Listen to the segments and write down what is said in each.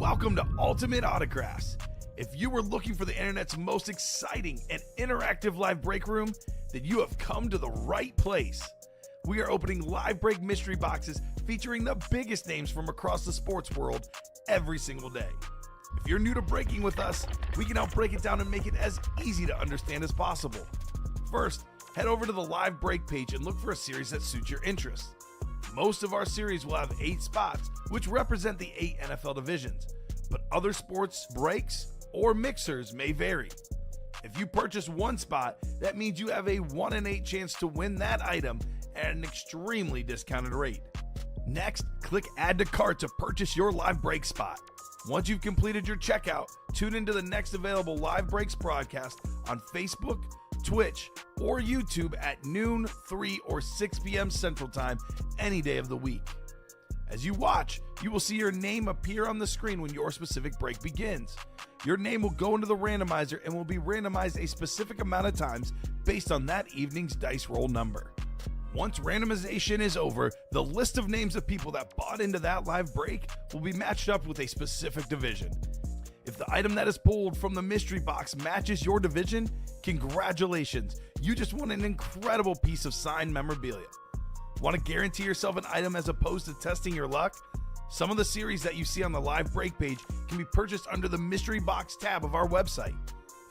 Welcome to Ultimate Autographs. If you were looking for the internet's most exciting and interactive live break room, then you have come to the right place. We are opening live break mystery boxes featuring the biggest names from across the sports world every single day. If you're new to breaking with us, we can help break it down and make it as easy to understand as possible. First, head over to the live break page and look for a series that suits your interests. Most of our series will have 8 spots, which represent the 8 NFL divisions, but other sports breaks or mixers may vary. If you purchase one spot, that means you have a 1 in 8 chance to win that item at an extremely discounted rate. Next, click Add to Cart to purchase your live break spot. Once you've completed your checkout, tune into the next available live breaks broadcast on Facebook, Twitch, or YouTube at noon, 3, or 6 p.m. Central Time any day of the week. As you watch, you will see your name appear on the screen when your specific break begins. Your name will go into the randomizer and will be randomized a specific amount of times based on that evening's dice roll number. Once randomization is over, the list of names of people that bought into that live break will be matched up with a specific division. If the item that is pulled from the mystery box matches your division, congratulations, you just won an incredible piece of signed memorabilia. Want to guarantee yourself an item as opposed to testing your luck? Some of the series that you see on the live break page can be purchased under the mystery box tab of our website.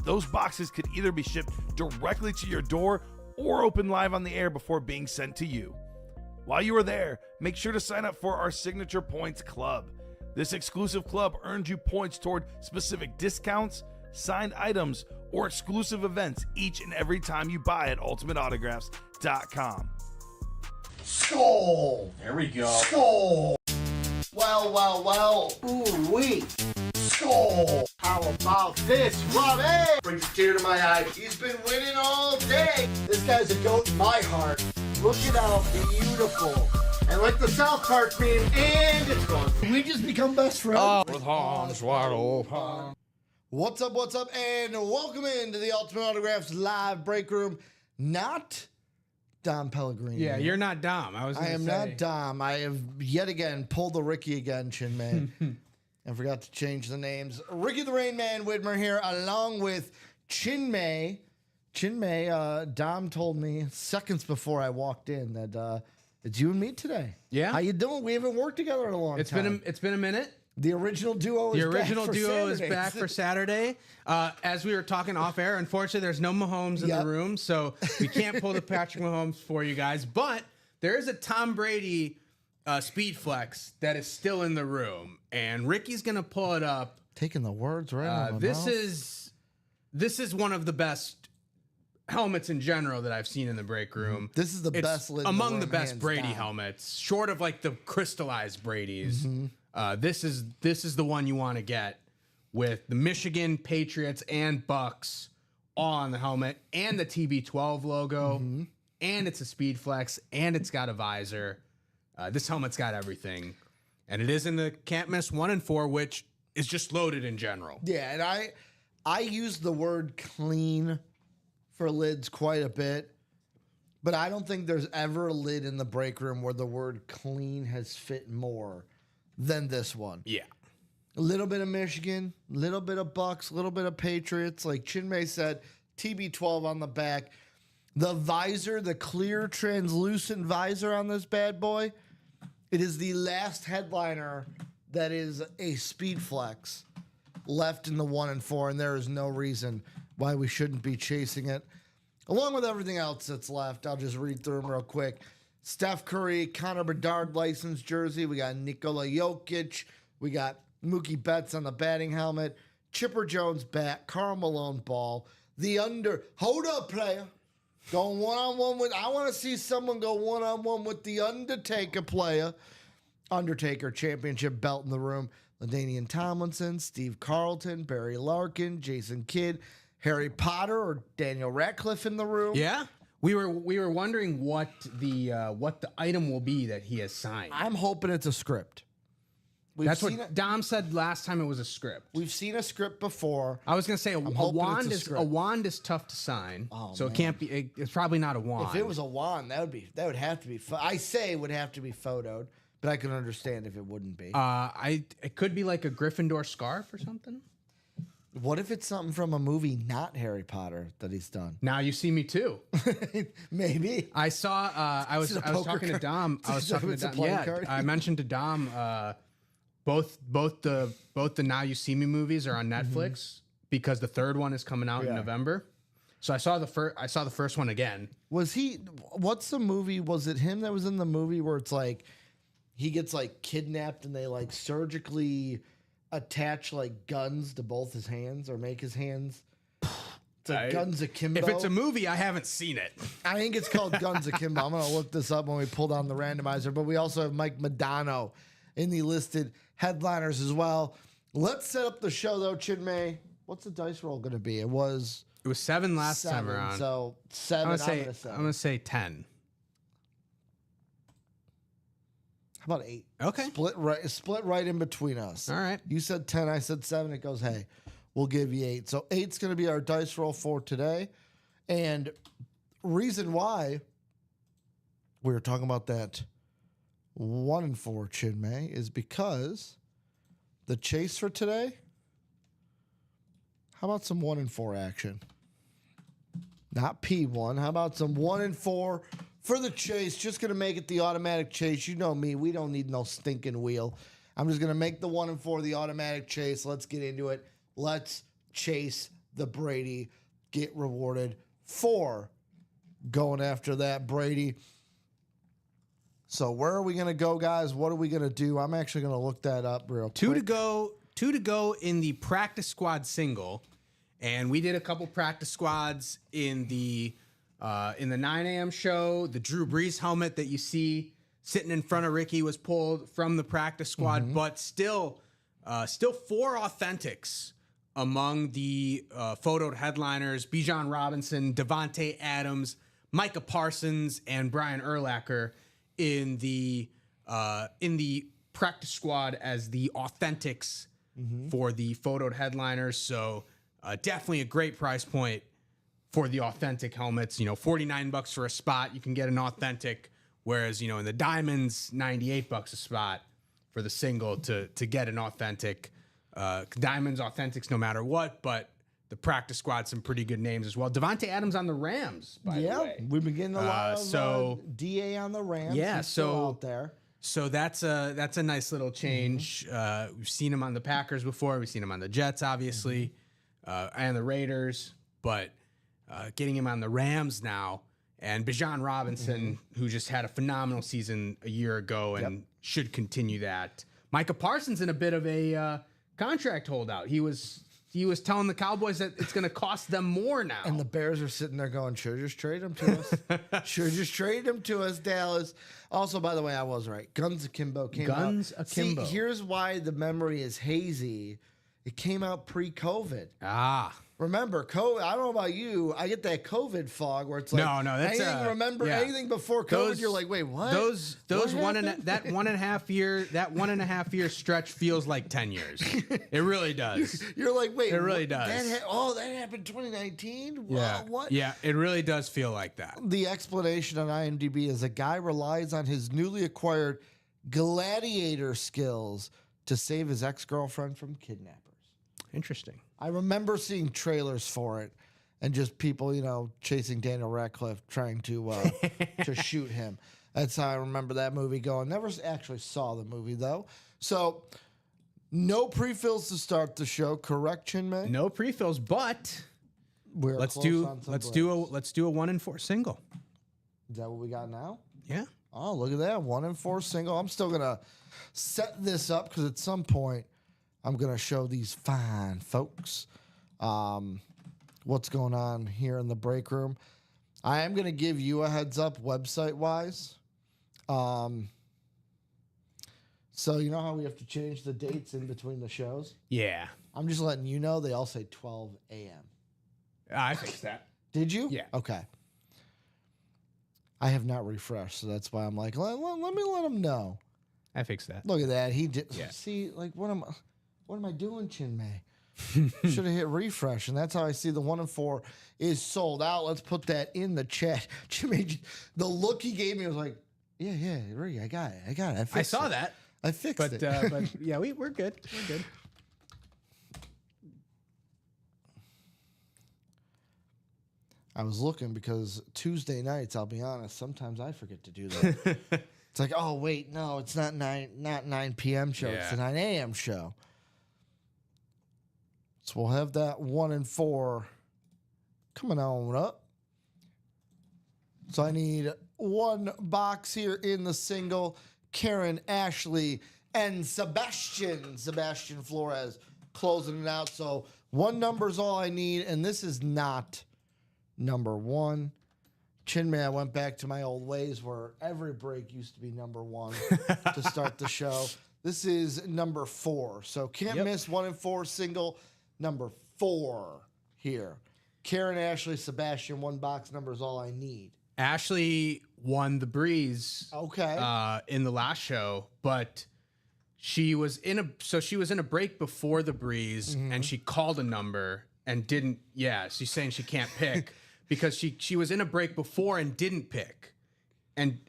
Those boxes could either be shipped directly to your door or open live on the air before being sent to you. While you are there, make sure to sign up for our Signature Points Club. This exclusive club earns you points toward specific discounts, signed items, or exclusive events each and every time you buy at ultimateautographs.com. Skull! There we go. Skull! Well. Ooh-wee. Skull! How about this, Robbie? Brings a tear to my eye. He's been winning all day. This guy's a goat in my heart. Look at how beautiful. And like the South Park meme, and it's gone. We just become best friends. With Hans wide open. What's up, and welcome into the Ultimate Autographs live break room. Not Dom Pellegrini. Yeah, you're not Dom. I am not Dom. I have yet again pulled the Ricky again, Chinmay. I forgot to change the names. Ricky the Rain Man Widmer here, along with Chinmay. Chinmay, Dom told me seconds before I walked in that it's you and me today. Yeah. How you doing? We haven't worked together in a long time. It's been a minute. The original duo is back for Saturday. As we were talking off air, unfortunately, there's no Mahomes in the room, so we can't pull the Patrick Mahomes for you guys. But there is a Tom Brady speed flex that is still in the room, and Ricky's gonna pull it up. Taking the words right out of my mouth. This is one of the best helmets in general that I've seen in the break room. This is the best lid among the best Brady helmets, short of like the crystallized Brady's. This is the one you want to get with the Michigan Patriots and Bucks on the helmet and the TB12 logo, and it's a speed flex, and it's got a visor. This helmet's got everything, and it is in the can't miss 1 and 4, which is just loaded in general. Yeah, and I use the word clean for lids quite a bit, but I don't think there's ever a lid in the break room where the word clean has fit more than this one. Yeah. A little bit of Michigan, a little bit of Bucks, a little bit of Patriots. Like Chinmay said, TB12 on the back. The visor, the clear translucent visor on this bad boy, it is the last headliner that is a speed flex left in the 1 and 4, and there is no reason why we shouldn't be chasing it. Along with everything else that's left, I'll just read through them real quick. Steph Curry, Connor Bedard licensed jersey. We got Nikola Jokic. We got Mookie Betts on the batting helmet. Chipper Jones bat. Karl Malone ball. Hold up, player. Going one-on-one with... I want to see someone go one-on-one with the Undertaker player. Undertaker championship belt in the room. LaDainian Tomlinson, Steve Carlton, Barry Larkin, Jason Kidd, Harry Potter or Daniel Radcliffe in the room. Yeah. We were wondering what the item will be that he has signed. I'm hoping it's a script. That's what Dom said last time. It was a script. We've seen a script before. I was gonna say a wand is tough to sign, so it can't be. It's probably not a wand. If it was a wand, that would have to be. I say it would have to be photoed, but I can understand if it wouldn't be. It could be like a Gryffindor scarf or something. What if it's something from a movie not Harry Potter that he's done? Now you see me too. Maybe. I saw. I was Is it a talking poker to card? Dom. I was talking to It's a Dom. playing Yeah, card? I mentioned to Dom. Both the Now You See Me movies are on Netflix because the third one is coming out in November. So I saw the first one again. Was he? What's the movie? Was it him that was in the movie where it's like he gets like kidnapped and they like surgically attach like guns to both his hands or make his hands? It's like Guns Akimbo. If it's a movie, I haven't seen it. I think it's called Guns Akimbo. I'm gonna look this up when we pull down the randomizer. But we also have Mike Madonna in the listed headliners as well. Let's set up the show though, Chinmay. What's the dice roll gonna be? It was 7 last time 7, around. so 7. I'm gonna say 10. How about 8? Okay. Split right in between us. All right. You said 10, I said 7. It goes, hey, we'll give you 8. So 8's going to be our dice roll for today. And reason why we were talking about that 1 and 4 Chinmay is because the chase for today. How about some 1 and 4 action? Not P1. How about some 1 and 4 for the chase? Just going to make it the automatic chase. You know me. We don't need no stinking wheel. I'm just going to make the 1 and 4 the automatic chase. Let's get into it. Let's chase the Brady. Get rewarded for going after that Brady. So where are we going to go, guys? What are we going to do? I'm actually going to look that up real quick. 2 to go in the practice squad single. And we did a couple practice squads in the 9 a.m. show. The Drew Brees helmet that you see sitting in front of Ricky was pulled from the practice squad, but still 4 authentics among the photoed headliners: Bijan Robinson, Devontae Adams, Micah Parsons, and Brian Urlacher in the practice squad as the authentics for the photoed headliners. So definitely a great price point for the authentic helmets. $49 for a spot. You can get an authentic, whereas, in the diamonds, $98 a spot for the single to get an authentic. Diamonds, authentics, no matter what, but the practice squad, some pretty good names as well. Devontae Adams on the Rams, by the way. We've been getting a lot of DA on the Rams. Yeah, He's still so out there. So that's a nice little change. We've seen him on the Packers before. We've seen him on the Jets, obviously, and the Raiders. But getting him on the Rams now, and Bijan Robinson, who just had a phenomenal season a year ago and should continue that. Micah Parsons in a bit of a contract holdout. He was telling the Cowboys that it's going to cost them more now. And the Bears are sitting there going, sure, just trade him to us. Sure, just trade him to us, Dallas. Also, by the way, I was right. Guns Akimbo came out. Guns Akimbo. See, here's why the memory is hazy. It came out pre-COVID. Remember, COVID, I don't know about you, I get that COVID fog where it's like, no, that's anything before COVID, you're like, wait, what? Those What one happened? that 1.5 year stretch feels like 10 years. It really does. You're like, wait, It really what? does. That happened 2019? Yeah. What? Yeah, it really does feel like that. The explanation on IMDb is a guy relies on his newly acquired gladiator skills to save his ex-girlfriend from kidnappers. Interesting. I remember seeing trailers for it and just people, chasing Daniel Radcliffe trying to to shoot him. That's how I remember that movie going. Never actually saw the movie though. So no pre-fills to start the show, correct, Chinmay? No pre-fills, but We're let's close do on some let's breaks. do a 1 and 4 single. Is that what we got now? Yeah. Oh, look at that. 1 and 4 single. I'm still going to set this up because at some point I'm going to show these fine folks what's going on here in the break room. I am going to give you a heads up website-wise. So you know how we have to change the dates in between the shows? Yeah. I'm just letting you know they all say 12 a.m. I fixed that. Did you? Yeah. Okay. I have not refreshed, so that's why I'm like, let me let him know. I fixed that. Look at that. He did. Yeah. See, like, what am I doing, Chinmay? Should have hit refresh, and that's how I see the 1 and 4 is sold out. Let's put that in the chat. Jimmy, the look he gave me was like, Yeah, right. I got it. I I fixed saw it. that, I fixed but it. but yeah, we're good. We're good. I was looking because Tuesday nights, I'll be honest, sometimes I forget to do that. It's like, oh wait, no, it's not 9 p.m. show. It's Yeah. the 9 a.m. show. So we'll have that 1 and 4 coming on up. So I need one box here in the single. Karen, Ashley, and Sebastian Flores closing it out. So one number is all I need, and this is not number 1. Chinmay, I went back to my old ways where every break used to be number 1 to start the show. This is number 4. So can't miss 1 and 4 single. Number 4 here. Karen, Ashley, Sebastian, one box number is all I need. Ashley won the breeze. Okay. In the last show, but she was in a break before the breeze, and she called a number and didn't. Yeah, she's saying she can't pick because she was in a break before and didn't pick,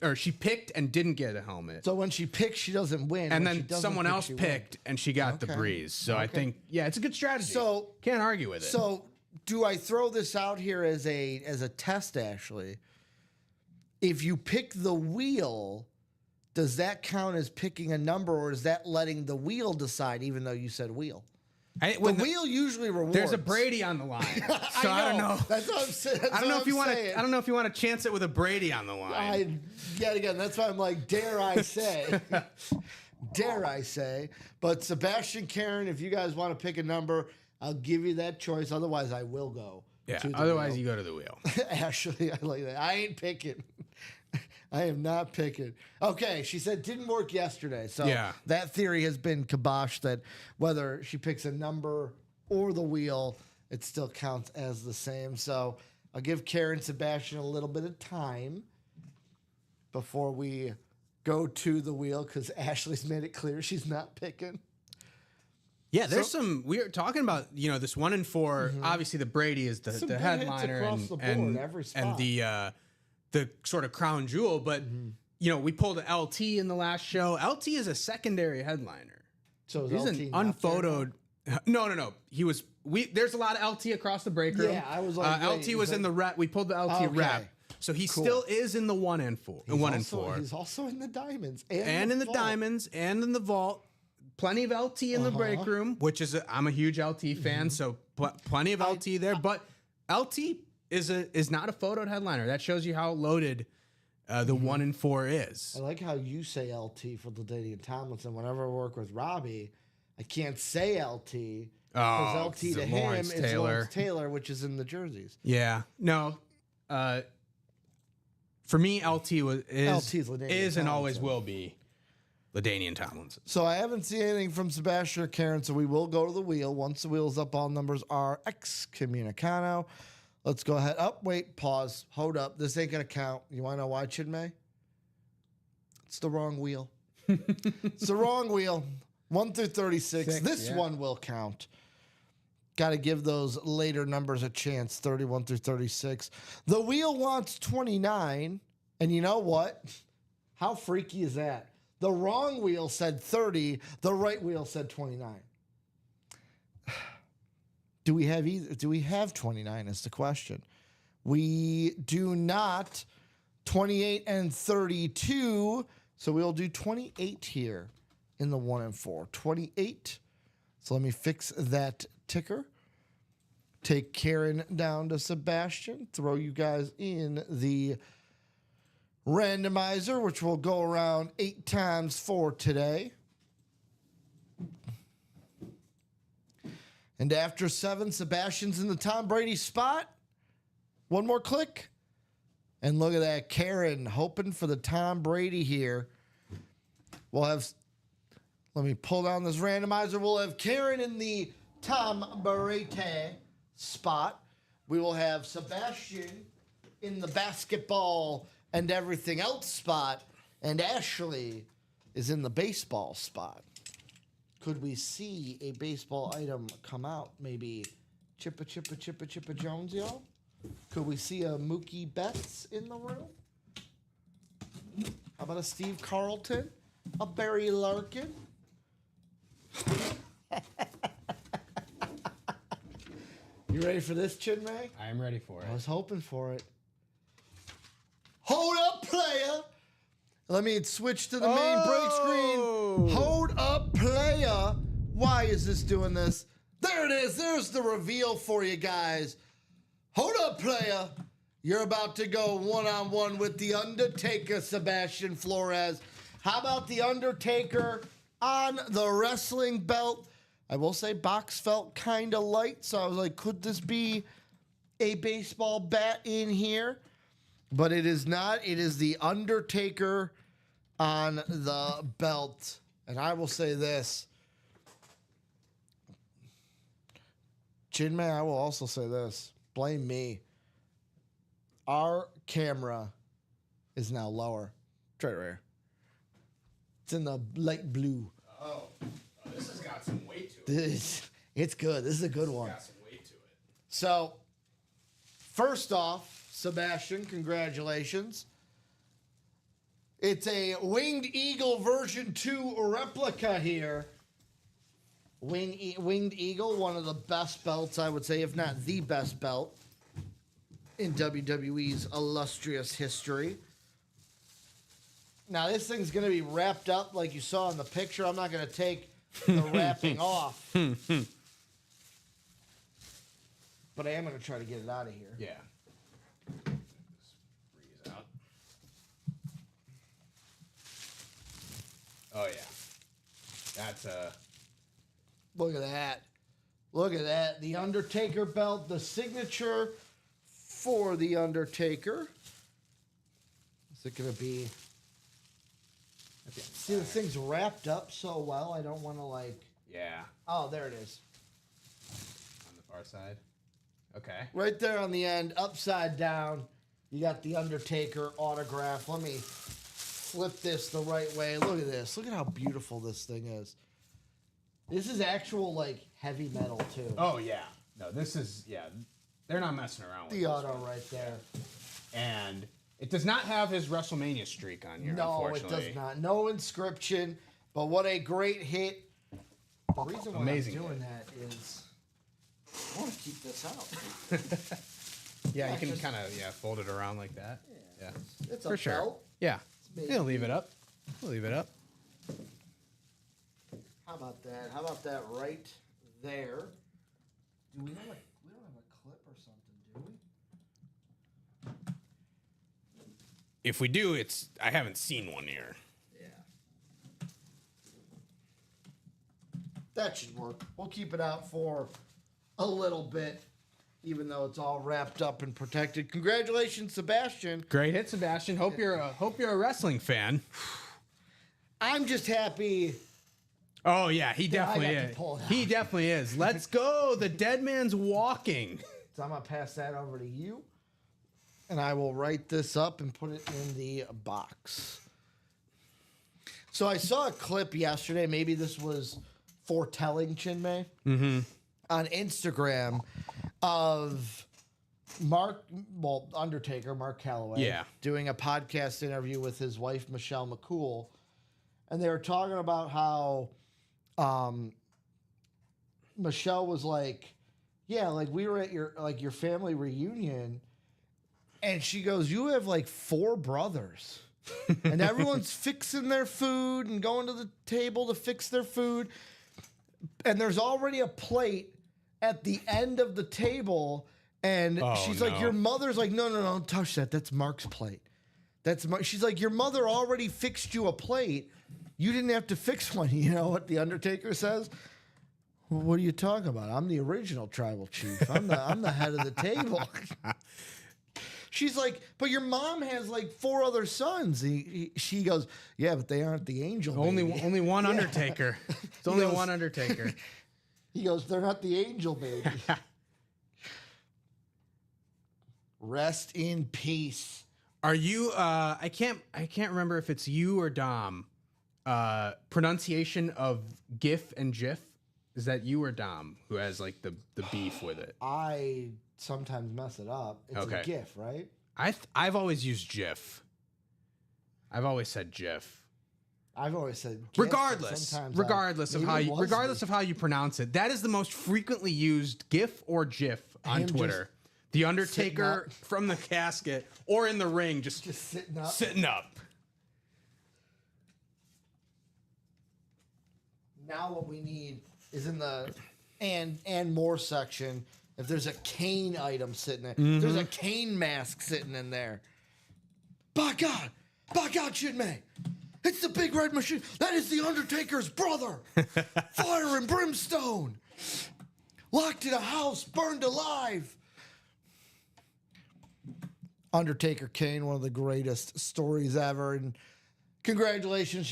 or she picked and didn't get a helmet. So when she picks, she doesn't win. And When she then doesn't someone pick, else she picked wins. and she got the Okay. breeze. So I think, yeah, it's a good strategy. So- can't argue with it. So do I throw this out here as a test, Ashley? If you pick the wheel, does that count as picking a number, or is that letting the wheel decide, even though you said wheel? The wheel usually rewards. there's a Brady on the line, so I don't know. That's what I'm saying. I don't know if you want to. I don't know if you want to chance it with a Brady on the line. Yet again, that's why I'm like, dare I say? Dare I say? But Sebastian, Karen, if you guys want to pick a number, I'll give you that choice. Otherwise, I will go. Yeah. to the Otherwise, wheel. you go to the wheel. Ashley, I like that. I ain't picking. I am not picking. Okay, she said didn't work yesterday. So Yeah. that theory has been kiboshed that whether she picks a number or the wheel, it still counts as the same. So I'll give Karen Sebastian a little bit of time before we go to the wheel because Ashley's made it clear she's not picking. Yeah, there's some. We are talking about this 1 and 4. Obviously, the Brady is the Some big hits headliner across the board, and every and spot. the sort of crown jewel. But we pulled an LT in the last show. LT is a secondary headliner. So is He's LT an not there now? unphotoed. No. He was. There's a lot of LT across the break room. Yeah, I was like, LT wait, was is in that- the rep. We pulled the LT Okay. rep. So he still is in the 1 and 4. He's 1 and also- 4. He's also in the diamonds And in the vault. diamonds and in the vault. Plenty of LT in the break room, which is I'm a huge LT fan, so plenty of LT there. But LT is not a photoed headliner. That shows you how loaded the 1 and 4 is. I like how you say LT for LaDainian Tomlinson. Whenever I work with Robbie, I can't say LT because Oh, LT to it's him Lawrence is Taylor. Lawrence Taylor, which is in the jerseys. Yeah, no. For me, LT LT's LaDainian is and always Tomlinson. will be LaDainian Tomlinson. So I haven't seen anything from Sebastian or Karen, so we will go to the wheel. Once the wheel's up, all numbers are excommunicado. Let's go ahead. Up, wait, pause, hold up. This ain't going to count. You want to know why, Chinmay? It's the wrong wheel. It's the wrong wheel. 1 through 36. This one will count. Got to give those later numbers a chance, 31 through 36. The wheel wants 29, and you know what? How freaky is that? The wrong wheel said 30. The right wheel said 29. Do we have either? Do we have 29 is the question. We do not. 28 and 32. So we'll do 28 here in the 1 and 4. 28. So let me fix that ticker. Take Karen down to Sebastian. Throw you guys in the randomizer, which will go around 8 times for today. And after 7, Sebastian's in the Tom Brady spot. One more click. And look at that. Karen hoping for the Tom Brady here. We'll have, let me pull down this randomizer. We'll have Karen in the Tom Brady spot. We will have Sebastian in the basketball and everything else spot. And Ashley is in the baseball spot. Could we see a baseball item come out? Maybe Chippa Jones, y'all? Could we see a Mookie Betts in the room? How about a Steve Carlton? A Barry Larkin? You ready for this, Chinmay? I am ready for I it. was hoping for it. Hold up, player. Let me switch to the main break screen. Hold up, player. Why is this doing this? There it is. There's the reveal for you guys. Hold up, player. You're about to go one-on-one with The Undertaker, Sebastian Flores. How about The Undertaker on the wrestling belt? I will say box felt kind of light, so I was like, could this be a baseball bat in here? But it is not. It is The Undertaker on the belt. And I will say this. Chinmay, I will also say this. Blame me. Our camera is now lower. Try it right here. It's in the light blue. Oh, this has got some weight to it. It's good. This is a good one. Got some weight to it. So, first off, Sebastian, congratulations. It's a Winged Eagle version 2 replica here. Winged Eagle, one of the best belts, I would say, if not the best belt in WWE's illustrious history. Now, this thing's going to be wrapped up like you saw in the picture. I'm not going to take the wrapping off. But I am going to try to get it out of here. Yeah. Just breeze out. Oh yeah. That's Look at that. Look at that. The Undertaker belt, the signature for The Undertaker. Is it going to be... See, the thing's wrapped up so well, I don't want to like... yeah. Oh, there it is. On the far side. Okay. Right there on the end, upside down, you got The Undertaker autograph. Let me flip this the right way. Look at this. Look at how beautiful this thing is. This is actual, like, heavy metal, too. Oh yeah. No, this is they're not messing around with The this auto one. right there. And it does not have his WrestleMania streak on here, No, it unfortunately. does not. No inscription, but what a great hit. The reason why Amazing I'm doing hit. that is I want to keep this out. Yeah, you can just- kind of fold it around like that. Yeah. It's For a sure. belt. Yeah. made You'll leave it up. We'll leave it up. How about that? How about that right there? Do we don't have a clip or something, do we? If we do, I haven't seen one here. Yeah. That should work. We'll keep it out for a little bit, even though it's all wrapped up and protected. Congratulations, Sebastian. Great hit, Sebastian. Hope you're a wrestling fan. I'm just happy. Oh yeah, he Yeah, I definitely got to is. pull it out. He definitely is. Let's go. The dead man's walking. So I'm going to pass that over to you. And I will write this up and put it in the box. So I saw a clip yesterday. Maybe this was foretelling, Chinmay. On Instagram of Undertaker, Mark Calloway. Yeah. Doing a podcast interview with his wife, Michelle McCool. And they were talking about how Michelle was like, yeah, like we were at your family reunion, and she goes, you have like 4 brothers, and everyone's fixing their food and going to the table to fix their food, and there's already a plate at the end of the table, and Oh, she's like, no. your mother's like, no, don't touch that. That's Mark's plate. She's like, your mother already fixed you a plate. You didn't have to fix one. You know what the Undertaker says? Well, what are you talking about? I'm the original tribal chief. I'm the head of the table. She's like, but your mom has like 4 other sons. She goes, yeah, but they aren't the angel. Baby. Only one Undertaker. It's only goes- one Undertaker. He goes, they're not the angel, baby. Rest in peace. Are you? I can't remember if it's you or Dom. Pronunciation of GIF and GIF. Is that you or Dom who has like the beef with it? I sometimes mess it up. It's Okay. a GIF, right? I've always used GIF. I've always said GIF. I've always said GIF, Regardless of how you pronounce it, that is the most frequently used GIF or GIF on Him Twitter. The Undertaker up. from the casket or in the ring, just sitting up. sitting up. Now what we need is in the and more section. If there's a Kane item sitting there, if there's a Kane mask sitting in there. By God, Shinmei, it's the big red machine. That is the Undertaker's brother. Fire and brimstone. Locked in a house, burned alive. Undertaker Kane, one of the greatest stories ever. And congratulations,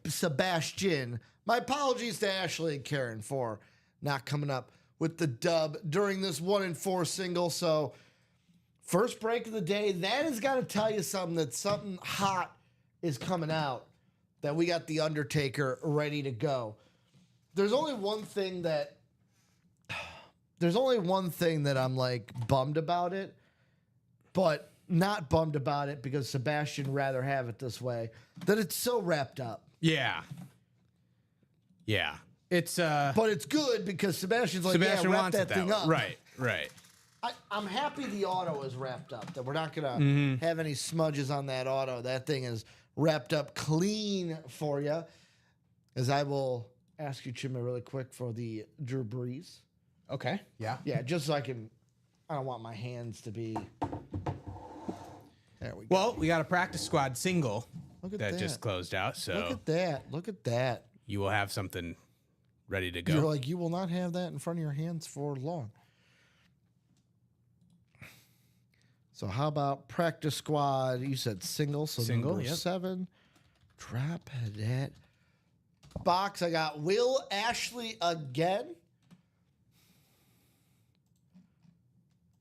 Sebastian. My apologies to Ashley and Karen for not coming up with the dub during this 1-4 single. So, first break of the day, that has got to tell you something, that something hot is coming out, that we got the Undertaker ready to go. There's only one thing that I'm like bummed about it, but not bummed about it because Sebastian would rather have it this way, that it's so wrapped up. Yeah. It's But it's good because Sebastian's like, Sebastian wrap wants that it thing that way. up. Right. I'm happy the auto is wrapped up, that we're not going to have any smudges on that auto. That thing is wrapped up clean for you. As I will ask you, Chimmy, really quick for the Drew Brees. Okay. Yeah. Yeah, just so I don't want my hands to be. There we go. Well, we got a practice squad single Look at that that. just closed out, so Look at that. you will have something ready to go. You're like, you will not have that in front of your hands for long. So how about practice squad? You said single, so Single, number yep. 7. Drop that box. I got Will Ashley again.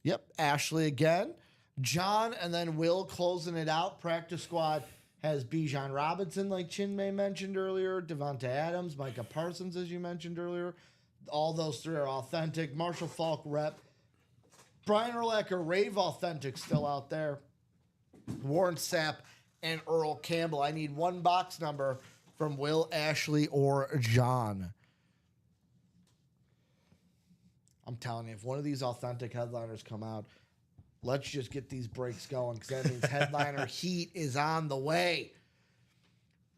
Yep, Ashley again. John and then Will closing it out. Practice squad has Bijan Robinson, like Chinmay mentioned earlier, Devonta Adams, Micah Parsons, as you mentioned earlier. All those 3 are authentic. Marshall Falk rep. Brian Urlacher, Rave authentic, still out there. Warren Sapp and Earl Campbell. I need one box number from Will, Ashley, or John. I'm telling you, if one of these authentic headliners come out, let's just get these breaks going, because that means headliner heat is on the way.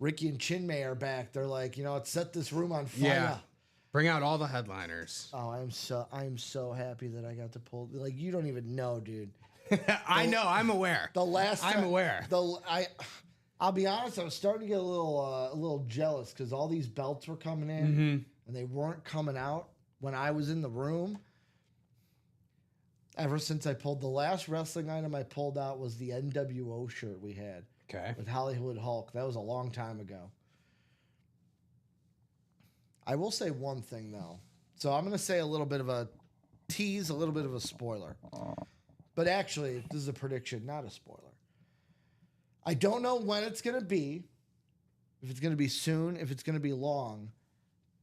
Ricky and Chinmay are back. They're like, let's set this room on fire. Yeah. Bring out all the headliners. Oh, I'm so happy that I got to pull. Like, you don't even know, dude. I know. I'm aware. The last time, I'm aware. I'll be honest. I was starting to get a little jealous because all these belts were coming in and they weren't coming out when I was in the room. Ever since I pulled the last wrestling item I pulled out was the NWO shirt we had. Okay. With Hollywood Hulk. That was a long time ago. I will say one thing, though. So I'm going to say a little bit of a tease, a little bit of a spoiler. But actually, this is a prediction, not a spoiler. I don't know when it's going to be, if it's going to be soon, if it's going to be long.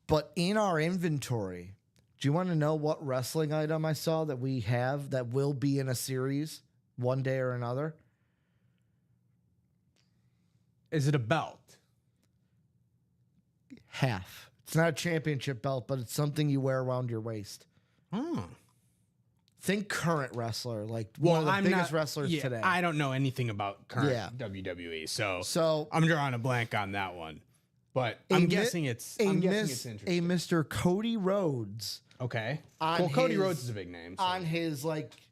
But in our inventory, do you want to know what wrestling item I saw that we have that will be in a series one day or another? Is it a belt? Half. It's not a championship belt, but it's something you wear around your waist. Oh. Think current wrestler, like one of the biggest wrestlers today. I don't know anything about current WWE, so I'm drawing a blank on that one. But I'm guessing it's interesting. A Mr. Cody Rhodes. Okay. On Well, Cody his- Rhodes is a big name. So. On his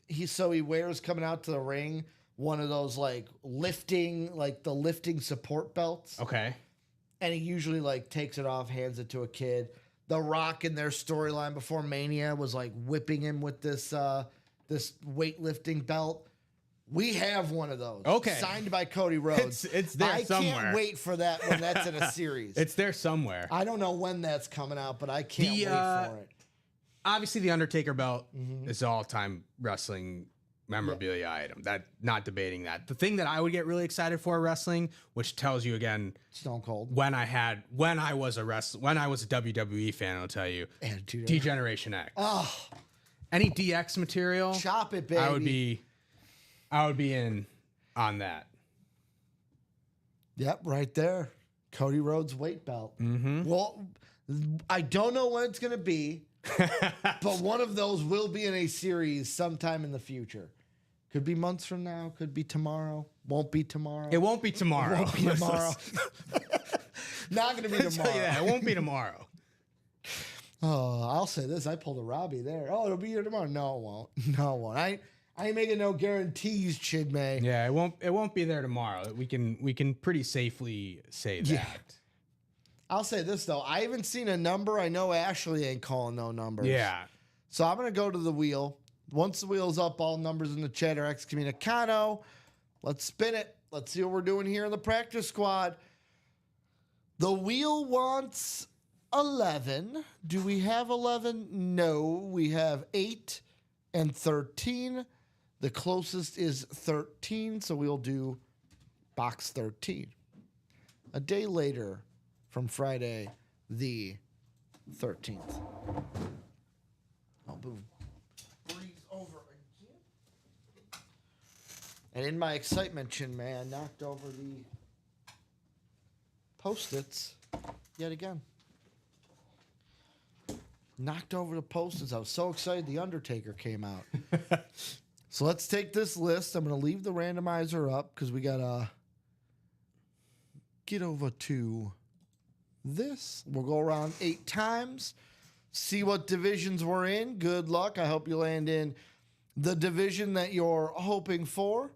he wears coming out to the ring one of those the lifting support belts. Okay. And he usually takes it off, hands it to a kid. The Rock in their storyline before Mania was whipping him with this weightlifting belt. We have one of those. Okay. Signed by Cody Rhodes. It's there somewhere. I can't wait for that when that's in a series. It's there somewhere. I don't know when that's coming out, but I can't wait for it. Obviously, the Undertaker belt is all-time wrestling memorabilia item. That, not debating that. The thing that I would get really excited for wrestling, which tells you again, Stone Cold. when I was a WWE fan, I'll tell you, Attitude. D-Generation X. Oh, Any DX material, chop it, baby. I would be in on that. Yep, right there. Cody Rhodes weight belt. Well, I don't know when it's going to be, but one of those will be in a series sometime in the future. Could be months from now. Could be tomorrow. Won't be tomorrow. It won't be tomorrow. Won't be tomorrow. Not going to be Tell tomorrow. you that. It won't be tomorrow. Oh, I'll say this. I pulled a Robbie there. Oh, it'll be here tomorrow. No, it won't. No, it won't. I ain't making no guarantees, Chid May. Yeah, it won't be there tomorrow. We can pretty safely say that. Yeah. I'll say this, though. I haven't seen a number. I know Ashley ain't calling no numbers. Yeah. So I'm going to go to the wheel. Once the wheel's up, all numbers in the chat are excommunicado. Let's spin it. Let's see what we're doing here in the practice squad. The wheel wants 11. Do we have 11? No. We have 8 and 13. The closest is 13, so we'll do box 13. A day later from Friday the 13th. Oh, boom. Breeze over again. And in my excitement, Chin Man, I knocked over the Post-its yet again. Knocked over the Post-its. I was so excited The Undertaker came out. So let's take this list. I'm going to leave the randomizer up because we got to get over to this. We'll go around 8 times. See what divisions we're in. Good luck. I hope you land in the division that you're hoping for.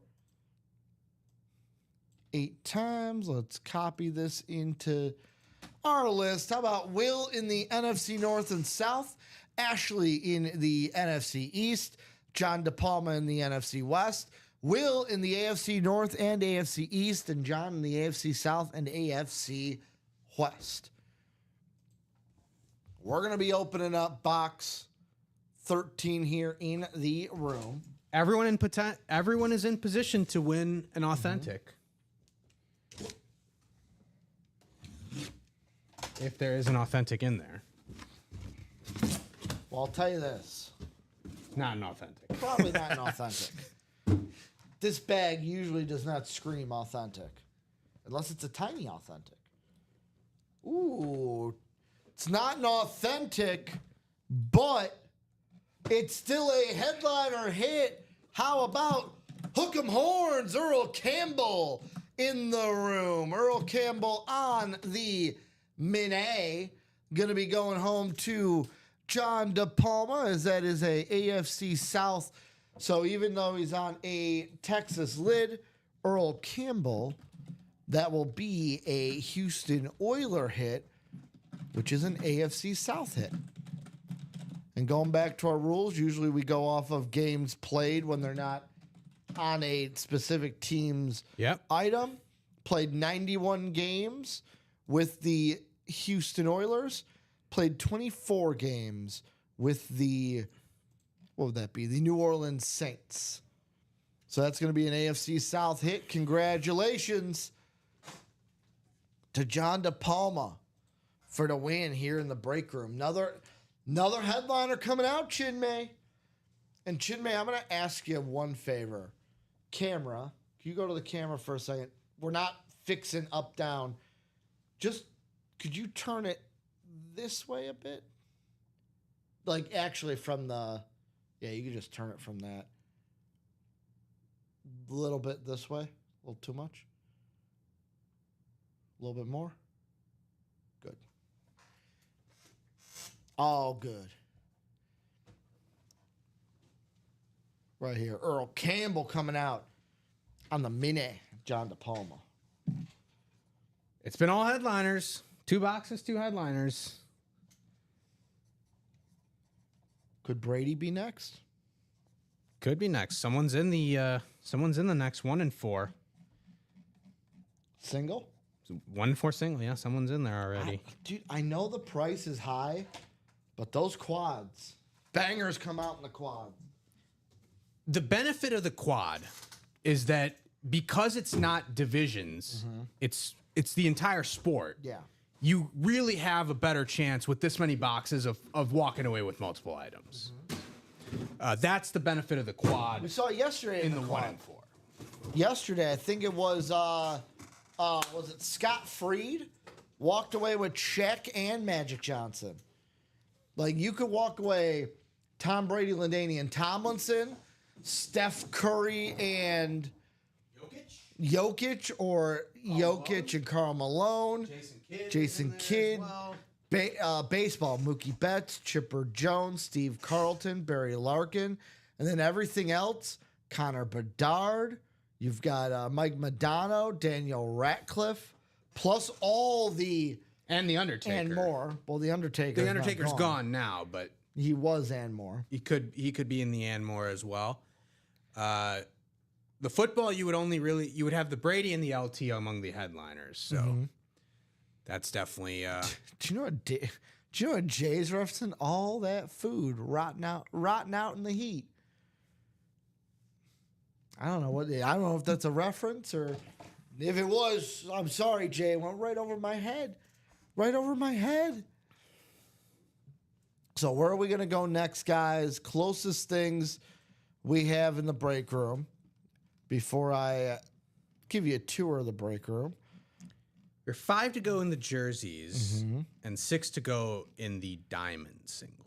8 times. Let's copy this into our list. How about Will in the NFC North and South, Ashley in the NFC East, John DePalma in the NFC West, Will in the AFC North and AFC East, and John in the AFC South and AFC West. We're going to be opening up box 13 here in the room. Everyone is in position to win an authentic. If there is an authentic in there. Well, I'll tell you this. Not an authentic. Probably not an authentic. This bag usually does not scream authentic. Unless it's a tiny authentic. Ooh. It's not an authentic, but it's still a headliner hit. How about Hook 'em Horns, Earl Campbell in the room. Earl Campbell on the Mini. Going to be going home to John DePalma, as that is a AFC South. So even though he's on a Texas lid, Earl Campbell, that will be a Houston Oiler hit, which is an AFC South hit. And going back to our rules, usually we go off of games played when they're not on a specific team's item. Played 91 games with the Houston Oilers. Played 24 games with the, what would that be? The New Orleans Saints. So that's going to be an AFC South hit. Congratulations to John DePalma for the win here in the break room. Another headliner coming out, Chinmay. And Chinmay, I'm going to ask you one favor. Camera, can you go to the camera for a second? We're not fixing up, down. Just, could you turn it this way a bit? Like, actually from the, yeah, you can just turn it from that. A little bit this way. A little too much. A little bit more. Good. All good. Right here. Earl Campbell coming out on the Mini. John DePalma. It's been all headliners. 2 boxes, 2 headliners. Could Brady be next? Could be next. Someone's in the next 1 and 4. Single? 1 and 4 single, yeah. Someone's in there already. Dude, I know the price is high, but those quads, bangers come out in the quad. The benefit of the quad is that because it's not divisions, it's the entire sport. Yeah. You really have a better chance with this many boxes of walking away with multiple items. That's the benefit of the quad. We saw it yesterday in the quad. 1 and 4. Yesterday, I think it was was it Scott Freed? Walked away with Shaq and Magic Johnson. Like, you could walk away Tom Brady, LaDainian Tomlinson, Steph Curry, and Jokic, or Jokic and Karl Malone, Jason Kidd, baseball, Mookie Betts, Chipper Jones, Steve Carlton, Barry Larkin, and then everything else, Connor Bedard. You've got Mike Modano, Daniel Radcliffe, plus all the And the Undertaker. and more. Well, the Undertaker. The Undertaker's gone now, but He was and more. he could be in the and more as well. The football you would have the Brady and the LT among the headliners. So that's definitely Do you know what Jay's referencing? All that food rotting out in the heat. I don't know if that's a reference, or if it was, I'm sorry, Jay. It went right over my head. Right over my head. So where are we going to go next, guys? Closest things we have in the break room before I give you a tour of the break room. There's 5 to go in the jerseys and 6 to go in the diamond single.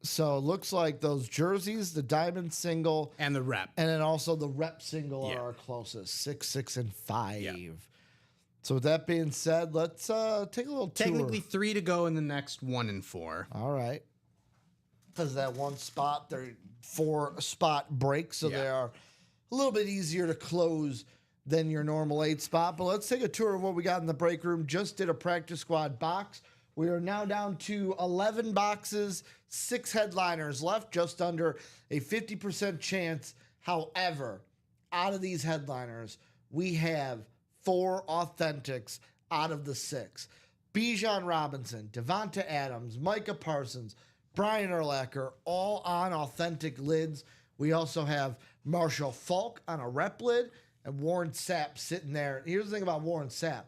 So it looks like those jerseys, the diamond single, And the rep. and then also the rep single Yeah. are our closest, 6, 6, and 5. Yeah. So with that being said, let's take a little tour. Technically 3 to go in the next 1 and 4. All right. Because that one spot, they're 4-spot break, so they Yeah. are a little bit easier to close than your normal 8-spot. But let's take a tour of what we got in the break room. Just did a practice squad box. We are now down to 11 boxes, 6 headliners left, just under a 50% chance. However, out of these headliners, we have 4 authentics out of the 6. Bijan Robinson, Devonta Adams, Micah Parsons, Brian Urlacher, all on authentic lids. We also have Marshall Falk on a rep lid and Warren Sapp sitting there. Here's the thing about Warren Sapp.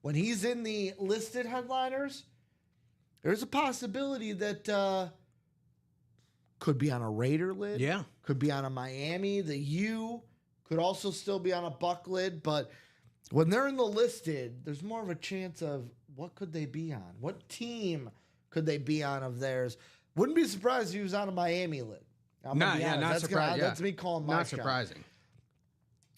When he's in the listed headliners, there's a possibility that could be on a Raider lid. Yeah. Could be on a Miami. The U could also still be on a Buck lid. But when they're in the listed, there's more of a chance of what could they be on? What team could they be on of theirs? Wouldn't be surprised if he was on a Miami lid. I'm gonna be honest. not surprised. That's me calling my Not shot. surprising.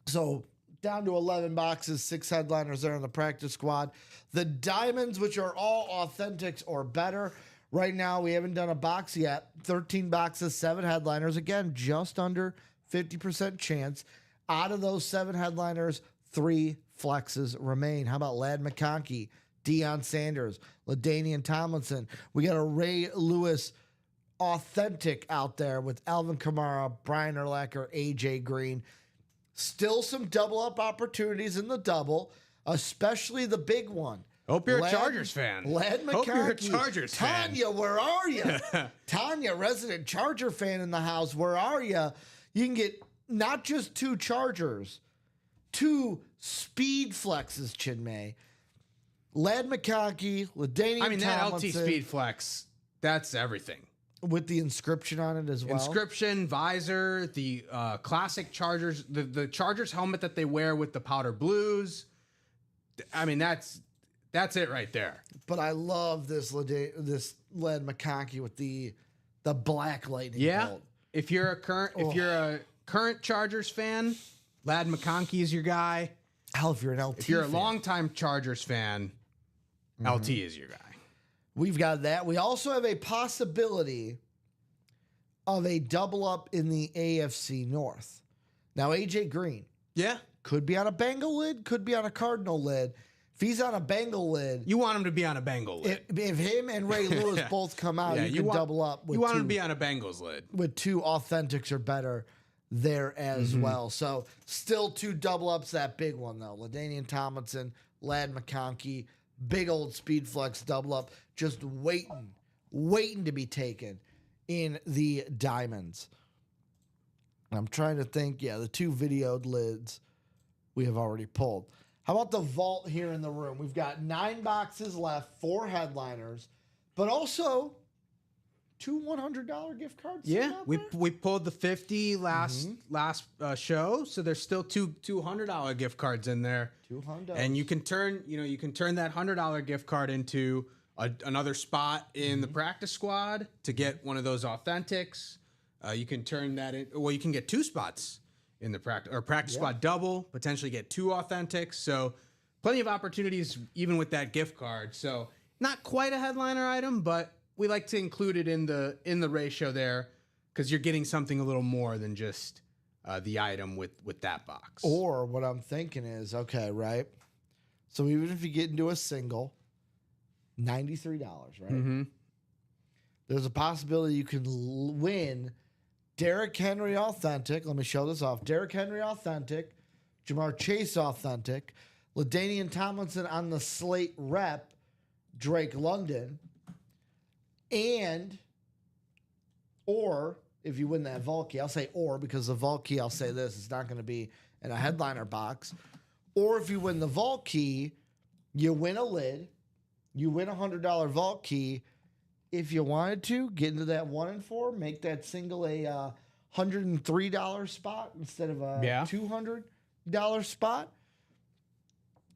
So down to 11 boxes, 6 headliners there in the practice squad. The diamonds, which are all authentics or better. Right now, we haven't done a box yet. 13 boxes, 7 headliners. Again, just under 50% chance. Out of those 7 headliners, 3 flexes remain. How about Ladd McConkey, Deion Sanders, LaDainian Tomlinson? We got a Ray Lewis authentic out there with Alvin Kamara, Brian Urlacher, AJ Green. Still some double up opportunities in the double, especially the big one. Hope you're a Chargers fan. Ladd McConkey. Hope you're a Chargers fan. Tanya, where are you? Tanya, resident Charger fan in the house, where are you? You can get not just 2 Chargers, 2 speed flexes, Chinmay. Ladd McConkey, LaDainian I mean, that LT Tomlinson, Speed Flex, that's everything. with the inscription on it as well. Inscription, visor, the classic Chargers, the Chargers helmet that they wear with the powder blues. I mean, that's it right there. But I love this Ladd McConkey with the black lightning bolt. If you're a current Chargers fan, Ladd McConkey is your guy. Hell, if you're an LT If you're a fan. longtime Chargers fan, LT is your guy. We've got that. We also have a possibility of a double up in the AFC North. Now, AJ Green Yeah. could be on a Bengal lid, could be on a Cardinal lid. If he's on a Bengal lid, You want him to be on a Bengal lid. if him and Ray Lewis both come out, you can double up with You want him two, to be on a Bengals lid. with 2 authentics or better there as well. So still 2 double ups, that big one though. LaDainian Tomlinson, Ladd McConkey, big old speed flex double up, just waiting to be taken in the diamonds. I'm trying to think. Yeah, the 2 videoed lids we have already pulled. How about the vault here in the room? We've got 9 boxes left, 4 headliners, but also 2 $100 gift cards. Yeah, sitting out we there? we pulled the 50 last show, so there's still two $200 gift cards in there. 200. And you can turn that $100 gift card into another spot in the practice squad to get one of those authentics. You can turn that in. Well, you can get 2 spots in the practice squad double, potentially get 2 authentics. So plenty of opportunities even with that gift card. So not quite a headliner item, but we like to include it in the ratio there because you're getting something a little more than just the item with that box. Or what I'm thinking is, okay, right? So even if you get into a single, $93, right? Mm-hmm. There's a possibility you can win Derrick Henry Authentic. Let me show this off. Derrick Henry Authentic, Jamar Chase Authentic, LaDainian Tomlinson on the slate rep, Drake London, or if you win that vault key, I'll say or because the vault key, I'll say this, it's not going to be in a headliner box. Or if you win the vault key, you win a lid, you win a $100 vault key. If you wanted to get into that 1 and 4, make that single a $103 spot instead of a $200 spot.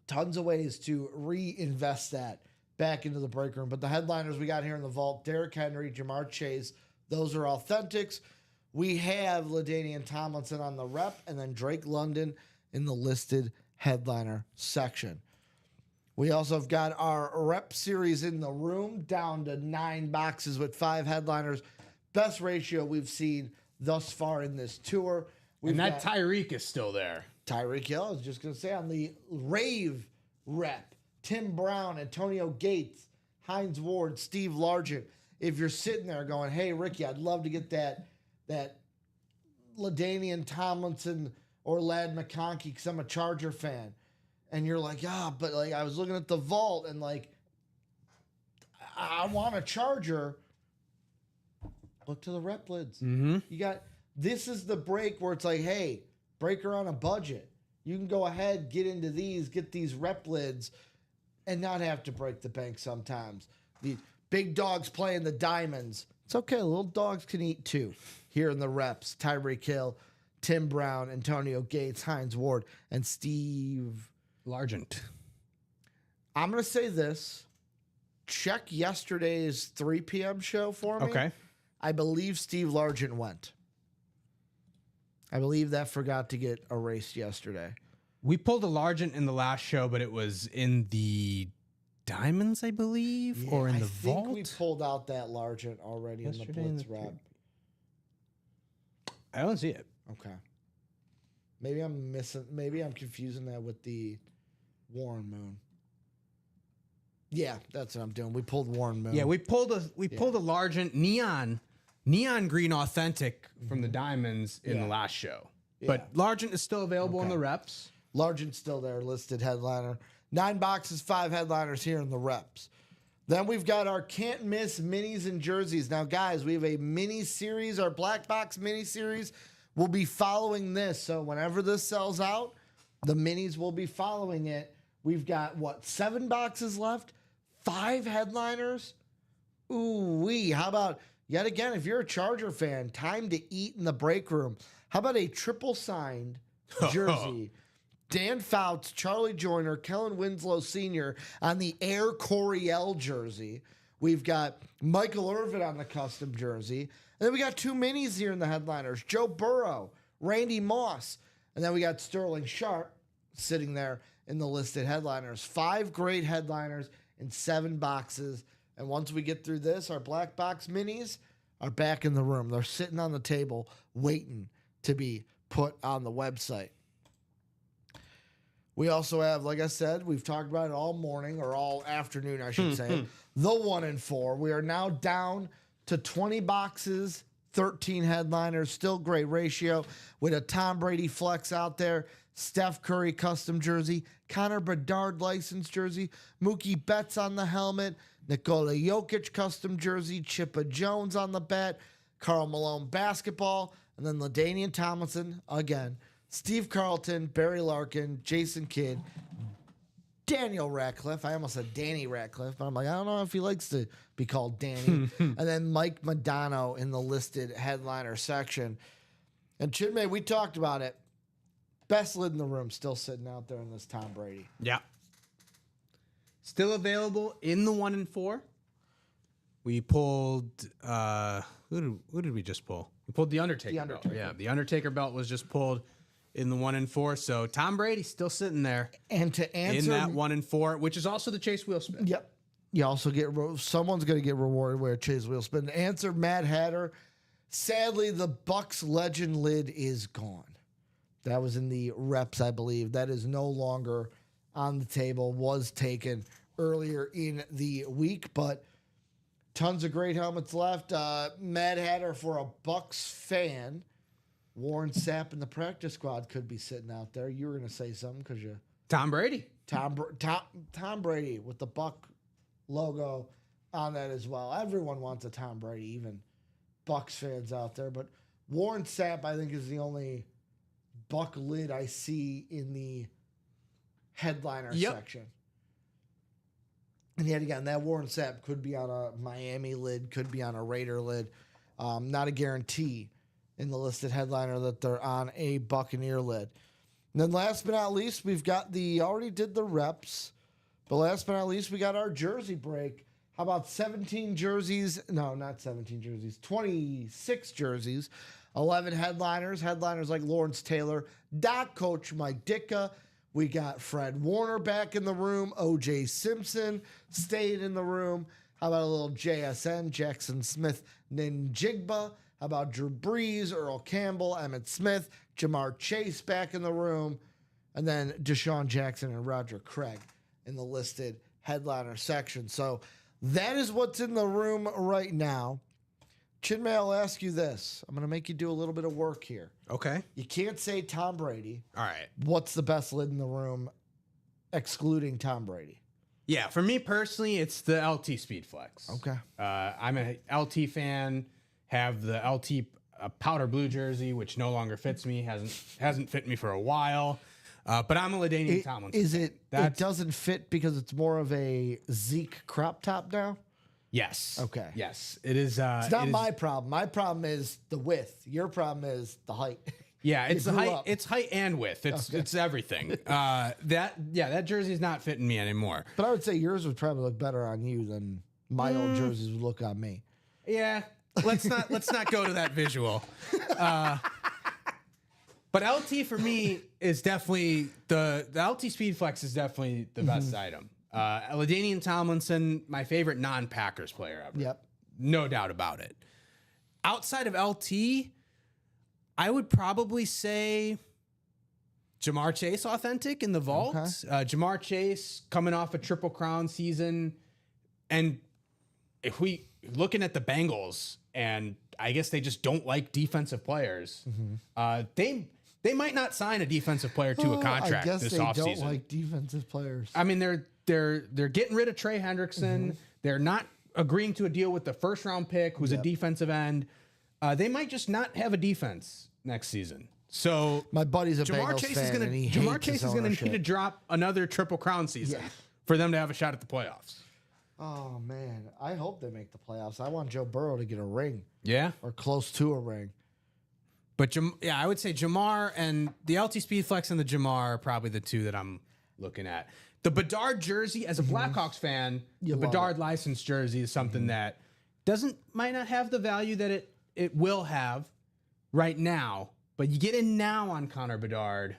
Tons of ways to reinvest that back into the break room. But the headliners we got here in the vault, Derrick Henry, Jamar Chase, those are authentics. We have LaDainian Tomlinson on the rep and then Drake London in the listed headliner section. We also have got our rep series in the room down to 9 boxes with 5 headliners. Best ratio we've seen thus far in this tour. And that Tyreek is still there. Tyreek Hill, I was just going to say on the rave rep, Tim Brown, Antonio Gates, Hines Ward, Steve Largent. If you're sitting there going, hey, Ricky, I'd love to get that LaDainian Tomlinson or Ladd McConkey because I'm a Charger fan. And you're like, but like I was looking at the vault and like I want a Charger. Look to the rep lids. Mm-hmm. This is the break where it's like, hey, breaker on a budget. You can go ahead, get into these, get these rep lids, and not have to break the bank sometimes. The big dogs playing the diamonds. It's okay. Little dogs can eat too. Here in the reps, Tyreek Hill, Tim Brown, Antonio Gates, Hines Ward, and Steve Largent. I'm going to say this. Check yesterday's 3 p.m. show for me. Okay. I believe Steve Largent went. I believe that forgot to get erased yesterday. We pulled a Largent in the last show, but it was in the Diamonds, I believe, or in the vault. I think we pulled out that Largent already Yesterday in the in Blitz the rep. I don't see it. Okay. Maybe I'm confusing that with the Warren Moon. Yeah, that's what I'm doing. We pulled Warren Moon. Yeah, we pulled a Largent neon green authentic from the Diamonds in the last show. But Largent is still available in the reps. Largent's still there, listed headliner. 9 boxes, 5 headliners here in the reps. Then we've got our can't miss minis and jerseys. Now, guys, we have a mini series. Our black box mini series will be following this. So whenever this sells out, the minis will be following it. We've got, 7 boxes left? 5 headliners? Ooh-wee. How about, yet again, if you're a Charger fan, time to eat in the break room. How about a triple signed jersey? Dan Fouts, Charlie Joyner, Kellen Winslow Sr. on the Air Coryell jersey. We've got Michael Irvin on the custom jersey. And then we got 2 minis here in the headliners. Joe Burrow, Randy Moss. And then we got Sterling Sharp sitting there in the listed headliners. 5 great headliners in 7 boxes. And once we get through this, our black box minis are back in the room. They're sitting on the table waiting to be put on the website. We also have, like I said, we've talked about it all morning or all afternoon, I should say. The 1 and 4. We are now down to 20 boxes, 13 headliners. Still great ratio with a Tom Brady flex out there. Steph Curry custom jersey. Connor Bedard license jersey. Mookie Betts on the helmet. Nikola Jokic custom jersey. Chippa Jones on the bat. Karl Malone basketball. And then LaDainian Tomlinson again. Steve Carlton, Barry Larkin, Jason Kidd, Daniel Radcliffe. I almost said Danny Radcliffe, but I'm like, I don't know if he likes to be called Danny. And then Mike Modano in the listed headliner section. And Chinmay, we talked about it. Best lid in the room still sitting out there in this Tom Brady. Yeah. Still available in the 1 and 4. We pulled who did we just pull? We pulled the Undertaker belt. Yeah, the Undertaker belt was just pulled in the 1 and 4. So Tom Brady's still sitting there. And to answer in that 1 and 4, which is also the chase wheel spin. Yep. You also get someone's going to get rewarded with a chase wheel spin. To answer Mad Hatter, sadly the Bucks legend lid is gone. That was in the reps, I believe. That is no longer on the table. Was taken earlier in the week, but tons of great helmets left. Mad Hatter for a Bucks fan. Warren Sapp in the practice squad could be sitting out there. You were going to say something because you Tom Brady. Tom Brady with the Buck logo on that as well. Everyone wants a Tom Brady, even Bucks fans out there. But Warren Sapp, I think, is the only Buck lid I see in the headliner section. And yet again, that Warren Sapp could be on a Miami lid, could be on a Raider lid. Not a guarantee in the listed headliner that they're on a Buccaneer lid. And then last but not least, we've got already did the reps, but last but not least, we got our jersey break. How about 17 jerseys? No, not 17 jerseys, 26 jerseys, 11 headliners like Lawrence Taylor, Doc Coach Mike Ditka. We got Fred Warner back in the room. O.J. Simpson stayed in the room. How about a little JSN, Jackson Smith Ninjigba? How about Drew Brees, Earl Campbell, Emmitt Smith, Jamar Chase back in the room? And then Deshaun Jackson and Roger Craig in the listed headliner section. So that is what's in the room right now. Chinmay, I'll ask you this. I'm going to make you do a little bit of work here. Okay. You can't say Tom Brady. All right. What's the best lid in the room, excluding Tom Brady? Yeah, for me personally, it's the LT Speed Flex. Okay. I'm a LT fan. Have the LT powder blue jersey, which no longer fits me. Hasn't fit me for a while. But I'm a LaDainian Tomlinson. Is it? It doesn't fit because it's more of a Zeke crop top now. Yes. Okay. Yes, it is. It's not my problem. My problem is the width. Your problem is the height. Yeah, it's the grew height. up. It's height and width. It's everything. That jersey's not fitting me anymore. But I would say yours would probably look better on you than my old jerseys would look on me. Yeah. Let's not go to that visual. But LT for me is definitely the LT Speed Flex is definitely the best item. LaDainian Tomlinson, my favorite non-Packers player ever. Yep. No doubt about it. Outside of LT, I would probably say Jamar Chase authentic in the vault. Okay. Jamar Chase coming off a Triple Crown season. And if we looking at the Bengals, and I guess they just don't like defensive players, they might not sign a defensive player to a contract this offseason. I guess they don't like defensive players. I mean, they're getting rid of Trey Hendrickson. They're not agreeing to a deal with the first round pick, who's a defensive end. They might just not have a defense next season. So my buddy's a Jamar Bengals Chase fan, is and he Jamar hates Chase his is going to ownership. need to drop another Triple Crown season for them to have a shot at the playoffs. Oh man, I hope they make the playoffs. I want Joe Burrow to get a ring. Yeah, or close to a ring. But I would say Jamar and the LT Speed Flex and the Jamar are probably the two that I'm looking at. The Bedard jersey, as a Blackhawks fan, the Bedard licensed jersey is something that might not have the value that it will have right now, but you get in now on Connor Bedard.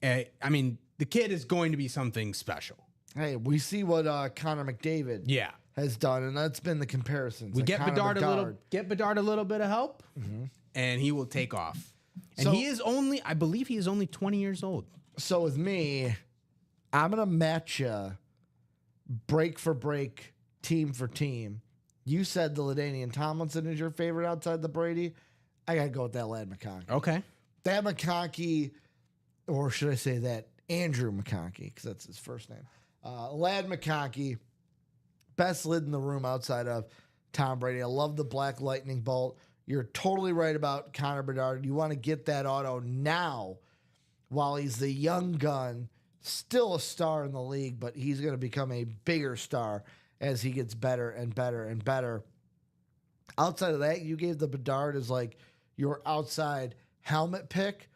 I mean, the kid is going to be something special. Hey, we see what Connor McDavid has done, and that's been the comparisons. We get Bedard a little bit of help, and he will take off. And I believe he is only 20 years old. So with me, I'm going to match you break for break, team for team. You said the LaDainian Tomlinson is your favorite outside the Brady. I got to go with that Lad McConkey. Okay. That McConkey, or should I say that Andrew McConkey, because that's his first name. Lad McConkey, best lid in the room outside of Tom Brady. I love the Black Lightning bolt. You're totally right about Connor Bedard. You want to get that auto now while he's the young gun still a star in the league, but he's going to become a bigger star as he gets better and better and better. Outside of that, you gave the Bedard as like your outside helmet pick.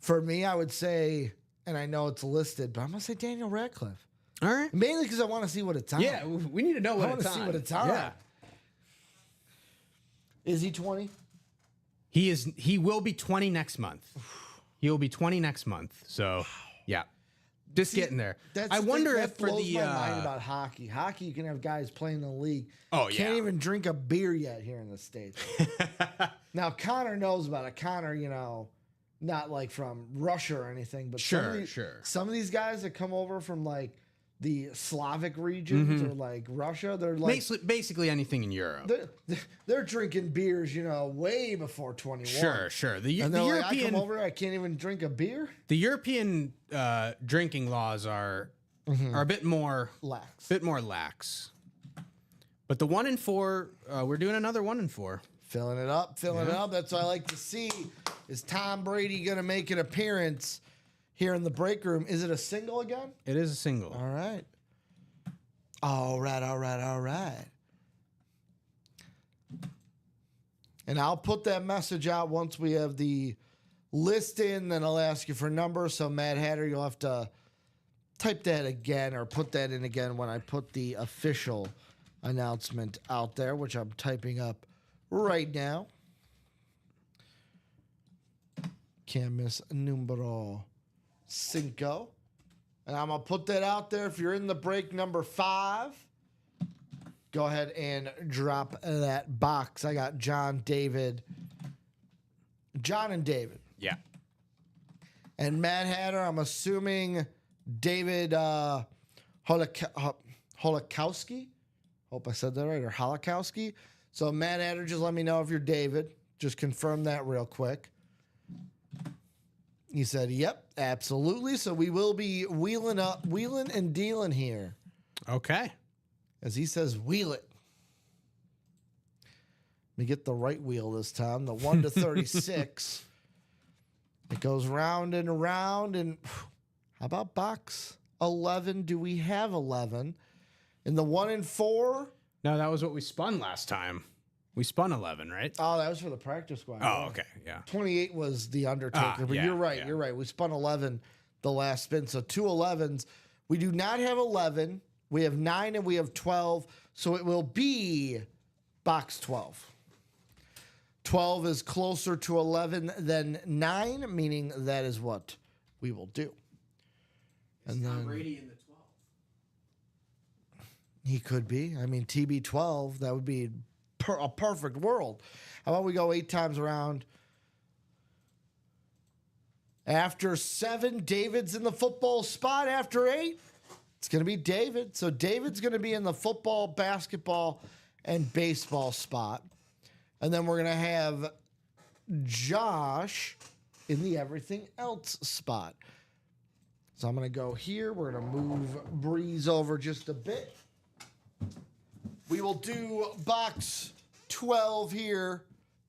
For me, I would say, and I know it's listed, but I'm going to say Daniel Radcliffe. All right. Mainly because I want to see what it's on. Yeah, we need to know what I want it's to on. see what it's on. Yeah. Is he 20? He is. He will be 20 next month. He will be 20 next month. So, yeah. Just getting there. That's I the wonder thing if that for blows the my mind about hockey. Hockey, you can have guys playing in the league. Oh, Can't yeah. even drink a beer yet here in the States. Now, Connor knows about it. Connor, not like from Russia or anything, but Sure. some of these guys that come over from like the Slavic regions or like Russia, they're like basically anything in Europe. they're drinking beers, way before 21. Sure. The And they're like, I European come over, I can't even drink a beer. the European drinking laws are a bit more Lax. But the 1 in 4, we're doing another 1 in 4. Filling it up. That's what I like to see. Is Tom Brady going to make an appearance here in the break room? Is it a single again? It is a single. All right. All right. And I'll put that message out once we have the list in, then I'll ask you for numbers. So, Mad Hatter, you'll have to type that again or put that in again when I put the official announcement out there, which I'm typing up right now. Can't miss numero 5. And I'm going to put that out there. If you're in the break number 5, go ahead and drop that box. I got John and David. Yeah. And Mad Hatter, I'm assuming David Holakowski. Hope I said that right, or Holakowski. So, Mad Hatter, just let me know if you're David. Just confirm that real quick. He said, yep, absolutely. So we will be wheeling and dealing here. Okay. As he says, wheel it. Let me get the right wheel this time. The 1 to 36. It goes round and around. And how about box 11? Do we have 11? In the 1 and 4? No, that was what we spun last time. We spun 11, right? Oh, that was for the practice squad. Oh, okay. Yeah. 28 was the Undertaker. But yeah, you're right. yeah. You're right. We spun 11 the last spin. So 2 11s. We do not have 11. We have 9 and we have 12. So it will be box 12. 12 is closer to 11 than 9, meaning that is what we will do. And then Brady in the 12. he could be. I mean, TB12, that would be a perfect world. How about we go 8 times around? After 7, David's in the football spot. After 8, it's going to be David. So David's going to be in the football, basketball, and baseball spot. And then we're going to have Josh in the everything else spot. So I'm going to go here. We're going to move Breeze over just a bit. We will do box 12 here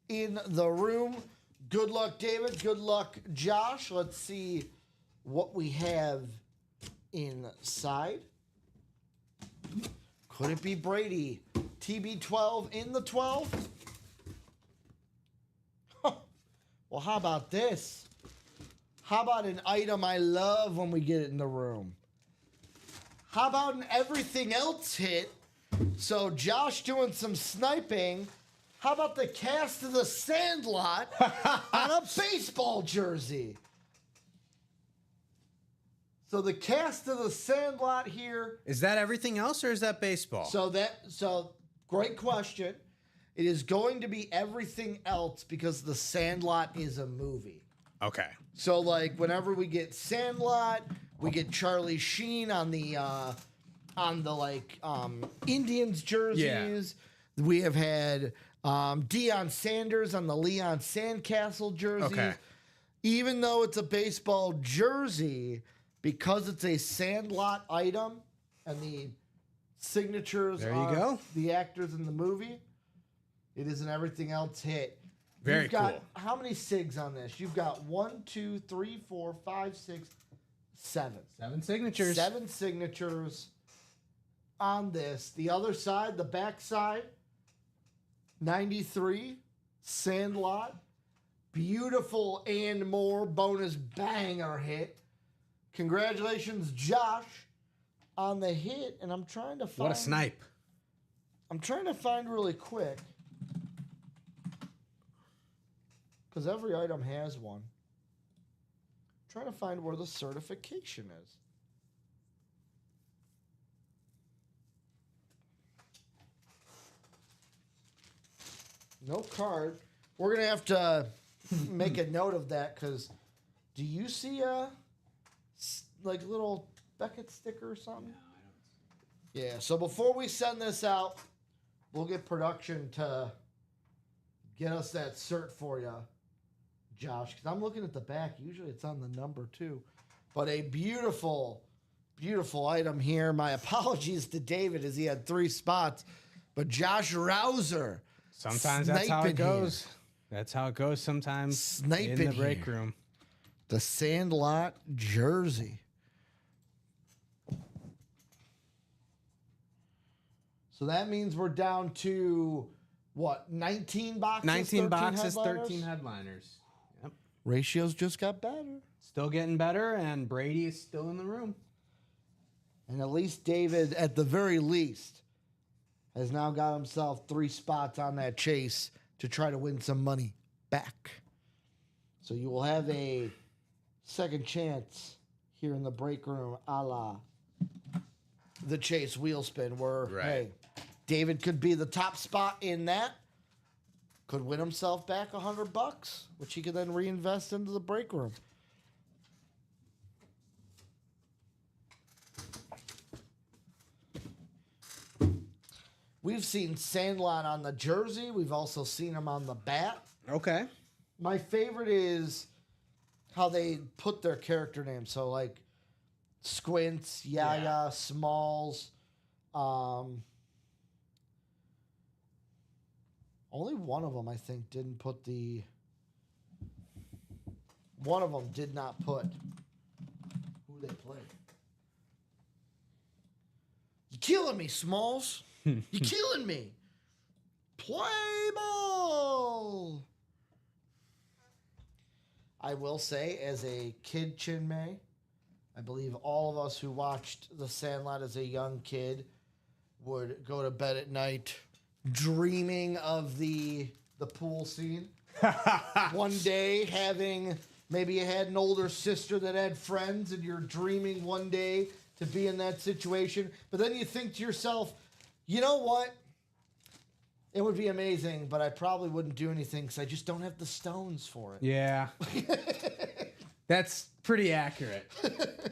in the room. Good luck, David. Good luck, Josh. Let's see what we have inside. Could it be Brady? TB12 in the 12? Well, how about this? How about an item I love when we get it in the room? How about an everything else hit? So Josh doing some sniping. How about the cast of the Sandlot on a baseball jersey? So the cast of the Sandlot here. Is that everything else or is that baseball? So great question. It is going to be everything else because the Sandlot is a movie. Okay. So like whenever we get Sandlot, we get Charlie Sheen on the Indians jerseys. Yeah. We have had Deion Sanders on the Leon Sandcastle jersey. Okay. Even though it's a baseball jersey, because it's a Sandlot item and the signatures There you are go. the actors in the movie, it is an everything else hit. Very You've got cool. how many SIGs on this? You've got 1, 2, 3, 4, 5, 6, 7. 7 signatures. 7 signatures on this. The other side, the back side, 93, Sandlot. Beautiful and more bonus banger hit. Congratulations, Josh, on the hit. And I'm trying to find... What a snipe. I'm trying to find really quick. Because every item has one. Trying to find where the certification is. No card. We're going to have to make a note of that because do you see a like little Beckett sticker or something? No, I don't. Yeah, so before we send this out, we'll get production to get us that cert for you, Josh, because I'm looking at the back. Usually it's on the number too. But a beautiful, beautiful item here. My apologies to David as he had 3 spots. But Josh Rouser. Sometimes that's how it goes. Here. That's how it goes sometimes Sniping in the break room. The Sandlot jersey. So that means we're down to, what, 19 boxes? 19 boxes, headliners? 13 headliners. Yep. Ratios just got better. Still getting better, and Brady is still in the room. And at least David, at the very least, has now got himself 3 spots on that chase to try to win some money back. So you will have a second chance here in the break room, a la the chase wheel spin, where, hey, David could be the top spot in that, could win himself back $100, which he could then reinvest into the break room. We've seen Sandlot on the jersey. We've also seen him on the bat. Okay. My favorite is how they put their character names. So, like, Squints, Yaya, Smalls. Only one of them, I think, didn't put the... One of them did not put who they played. You're killing me, Smalls. You're killing me. Play ball. I will say, as a kid Chinmay, I believe all of us who watched The Sandlot as a young kid would go to bed at night dreaming of the pool scene. One day having, maybe you had an older sister that had friends and you're dreaming one day to be in that situation. But then you think to yourself, you know what? It would be amazing, but I probably wouldn't do anything because I just don't have the stones for it. Yeah. That's pretty accurate. If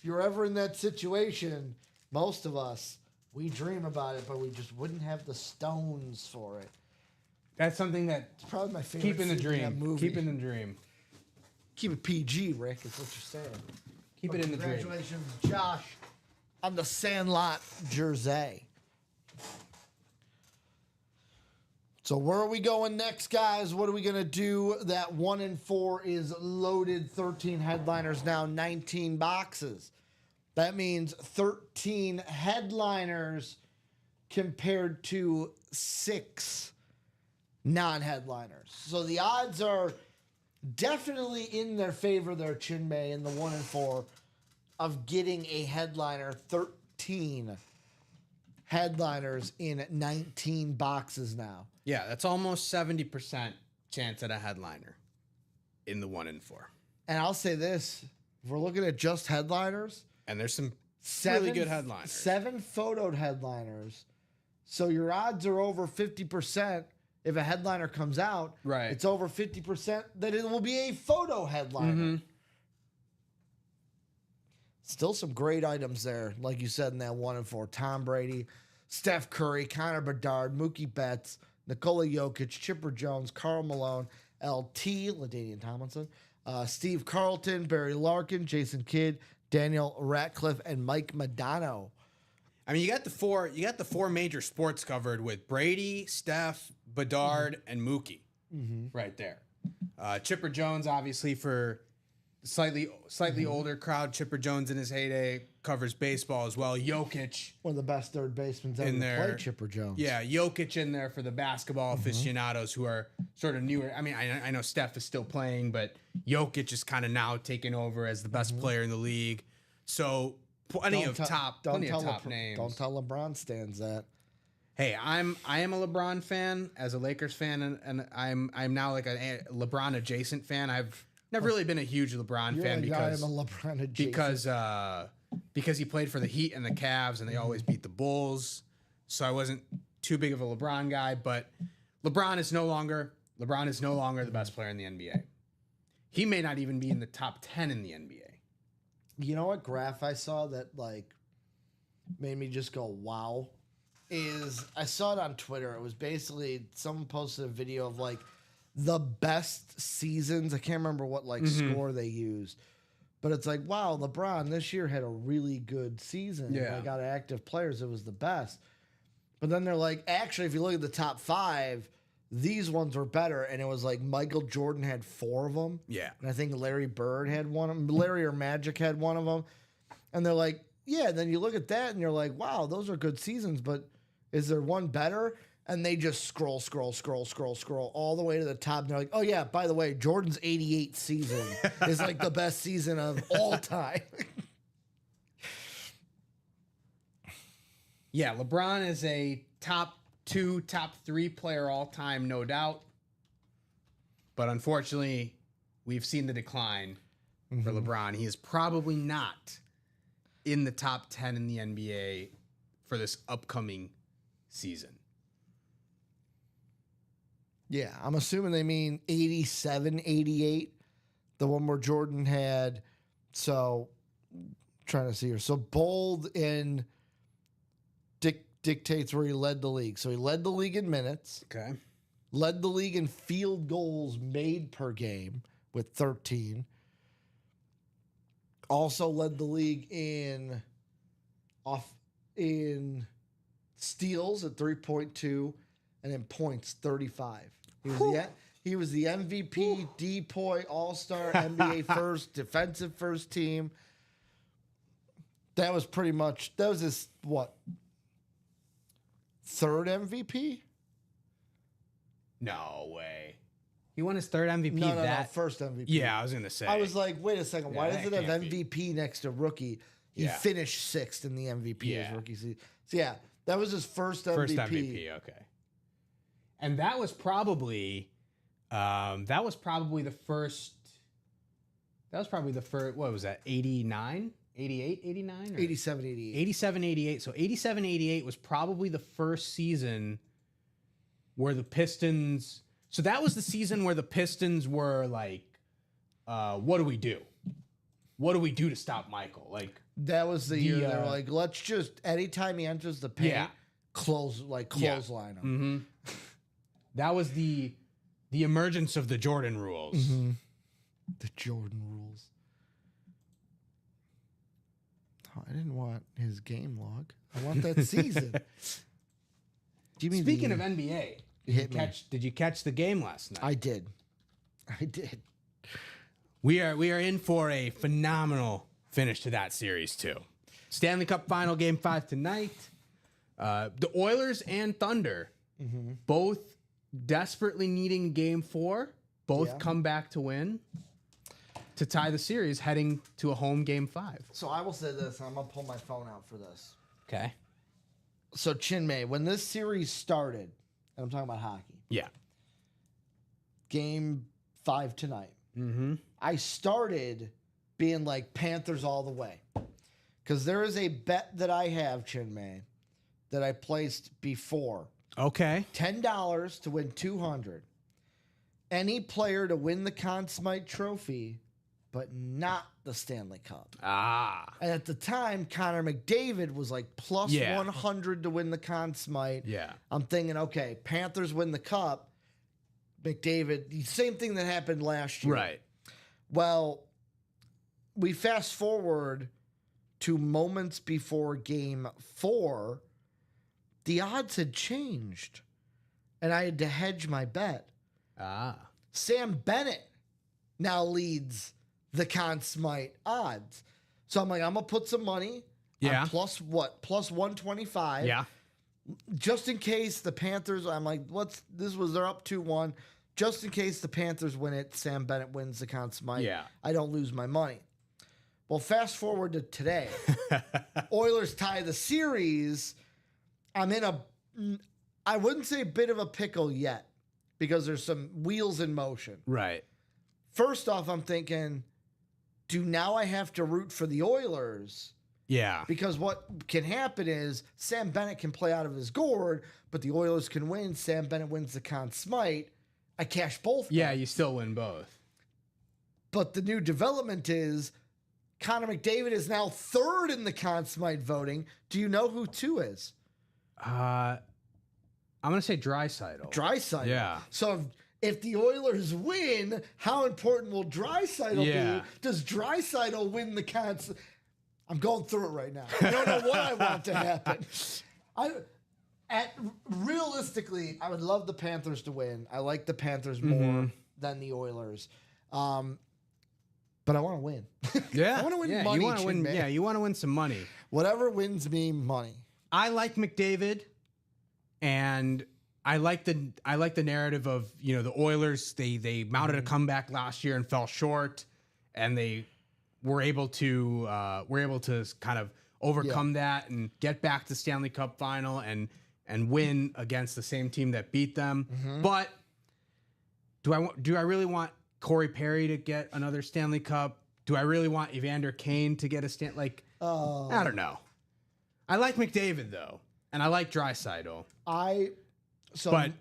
you're ever in that situation, most of us, we dream about it, but we just wouldn't have the stones for it. That's something that... It's probably my favorite Keep in the scene in that dream. movie. Keep in the dream. Keep it PG, Rick, is what you're saying. Keep it in the dream. Congratulations, Josh, on the Sandlot jersey. So where are we going next, guys? What are we going to do? That 1 and 4 is loaded. 13 headliners now, 19 boxes. That means 13 headliners compared to 6 non-headliners. So the odds are definitely in their favor there, Chinmay, in the 1 and 4 of getting a headliner. 13 headliners in 19 boxes now. Yeah, that's almost 70% chance at a headliner in the 1 and 4. And I'll say this, if we're looking at just headliners, and there's some really good headliners. 7 photoed headliners. So your odds are over 50%. If a headliner comes out, right, it's over 50% that it will be a photo headliner. Mm-hmm. Still some great items there, like you said in that 1 and 4. Tom Brady, Steph Curry, Connor Bedard, Mookie Betts, Nikola Jokic, Chipper Jones, Karl Malone, LT, LaDainian Tomlinson, Steve Carlton, Barry Larkin, Jason Kidd, Daniel Ratcliffe, and Mike Modano. I mean, you got the four major sports covered with Brady, Steph, Bedard, and Mookie right there. Chipper Jones, obviously, for slightly older crowd. Chipper Jones in his heyday covers baseball as well. Jokic One of the best third basemen ever in to there. play, Chipper Jones. Yeah, Jokic in there for the basketball aficionados who are sort of newer. I mean, I know Steph is still playing, but Jokic is kind of now taking over as the best player in the league. So plenty of top names. Don't tell LeBron stands that. Hey, I am a LeBron fan as a Lakers fan, and I'm now like a LeBron adjacent fan. I've never really been a huge LeBron fan because I'm a LeBron adjacent. because he played for the Heat and the Cavs, and they always beat the Bulls. So I wasn't too big of a LeBron guy. But LeBron is no longer the best player in the NBA. He may not even be in the top 10 in the NBA. You know what graph I saw that like made me just go wow? Is I saw it on Twitter. It was basically someone posted a video of like the best seasons. I can't remember what like score they used, but it's like, wow, LeBron this year had a really good season. Yeah. Like out of active players, it was the best. But then they're like, actually, if you look at the top 5, these ones were better. And it was like Michael Jordan had 4 of them. Yeah. And I think Larry Bird had one of them. Larry or Magic had one of them. And they're like, yeah. And then you look at that and you're like, wow, those are good seasons. But is there one better? And they just scroll all the way to the top. And they're like, oh, yeah, by the way, Jordan's 88 season is like the best season of all time. Yeah, LeBron is a top 2, top 3 player all time, no doubt. But unfortunately, we've seen the decline for LeBron. He is probably not in the top 10 in the NBA for this upcoming season. Yeah, I'm assuming they mean 87, 88, the one where Jordan had. So, trying to see here. So, bold in dictates where he led the league. So, he led the league in minutes, Okay. led the league in field goals made per game with 13. Also led the league in steals at 3.2 and in points 35. He was the MVP, DPOY, All-Star, NBA first, defensive first team. That was his, what, third MVP? No way. He won his third MVP. No, first MVP. Yeah, I was gonna say. I was like, wait a second, why Yeah, does it that have can't be. MVP next to rookie? He Yeah. finished 6th in the MVP Yeah. his rookie season. So yeah, that was his first MVP. First MVP, okay. And that was probably the first. What was that? 89, 88, 89, or 87, 88. 87, 88. So 87, 88 was probably the first season where the Pistons. So that was the season where the Pistons were like, what do we do? What do we do to stop Michael? Like, That was the year they were like, let's just anytime he enters the paint, Yeah. clothesline him. that was the emergence of the Jordan rules. The Jordan rules. Oh, I didn't want his game log. I want that season. Give me Speaking of NBA, did you catch the game last night? I did. We are in for a phenomenal finish to that series too. Stanley Cup Final Game 5 tonight. The Oilers and Thunder both desperately needing Game 4. Both come back to win to tie the series, heading to a home Game 5. So I will say this. I'm going to pull my phone out for this. Okay. So Chinmay, when this series started, and I'm talking about hockey, Yeah. Game 5 tonight, I started being like Panthers all the way. Because there is a bet that I have, Chinmay, that I placed before. Okay. $10 to win $200. Any player to win the Conn Smythe Trophy, but not the Stanley Cup. And at the time, Connor McDavid was like plus 100 to win the Conn Smythe. Yeah. I'm thinking, okay, Panthers win the Cup. McDavid, the same thing that happened last year. Right. Well, we fast forward to moments before Game 4. The odds had changed, and I had to hedge my bet. Sam Bennett now leads the Conn Smythe odds. So I'm like, I'm gonna put some money. Yeah. On plus 125. Yeah. Just in case the Panthers, I'm like, they're up 2-1. Just in case the Panthers win it, Sam Bennett wins the Conn Smythe. Yeah. I don't lose my money. Well, fast forward to today. Oilers tie the series. I'm in I wouldn't say a bit of a pickle yet because there's some wheels in motion. Right. First off, I'm thinking, do now I have to root for the Oilers? Yeah. Because what can happen is Sam Bennett can play out of his gourd, but the Oilers can win. Sam Bennett wins the Conn Smythe. I cash both. Yeah, you still win both. But the new development is Connor McDavid is now third in the Conn Smythe voting. Do you know who 2 is? I'm gonna say Draisaitl. Draisaitl. Yeah. So if the Oilers win, how important will Draisaitl Yeah. be? Does Draisaitl win the Conn Smythe? I'm going through it right now. I don't know what I want to happen. Realistically, I would love the Panthers to win. I like the Panthers more than the Oilers. But I want to win. Yeah. I want to win yeah, money. You want to win? Chin-Man. Yeah, you want to win some money. Whatever wins me money. I like McDavid, and I like the narrative of the Oilers. They mounted a comeback last year and fell short, and they were able to kind of overcome that and get back to Stanley Cup final and win against the same team that beat them. But do I really want Corey Perry to get another Stanley Cup? Do I really want Evander Kane to get a I don't know. I like McDavid though, and I like Draisaitl. So Mike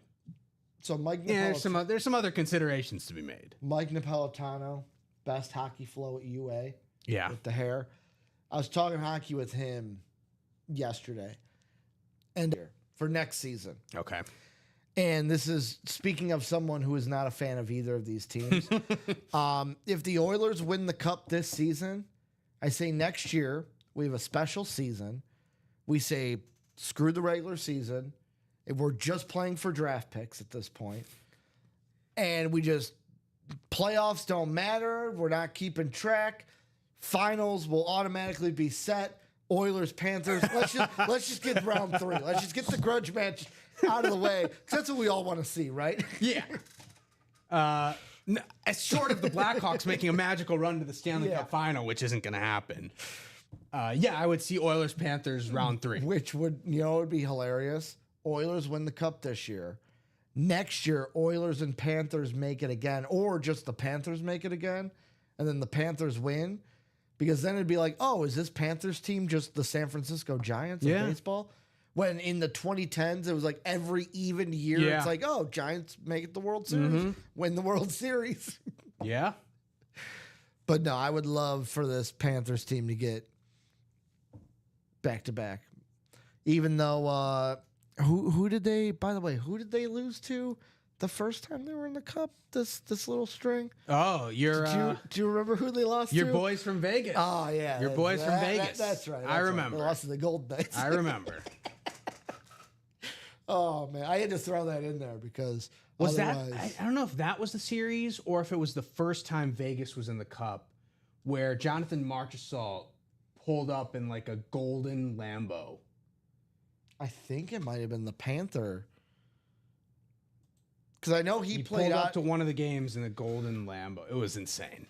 Napolitano, there's some other considerations to be made. Mike Napolitano, best hockey flow at UA. Yeah. With the hair. I was talking hockey with him yesterday. And for next season. Okay. And this is speaking of someone who is not a fan of either of these teams. If the Oilers win the cup this season, I say next year we have a special season. We say screw the regular season. If we're just playing for draft picks at this point. And we just playoffs don't matter. We're not keeping track. Finals will automatically be set. Oilers, Panthers. Let's just get round 3. Let's just get the grudge match out of the way. 'Cause that's what we all want to see, right? Yeah. As short of the Blackhawks making a magical run to the Stanley Cup final, which isn't going to happen. I would see Oilers, Panthers round 3. Which would be hilarious. Oilers win the cup this year. Next year, Oilers and Panthers make it again, or just the Panthers make it again, and then the Panthers win. Because then it'd be like, oh, is this Panthers team just the San Francisco Giants of baseball? When in the 2010s, it was like every even year, it's like, oh, Giants make it the World Series, win the World Series. Yeah. But no, I would love for this Panthers team to get back-to-back. Even though, who did they lose to the first time they were in the cup? This little string. Oh, Do you remember who they lost your to? boys from Vegas. Oh, yeah. Your boys from Vegas. That's right. I remember. They lost to the Golden Knights. I remember. Oh, man. I had to throw that in there because Was otherwise... that? I don't know if that was the series or if it was the first time Vegas was in the Cup where Jonathan Marchessault pulled up in like a golden Lambo. I think it might have been the Panther. Because I know he played pulled out up to one of the games in a golden Lambo. It was insane.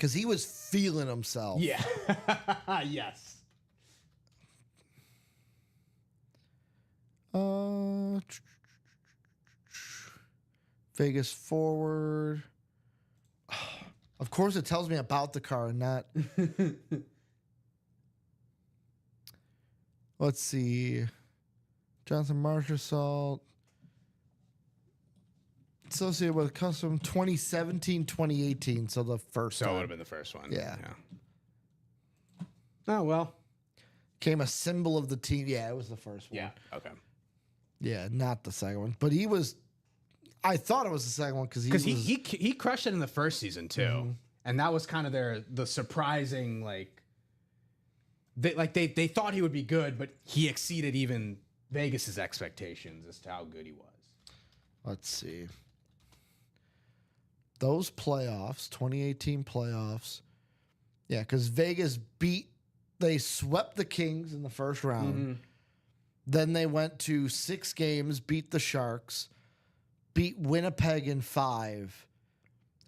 because he was feeling himself. Yeah. Yes. Vegas forward. Of course, it tells me about the car and not. Let's see. Jonathan Marchessault. Associated with custom 2017, 2018. So the first So it time. would have been the first one. Yeah. Oh, well. Came a symbol of the team. Yeah, it was the first one. Yeah. Okay. Yeah, not the second one. But he was. I thought it was the second one because he crushed it in the first season too, and that was kind of the surprising they thought he would be good, but he exceeded even Vegas's expectations as to how good he was. Let's see. those playoffs, 2018 playoffs. Yeah, because Vegas they swept the Kings in the first round. Then they went to 6 games, beat the Sharks, beat Winnipeg in 5,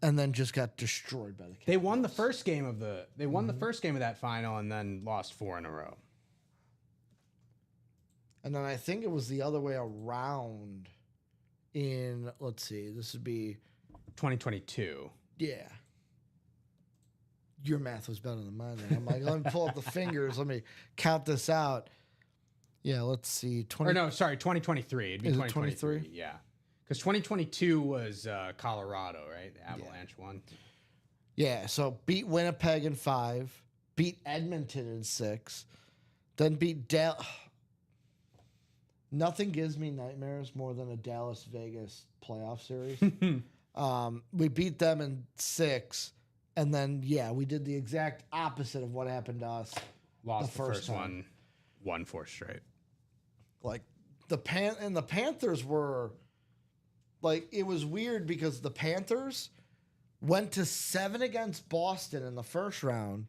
and then just got destroyed by the Kings. They won the first game of that final and then lost 4 in a row. And then I think it was the other way around in, let's see, this would be 2022. Yeah. Your math was better than mine. Then. I'm like, let me pull up the fingers. Let me count this out. Yeah, let's see. 2023. It'd be Is it 2023. 23? Yeah. Because 2022 was Colorado, right? The Avalanche one. Yeah, so beat Winnipeg in 5, beat Edmonton in 6, then beat Dallas. Nothing gives me nightmares more than a Dallas-Vegas playoff series. We beat them in 6. And then, we did the exact opposite of what happened to us. Lost the first time. one 4 straight. Like the Panthers were like, it was weird because the Panthers went to 7 against Boston in the first round,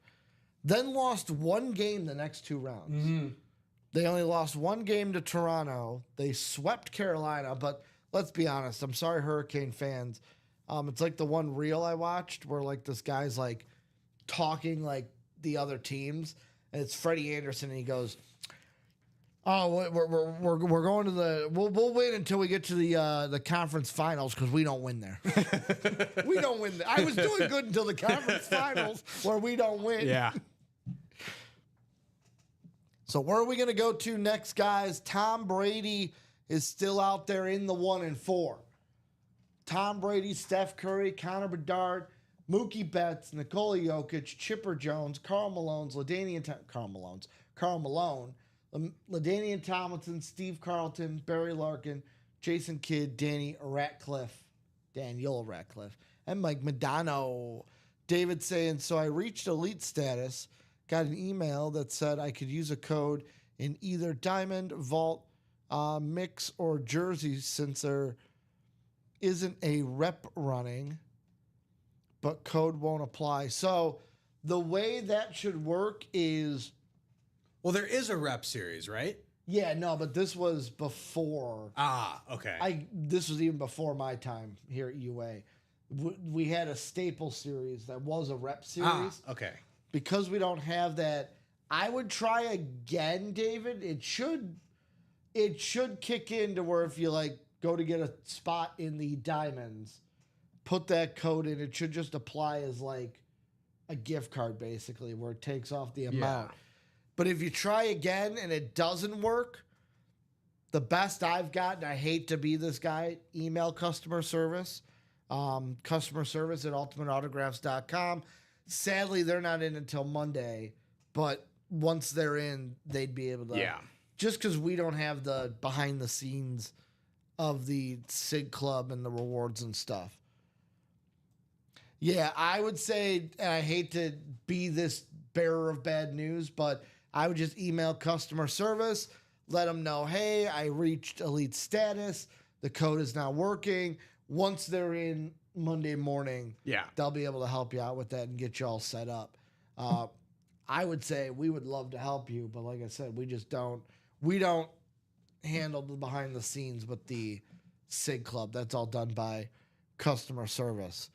then lost 1 game the next 2 rounds. They only lost 1 game to Toronto. They swept Carolina, but let's be honest. I'm sorry, Hurricane fans. It's like the one reel I watched where like this guy's like talking like the other teams, and it's Freddie Anderson, and he goes, "Oh, we're going to the we'll win until we get to the conference finals because we don't win there. We don't win there. I was doing good until the conference finals where we don't win." Yeah. So where are we going to go to next, guys? Tom Brady is still out there in the 1 and 4. Tom Brady, Steph Curry, Connor Bedard, Mookie Betts, Nikola Jokic, Chipper Jones, Karl Malone, LaDainian Tomlinson, Steve Carlton, Barry Larkin, Jason Kidd, Daniel Ratcliffe, and Mike Modano. David saying, so I reached elite status, got an email that said I could use a code in either Diamond, Vault, Mix, or Jersey since there isn't a rep running, but code won't apply. So the way that should work is... Well, there is a rep series, right? Yeah, no, but this was before. Okay. This was even before my time here at UA. We had a staple series that was a rep series. Okay. Because we don't have that, I would try again, David. It should kick in to where if you like go to get a spot in the diamonds, put that code in. It should just apply as like a gift card, basically, where it takes off the amount. Yeah. But if you try again and it doesn't work, the best I've gotten, I hate to be this guy, email customer service at ultimateautographs.com. Sadly, they're not in until Monday, but once they're in, they'd be able to. Yeah. Just because we don't have the behind the scenes of the SIG Club and the rewards and stuff. Yeah, I would say, and I hate to be this bearer of bad news, but I would just email customer service, let them know, hey, I reached elite status. The code is now working. Once they're in Monday morning, they'll be able to help you out with that and get you all set up. I would say we would love to help you, but like I said, we don't handle the behind the scenes with the SIG Club. That's all done by customer service.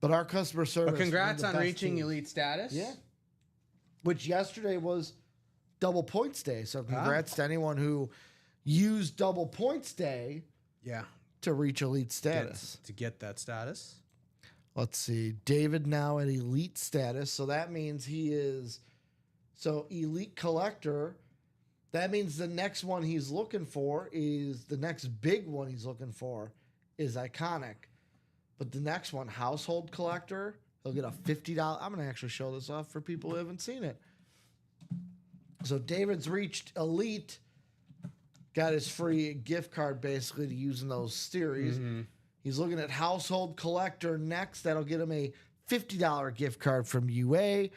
But our customer service. But congrats on reaching elite status. Yeah. Which yesterday was double points day. So congrats to anyone who used double points day. Yeah. To reach elite status. To get that status. Let's see. David now at elite status. So that means he is. So elite collector. That means the next one he's looking for is the next big one he's looking for is iconic. But the next one, household collector, he'll get a $50. I'm going to actually show this off for people who haven't seen it. So David's reached elite, got his free gift card basically to use in those series. Mm-hmm. He's looking at household collector next. That'll get him a $50 gift card from UA.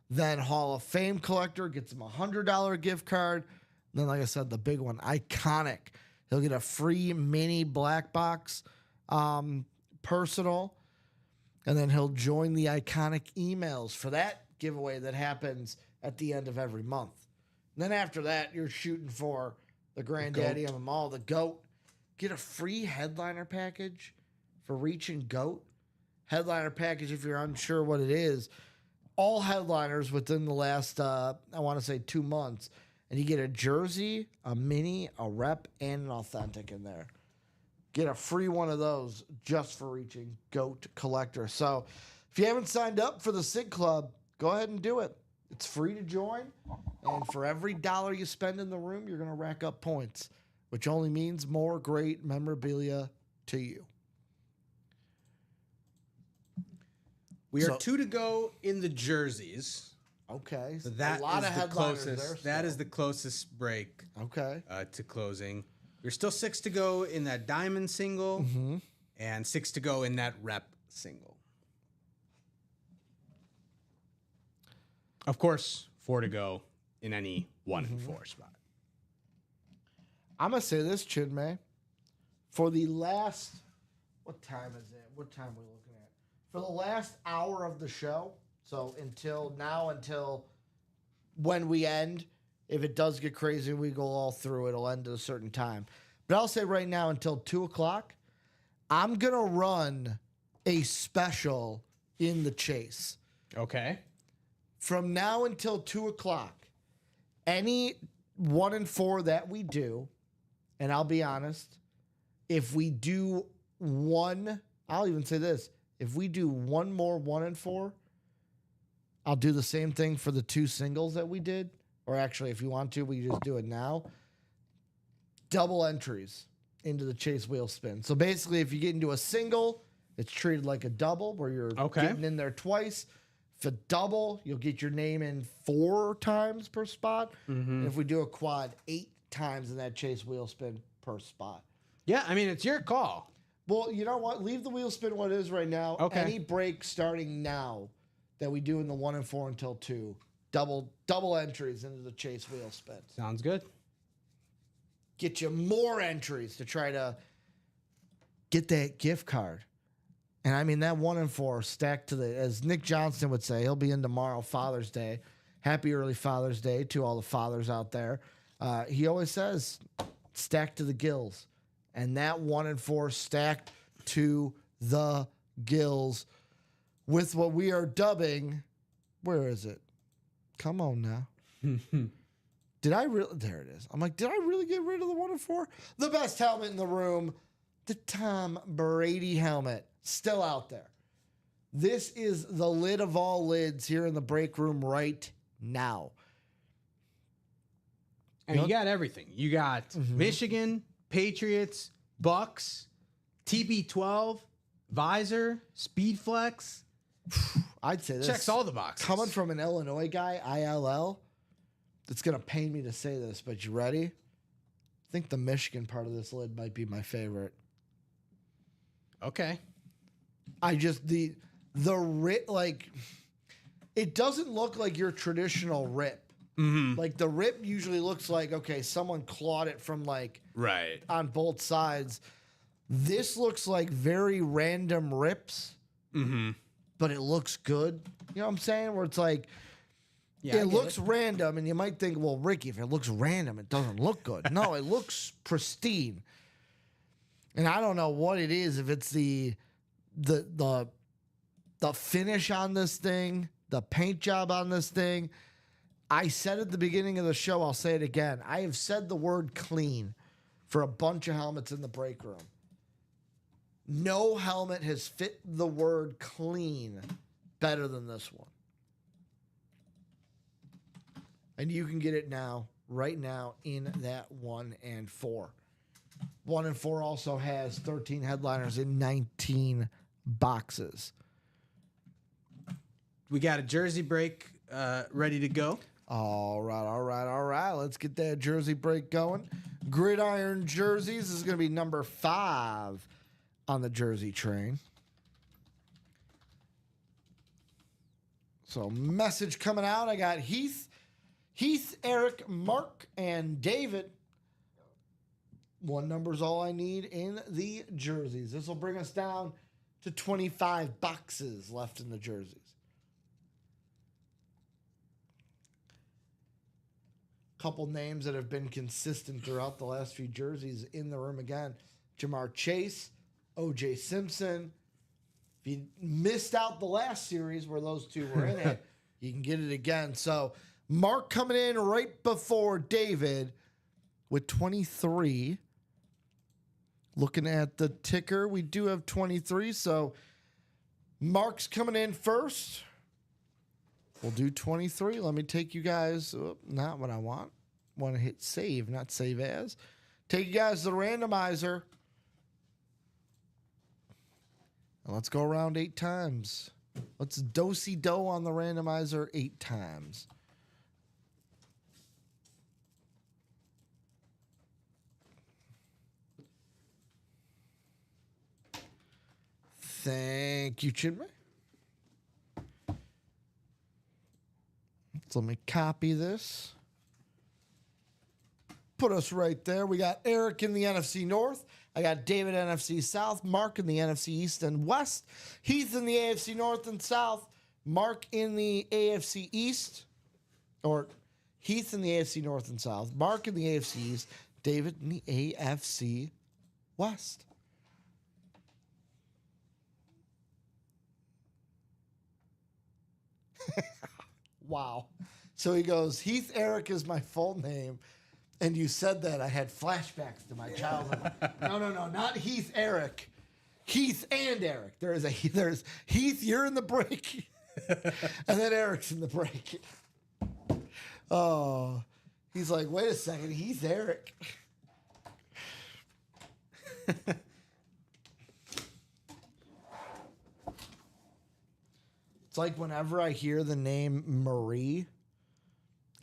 Then Hall of Fame collector gets him a $100 gift card. Then, like I said, the big one, iconic. He'll get a free mini black box personal And then he'll join the iconic emails for that giveaway that happens at the end of every month. And then after that, you're shooting for the granddaddy of them all, the GOAT. Get a free headliner package for reaching GOAT. Headliner package, if you're unsure what it is, all headliners within the last, I want to say 2 months. And you get a jersey, a mini, a rep, and an authentic in there. Get a free one of those just for reaching GOAT Collector. So if you haven't signed up for the SIG Club, go ahead and do it. It's free to join. And for every dollar you spend in the room, you're going to rack up points, which only means more great memorabilia to you. We are 2 to go in the jerseys. Okay. So that a lot is of the headliners closest. there That still. is the closest break Okay. to closing. There's still 6 to go in that diamond single, and 6 to go in that rep single. Of course, 4 to go in any 1 and 4 spot. I'm going to say this, Chinmay. For the last, what time is it? What time are we looking at? For the last hour of the show, so until when we end, if it does get crazy, we go all through, it'll end at a certain time. But I'll say right now until 2 o'clock, I'm going to run a special in the chase. Okay. From now until 2 o'clock, any 1 and 4 that we do, and I'll be honest, if we do one, I'll even say this, if we do one more 1 and 4, I'll do the same thing for the 2 singles that we did. Or actually, if you want to, we just do it now. Double entries into the chase wheel spin. So basically, if you get into a single, it's treated like a double where you're getting in there twice. If a double, you'll get your name in 4 times per spot. And if we do a quad, 8 times in that chase wheel spin per spot. Yeah, I mean, it's your call. Well, you know what? Leave the wheel spin what it is right now. Okay. Any break starting now that we do in the 1 and 4 until 2, double entries into the chase wheel spin. Sounds good. Get you more entries to try to get that gift card. And I mean, that 1 and 4 stacked to the, as Nick Johnston would say, he'll be in tomorrow, Father's Day. Happy early Father's Day to all the fathers out there. He always says, stacked to the gills. And that 1 and 4 stacked to the gills with what we are dubbing, where is it? Come on now. Did I really? There it is. I'm like, did I really get rid of the 1 and 4? The best helmet in the room, the Tom Brady helmet, still out there. This is the lid of all lids here in the break room right now. And you got everything. You got Michigan, Patriots, Bucks, TB12, Visor, Speedflex. I'd say this Checks all the boxes. coming from an Illinois guy, ILL. It's gonna pain me to say this, but you ready? I think the Michigan part of this lid might be my favorite. Okay. I just the rip, like, it doesn't look like your traditional rip. Like the rip usually looks like, okay, someone clawed it from like Right. on both sides. This looks like very random rips, but it looks good. You know what I'm saying? Where it's like, Yeah, I it get looks random, and you might think, well, Ricky, if it looks random, it doesn't look good. No, it looks pristine. And I don't know what it is, if it's the finish on this thing, the paint job on this thing. I said at the beginning of the show, I'll say it again. I have said the word clean for a bunch of helmets in the break room. No helmet has fit the word clean better than this one. And you can get it now, right now, in that 1 and 4. 1 and 4 also has 13 headliners in 19 boxes. We got a jersey break ready to go. All right. Let's get that jersey break going. Gridiron jerseys this is going to be number 5 on the jersey train. So, message coming out. I got Heath, Eric, Mark, and David. 1 number's all I need in the jerseys. This will bring us down to 25 boxes left in the jerseys. Couple names that have been consistent throughout the last few jerseys in the room again. Jamar Chase, O.J. Simpson. If you missed out the last series where those two were in it, you can get it again. So Mark coming in right before David with 23. Looking at the ticker, we do have 23. So Mark's coming in first. We'll do 23. Let me take you guys, not what I want. Want to hit save, not save as. Take you guys to the randomizer. And let's go around 8 times. Let's do-si-do on the randomizer 8 times. Thank you, Chinmay. So let me copy this. Put us right there. We got Eric in the NFC North. I got David NFC South, Mark in the NFC East and West, Heath in the AFC North and South, Mark in the AFC East, or Heath in the AFC North and South, Mark in the AFC East, David in the AFC West. Wow. So he goes, Heath Eric is my full name. And you said that, I had flashbacks to my childhood. No, not Heath Eric. Heath and Eric. There's Heath, you're in the break. And then Eric's in the break. Oh, he's like, wait a second, Heath Eric. It's like whenever I hear the name Marie,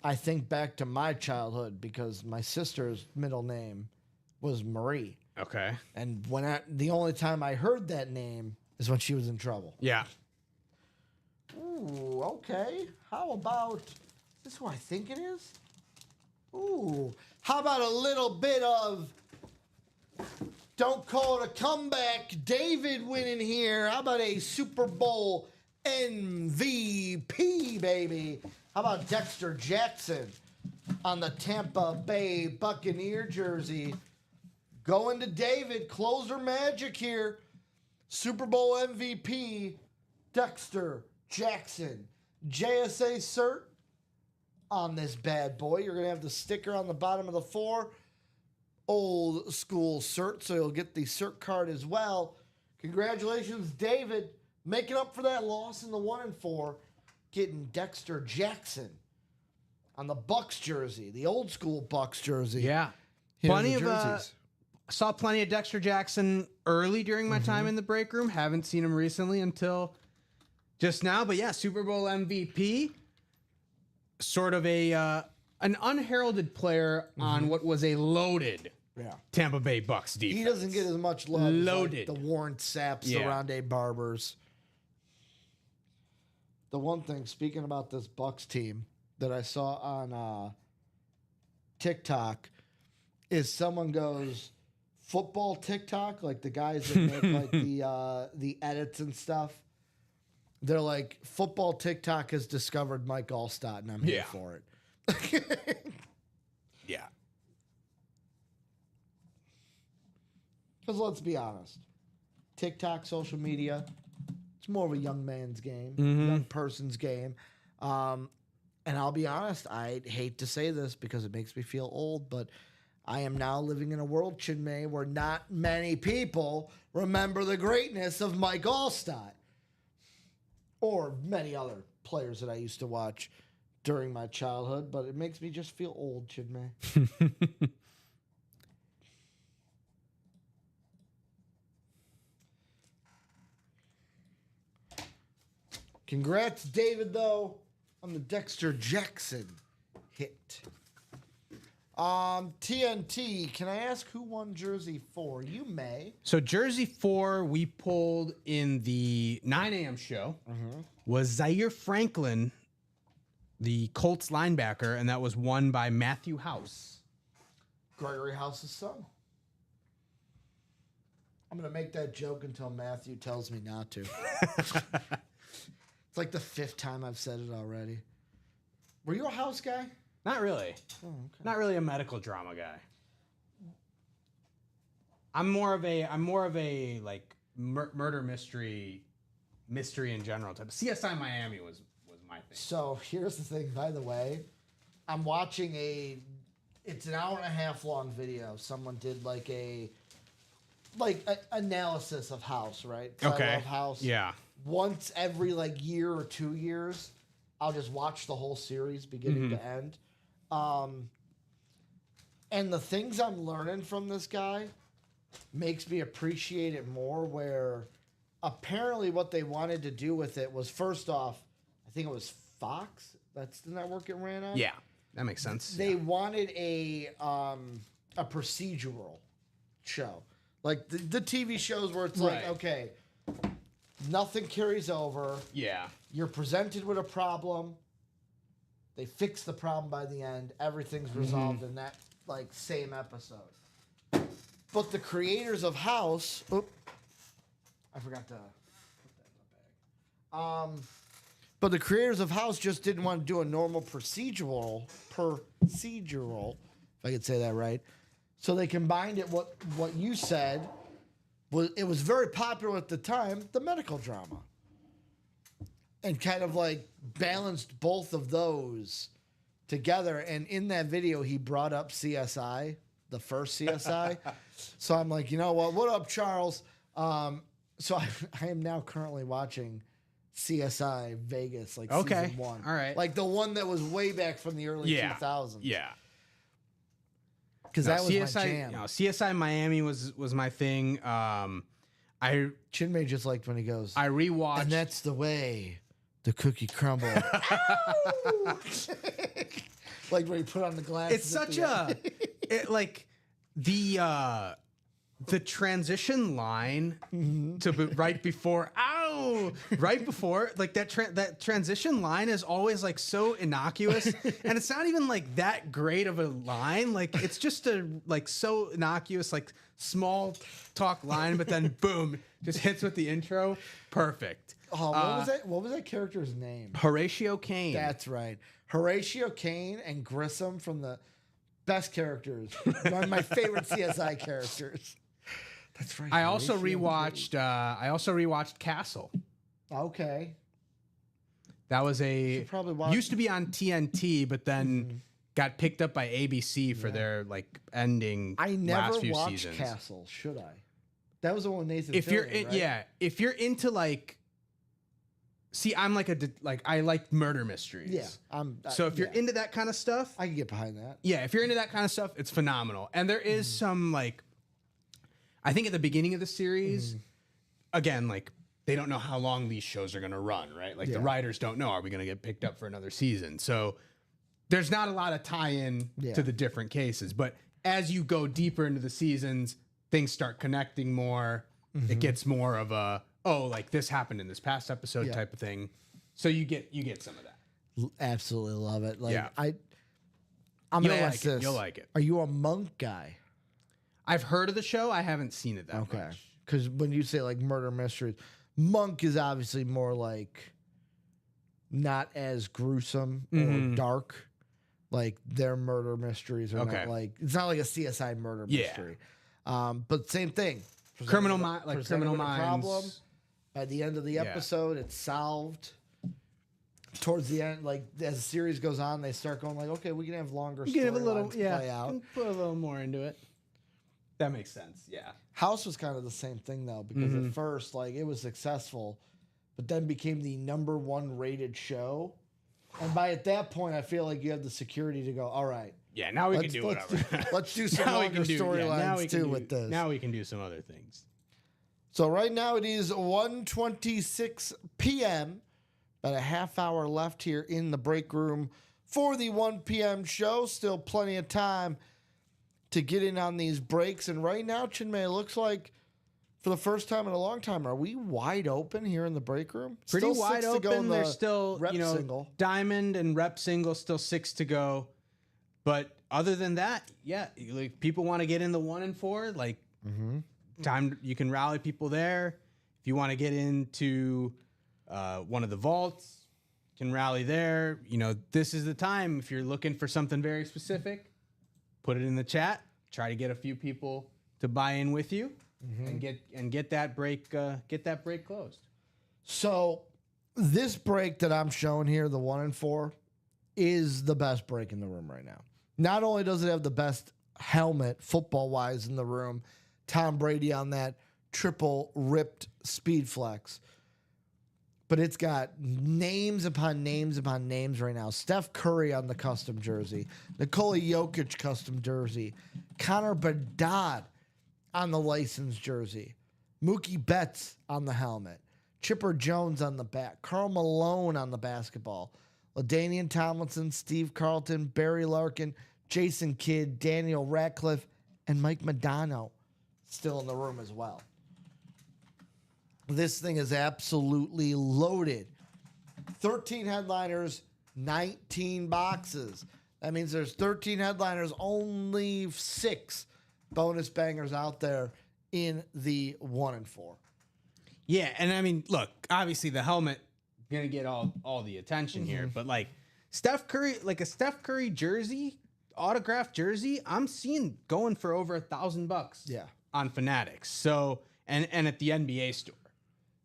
I think back to my childhood because my sister's middle name was Marie. Okay. And the only time I heard that name is when she was in trouble. Yeah. Ooh, okay. How about, is this who I think it is? Ooh, how about a little bit of, don't call it a comeback, David winning here. How about a Super Bowl MVP, baby? How about Dexter Jackson on the Tampa Bay Buccaneer jersey? Going to David, closer magic here. Super Bowl MVP, Dexter Jackson. JSA cert on this bad boy. You're going to have the sticker on the bottom of the 4. Old school cert, so you'll get the cert card as well. Congratulations, David, making up for that loss in the 1 and 4. Getting Dexter Jackson on the Bucks jersey, the old school Bucks jersey. Yeah. Saw plenty of Dexter Jackson early during my time in the break room. Haven't seen him recently until just now. But yeah, Super Bowl MVP. Sort of an unheralded player on what was a loaded Tampa Bay Bucks defense. He doesn't get as much love Loaded. as like the Warren Sapps, the Rondé Barbers. The one thing, speaking about this Bucks team, that I saw on TikTok is someone goes, football TikTok, like the guys that make like the edits and stuff. They're like, football TikTok has discovered Mike Allstott, and I'm here for it. Yeah. Because let's be honest, TikTok, social media, it's more of a young man's game, young person's game. And I'll be honest, I hate to say this because it makes me feel old, but I am now living in a world, Chinmay, where not many people remember the greatness of Mike Allstott or many other players that I used to watch during my childhood, but it makes me just feel old, Chinmay. Congrats, David, though, on the Dexter Jackson hit. TNT, can I ask who won Jersey 4? You may. So Jersey 4 we pulled in the 9 a.m. show was Zaire Franklin, the Colts linebacker, and that was won by Matthew House. Gregory House's son. I'm gonna make that joke until Matthew tells me not to. It's like the 5th time I've said it already. Were you a House guy? Not really. Oh, okay. Not really a medical drama guy. I'm more of a like murder mystery in general type. CSI Miami was my thing. So here's the thing, by the way. I'm watching it's an hour and a half long video. Someone did like a analysis of House, right? So I love House. Yeah. Once every like year or 2 years, I'll just watch the whole series beginning to end. And the things I'm learning from this guy makes me appreciate it more, where apparently what they wanted to do with it was, first off, I think it was Fox. That's the network it ran on. Yeah. That makes sense. They wanted a procedural show. Like the TV shows where it's like, Right. okay, nothing carries over. Yeah. You're presented with a problem. They fix the problem by the end. Everything's resolved in that like same episode. But the creators of House, I forgot to put that in the bag. But the creators of House just didn't want to do a normal procedural, if I could say that right. So they combined it. What you said was, it was very popular at the time, the medical drama, and kind of like balanced both of those together. And in that video, he brought up CSI, the first CSI. So I'm like, you know what? What up, Charles? So I am now currently watching CSI Vegas, like season 1. All right. Like the one that was way back from the early 2000s. Yeah. Because that was CSI, my jam. CSI Miami was my thing. I Chinmay just liked when he goes, rewatched. and that's the way the cookie crumbled. Like when he put on the glasses. It's such like the transition line to right before like that transition line is always like so innocuous, and it's not even like that great of a line. Like it's just a like so innocuous, like small talk line, but then boom, just hits with the intro. Perfect. Oh, what was that? What was that character's name? Horatio Caine. That's right. Horatio Caine and Grissom from the best characters. One of my favorite CSI characters. That's right. I also Horatio rewatched Castle. Caine. Okay. That was Should probably watch- used to be on TNT, but then got picked up by ABC for their like ending. I never last few watched seasons. Castle. Should I? That was the one with Nathan. If you're Fillion, in, right? yeah, if you're into like, see, I'm like I like murder mysteries. Yeah. So if you're into that kind of stuff, I can get behind that. yeah, if you're into that kind of stuff, it's phenomenal. And there is some like, I think at the beginning of the series, again, like they don't know how long these shows are going to run, right? Like the writers don't know, are we going to get picked up for another season? So there's not a lot of tie-in to the different cases. But as you go deeper into the seasons, things start connecting more. It gets more of a, oh, like this happened in this past episode type of thing. So you get some of that. Absolutely love it. Like Yeah. I'm You'll gonna like ask it. this. You'll like it. Are you a Monk guy? I've heard of the show. I haven't seen it that Okay. much. Because when you say like murder mysteries, Monk is obviously more like not as gruesome or dark. Like their murder mysteries are not like, it's not like a CSI murder mystery. But same thing. Criminal Presented Minds. with a problem. By the end of the episode, it's solved. Towards the end, like as the series goes on, they start going like, okay, we can have longer You can have a little, storylines play out. Put a little more into it. That makes sense. Yeah. House was kind of the same thing though, because at first, like it was successful, but then became the #1 rated show. And by at that point, I feel like you have the security to go, all right. Yeah. Now we can do whatever. Let's do some Now we longer can do- yeah, now we storylines can too do- with this. Now we can do some other things. So right now it is 1:26 p.m. About a half hour left here in the break room for the 1 p.m. show. Still plenty of time to get in on these breaks. And right now, Chinmay, it looks like for the first time in a long time, are we wide open here in the break room? Pretty Still wide 6 to go in open. the There's still, rep single. Diamond and rep single, still 6 to go. But other than that, yeah, like people want to get in the 1 and 4. Like You can rally people there. If you want to get into one of the vaults, you can rally there. You know, this is the time. If you're looking for something very specific, put it in the chat. Try to get a few people to buy in with you and get that break closed. So this break that I'm showing here, the 1 and 4, is the best break in the room right now. Not only does it have the best helmet football wise in the room, Tom Brady on that triple ripped speed flex, but it's got names upon names upon names right now. Steph Curry on the custom jersey, Nikola Jokic custom jersey, Connor Bedard on the licensed jersey, Mookie Betts on the helmet, Chipper Jones on the back, Karl Malone on the basketball, LaDainian Tomlinson, Steve Carlton, Barry Larkin, Jason Kidd, Daniel Radcliffe, and Mike Modano still in the room as well. This thing is absolutely loaded. 13 headliners, 19 boxes. That means there's 13 headliners, only 6 bonus bangers out there in the 1 and 4. Yeah, and I mean, look, obviously the helmet gonna get all the attention here, but like Steph Curry, like a Steph Curry jersey, autographed jersey, I'm seeing going for over $1,000. Yeah. On Fanatics. So and at the NBA store.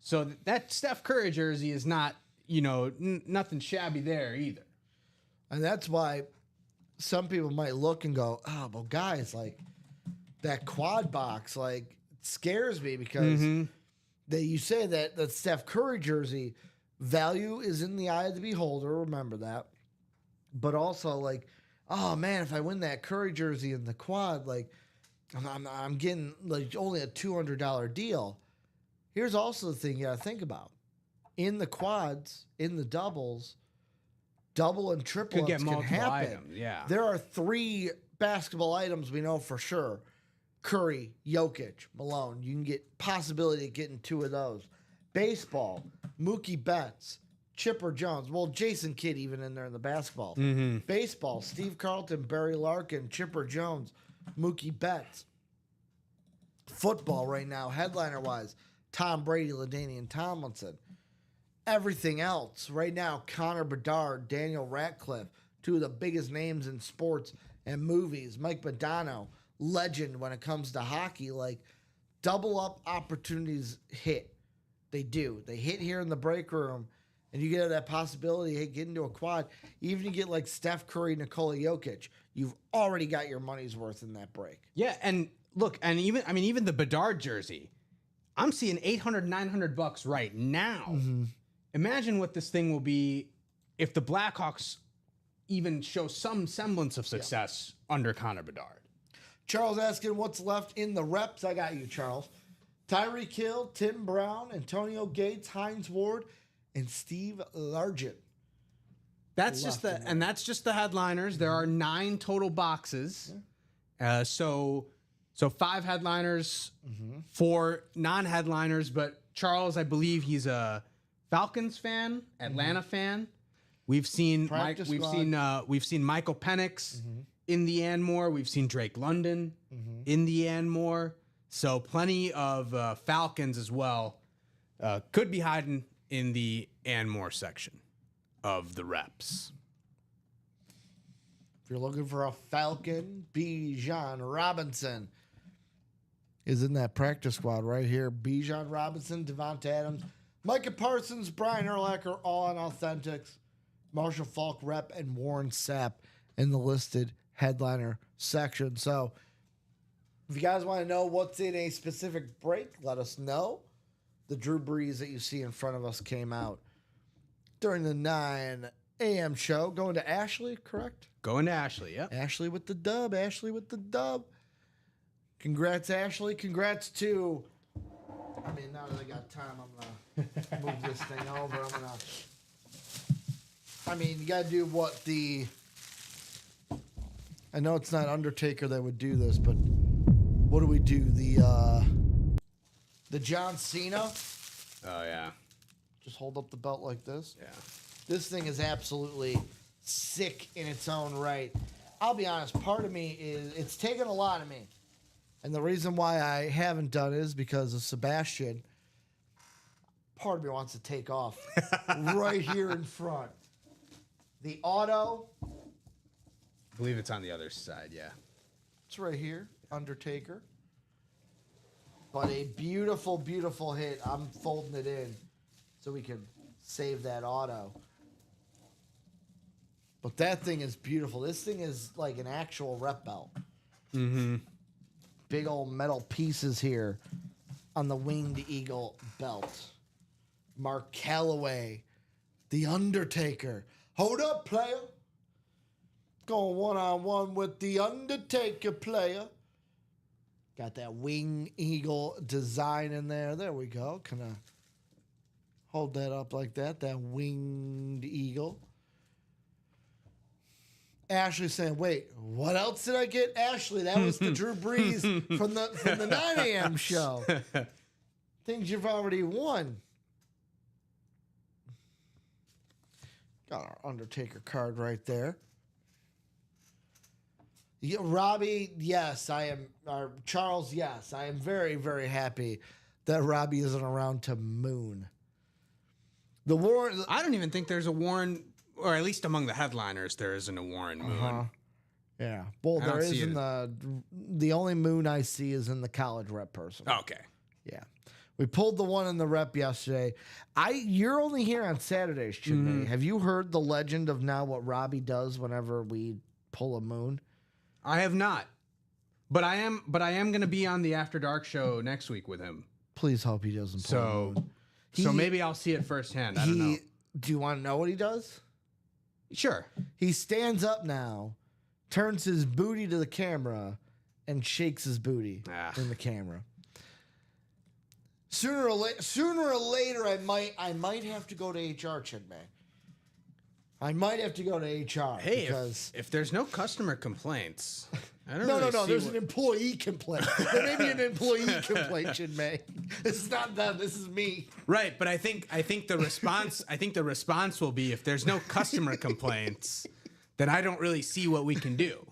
So that Steph Curry jersey is not, you know, nothing shabby there either. And that's why some people might look and go, oh, well, guys, like that quad box, like, scares me because you say that Steph Curry jersey value is in the eye of the beholder. Remember that. But also, like, oh, man, if I win that Curry jersey in the quad, like, I'm getting, like, only a $200 deal. Here's also the thing you got to think about. In the quads, in the doubles, double and triple Could get can multiple happen. items, yeah. There are 3 basketball items we know for sure. Curry, Jokic, Malone. You can get possibility of getting 2 of those. Baseball, Mookie Betts, Chipper Jones. Well, Jason Kidd even in there in the basketball. Baseball, Steve Carlton, Barry Larkin, Chipper Jones, Mookie Betts. Football right now, headliner-wise, Tom Brady, LaDainian Tomlinson. Everything else right now, Connor Bedard, Daniel Radcliffe, 2 of the biggest names in sports and movies. Mike Modano, legend when it comes to hockey. Like, double up opportunities hit. They do. They hit here in the break room, and you get that possibility to get into a quad. Even you get like Steph Curry, Nikola Jokic, you've already got your money's worth in that break. Yeah, and look, and even the Bedard jersey, I'm seeing $800, $900 right now. Imagine what this thing will be if the Blackhawks even show some semblance of success under Connor Bedard. Charles asking what's left in the reps. I got you, Charles. Tyreek Hill, Tim Brown, Antonio Gates, Hines Ward, and Steve Largent. That's just the headliners. There are 9 total boxes. So 5 headliners, 4 non-headliners. But Charles, I believe he's a Falcons fan, Atlanta fan. We've seen Michael Penix in the Anmore. We've seen Drake London in the Anmore. So plenty of Falcons as well could be hiding in the Anmore section of the reps. If you're looking for a Falcon, Bijan Robinson is in that practice squad right here. Bijan Robinson, Devonta Adams, Micah Parsons, Brian Urlacher, all on Authentics. Marshall Falk rep and Warren Sapp in the listed headliner section. So if you guys want to know what's in a specific break, let us know. The Drew Brees that you see in front of us came out during the 9 a.m. show. Going to Ashley, correct? Going to Ashley, yep. Ashley with the dub. Ashley with the dub. Congrats, Ashley. Congrats to... I mean, now that I got time, I'm going to move this thing over. I mean, you got to do what the... I know it's not Undertaker that would do this, but what do we do? The John Cena? Oh, yeah. Just hold up the belt like this. Yeah. This thing is absolutely sick in its own right. I'll be honest, part of me is, it's taken a lot of me And the reason why I haven't done it is because of Sebastian. Part of me wants to take off right here in front. The auto, I believe it's on the other side, yeah. it's right here, Undertaker. But a beautiful, beautiful hit. I'm folding it in so we can save that auto. But that thing is beautiful. This thing is like an actual rep belt. Mm-hmm. Big old metal pieces here on the Winged Eagle belt. Mark Calloway, The Undertaker. Hold up, player. Going one-on-one with The Undertaker, player. Got that Winged Eagle design in there. There we go. Can I hold that up like that? That Winged Eagle. Ashley saying, wait, what else did I get? Ashley, that was the Drew Brees from the 9 a.m. show. Things you've already won. Got our Undertaker card right there. Yeah, Robbie, yes, I am. Charles, yes, I am very, very happy that Robbie isn't around to moon. The Warren. I don't even think there's a Warren, or at least among the headliners, there isn't a Warren Moon. Yeah. Well, I there don't is see in the only moon I see is in the college rep person. Okay. Yeah. We pulled the one in the rep yesterday. You're only here on Saturdays, Chinmay. Have you heard the legend of now what Robbie does whenever we pull a moon? I have not. But I am going to be on the After Dark show next week with him. Please hope he doesn't pull a moon. So maybe I'll see it firsthand. I don't know. Do you want to know what he does? Sure. He stands up now, turns his booty to the camera, and shakes his booty in the camera. Sooner or later, I might have to go to HR, Chinmay. I might have to go to HR. Hey, because if there's no customer complaints, I don't no. see There's an employee complaint. There may be an employee complaint, Chinmay. This is not them. This is me. Right, but I think the response will be if there's no customer complaints, then I don't really see what we can do.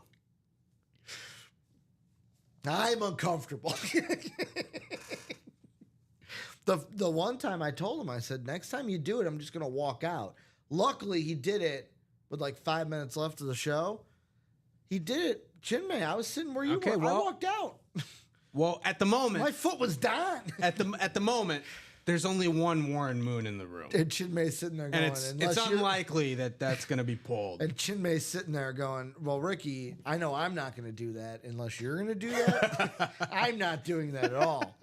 I'm uncomfortable. The one time I told him, I said, next time you do it, I'm just going to walk out. Luckily, he did it with like 5 minutes left of the show. He did it. Chinmay, I was sitting where you were. I walked out. Well, at the moment, my foot was down. At the moment, there's only one Warren Moon in the room. And Chinmay's sitting there going, and it's unlikely that that's going to be pulled. And Chinmay's sitting there going, well, Ricky, I know I'm not going to do that unless you're going to do that. I'm not doing that at all.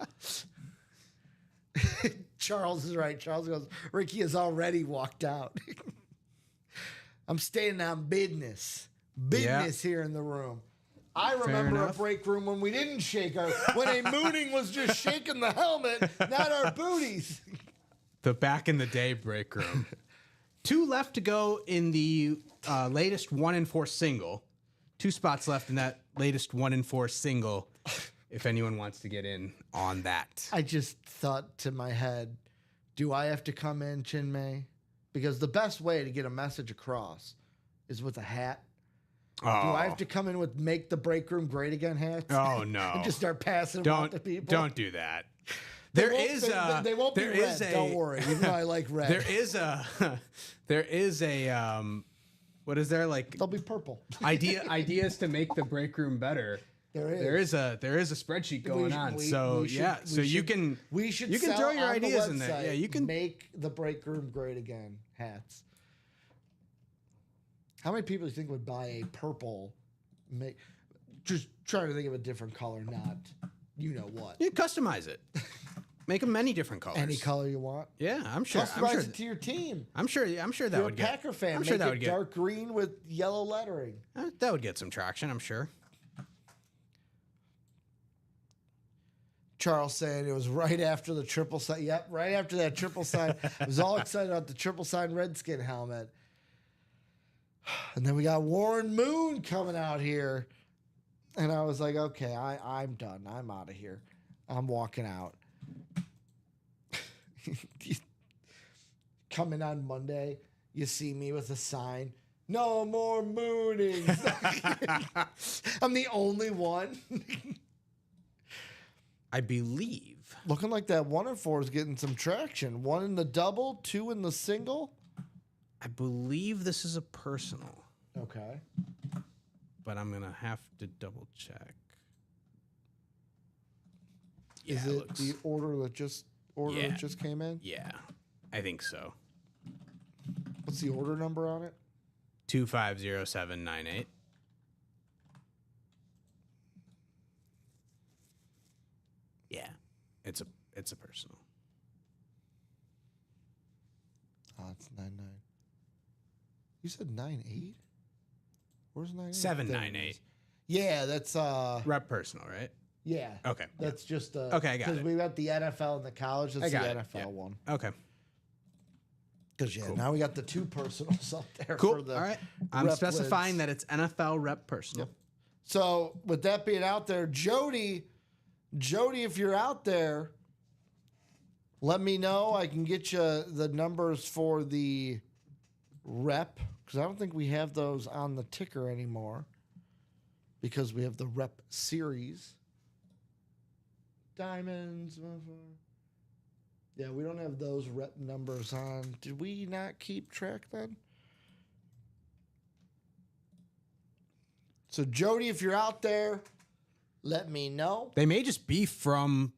Charles is right. Charles goes, Ricky has already walked out. I'm staying on business. Here in the room. I remember a break room when we didn't shake when a mooning was just shaking the helmet, not our booties. The back in the day break room. 2 left to go in the latest 1 in 4 single. 2 spots left in that latest 1 in 4 single. If anyone wants to get in on that. I just thought to my head, do I have to come in, Chinmay? Because the best way to get a message across is with a hat. Oh. Do I have to come in with "Make the Break Room Great Again" hats? Oh no! And just start passing them out to people. Don't do that. They won't be red. Don't worry. Even though I like red. There is a what is there like? They'll be purple. Ideas to make the break room better. There is a spreadsheet going on. You can throw your ideas in there. Yeah, you can make the break room great again hats. How many people do you think would buy a purple? Just trying to think of a different color, not you know what. You customize it. Make them many different colors. Any color you want. Yeah, I'm sure. Customize it to your team. I'm sure that You're would get. You're a Packer fan. I'm sure Make that would it dark green with yellow lettering. That would get some traction. I'm sure. Charles saying it was right after the triple sign. Yep, right after that triple sign. I was all excited about the triple sign Redskin helmet. And then we got Warren Moon coming out here. And I was like, okay, I'm done. I'm out of here. I'm walking out. Coming on Monday, you see me with a sign. No more mooning. I'm the only one. I believe. Looking like that 1 and 4 is getting some traction. 1 in the double, 2 in the single. I believe this is a personal, Okay. but I'm gonna have to double check. Is Yeah, it looks- the order that just Yeah. came in? Yeah, I think so. What's the order number on it? 250798. Yeah, it's a personal. Oh, it's 99. You said 98? Where's 98? 798. Yeah, that's Rep personal, right? yeah. Okay. That's just Okay, I got because it. we got the NFL and the college. That's I got the it, NFL yeah. one. Okay. Because now we got the 2 personals up there Cool. for the All right. I'm rep specifying lids. that it's NFL rep personal. So with that being out there, Jody, if you're out there, let me know. I can get you the numbers for the rep because I don't think we have those on the ticker anymore because we have the rep series. Diamonds. Yeah, we don't have those rep numbers on. Did we not keep track then? So, Jody, if you're out there, let me know. They may just be from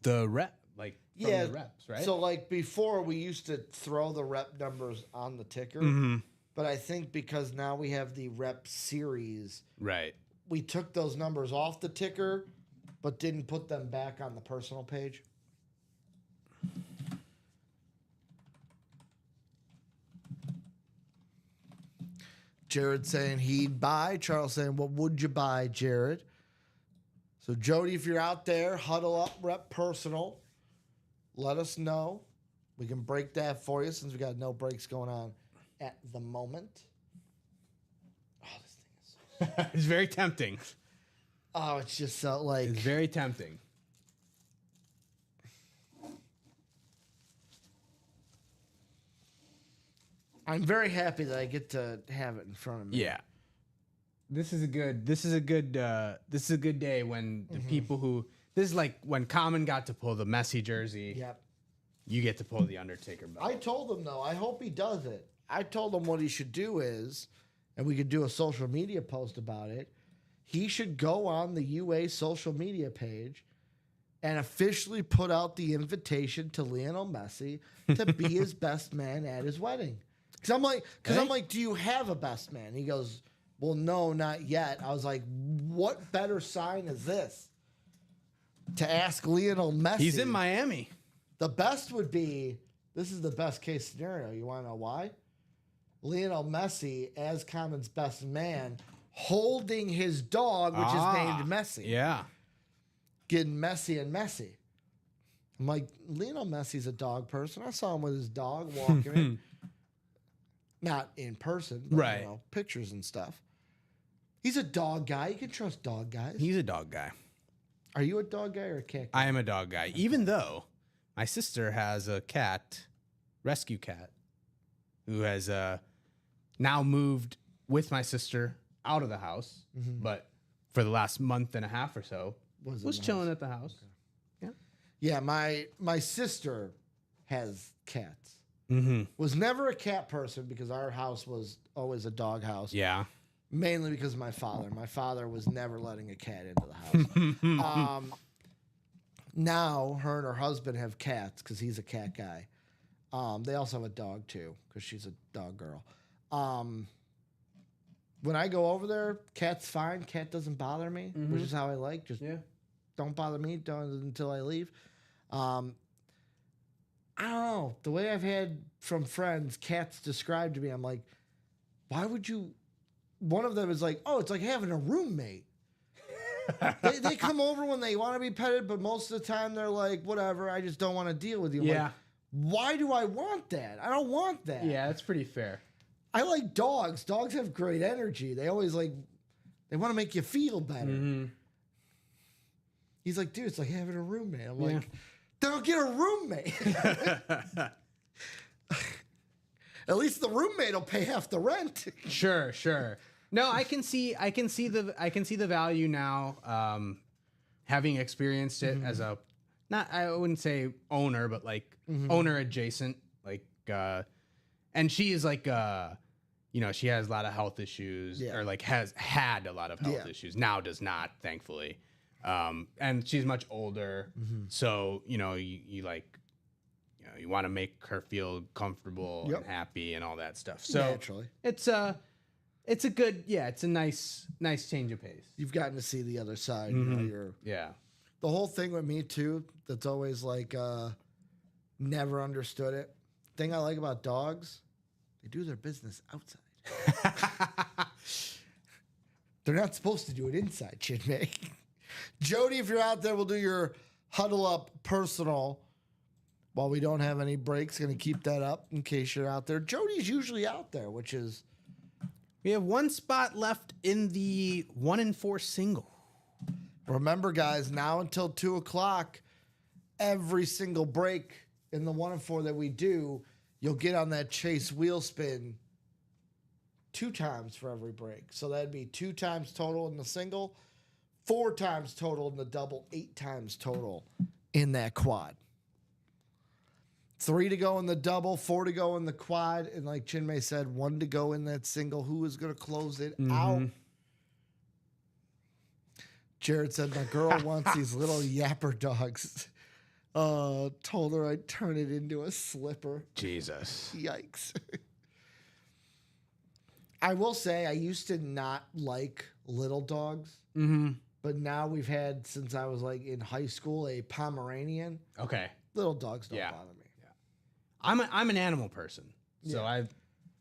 the rep, like from Yeah, the reps, right? So, like before, we used to throw the rep numbers on the ticker. Mm-hmm. But I think because now we have the rep series, Right. we took those numbers off the ticker, but didn't put them back on the personal page. Jared saying he'd buy. Charles saying, what would you buy, Jared? So, Jody, if you're out there, huddle up, rep personal. Let us know. We can break that for you since we got no breaks going on at the moment. Oh, this thing is. It's very tempting. Oh, it's just so like. It's very tempting. I'm very happy that I get to have it in front of me. Yeah. This is a good day when the people who this is like when Common got to pull the Messi jersey. Yep. You get to pull the Undertaker belt. I told him though. I hope he does it. I told him what he should do is, and we could do a social media post about it. He should go on the UA social media page and officially put out the invitation to Lionel Messi to be his best man at his wedding. Because I'm like, do you have a best man? He goes, well, no, not yet. I was like, what better sign is this? To ask Lionel Messi. He's in Miami. The best would be, this is the best case scenario. You want to know why? Lionel Messi as Common's best man holding his dog, which is named Messi. Yeah. Getting Messi and Messi. I'm like, Lionel Messi's a dog person. I saw him with his dog walking in. Not in person, but Right. you know, pictures and stuff. He's a dog guy. You can trust dog guys. He's a dog guy. Are you a dog guy or a cat guy? I am a dog guy. Even though my sister has a cat, rescue cat, who has now moved with my sister out of the house, but for the last month and a half or so, was chilling at the house. Yeah, my sister has cats. Mm-hmm. Was never a cat person because our house was always a dog house. Yeah. Mainly because of my father. My father was never letting a cat into the house. Now, her and her husband have cats because he's a cat guy. They also have a dog, too, because she's a dog girl. When I go over there, cat's fine. Cat doesn't bother me, which is how I like. Just don't bother me until I leave. I don't know. The way I've had from friends, cats described to me, I'm like, why would you... One of them is like, oh, it's like having a roommate. they come over when they want to be petted, but most of the time they're like, whatever, I just don't want to deal with you. I'm like, why do I want that? I don't want that. Yeah, that's pretty fair. I like dogs. Dogs have great energy. They always like, they want to make you feel better. He's like, dude, it's like having a roommate. I'm like, then I'll get a roommate. At least the roommate will pay half the rent. Sure. No, I can see the value now. having experienced it as a I wouldn't say owner, but like owner adjacent, like and she is like she has a lot of health issues or like has had a lot of health issues. Now does not, thankfully. And she's much older. So, you want to make her feel comfortable and happy and all that stuff. So Naturally. it's a good, it's a nice change of pace. You've gotten to see the other side. You know, the whole thing with me too, that's always like never understood it. Thing I like about dogs, they do their business outside. They're not supposed to do it inside, Chinmay. Jody, if you're out there, we'll do your huddle up personal while we don't have any breaks. Going to keep that up in case you're out there. Jody's usually out there, which is... We have one spot left in the 1 in 4 single. Remember, guys, now until 2 o'clock, every single break in the 1 in 4 that we do, you'll get on that chase wheel spin 2 times for every break. So that'd be 2 times total in the single, 4 times total in the double, 8 times total in that quad. 3 to go in the double, 4 to go in the quad, and like Chinmay said, 1 to go in that single. Who is going to close it out? Jared said, my girl wants these little yapper dogs. Told her I'd turn it into a slipper. Jesus. Yikes. I will say I used to not like little dogs. But now we've had, since I was like in high school, a Pomeranian. Okay. Little dogs don't bother me. I'm an animal person. So I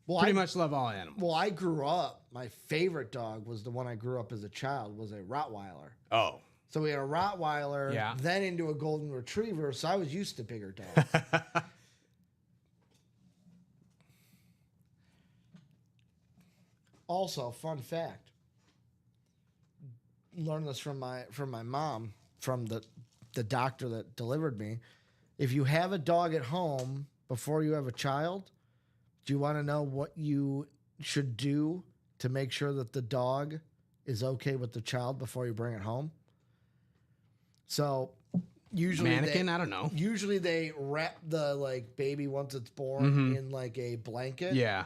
pretty much love all animals. Well, I grew up, my favorite dog was the one I grew up as a child, was a Rottweiler. Oh. So we had a Rottweiler, then into a Golden Retriever, so I was used to bigger dogs. Also, fun fact. Learned this from my mom, from the doctor that delivered me. If you have a dog at home before you have a child, do you want to know what you should do to make sure that the dog is okay with the child before you bring it home? So usually mannequin, I don't know. Usually they wrap the like baby once it's born in like a blanket. Yeah.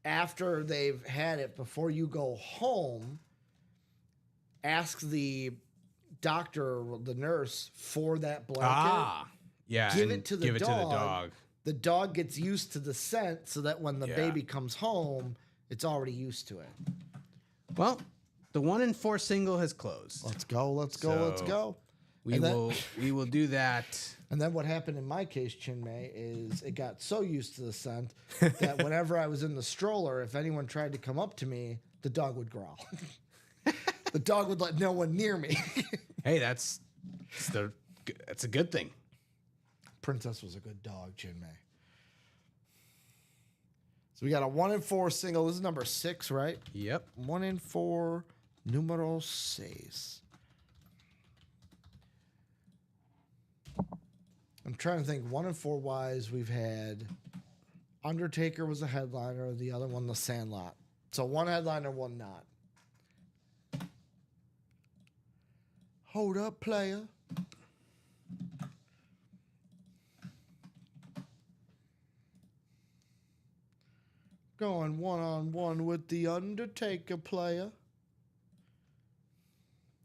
After they've had it, before you go home, ask the doctor or the nurse for that blanket. Yeah. Give it to the give dog. It to the dog. The dog gets used to the scent so that when the baby comes home, it's already used to it. Well, the 1 in 4 single has closed. Let's go. Let's go. We will do that. And then what happened in my case, Chinmay, is it got so used to the scent that whenever I was in the stroller, if anyone tried to come up to me, the dog would growl. The dog would let no one near me. Hey, that's a good thing. Princess was a good dog, Chinmay. So we got a 1 in 4 single. This is number 6, right? Yep. 1 in 4, numero 6. I'm trying to think. 1 in 4 wise, we've had Undertaker was a headliner. The other one, The Sandlot. So 1 headliner, 1 not. Hold up, player. Going 1-on-1 with the Undertaker, player.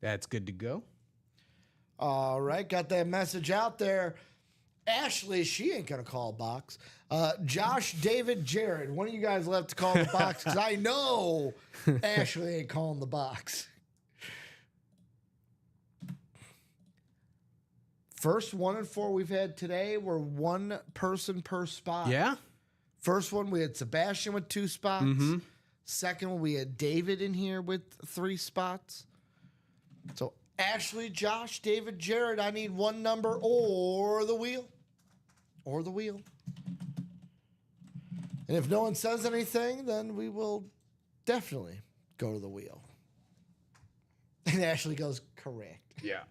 That's good to go. All right, got that message out there. Ashley, she ain't going to call a box. Josh, David, Jared, one of you guys left to call the box because I know Ashley ain't calling the box. First 1 in 4 we've had today were 1 person per spot. Yeah. First one, we had Sebastian with 2 spots. Second one, we had David in here with 3 spots. So Ashley, Josh, David, Jared, I need 1 number or the wheel. Or the wheel. And if no one says anything, then we will definitely go to the wheel. And Ashley goes, correct. Yeah.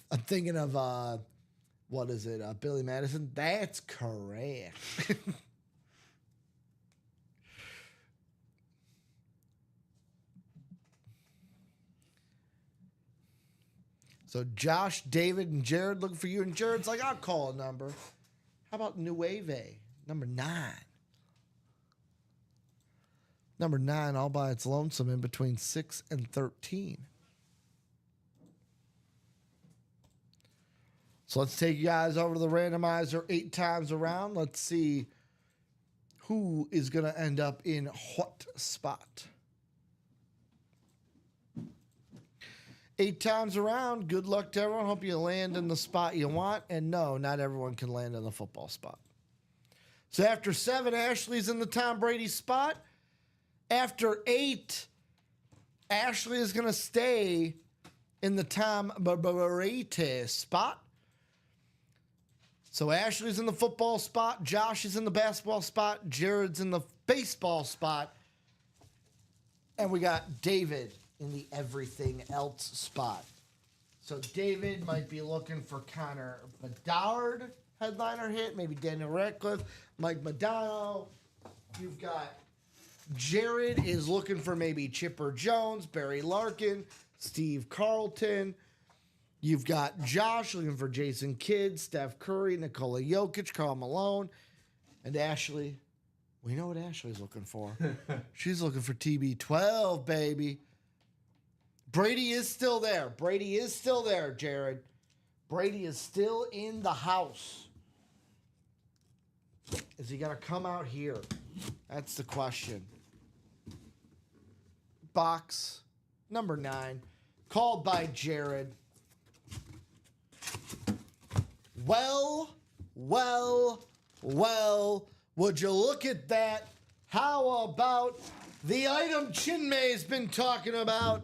I'm thinking of, what is it, Billy Madison? That's correct. So Josh, David, and Jared looking for you. And Jared's like, I'll call a number. How about Nueve, number 9? Number 9 all by its lonesome in between 6 and 13. So let's take you guys over to the randomizer 8 times around. Let's see who is going to end up in what spot. 8 times around. Good luck to everyone. Hope you land in the spot you want. And no, not everyone can land in the football spot. So after 7, Ashley's in the Tom Brady spot. After 8, Ashley is going to stay in the Tom Brady spot. So Ashley's in the football spot. Josh is in the basketball spot. Jared's in the baseball spot. And we got David in the everything else spot. So David might be looking for Connor Bedard, headliner hit. Maybe Daniel Radcliffe, Mike Madonna. You've got Jared is looking for maybe Chipper Jones, Barry Larkin, Steve Carlton. You've got Josh looking for Jason Kidd, Steph Curry, Nikola Jokic, Karl Malone, and Ashley. We know what Ashley's looking for. She's looking for TB12, baby. Brady is still there. Brady is still there, Jared. Brady is still in the house. Is he going to come out here? That's the question. Box number 9, called by Jared. Well, would you look at that? How about the item Chinmay's been talking about?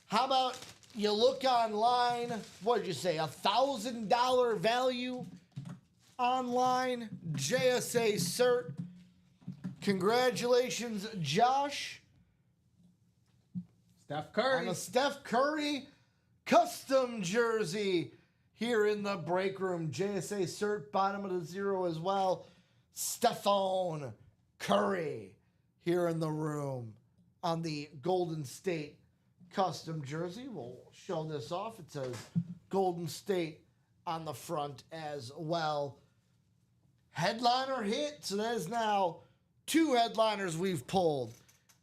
How about you look online? What did you say? $1,000 value online? JSA cert. Congratulations, Josh. Steph Curry. On a Steph Curry custom jersey here in the break room. JSA cert, bottom of the 0 as well. Stephon Curry here in the room on the Golden State custom jersey. We'll show this off. It says Golden State on the front as well. Headliner hit. So that is now 2 headliners we've pulled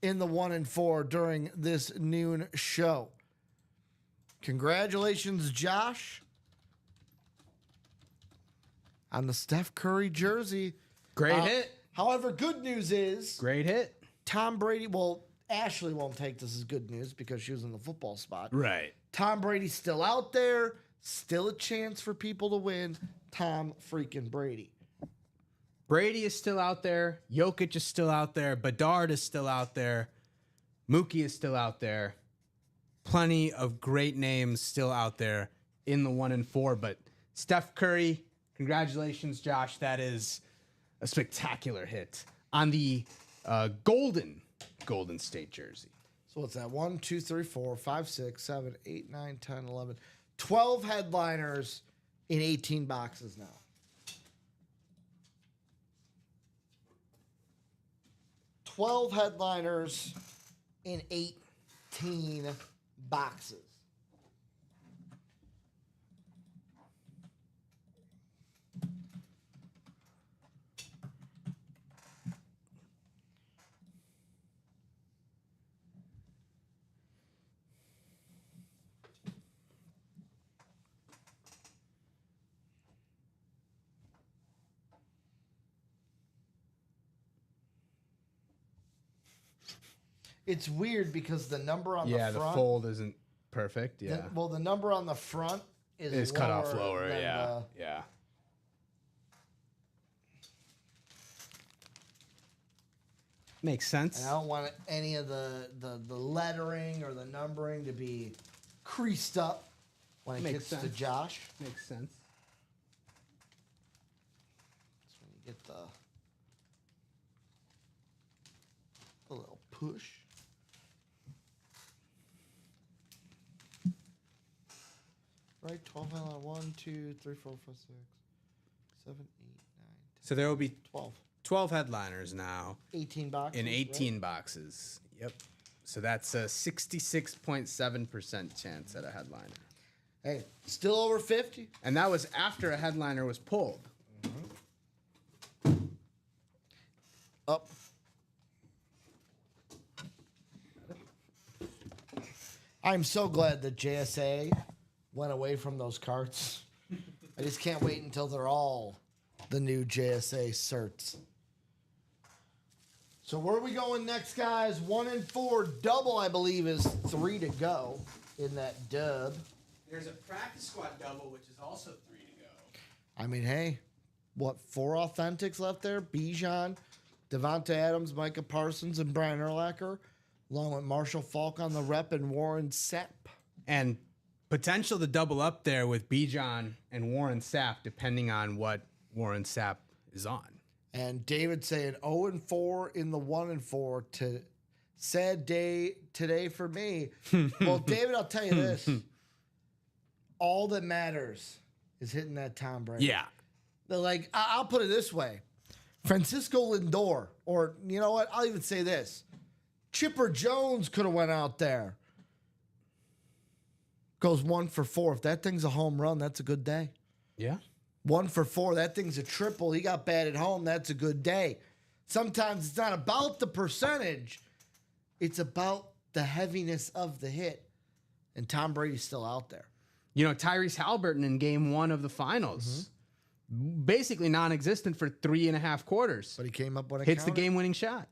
in the 1 and 4 during this noon show. Congratulations, Josh, on the Steph Curry jersey. Great hit. However, good news is Great hit. Tom Brady, well, Ashley won't take this as good news because she was in the football spot. Right. Tom Brady's still out there. Still a chance for people to win. Tom freaking Brady. Brady is still out there. Jokic is still out there. Bedard is still out there. Mookie is still out there. Plenty of great names still out there in the 1 and 4. But Steph Curry, congratulations, Josh. That is a spectacular hit on the Golden State jersey. So what's that? 1, 2, 3, 4, 5, 6, 7, 8, 9, 10, 11, 12 headliners in 18 boxes now. 12 headliners in 18 boxes. It's weird because the number on the front... Yeah, the fold isn't perfect. Yeah. The number on the front is cut off lower. than Yeah. Yeah. Makes sense. And I don't want any of the lettering or the numbering to be creased up when it Makes gets to sense. Josh. Makes sense. That's when you get the little push. Right, 12 headline, 1, 2, 3, 4, 5, 6, 7, 8, 9, 10, So there will be 12. 12 headliners now 18 boxes. in 18 right? boxes. Yep. So that's a 66.7% chance at a headliner. Hey, still over 50. And that was after a headliner was pulled. Up. I'm so glad that JSA went away from those carts. I just can't wait until they're all the new JSA certs. So where are we going next, guys? 1 and 4 double, I believe, is 3 to go in that dub. There's a practice squad double, which is also 3 to go. I mean, hey, what, 4 authentics left there? Bijan, Devonta Adams, Micah Parsons, and Brian Urlacher, along with Marshall Falk on the rep and Warren Sapp. And potential to double up there with Bijan and Warren Sapp, depending on what Warren Sapp is on. And David saying 0 and 4 in the 1 and 4 to sad day today for me. Well, David, I'll tell you this. All that matters is hitting that Tom Brady. Yeah. They're like, I'll put it this way. Francisco Lindor, or you know what? I'll even say this. Chipper Jones could have went out there. Goes 1 for 4. If that thing's a home run, that's a good day. Yeah. 1 for 4. That thing's a triple. He got batted home. That's a good day. Sometimes it's not about the percentage. It's about the heaviness of the hit. And Tom Brady's still out there. You know, Tyrese Halliburton in game 1 of the finals, basically non-existent for 3.5 quarters. But he came up when it Hits the counted. game-winning shot.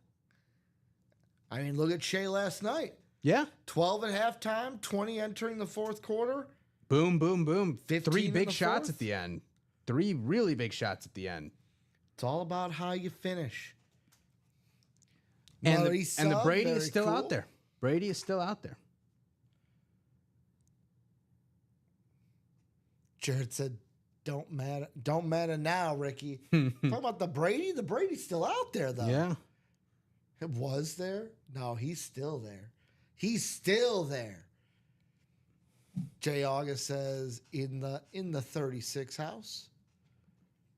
I mean, look at Shea last night. Yeah. 12 at halftime, 20 entering the fourth quarter. Boom, boom, boom. 15 3 in big the shots fourth? at the end. 3 really big shots at the end. It's all about how you finish. And Murray the sub, Brady very is still cool. out there. Brady is still out there. Jared said, don't matter now, Ricky. Talking about the Brady. The Brady's still out there, though. Yeah. It was there? No, he's still there. He's still there. Jay August says in the 36 house.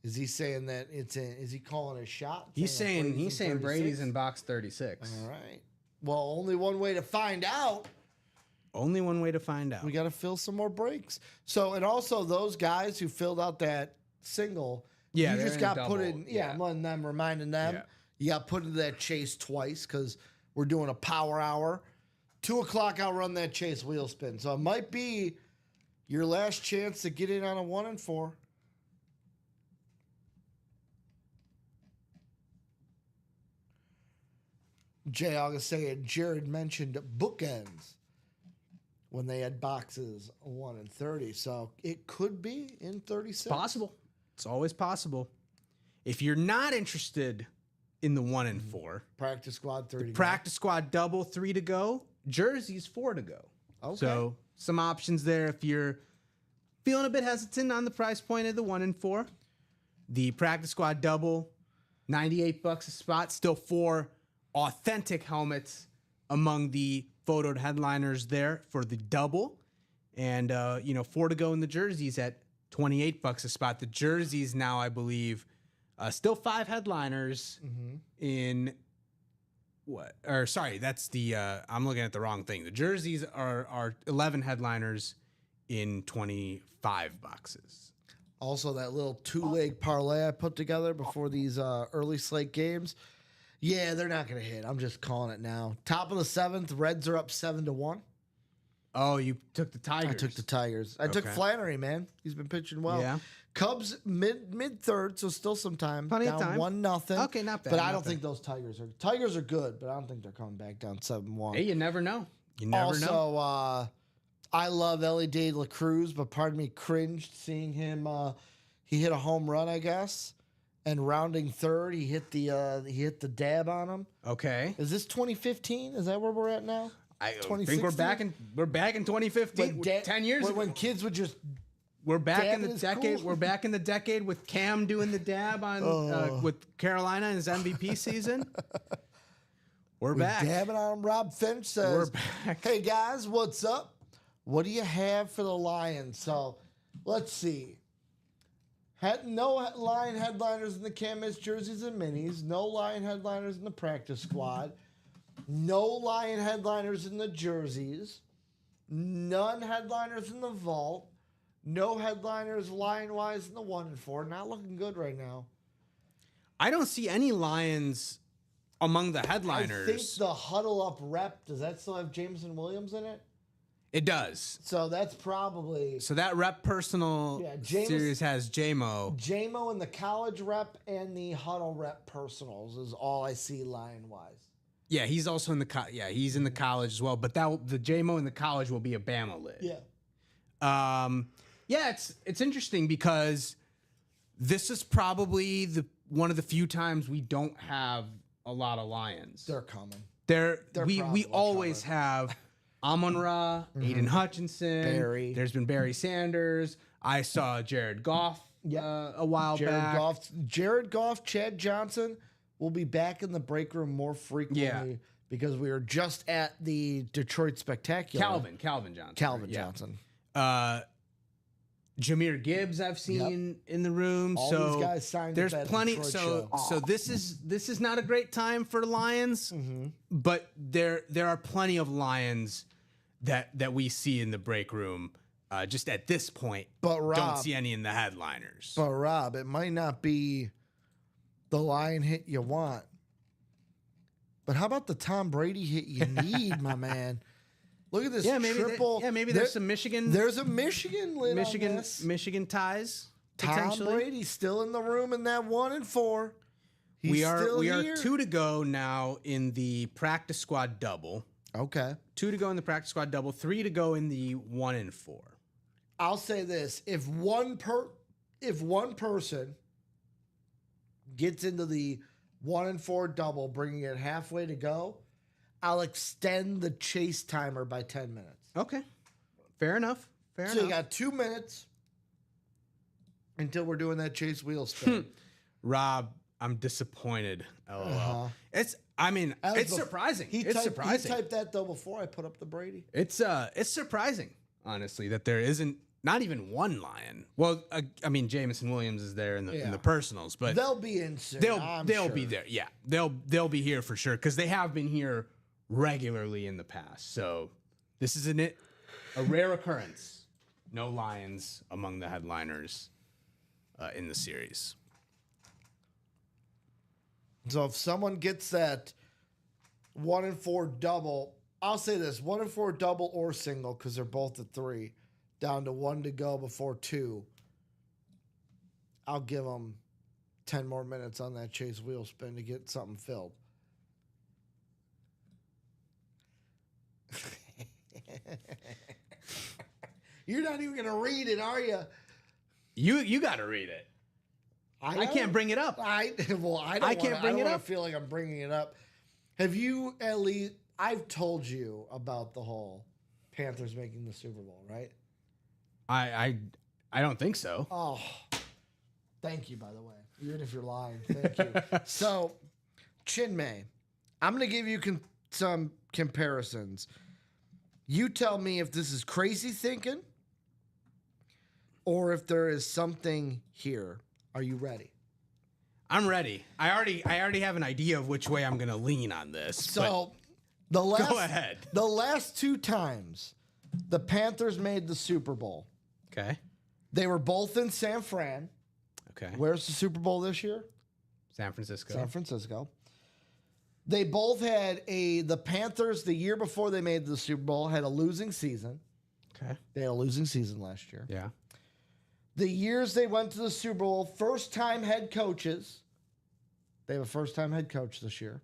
Is he saying that is he calling a shot? He's saying Brady's in 36? Brady's in box 36. All right. Well, only one way to find out. Only one way to find out. We got to fill some more breaks. So, and also those guys who filled out that single, Yeah, you they're just in got double. put in. Yeah. I'm letting them, reminding them. Yeah. You got put into that chase twice because we're doing a power hour. 2 o'clock, I'll run that chase wheel spin. So it might be your last chance to get in on a 1 and 4. Jay August saying Jared mentioned bookends when they had boxes 1 and 30. So it could be in 36. Possible. It's always possible. If you're not interested in the 1 and 4, Practice squad 30. practice squad double 3 to go, jerseys 4 to go. Okay. So some options there if you're feeling a bit hesitant on the price point of the 1 and 4. The practice squad double, $98 a spot, still 4 authentic helmets among the photoed headliners there for the double. And 4 to go in the jerseys at $28 a spot. The jerseys now, I believe, still 5 headliners in what? Or sorry, that's the I'm looking at the wrong thing. The jerseys are 11 headliners in 25 boxes. Also, that little 2-leg parlay I put together before these early slate games. Yeah, they're not going to hit. I'm just calling it now. Top of the 7th, Reds are up 7-1. Oh, you took the Tigers. I took the Tigers. I took Okay. Flannery, man. He's been pitching well. Yeah. Cubs mid third, so still some time. Plenty of down time. 1-0. Okay, not bad, But I not don't bad. think those Tigers are good, but I don't think they're coming back down 7-1. Hey, you never know. You never know. Also, I love Ellie De La Cruz, but pardon me, cringed seeing him. He hit a home run, I guess, and rounding third, he hit the dab on him. Okay. Is this 2015? Is that where we're at now? I think 2016? we're back in 2015. 10 years ago. when kids would just We're back in dabbing the is decade. cool. We're back in the decade with Cam doing the dab on with Carolina in his MVP season. We're back. dabbing on him. Rob Finch says, We're back. "Hey guys, what's up? What do you have for the Lions?" So let's see. Had no Lion headliners in the canvas jerseys and minis. No Lion headliners in the practice squad. No Lion headliners in the jerseys. None headliners in the vault. No headliners line-wise in the 1 and 4. Not looking good right now. I don't see any Lions among the I headliners. think the Huddle Up rep, does that still have Jameson Williams in it? It does. So that's probably So that rep personal series has J-Mo. J-Mo in the college rep and the Huddle rep personals is all I see line-wise. Yeah, he's also in the he's in the college as well. But the J-Mo in the college will be a Bama lid. Yeah. It's interesting because this is probably one of the few times we don't have a lot of Lions. They're coming. We probably always have Amon-Ra, Aiden Hutchinson. Barry. There's been Barry Sanders. I saw Jared Goff a while back. Jared Goff, Chad Johnson will be back in the break room more frequently because we were just at the Detroit Spectacular. Calvin Johnson. Johnson. Jameer Gibbs I've seen in the room. All so these guys signed there's at that plenty. Detroit So show. this is not a great time for Lions, but there are plenty of Lions that we see in the break room. Just at this point, But Rob, don't see any in the headliners. But Rob, it might not be the Lion hit you want. But how about the Tom Brady hit you need, my man? Look at this triple. Maybe there's some Michigan. There's a Michigan lid on this. Michigan ties. Tom Potentially. Brady still in the room in that 1 and 4. He's We are still here. 2 to go now in the practice squad double. Okay. 2 to go in the practice squad double. 3 to go in the 1 and 4. I'll say this: if one person gets into the 1 and 4 double, bringing it halfway to go, I'll extend the chase timer by 10 minutes. Okay, fair enough. So you got 2 minutes until we're doing that chase wheel spin. Rob, I'm disappointed. LOL. It's surprising. He It's typed, surprising. He typed that though before I put up the Brady. It's surprising, honestly, that there isn't not even one Lion. Well, Jameson Williams is there in the personals, but They'll be in soon. they'll be there. Yeah, they'll be here for sure because they have been here regularly in the past. So this is a rare occurrence. No Lions among the headliners in the series. So if someone gets that 1 and 4 double, I'll say this: 1 and 4 double or single because they're both at 3, down to 1 to go before 2. I'll give them 10 more minutes on that chase wheel spin to get something filled. You're not even gonna read it, are you? You got to read it. I can't bring it up. I can't bring it up. Feel like I'm bringing it up. Have you at least? I've told you about the whole Panthers making the Super Bowl, right? I don't think so. Oh, thank you. By the way, even if you're lying, thank you. So, Chinmay, I'm going to give you some comparisons. You tell me if this is crazy thinking, or if there is something here. Are you ready? I'm ready. I already have an idea of which way I'm going to lean on this. So, go ahead. The last 2 times the Panthers made the Super Bowl, okay, they were both in San Fran. Okay. Where's the Super Bowl this year? San Francisco. San Francisco. They both had the Panthers the year before they made the Super Bowl had a losing season. Okay. They had a losing season last year. Yeah. The years they went to the Super Bowl, first-time head coaches. They have a first-time head coach this year.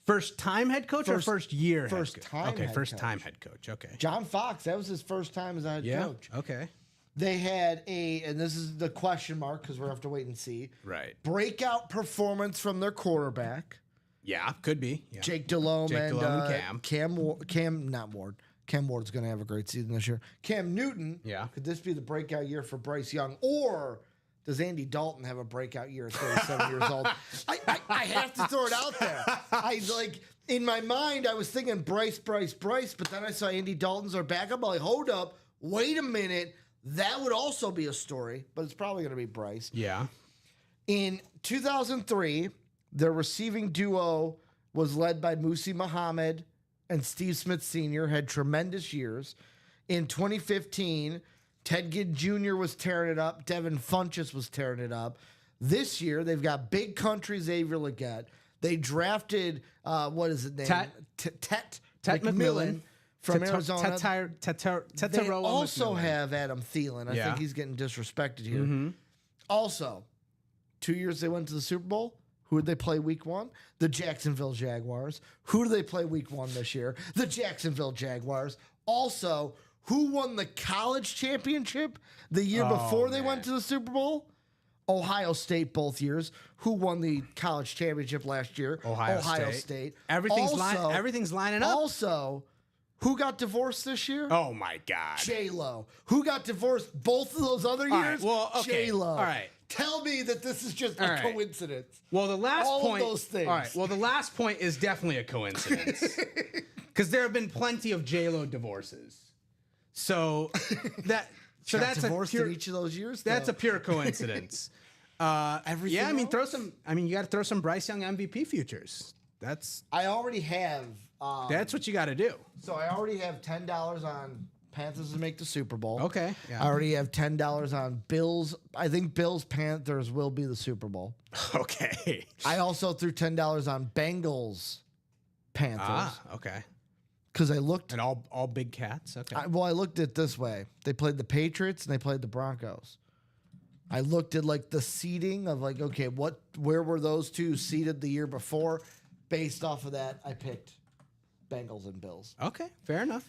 First-time head coach or first year? First-time Okay, head first-time coach. head coach. Okay. John Fox, that was his first time as a head coach. Okay. They had and this is the question mark because we're going to have to wait and see. Right. Breakout performance from their quarterback. Yeah, could be. Yeah. Jake Delhomme and Cam Ward's going to have a great season this year. Cam Newton. Yeah. Could this be the breakout year for Bryce Young? Or does Andy Dalton have a breakout year at 37 years old? I have to throw it out there. In my mind, I was thinking Bryce, but then I saw Andy Dalton's our backup. I'm like, hold up, wait a minute. That would also be a story, but it's probably going to be Bryce. Yeah. In 2003, their receiving duo was led by Musi Muhammad and Steve Smith Sr., had tremendous years. In 2015, Ted Ginn Jr. was tearing it up. Devin Funchess was tearing it up. This year, they've got Big Country Xavier Legette. They drafted, what is his name? Tet McMillan from Arizona. They also have Adam Thielen. I think he's getting disrespected here. Also, 2 years they went to the Super Bowl. Who did they play week 1? The Jacksonville Jaguars. Who do they play week 1 this year? The Jacksonville Jaguars. Also, who won the college championship the year before they went to the Super Bowl? Ohio State both years. Who won the college championship last year? Ohio State. Everything's lining up. Also, who got divorced this year? Oh my God. J-Lo. Who got divorced both of those other years? Right, well, okay. J-Lo. All right. Tell me that this is just a coincidence. Well, the last point. All of those things. All right. Well, the last point is definitely a coincidence because there have been plenty of J-Lo divorces. So that's divorced in each of those years. That's a pure coincidence. Everything. Yeah, I mean, else? you got to throw some Bryce Young MVP futures. I already have. That's what you got to do. So I already have $10 on Panthers to make the Super Bowl. Okay. Yeah. I already have $10 on Bills. I think Bills Panthers will be the Super Bowl. Okay. I also threw $10 on Bengals Panthers. Okay. Because I looked. And all big cats. Okay. I looked at it this way. They played the Patriots and they played the Broncos. I looked at like the seeding of like, okay, where were those two seeded the year before? Based off of that, I picked Bengals and Bills. Okay. Fair enough.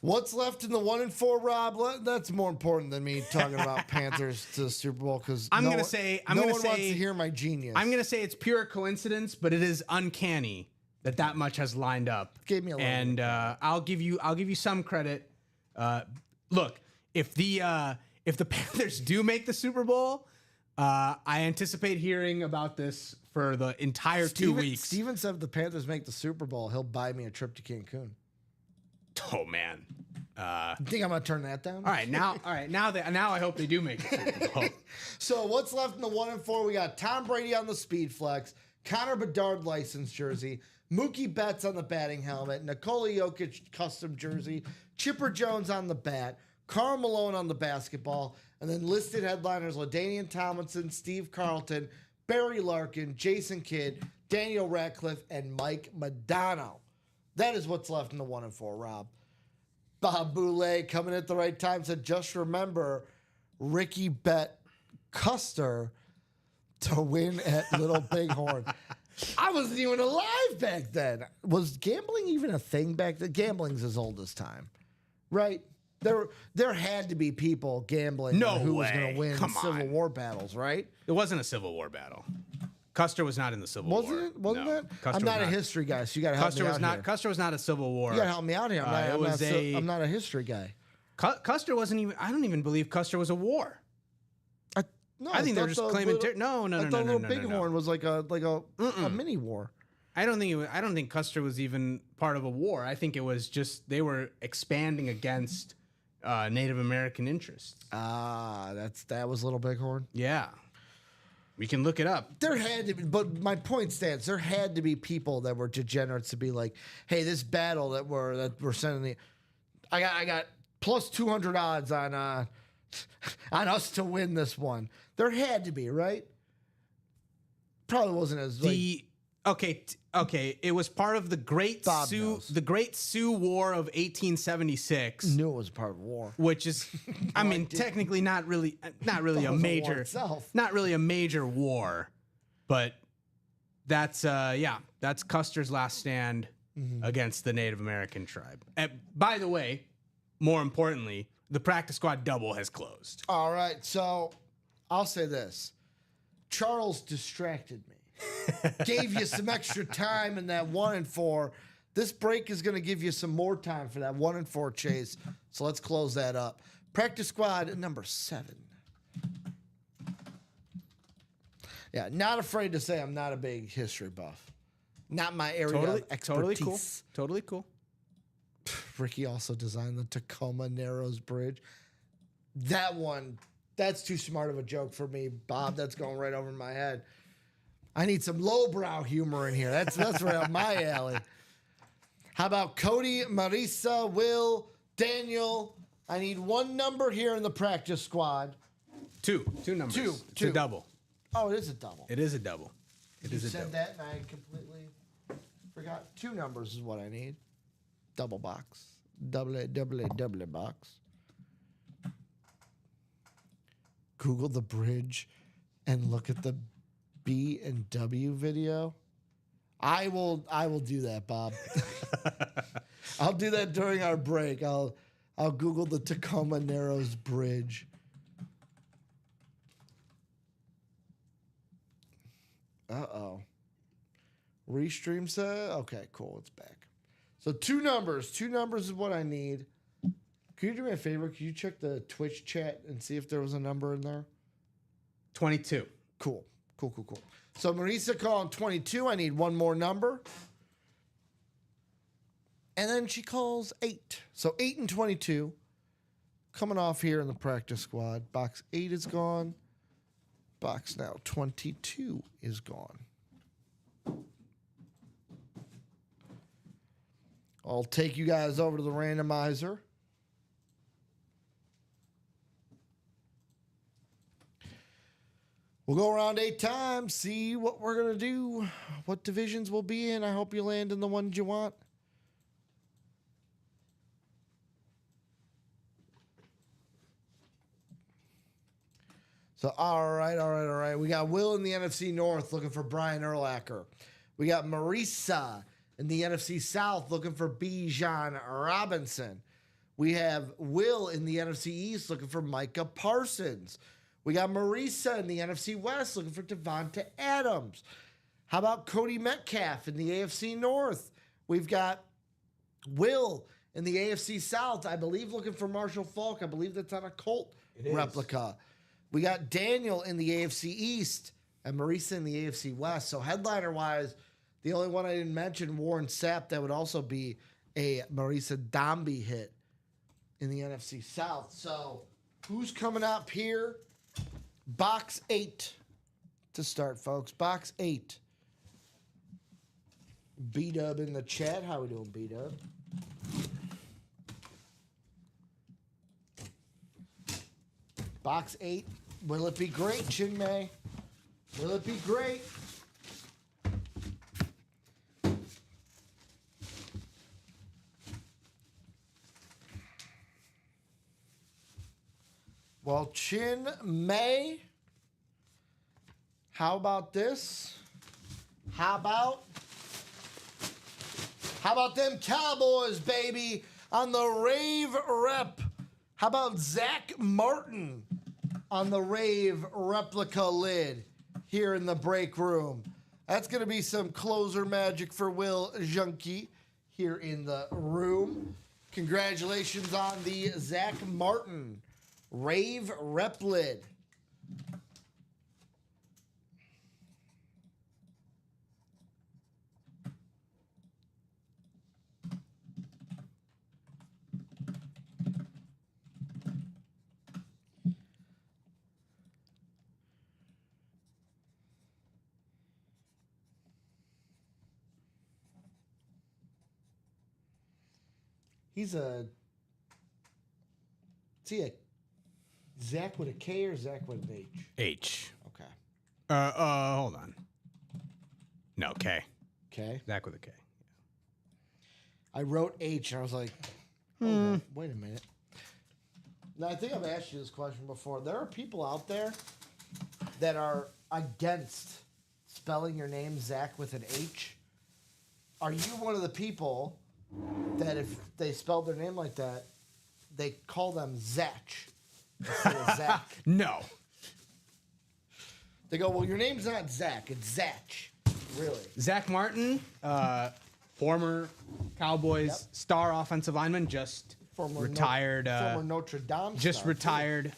What's left in the 1-4, Rob? That's more important than me talking about Panthers to the Super Bowl because no one wants to hear my genius. I'm gonna say it's pure coincidence, but it is uncanny that much has lined up. Gave me a little. And I'll give you some credit. Look, if the Panthers do make the Super Bowl, I anticipate hearing about this for the entire 2 weeks. Steven said if the Panthers make the Super Bowl, he'll buy me a trip to Cancun. Oh man. You think I'm gonna turn that down? All right, now I hope they do make the Super Bowl. So what's left in the 1-4? We got Tom Brady on the Speed Flex, Connor Bedard license jersey, Mookie Betts on the batting helmet, Nikola Jokic custom jersey, Chipper Jones on the bat, Karl Malone on the basketball, and then listed headliners LaDainian Tomlinson, Steve Carlton, Barry Larkin, Jason Kidd, Daniel Radcliffe, and Mike Modano. That is what's left in the 1-4, Rob. Bob Boulay coming at the right time said, just remember, Ricky bet Custer to win at Little Bighorn. I wasn't even alive back then. Was gambling even a thing back then? Gambling's as old as time, right? There had to be people gambling on who was going to win Civil War battles, right? It wasn't a Civil War battle. Custer was not in the Civil War. Wasn't it? Custer I'm not a history guy, so you got to help me out here. Custer was not a Civil War. You got to help me out here. I'm not a history guy. Custer wasn't even. I don't even believe Custer was a war. I think they're just claiming. No. Little Bighorn was like a mini war. I don't think Custer was even part of a war. I think it was just they were expanding against Native American interests. That was Little Bighorn. Yeah. We can look it up. There had to be, but my point stands. There had to be people that were degenerates to be like, "Hey, this battle that we're sending I got plus 200 odds on us to win this one." There had to be, right? Probably wasn't as Okay. It was part of the Great Sioux War of 1876. Knew it was part of the war, which is, I mean, technically not really a major, not really a major war, but that's Custer's last stand against the Native American tribe. And by the way, more importantly, the practice squad double has closed. All right, so I'll say this: Charles distracted me. Gave you some extra time in that 1-4. This break is going to give you some more time for that 1-4 chase. So let's close that up. Practice squad number 7. Yeah, not afraid to say I'm not a big history buff. Not my area of expertise. Totally cool. Ricky also designed the Tacoma Narrows Bridge. That's too smart of a joke for me, Bob. That's going right over my head. I need some lowbrow humor in here. That's right up my alley. How about Cody, Marisa, Will, Daniel, I need one number here in the practice squad. Two numbers. It's Two. a double. Oh, it is a double. It is a double. It You is a said double. that, and I completely forgot. Two numbers is what I need. Double box. Double box. Google the bridge and look at the B and W video. I will do that, Bob. I'll do that during our break. I'll Google the Tacoma Narrows Bridge. Uh-oh. Restream said, okay, cool, it's back. So two numbers is what I need. Can you do me a favor? Can you check the Twitch chat and see if there was a number in there? 22. Cool. So Marisa calling 22. I need one more number. And then she calls 8. So 8 and 22 coming off here in the practice squad. Box 8 is gone. Box now 22 is gone. I'll take you guys over to the randomizer. We'll go around 8 times, see what we're going to do, what divisions we'll be in. I hope you land in the ones you want. So, all right. We got Will in the NFC North looking for Brian Urlacher. We got Marisa in the NFC South looking for Bijan Robinson. We have Will in the NFC East looking for Micah Parsons. We got Marisa in the NFC West looking for Devonta Adams. How about Cody Metcalf in the AFC North? We've got Will in the AFC South, I believe, looking for Marshall Faulk. I believe that's on a Colt replica. We got Daniel in the AFC East and Marisa in the AFC West. So headliner-wise, the only one I didn't mention, Warren Sapp, that would also be a Marisa Dombie hit in the NFC South. So who's coming up here? Box 8 to start, folks. Box 8. B-Dub in the chat. How we doing, B-Dub? Box 8. Will it be great, Chinmay? Will it be great? Well, Chin May, how about this? How about them Cowboys, baby, on the Rave Rep? How about Zach Martin on the Rave replica lid here in the break room? That's going to be some closer magic for Will Junkie here in the room. Congratulations on the Zach Martin Rave Rep lid. Is he a Zach with a K or Zach with an H? H. Okay. Hold on. No, K. Okay. Zach with a K. I wrote H and I was like, hold on, wait a minute. Now, I think I've asked you this question before. There are people out there that are against spelling your name Zach with an H. Are you one of the people that if they spelled their name like that, they call them Zach instead of Zach? No. They go, well, your name's not Zach, it's Zach. Really? Zach Martin, former Cowboys star offensive lineman, just retired. Former Notre Dame just star, retired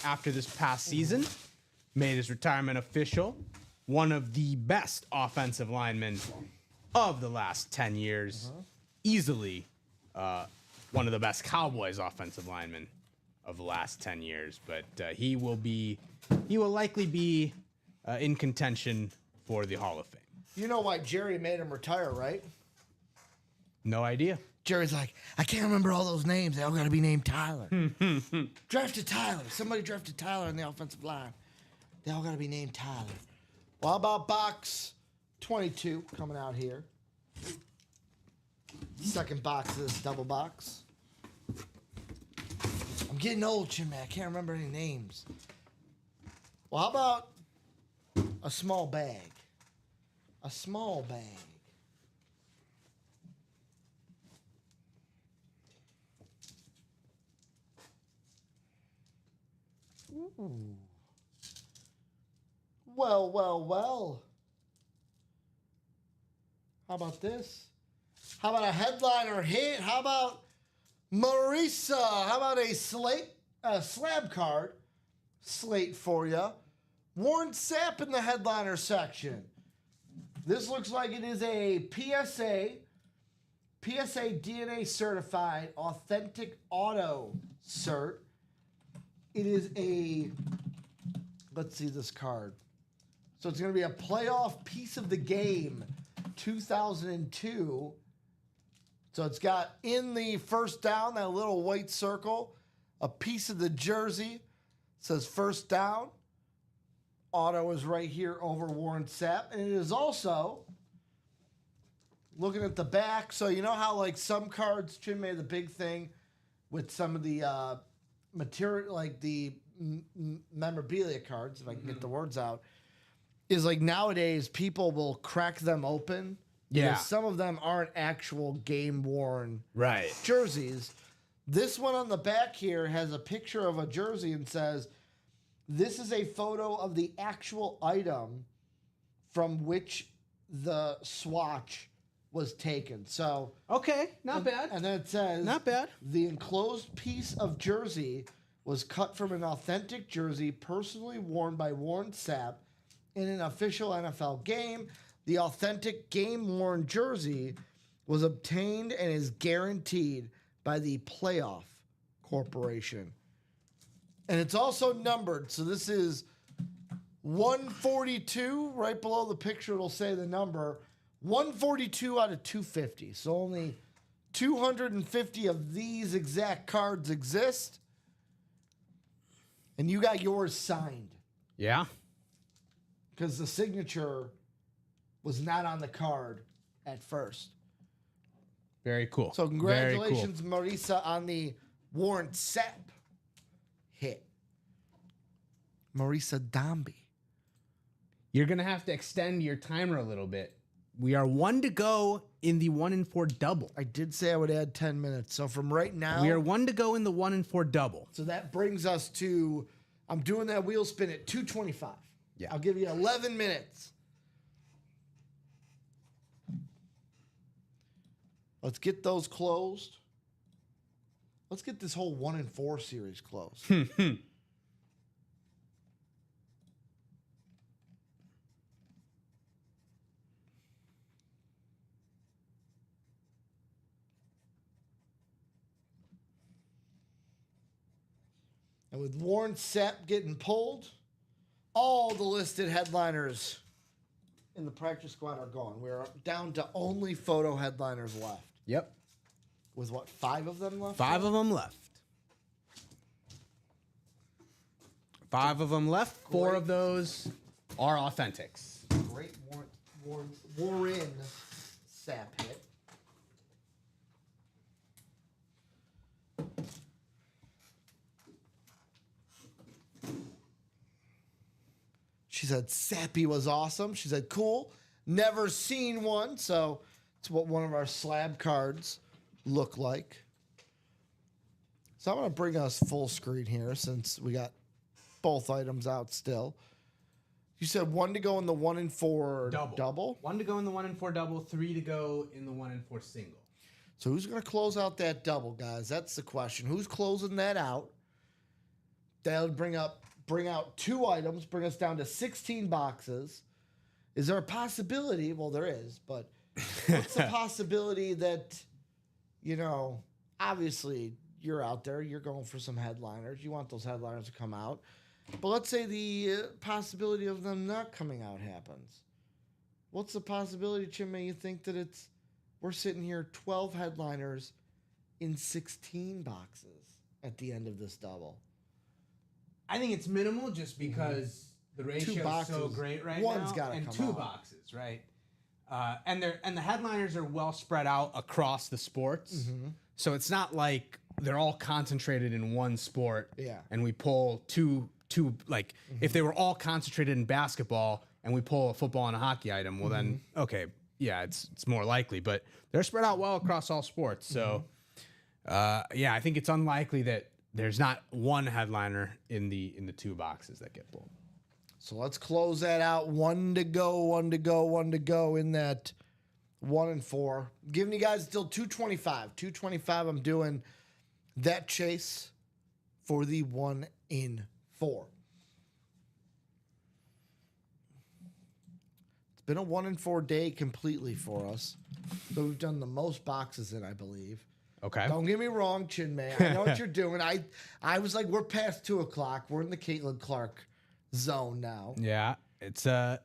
after this past season. Made his retirement official. One of the best offensive linemen of the last 10 years. Easily one of the best Cowboys offensive linemen of the last 10 years. But he will likely be in contention for the Hall of Fame. You know why Jerry made him retire, right? No idea. Jerry's like, I can't remember all those names. They all got to be named Tyler. Drafted Tyler. Somebody drafted Tyler in the offensive line. They all got to be named Tyler. Well, how about box 22 coming out here? Second box of this double box. I'm getting old, Chin Man. I can't remember any names. Well, how about a small bag? A small bag. Ooh. Well, well, well. How about this? How about a headliner hit? How about Marisa? How about a slab card slate for you? Warren Sapp in the headliner section. This looks like it is a PSA DNA certified authentic auto cert. It is a, let's see this card. So it's going to be a playoff piece of the game, 2002. So it's got in the first down, that little white circle, a piece of the jersey. It says first down. Auto is right here over Warren Sapp. And it is also, looking at the back, so you know how like some cards, Chin made the big thing with some of the material, like the memorabilia cards, if I can get the words out, is like nowadays people will crack them open. Yeah. Some of them aren't actual game worn Right. jerseys. This one on the back here has a picture of a jersey and says, this is a photo of the actual item from which the swatch was taken. So, Okay, not bad. and then it says, Not bad. the enclosed piece of jersey was cut from an authentic jersey personally worn by Warren Sapp in an official NFL game. The authentic game-worn jersey was obtained and is guaranteed by the Playoff Corporation. And it's also numbered. So this is 142. Right below the picture, it'll say the number. 142 out of 250. So only 250 of these exact cards exist. And you got yours signed. Yeah. Because the signature was not on the card at first. Very cool. So Very cool. congratulations, Marisa, on the Warren Sapp hit. Marisa Dombey. You're going to have to extend your timer a little bit. We are 1 to go in the 1 in 4 double. I did say I would add 10 minutes. So from right now, We are 1 to go in the 1 in 4 double. so that brings us to, I'm doing that wheel spin at 2:25. Yeah. I'll give you 11 minutes. Let's get those closed. Let's get this whole 1 in 4 series closed. And with Warren Sapp getting pulled, all the listed headliners in the practice squad are gone. We're down to only photo headliners left. Yep. With what, 5 of them left? 5 of them left. 5 of them left. 4 Great. of those are authentics. Great Warren Sapp hit. She said Sappy was awesome. She said cool. Never seen one. So it's what one of our slab cards look like. So I'm going to bring us full screen here since we got both items out still. You said 1 to go in the 1 in 4 double. 1 to go in the 1 in 4 double. 3 to go in the 1 in 4 single. So who's going to close out that double, guys? That's the question. Who's closing that out? That'll bring out 2 items, bring us down to 16 boxes. Is there a possibility? Well, there is, but what's the possibility that, you know, obviously you're out there, you're going for some headliners. You want those headliners to come out. But let's say the possibility of them not coming out happens. What's the possibility, Chimay, you think that it's we're sitting here 12 headliners in 16 boxes at the end of this double. I think it's minimal just because the ratio is so boxes. great right One's now. gotta And come two out. boxes, right? And the headliners are well spread out across the sports. So it's not like they're all concentrated in one sport. Yeah. And we pull two like if they were all concentrated in basketball and we pull a football and a hockey item, well then okay, yeah, it's more likely. But they're spread out well across all sports. So yeah, I think it's unlikely that there's not one headliner in the two boxes that get pulled. So let's close that out. One to go in that 1 and 4. Giving you guys still 225. 225. I'm doing that chase for the 1 in 4. It's been a 1 in 4 day completely for us. So we've done the most boxes in, I believe. Okay. Don't get me wrong, Chin May. I know what you're doing. I was like, we're past 2 o'clock. We're in the Caitlin Clark zone now. Yeah, it's not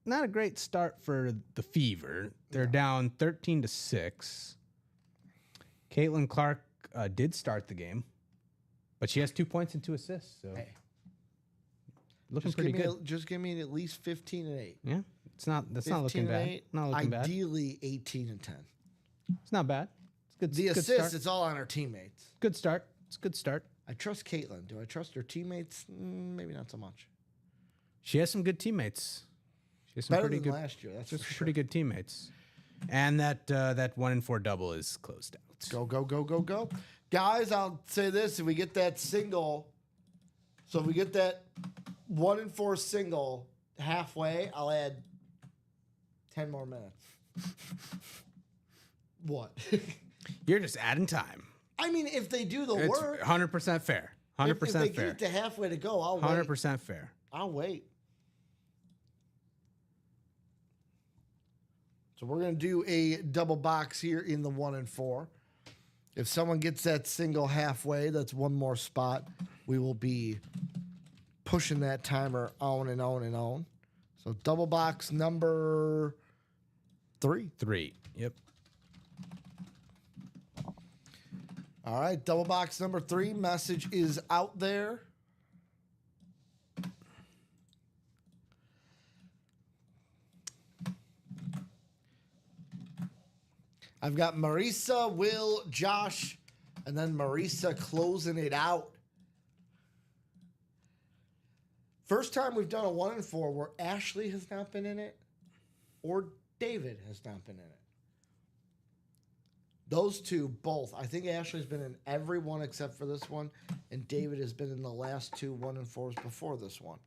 a great start for the Fever. They're down 13-6. Caitlin Clark did start the game, but she has 2 points and 2 assists. So Hey. looking Just pretty give me good. Just give me at least 15 and 8. Yeah, that's not 15 looking and bad. 8. Not looking bad. Ideally 18 and 10. It's not bad. It's good. The good assists, start. it's all on our teammates. Good start. It's a good start. I trust Caitlin. Do I trust her teammates? Maybe not so much. She has some good teammates. She has some Better pretty than good. last year. That's She has for some sure. pretty good teammates. And that 1 in 4 double is closed out. Go. Guys, I'll say this. If we get that single, so if we get that 1 in 4 single halfway, I'll add 10 more minutes. What? You're just adding time. I mean, if they do the It's work, 100% fair. if 100% they fair. get it to halfway to go, I'll wait. 100% fair. I'll wait. So we're going to do a double box here in the 1 and 4. If someone gets that single halfway, that's one more spot. We will be pushing that timer on and on and on. So double box number 3. 3. Yep. All right, double box number 3. Message is out there. I've got Marisa, Will, Josh, and then Marisa closing it out. First time we've done a 1 and 4 where Ashley has not been in it or David has not been in it. Those two both. I think Ashley's been in every one except for this one, and David has been in the last 2 1 and 4s before this one.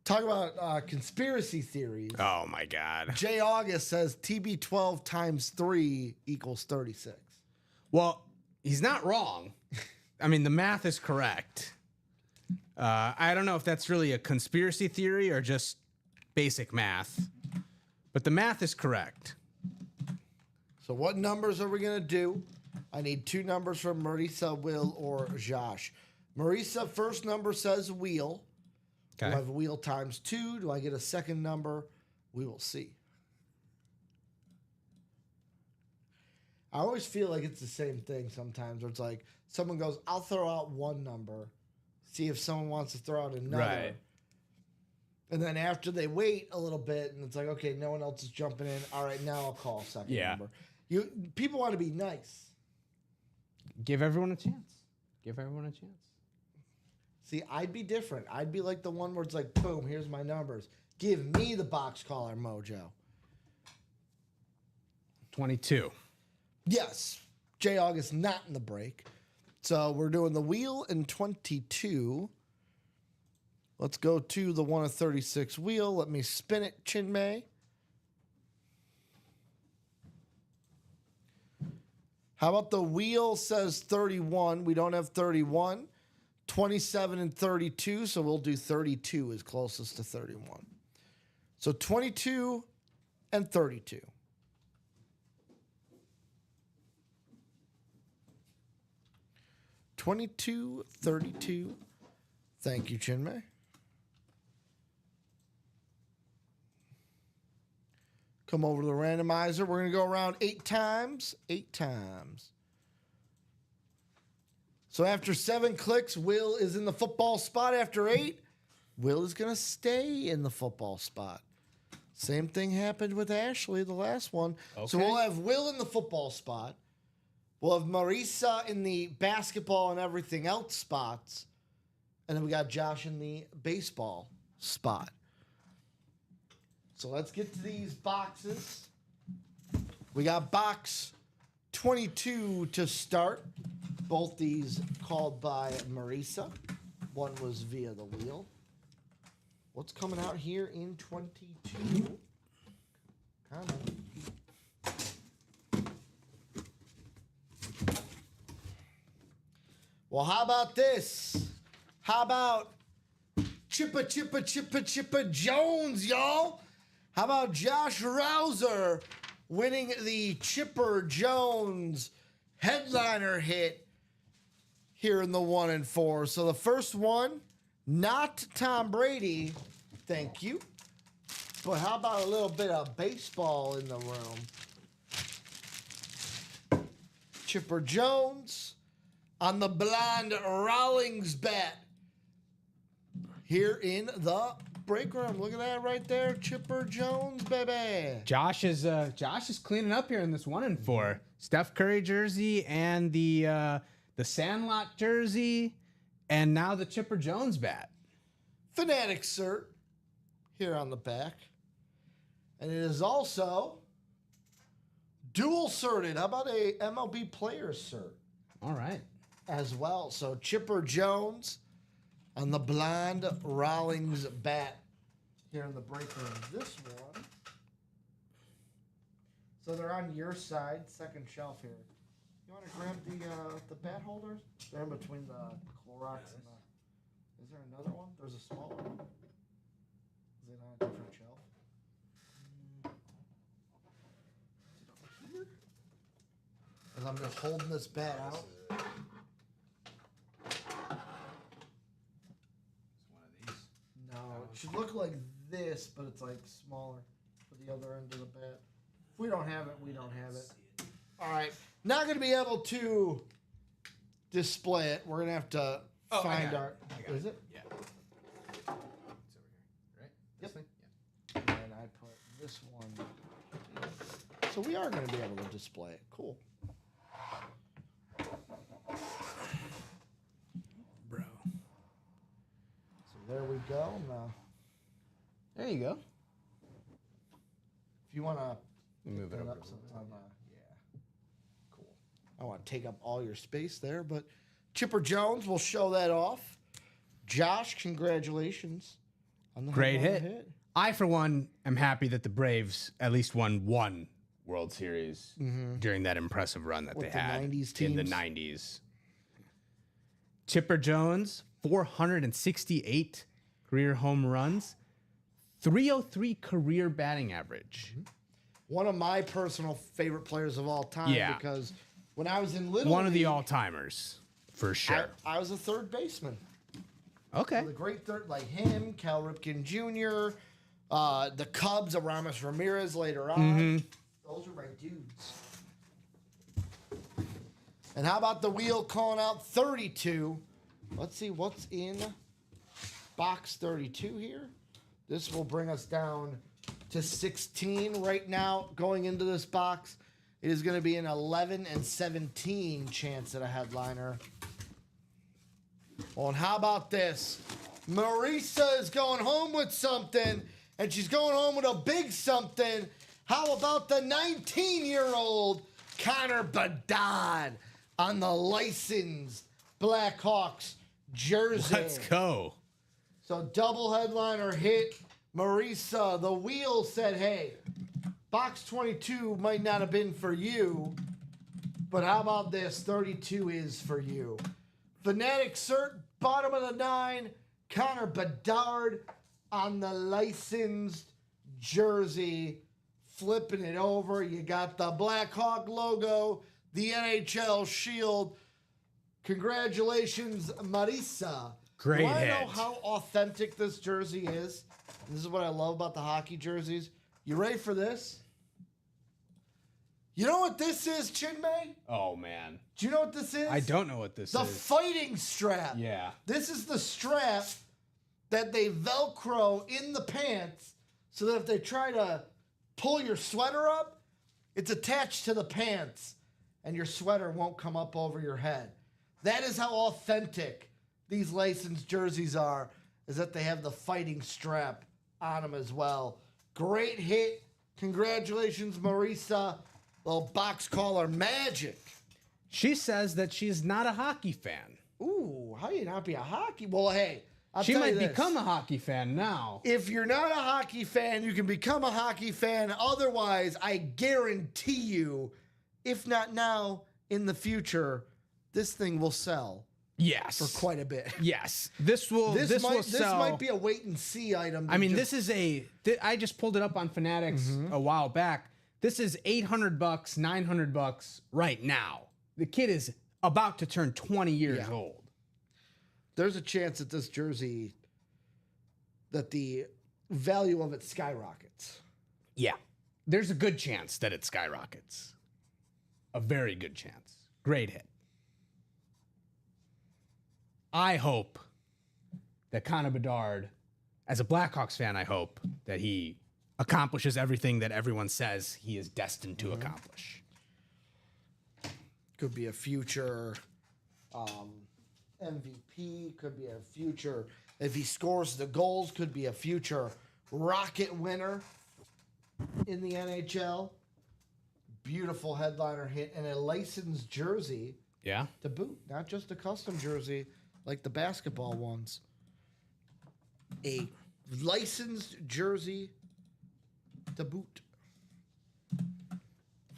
Talk about conspiracy theories. Oh my God. Jay August says TB12 times 3 equals 36. Well, he's not wrong. I mean, the math is correct. I don't know if that's really a conspiracy theory or just basic math, but the math is correct. So what numbers are we going to do? I need 2 numbers from Marisa, Will, or Josh. Marisa, first number says wheel. Do I Okay. have a wheel times 2? Do I get a second number? We will see. I always feel like it's the same thing sometimes where it's like someone goes, I'll throw out one number, see if someone wants to throw out another. Right. And then after they wait a little bit and it's like, okay, no one else is jumping in. All right, now I'll call a second Yeah. number. People want to be nice. Give everyone a chance. Give everyone a chance. See, I'd be different. I'd be like the one where it's like, boom, here's my numbers. Give me the box caller mojo. 22. Yes, J August not in the break. So we're doing the wheel in 22. Let's go to the 1 of 36 wheel. Let me spin it, Chin May. How about the wheel says 31? We don't have 31. 27 and 32, so we'll do 32 as closest to 31. So 22 and 32. $22.32. Thank you, Chinmay. Come over to the randomizer. We're going to go around 8 times. 8 times. So after 7 clicks, Will is in the football spot. After 8, Will is going to stay in the football spot. Same thing happened with Ashley, the last one. Okay. So we'll have Will in the football spot. We'll have Marisa in the basketball and everything else spots. And then we got Josh in the baseball spot. So let's get to these boxes. We got box 22 to start. Both these called by Marisa. One was via the wheel. What's coming out here in 22? Come on. Well, how about this? How about Chippa Jones, y'all? How about Josh Rouser winning the Chipper Jones headliner hit here in the 1 and 4? So the first one, not Tom Brady, thank you. But how about a little bit of baseball in the room? Chipper Jones on the blind Rawlings bat here in the break room. Look at that right there, Chipper Jones, baby. Josh is cleaning up here in this 1 and 4. Steph Curry jersey and the Sandlot jersey, and now the Chipper Jones bat. Fanatic cert here on the back. And it is also dual certed. How about a MLB player cert All right. as well? So Chipper Jones on the blonde Rawlings bat here in the break room. This one. So they're on your side, second shelf here. You want to grab the bat holders? They're in between the Clorox and the... Is there another one? There's a smaller one. Is it on a different shelf? Is it over here? As I'm just holding this bat out. No, it should look like this, but it's like smaller for the other end of the bat. If we don't have it, we don't have it. All right. Not going to be able to display it. We're going to have to find our... Is it? Yeah. It's over here, right? Yep. This thing? And I put this one. So we are going to be able to display it. Cool. Bro. So there we go. Now, There you go. if you want to Move it put it over. up sometime, yeah. Cool. I don't want to take up all your space there, but Chipper Jones will show that off. Josh, congratulations on the Great home run hit. I, for one, am happy that the Braves at least won one World Series during that impressive run that With they the had 90s in the teams? 90s. Chipper Jones, 468 career home runs, 303 career batting average. One of my personal favorite players of all time Yeah. because when I was in Little One of the League, all-timers, for sure. I was a third baseman. Okay. The great third, like him, Cal Ripken Jr., the Cubs, Aramis Ramirez later on. Those are my dudes. And how about the wheel calling out 32? Let's see what's in box 32 here. This will bring us down to 16 right now going into this box. It is going to be an 11 and 17 chance at a headliner. Well, and how about this? Marisa is going home with something, and she's going home with a big something. How about the 19-year-old Connor Bedard on the licensed Blackhawks jersey? Let's go. So double headliner hit. Marisa, the wheel said, hey, box 22 might not have been for you, but how about this? 32 is for you. Fanatic cert, bottom of the 9, Connor Bedard on the licensed jersey. Flipping it over, you got the Blackhawk logo, the NHL shield. Congratulations, Marisa. Great Do I know hit. how authentic this jersey is? This is what I love about the hockey jerseys. You ready for this? You know what this is, Chinmay? Oh man, Do you know what this is? I don't know what this The is. fighting strap. Yeah. This is the strap that they Velcro in the pants so that if they try to pull your sweater up, it's attached to the pants and your sweater won't come up over your head. That is how authentic these licensed jerseys are, is that they have the fighting strap on them as well. Great hit. Congratulations, Marisa. Little box caller magic. She says that she's not a hockey fan. Ooh, how do you not be a hockey? Well, hey, I'll She tell might you this. become a hockey fan now. If you're not a hockey fan, you can become a hockey fan. Otherwise, I guarantee you, if not now, in the future, this thing will sell Yes. for quite a bit. Yes. This will this will This sell. might be a wait and see item. I mean, this is I just pulled it up on Fanatics a while back. This is $800, $900 right now. The kid is about to turn 20 years old. There's a chance that this jersey, that the value of it skyrockets. Yeah. There's a good chance that it skyrockets. A very good chance. Great hit. I hope that Connor Bedard, as a Blackhawks fan, I hope that he accomplishes everything that everyone says he is destined to accomplish. Could be a future MVP. Could be a future, if he scores the goals, could be a future Rocket winner in the NHL. Beautiful headliner hit and a licensed jersey Yeah. to boot, not just a custom jersey like the basketball ones. A licensed jersey to boot.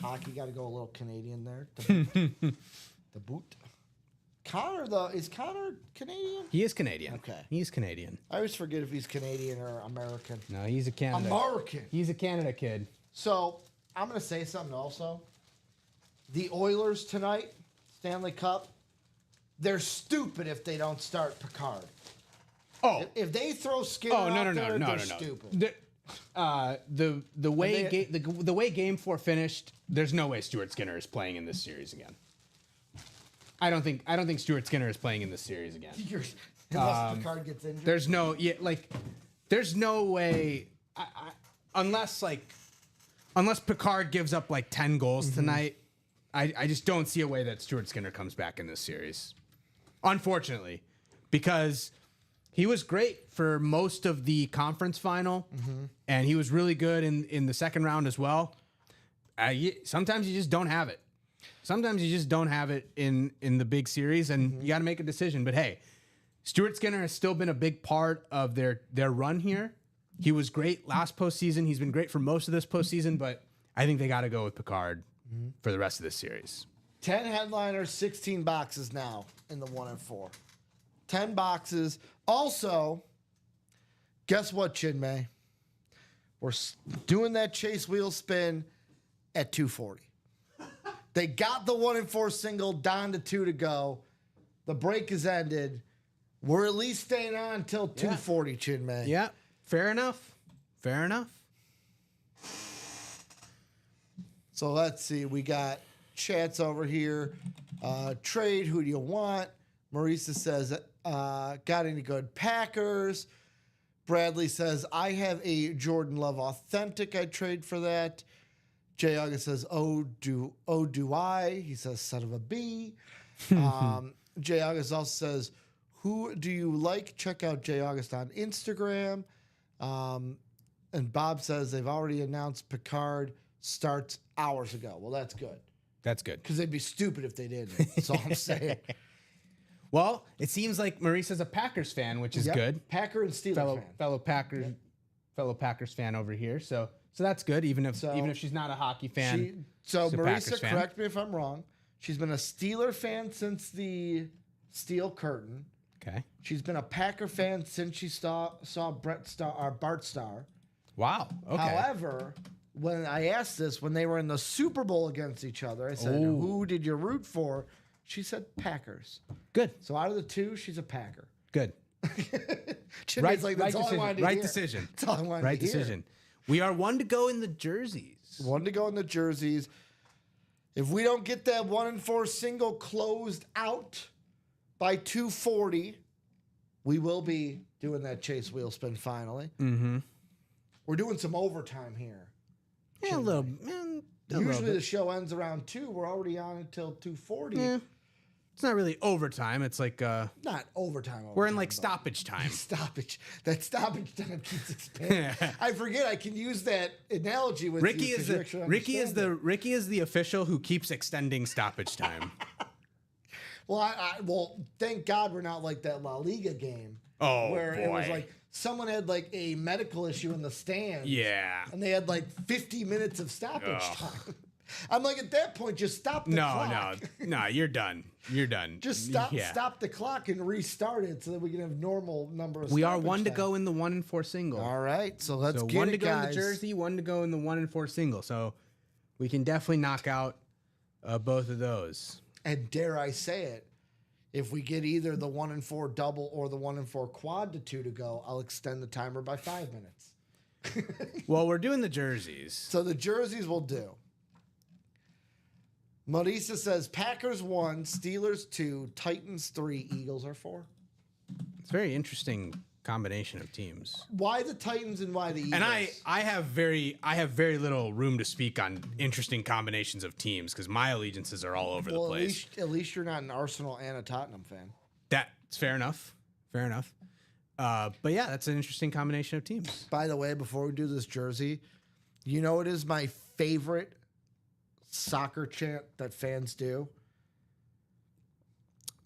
Hockey got to go a little Canadian there. To boot. Connor, though, is Connor Canadian? He is Canadian. Okay. He's Canadian. I always forget if he's Canadian or American. No, he's a Canada. American. He's a Canada kid. So I'm going to say something also. The Oilers tonight, Stanley Cup, they're stupid if they don't start Picard. Oh. If they throw Skinner Oh no out there, no they're stupid. The way they- the way Game 4 finished, there's no way Stuart Skinner is playing in this series again. I don't think Stuart Skinner is playing in this series again. Unless Picard gets injured. There's no there's no way unless Picard gives up like 10 goals tonight. I just don't see a way that Stuart Skinner comes back in this series. Unfortunately, because he was great for most of the conference final, and he was really good in the second round as well. Sometimes you just don't have it. Sometimes you just don't have it in the big series, and you got to make a decision. But hey, Stuart Skinner has still been a big part of their run here. He was great last postseason. He's been great for most of this postseason, but I think they got to go with Picard for the rest of this series. 10 headliners, 16 boxes now in the 1 and 4. 10 boxes. Also, guess what, Chinmay? We're doing that chase wheel spin at 240. They got the 1 and 4 single down to 2 to go. The break has ended. We're at least staying on until 240, Chinmay. Yeah, fair enough. Fair enough. So let's see. We got chats over here. Trade, who do you want? Marisa says, got any good Packers? Bradley says, I have a Jordan Love Authentic. I'd trade for that. Jay August says, oh, do I? He says, son of a B. Jay August also says, who do you like? Check out Jay August on Instagram. And Bob says they've already announced Picard starts hours ago. Well, that's good. That's good. Because they'd be stupid if they didn't. That's all I'm saying. Well, it seems like Marisa's a Packers fan, which is Yep. good. Packer and Steelers fan. Fellow Packers fan over here. So that's good. Even if she's not a hockey fan. So she's a Packers Marisa, fan. correct me if I'm wrong. She's been a Steeler fan since the Steel Curtain. Okay. She's been a Packer fan since she saw Bart Starr. Wow. Okay. However, when I asked this, when they were in the Super Bowl against each other, I said, Ooh. who did you root for? She said Packers. Good. So out of the two, she's a Packer. Good. Chimmy's like, that's all I decision. wanted to Right hear. decision. That's all I wanted Right to hear. decision. We are one to go in the jerseys. One to go in the jerseys. If we don't get that 1-4 single closed out by 240, we will be doing that chase wheel spin finally. Mm-hmm. We're doing some overtime here. Yeah, a little. Man, Usually the show ends around 2. We're already on until 2:40. Yeah. It's not really overtime. It's like Not overtime. we're in overtime, like but stoppage time. stoppage. That stoppage time keeps expanding. I forget I can use that analogy with Ricky you. 'cause is you the actually Ricky understand is the official who keeps extending stoppage time. Well, well, thank God we're not like that La Liga game. Oh, where it was boy. like someone had like a medical issue in the stands. Yeah. And they had like 50 minutes of stoppage Ugh. time. I'm like, at that point, just stop the clock. No, you're done. You're done. Just Yeah. stop the clock and restart it so that we can have normal number of We are stoppage one to time. go in the 1-4 single. All right, so let's So get one it, to go guys. in the jersey, one to go in the 1-4 single. So we can definitely knock out both of those. And dare I say it, if we get either the 1-4 double or the 1-4 quad to 2 to go, I'll extend the timer by 5 minutes. Well, we're doing the jerseys. So the jerseys will do. Marisa says Packers 1, Steelers 2, Titans 3, Eagles are 4. It's a very interesting combination of teams. Why the Titans and why the Eagles? And I have very little room to speak on interesting combinations of teams because my allegiances are all over the place. At least you're not an Arsenal and a Tottenham fan. That's fair enough. Fair enough. But yeah, that's an interesting combination of teams. By the way, before we do this jersey, you know what is my favorite soccer chant that fans do?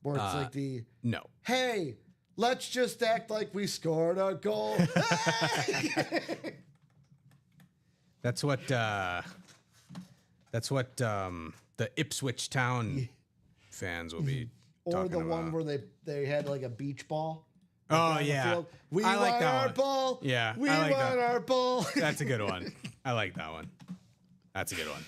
Where it's like the, No. hey, let's just act like we scored a goal. That's what the Ipswich Town fans will be Or talking the about. one where they had like a beach ball. Oh on the yeah. field. We I like want that our one. ball. Yeah, We I like want that. our ball. That's a good one. I like that one. That's a good one.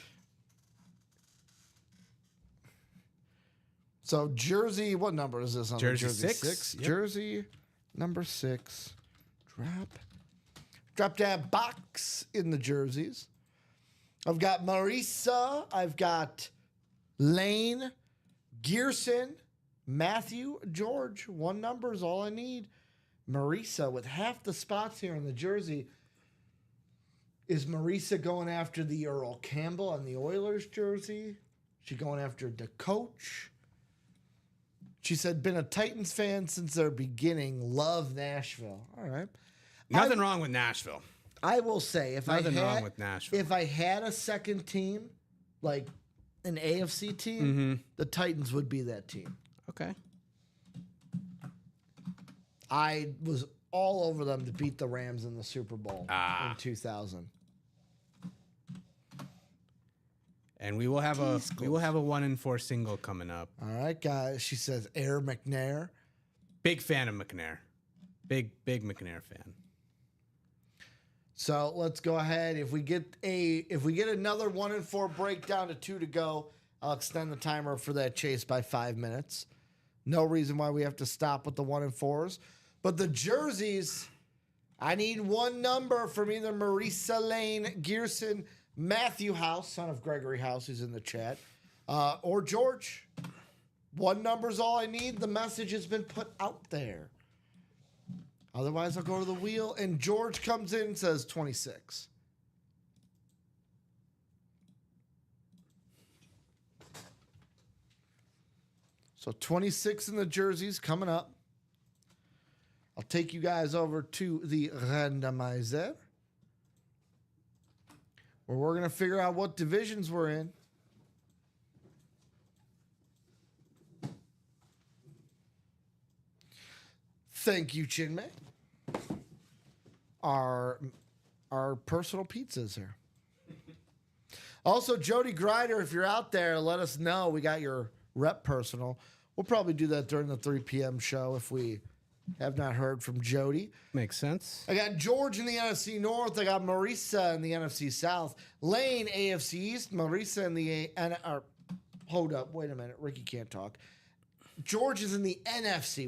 So jersey, what number is this on Jersey the jersey? 6? Yep. Jersey number 6. Drop that box in the jerseys. I've got Marisa. I've got Lane, Gearson, Matthew, George. 1 number is all I need. Marisa with half the spots here in the jersey. Is Marisa going after the Earl Campbell on the Oilers jersey? She going after the coach? She said, been a Titans fan since their beginning. Love Nashville. All right. Nothing wrong with Nashville. I will say, if Nothing I had, wrong with Nashville. if I had a second team, like an AFC team, the Titans would be that team. Okay. I was all over them to beat the Rams in the Super Bowl in 2000. And we will have a 1-4 single coming up. All right, guys. She says Air McNair. Big fan of McNair. Big McNair fan. So let's go ahead. If we get another 1-4 breakdown to 2 to go, I'll extend the timer for that chase by 5 minutes. No reason why we have to stop with the 1-4s. But the jerseys, I need 1 number from either Marisa Lane, Gearson, Matthew House, son of Gregory House, who's in the chat, or George. 1 number's all I need. The message has been put out there. Otherwise, I'll go to the wheel, and George comes in and says 26. So 26 in the jerseys coming up. I'll take you guys over to the randomizer, where we're going to figure out what divisions we're in. Thank you, Chinmay. Our personal pizzas here. Also, Jody Grider, if you're out there, let us know. We got your rep personal. We'll probably do that during the 3 p.m. show if we have not heard from Jody. Makes sense. I got George in the NFC North. I got Marisa in the NFC South. Lane, AFC East. Marisa in the... hold up. Wait a minute. Ricky can't talk. George is in the NFC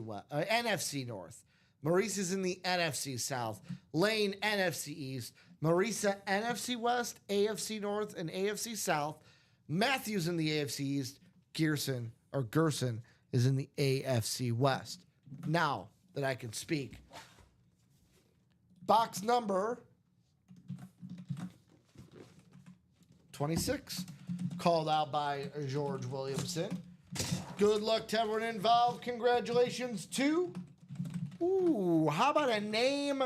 North. Marisa's in the NFC South. Lane, NFC East. Marisa, NFC West, AFC North, and AFC South. Matthews in the AFC East. Gerson is in the AFC West. Now that I can speak. Box number 26, called out by George Williamson. Good luck to everyone involved. Congratulations to... Ooh, how about a name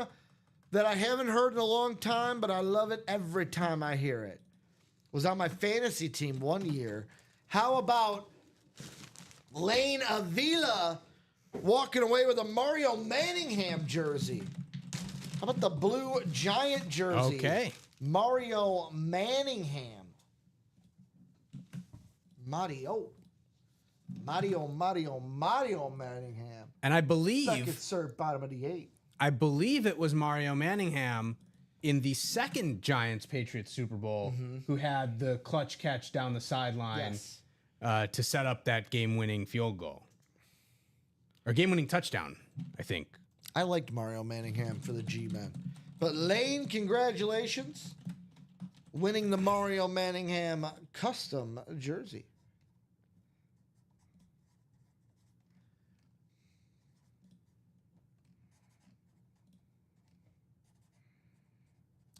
that I haven't heard in a long time, but I love it every time I hear it? Was on my fantasy team one year. How about Lane Avila walking away with a Mario Manningham jersey? How about the blue Giant jersey? Okay. Mario Manningham. Mario Manningham. And I believe Second serve, bottom of the 8. I believe it was Mario Manningham in the second Giants Patriots Super Bowl who had the clutch catch down the sideline to set up that game-winning field goal. Or game-winning touchdown, I think. I liked Mario Manningham for the G-Men. But Lane, congratulations. Winning the Mario Manningham custom jersey.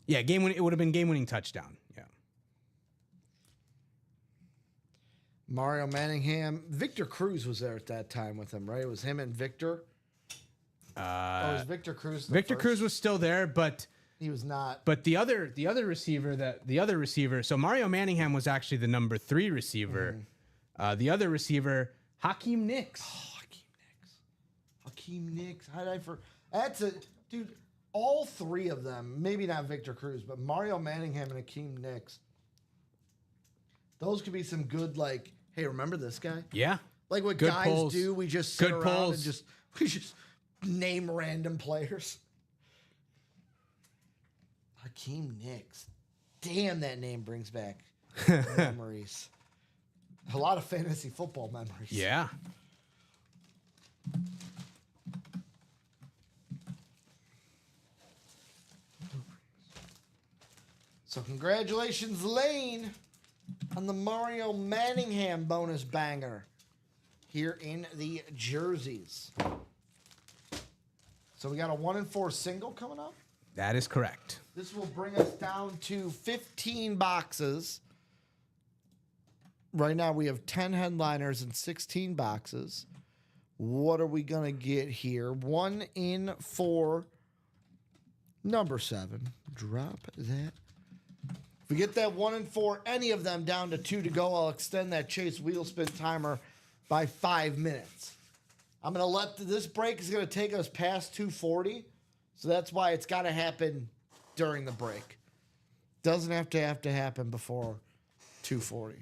Yeah, it would have been game-winning touchdown. Yeah. Mario Manningham. Victor Cruz was there at that time with him, right? It was him and Victor. Or was Victor Cruz the Victor first? Cruz was still there, but He was not. the other receiver. So Mario Manningham was actually the number 3 receiver. The other receiver, Hakeem Nicks. Hakeem Nicks. How did I That's a dude. All 3 of them, maybe not Victor Cruz, but Mario Manningham and Hakeem Nicks. Those could be some good, like, hey, remember this guy? Yeah. Like what Good guys polls. do, we just sit Good around polls. and we just name random players. Hakeem Nicks. Damn, that name brings back memories. A lot of fantasy football memories. Yeah. So congratulations, Lane, on the Mario Manningham bonus banger here in the jerseys. So we got a 1-4 single coming up. That is correct. This will bring us down to 15 boxes. Right now we have 10 headliners and 16 boxes. What are we going to get here? 1 in 4. Number 7. Drop that. If we get that 1 in 4, any of them down to 2 to go, I'll extend that Chase wheel spin timer by 5 minutes. I'm going to let this break is going to take us past 2:40. So that's why it's got to happen during the break. Doesn't have to happen before 2:40.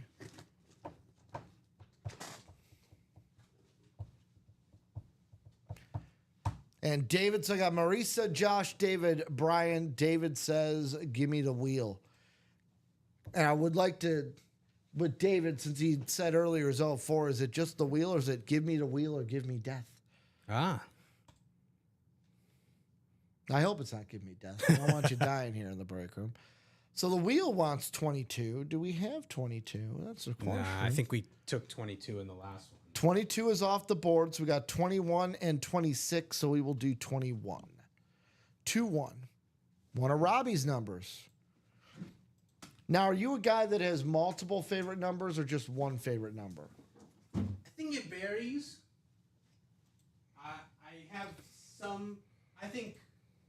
And David, so I got Marisa, Josh, David, Brian. David says, give me the wheel. And I would like to, with David, since he said earlier is 04, is it just the wheel or is it give me the wheel or give me death? Ah. I hope it's not give me death. I don't want you dying here in the break room. So the wheel wants 22. Do we have 22? That's a question. Nah, I think we took 22 in the last one. 22 is off the board, so we got 21 and 26, so we will do 21. 2-1. One of Robbie's numbers. Now, are you a guy that has multiple favorite numbers or just one favorite number? I think it varies. I have some. I think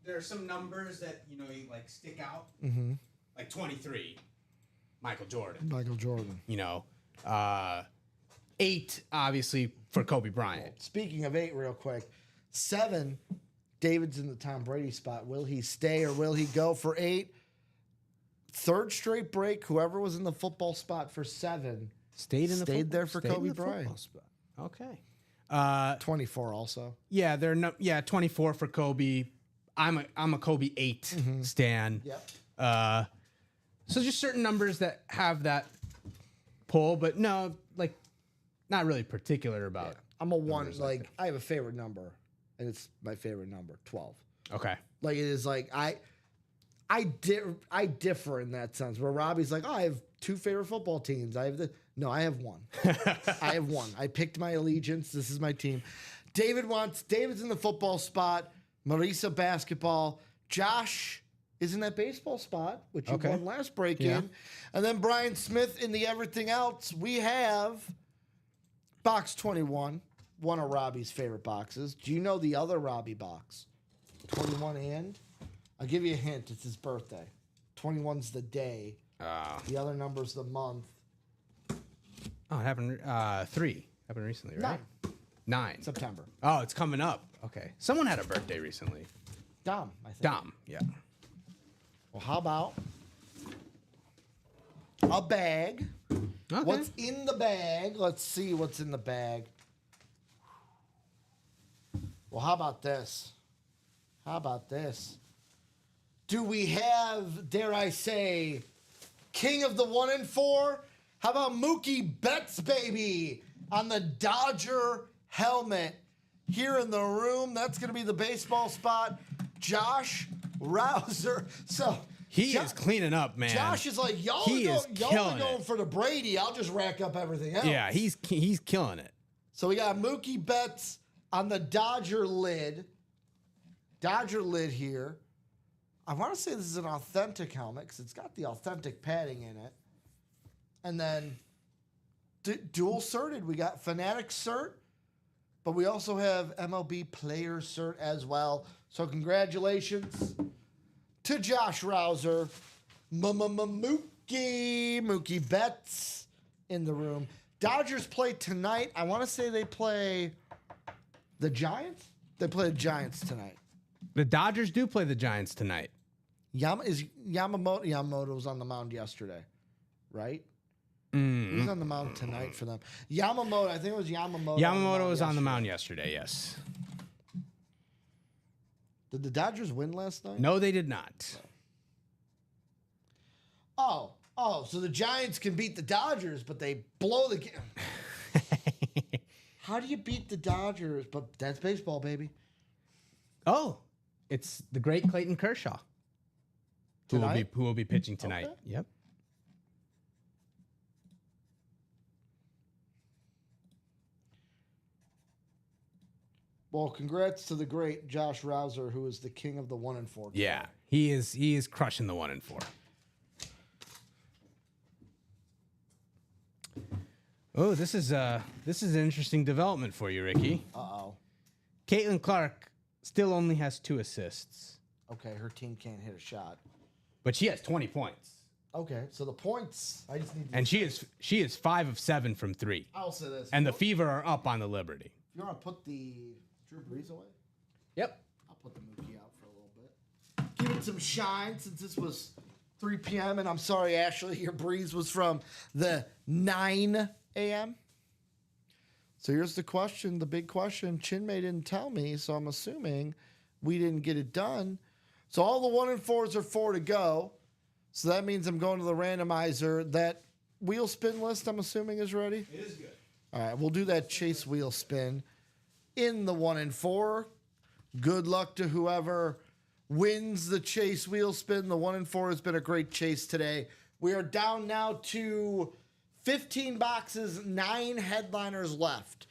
there are some numbers that you like stick out. Mm-hmm. Like 23, Michael Jordan. Michael Jordan. 8, obviously, for Kobe Bryant. Speaking of 8, real quick. 7, David's in the Tom Brady spot. Will he stay or will he go for 8? Third straight break. Whoever was in the football spot for 7 Stayed there for Kobe Bryant. Okay. 24 also. Yeah, 24 for Kobe. I'm a Kobe 8 stan. Yep. So just certain numbers that have that pull, but no, like not really particular about. I'm a 1. Like I have a favorite number, and it's my favorite number, 12. Okay. Like it is like I I differ in that sense. Where Robbie's like, oh, I have 2 favorite football teams. I have one. I have one. I picked my allegiance. This is my team. David's in the football spot. Marisa basketball. Josh is in that baseball spot, which you won last break-in. And then Brian Smith in the everything else. We have box 21, one of Robbie's favorite boxes. Do you know the other Robbie box? 21 and? I'll give you a hint. It's his birthday. 21's the day. The other number's the month. Oh, it happened 3. Happened recently, right? 9. September. Oh, it's coming up. Okay. Someone had a birthday recently. Dom, I think. Dom, yeah. Well, how about a bag? Okay. What's in the bag? Let's see what's in the bag. Well, how about this? Do we have, dare I say, king of the 1 and 4? How about Mookie Betts, baby, on the Dodger helmet here in the room? That's going to be the baseball spot. Josh Rouser. So he is cleaning up, man. Josh is like, y'all are going for the Brady. I'll just rack up everything else. Yeah, he's killing it. So we got Mookie Betts on the Dodger lid. Dodger lid here. I want to say this is an authentic helmet because it's got the authentic padding in it. And then dual certed. We got Fanatic cert, but we also have MLB player cert as well. So congratulations to Josh Rouser. Mookie Betts in the room. Dodgers play tonight. I want to say they play the Giants. They play the Giants tonight. The Dodgers do play the Giants tonight. Yamamoto was on the mound yesterday, right? He's on the mound tonight for them. Yamamoto, I think it was Yamamoto. Yamamoto was on the mound yesterday, yes. Did the Dodgers win last night? No, they did not. Oh, so the Giants can beat the Dodgers, but they blow the game. How do you beat the Dodgers? But that's baseball, baby. Oh, it's the great Clayton Kershaw. Who will be pitching tonight. Okay. Yep. Well, congrats to the great Josh Rouser, who is the king of the 1 and 4. Yeah, he is crushing the 1 and 4. Oh, this is an interesting development for you, Ricky. Uh-oh. Caitlin Clark still only has 2 assists, Okay, her team can't hit a shot. but she has 20 points, Okay, so the points, I just need to... and she is 5 of 7 from 3, I'll say this. and the Fever are up on the Liberty. If you want to put the Drew Brees away, Yep. I'll put the Mookie out for a little bit. Give it some shine since this was 3 p.m. And I'm sorry, Ashley, your Breeze was from the 9 a.m. So here's the question, the big question. Chinmay didn't tell me, so I'm assuming we didn't get it done. So all the 1 and 4s are 4 to go. So that means I'm going to the randomizer. That wheel spin list, I'm assuming, is ready? It is good. All right, we'll do that chase wheel spin in the 1 and 4. Good luck to whoever wins the chase wheel spin. The 1 and 4 has been a great chase today. We are down now to 15 boxes, 9 headliners left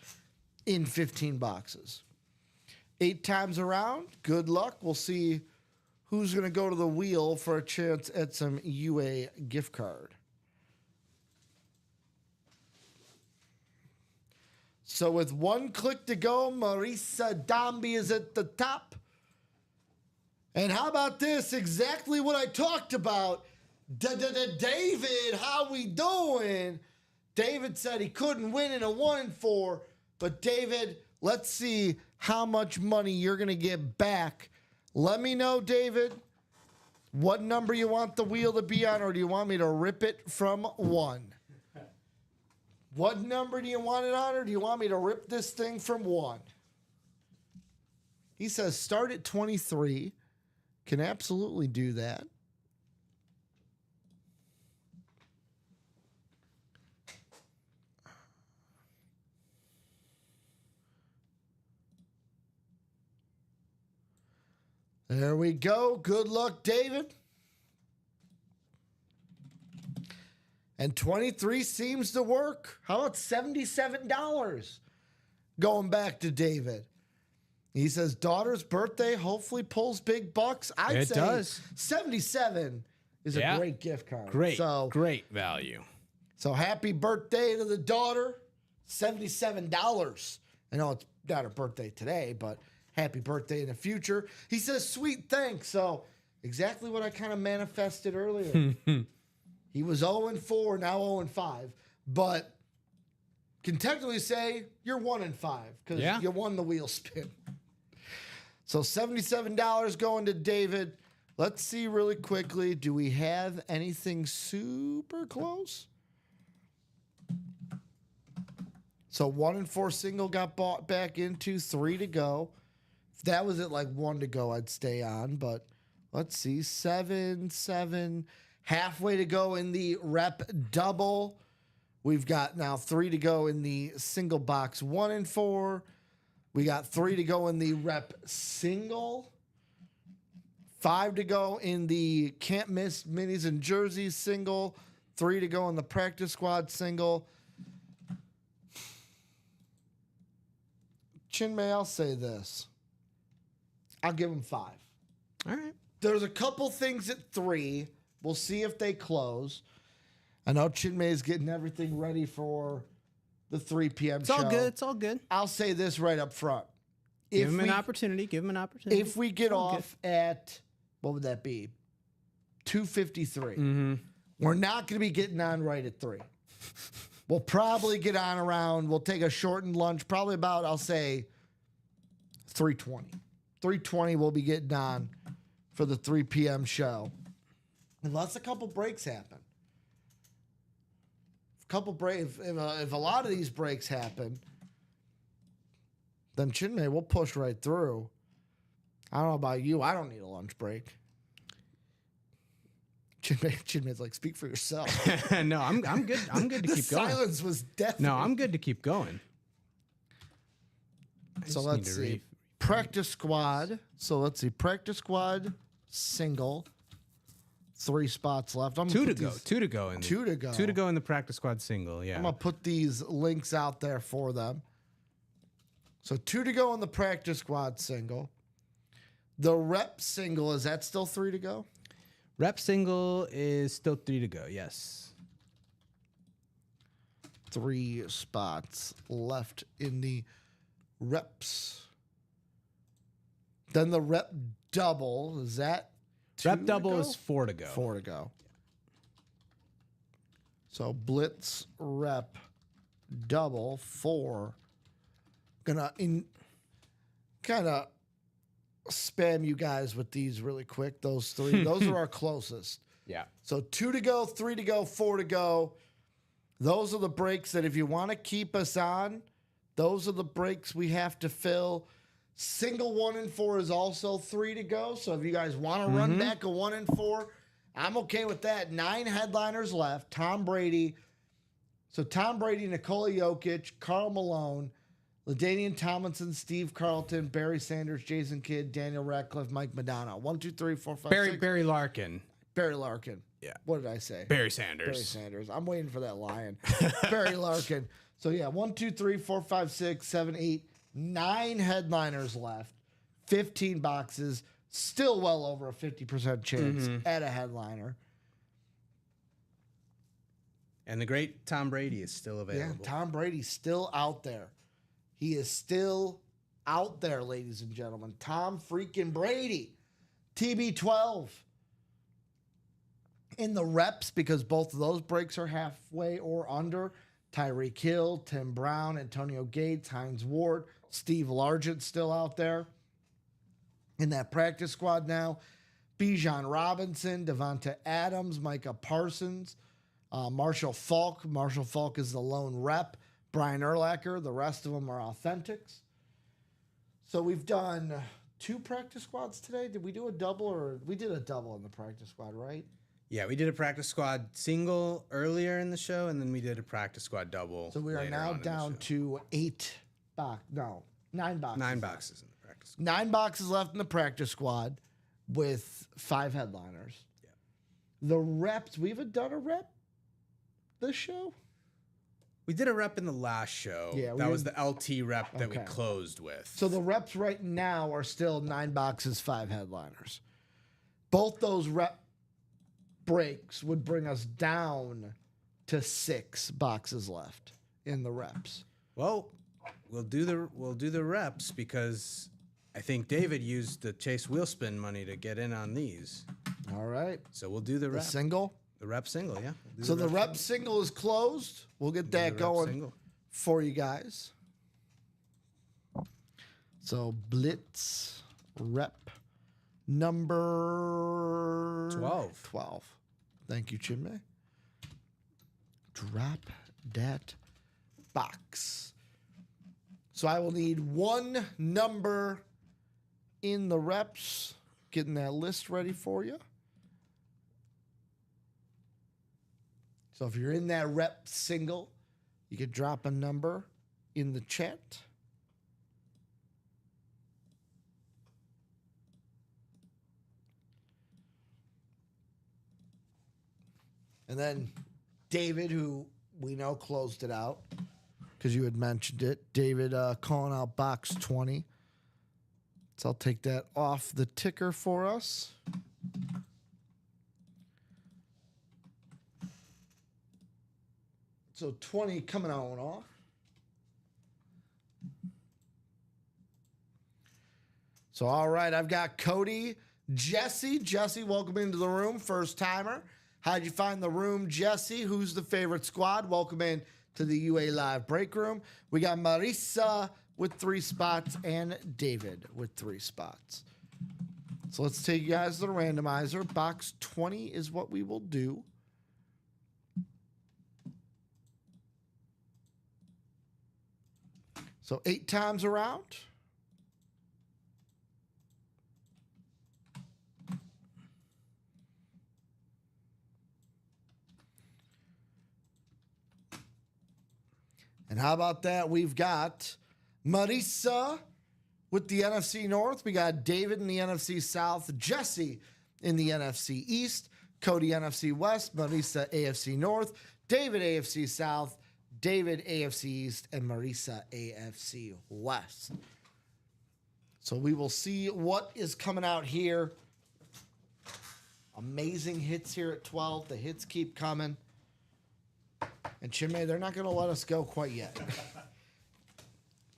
in 15 boxes. 8 times around. Good luck. We'll see who's going to go to the wheel for a chance at some UA gift card. So with 1 click to go, Marisa Dombey is at the top. And how about this? Exactly what I talked about. David, how we doing? David said he couldn't win in a 1 and 4. But David, let's see how much money you're going to get back. Let me know, David, what number you want the wheel to be on, or do you want me to rip it from 1? What number do you want it on, or do you want me to rip this thing from 1? He says start at 23. Can absolutely do that. There we go. Good luck, David. And 23 seems to work. How about $77? Going back to David. He says, daughter's birthday hopefully pulls big bucks. I'd It say does. 77 is a great gift card. Great value. So happy birthday to the daughter. $77. I know it's not her birthday today, but happy birthday in the future. He says, sweet thanks. So exactly what I kind of manifested earlier. He was 0-4, now 0-5. But can technically say you're 1-5 because you won the wheel spin. So $77 going to David. Let's see really quickly. Do we have anything super close? So 1-4 single got bought back into, 3 to go. If that was at like 1 to go, I'd stay on. But let's see, 7, halfway to go in the rep double. We've got now 3 to go in the single box 1-4. We got 3 to go in the rep single. 5 to go in the can't miss minis and jerseys single. 3 to go in the practice squad single. Chinmay, I'll say this. I'll give him 5. All right. There's a couple things at 3. We'll see if they close. I know Chinmay is getting everything ready for the 3 p.m. It's show. all good. It's all good. I'll say this right up front. Give him an opportunity. Give him an opportunity. If we get off at, what would that be? 2:53. We're not going to be getting on right at 3. We'll probably get on around, we'll take a shortened lunch, probably about, I'll say, 3:20. 3:20 we'll be getting on for the 3 p.m. show. Unless a couple breaks happen. If a lot of these breaks happen, then Chinmay will push right through. I don't know about you. I don't need a lunch break. Chinmay's like, speak for yourself. No, I'm good. I'm good to keep going. Silence was deafening. No, I'm good to keep going. So let's see. Practice squad. So let's see. Practice squad single. 3 spots left. I'm 2 to go. 2 to go. 2 to go. 2 to go in the practice squad single. Yeah. I'm going to put these links out there for them. So 2 to go in the practice squad single. The rep single, is that still 3 to go? Rep single is still 3 to go. Yes. 3 spots left in the reps. Then the rep double, is that 2 Rep to double go? is 4 to go. 4 to go. So blitz rep double 4. Gonna kind of spam you guys with these really quick. Those 3, those are our closest. Yeah. So 2 to go, 3 to go, 4 to go. Those are the breaks that if you want to keep us on, those are the breaks we have to fill. Single 1-4 is also 3 to go. So if you guys want to run back a 1-4, I'm okay with that. 9 headliners left. Tom Brady. So Tom Brady, Nikola Jokic, Karl Malone, LaDainian Tomlinson, Steve Carlton, Barry Sanders, Jason Kidd, Daniel Radcliffe, Mike Madonna. 1, 2, 3, 4, 5, 6. Barry Larkin. Barry Larkin. Yeah. What did I say? Barry Sanders. Barry Sanders. I'm waiting for that lion. Barry Larkin. So yeah, 1, 2, 3, 4, 5, 6, 7, 8, 9 headliners left. 15 boxes. Still well over a 50% chance at a headliner. And the great Tom Brady is still available. Yeah, Tom Brady's still out there. He is still out there, ladies and gentlemen. Tom freaking Brady. TB12. In the reps, because both of those breaks are halfway or under. Tyreek Hill, Tim Brown, Antonio Gates, Hines Ward, Steve Largent still out there. In that practice squad now, Bijan Robinson, Devonta Adams, Micah Parsons, Marshall Falk. Marshall Falk is the lone rep. Brian Urlacher. The rest of them are authentics. So we've done 2 practice squads today. Did we do a double or we did a double in the practice squad, right? Yeah, we did a practice squad single earlier in the show, and then we did a practice squad double. So we are now down to 9 boxes. 9 left. boxes in the practice squad. 9 boxes left in the practice squad with 5 headliners. Yeah. The reps, we haven't done a rep this show? We did a rep in the last show. Yeah, we that was did- the LT rep that we Okay. closed with. So the reps right now are still 9 boxes, 5 headliners. Both those rep breaks would bring us down to 6 boxes left in the reps. Well, we'll do the reps because I think David used the Chase Wheelspin money to get in on these. All right. So we'll do the The rep. single. The rep single, yeah. We'll do So the rep single is closed. We'll get that rep going single. for you guys. So Blitz rep number 12. 12. Thank you, Chinmay. Drop that box. So I will need one number in the reps. Getting that list ready for you. So if you're in that rep single, you could drop a number in the chat. And then David, who we know closed it out because you had mentioned it. David calling out box 20. So I'll take that off the ticker for us. So 20 coming on off. So, all right, I've got Cody, Jesse. Jesse, welcome into the room, first timer. How'd you find the room, Jesse? Who's the favorite squad? Welcome in to the UA Live break room. We got Marissa with 3 spots and David with 3 spots. So let's take you guys to the randomizer. Box 20 is what we will do. So 8 times around. And how about that? We've got Marissa with the NFC North. We got David in the NFC South, Jesse in the NFC East, Cody NFC West, Marissa AFC North, David AFC South, David AFC East, and Marissa AFC West. So we will see what is coming out here. Amazing hits here at 12. The hits keep coming. And Chinmay, they're not going to let us go quite yet.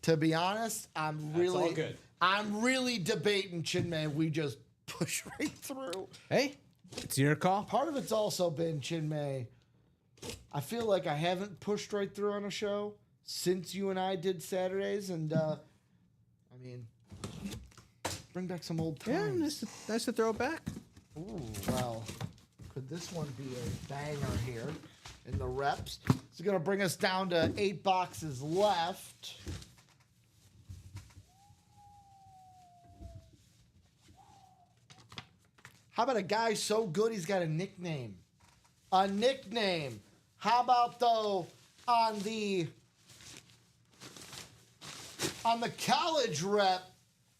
To be honest, I'm really debating Chinmay. We just push right through. Hey, it's your call. Part of it's also been Chinmay. I feel like I haven't pushed right through on a show since you and I did Saturdays, and I mean, bring back some old Yeah, times. nice to throw it back. Ooh, well, could this one be a banger here in the reps? It's going to bring us down to 8 boxes left. How about a guy so good he's got a nickname? A nickname. How about though on the college rep?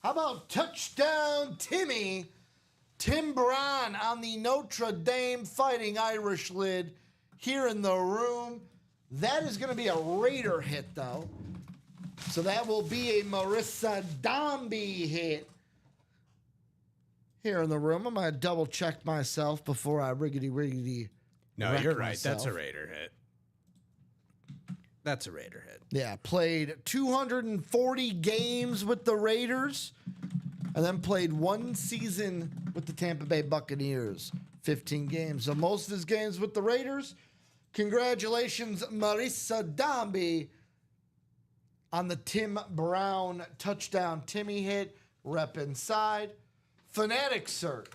How about touchdown Timmy? Tim Brown on the Notre Dame Fighting Irish lid here in the room. That is going to be a Raider hit, though. So that will be a Marissa Dombie hit here in the room. I'm going to double check myself before I riggedy. No, wreck you're right. That's a myself. Raider hit. That's a Raider hit. Yeah, played 240 games with the Raiders and then played 1 season with the Tampa Bay Buccaneers, 15 games. So most of his games with the Raiders. Congratulations, Marissa Dombie, on the Tim Brown touchdown Timmy hit, rep inside. Fanatic cert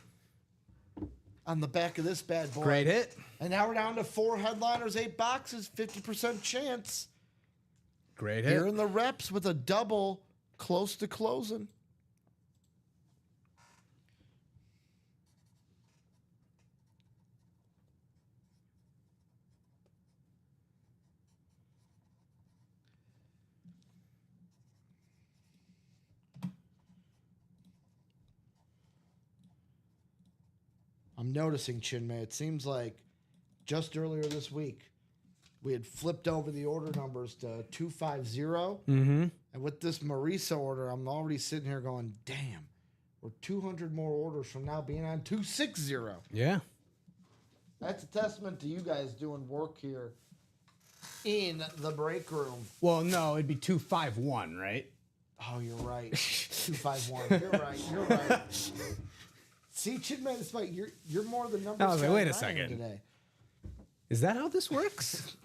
on the back of this bad boy. Great hit. And now we're down to 4 headliners, 8 boxes, 50% chance. Great Here hit. in the reps with a double close to closing. I'm noticing, Chinmay, it seems like just earlier this week, we had flipped over the order numbers to 250. Mm-hmm. And with this Marisa order, I'm already sitting here going, damn, we're 200 more orders from now being on 260. Yeah. That's a testament to you guys doing work here in the break room. Well, no, it'd be 251, right? Oh, you're right. 251. You're right. See, Chinman, it's like you're more the numbers. I was like, guy wait a than I am second. today. Is that how this works?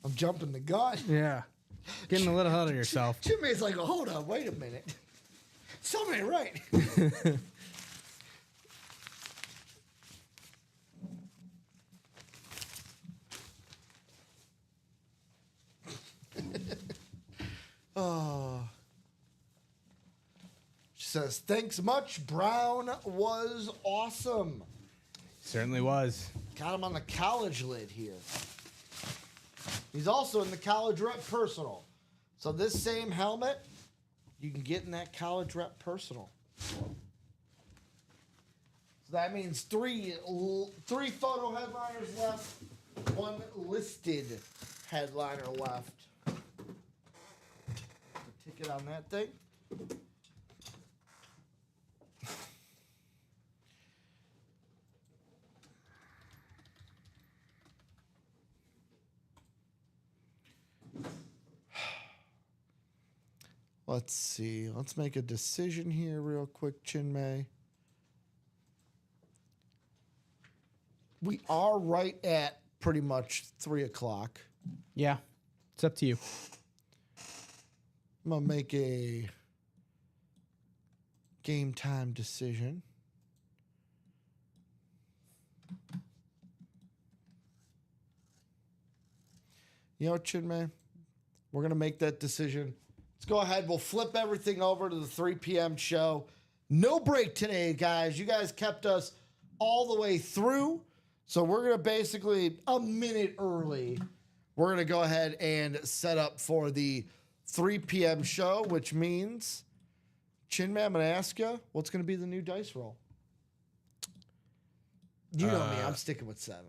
I'm jumping the gun. Yeah. Getting a little ahead of yourself. Chinman's like, oh, hold on, wait a minute. Something ain't right. Oh. She says, thanks much. Brown was awesome. Certainly was. Got him on the college lid here. He's also in the college rep personal. So this same helmet, you can get in that college rep personal. So that means three photo headliners left, one listed headliner left. Ticket on that thing. Let's see. Let's make a decision here real quick, Chinmay. We are right at pretty much 3 o'clock. Yeah. It's up to you. I'm going to make a game time decision. You know what, Chinmay? We're going to make that decision. Let's go ahead. We'll flip everything over to the 3 p.m. show. No break today, guys. You guys kept us all the way through. So we're going to basically, a minute early, we're going to go ahead and set up for the 3 p.m. show, which means, Chinmay, I'm going to ask you, what's going to be the new dice roll? You know me. I'm sticking with 7.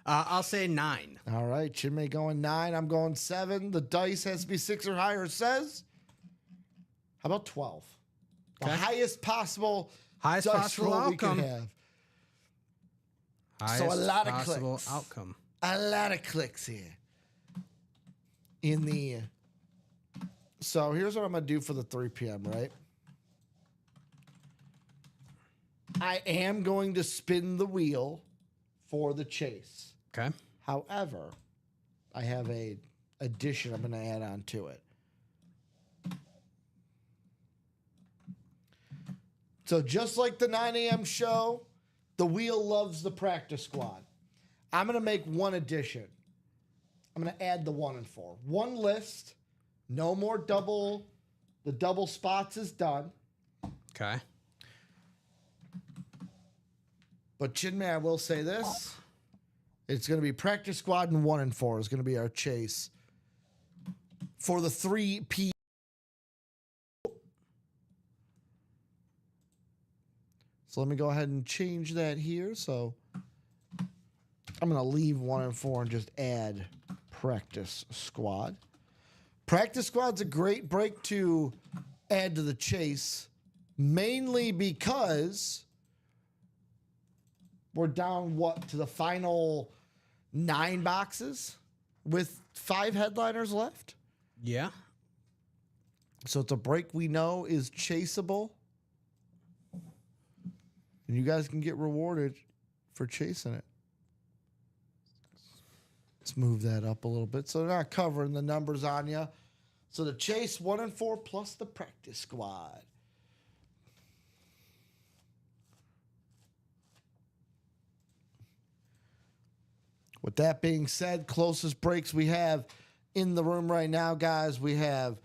I'll say 9. All right, Chinmay going 9. I'm going 7. The dice has to be 6 or higher. Says, how about 12? The Okay. highest possible Highest dice possible roll outcome. we can have. Highest a lot of possible clicks. outcome. A lot of clicks here. In the. So here's what I'm going to do for the 3 p.m., right? I am going to spin the wheel for the chase. Okay. However, I have a addition I'm going to add on to it. So just like the 9 a.m. show, the wheel loves the practice squad. I'm going to make one addition. I'm going to add the 1 and 4. One list, no more double. The double spots is done. Okay. But Chinmay, I will say this. It's going to be practice squad and 1 and 4 is going to be our chase for the 3 p. So let me go ahead and change that here. So I'm going to leave 1 and 4 and just add practice squad. Practice squad's a great break to add to the chase, mainly because we're down, to the final 9 boxes with 5 headliners left. Yeah. So it's a break we know is chaseable. And you guys can get rewarded for chasing it. Let's move that up a little bit. So they're not covering the numbers on you. So the chase 1 and 4 plus the practice squad. With that being said, closest breaks we have in the room right now, guys, we have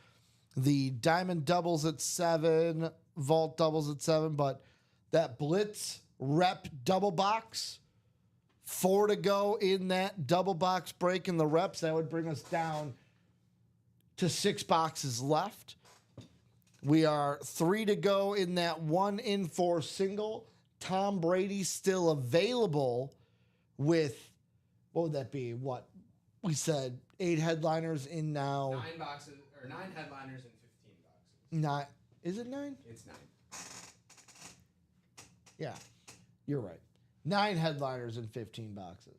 the diamond doubles at 7, vault doubles at 7, but that blitz rep double box, 4 to go in that double box break in the reps. That would bring us down to 6 boxes left. We are 3 to go in that 1 in 4 single. Tom Brady still available with, what would that be? What we said, 8 headliners in now. 9 boxes or 9 headliners and 15 boxes. Not, is it 9? It's 9. Yeah, you're right. 9 headliners and 15 boxes.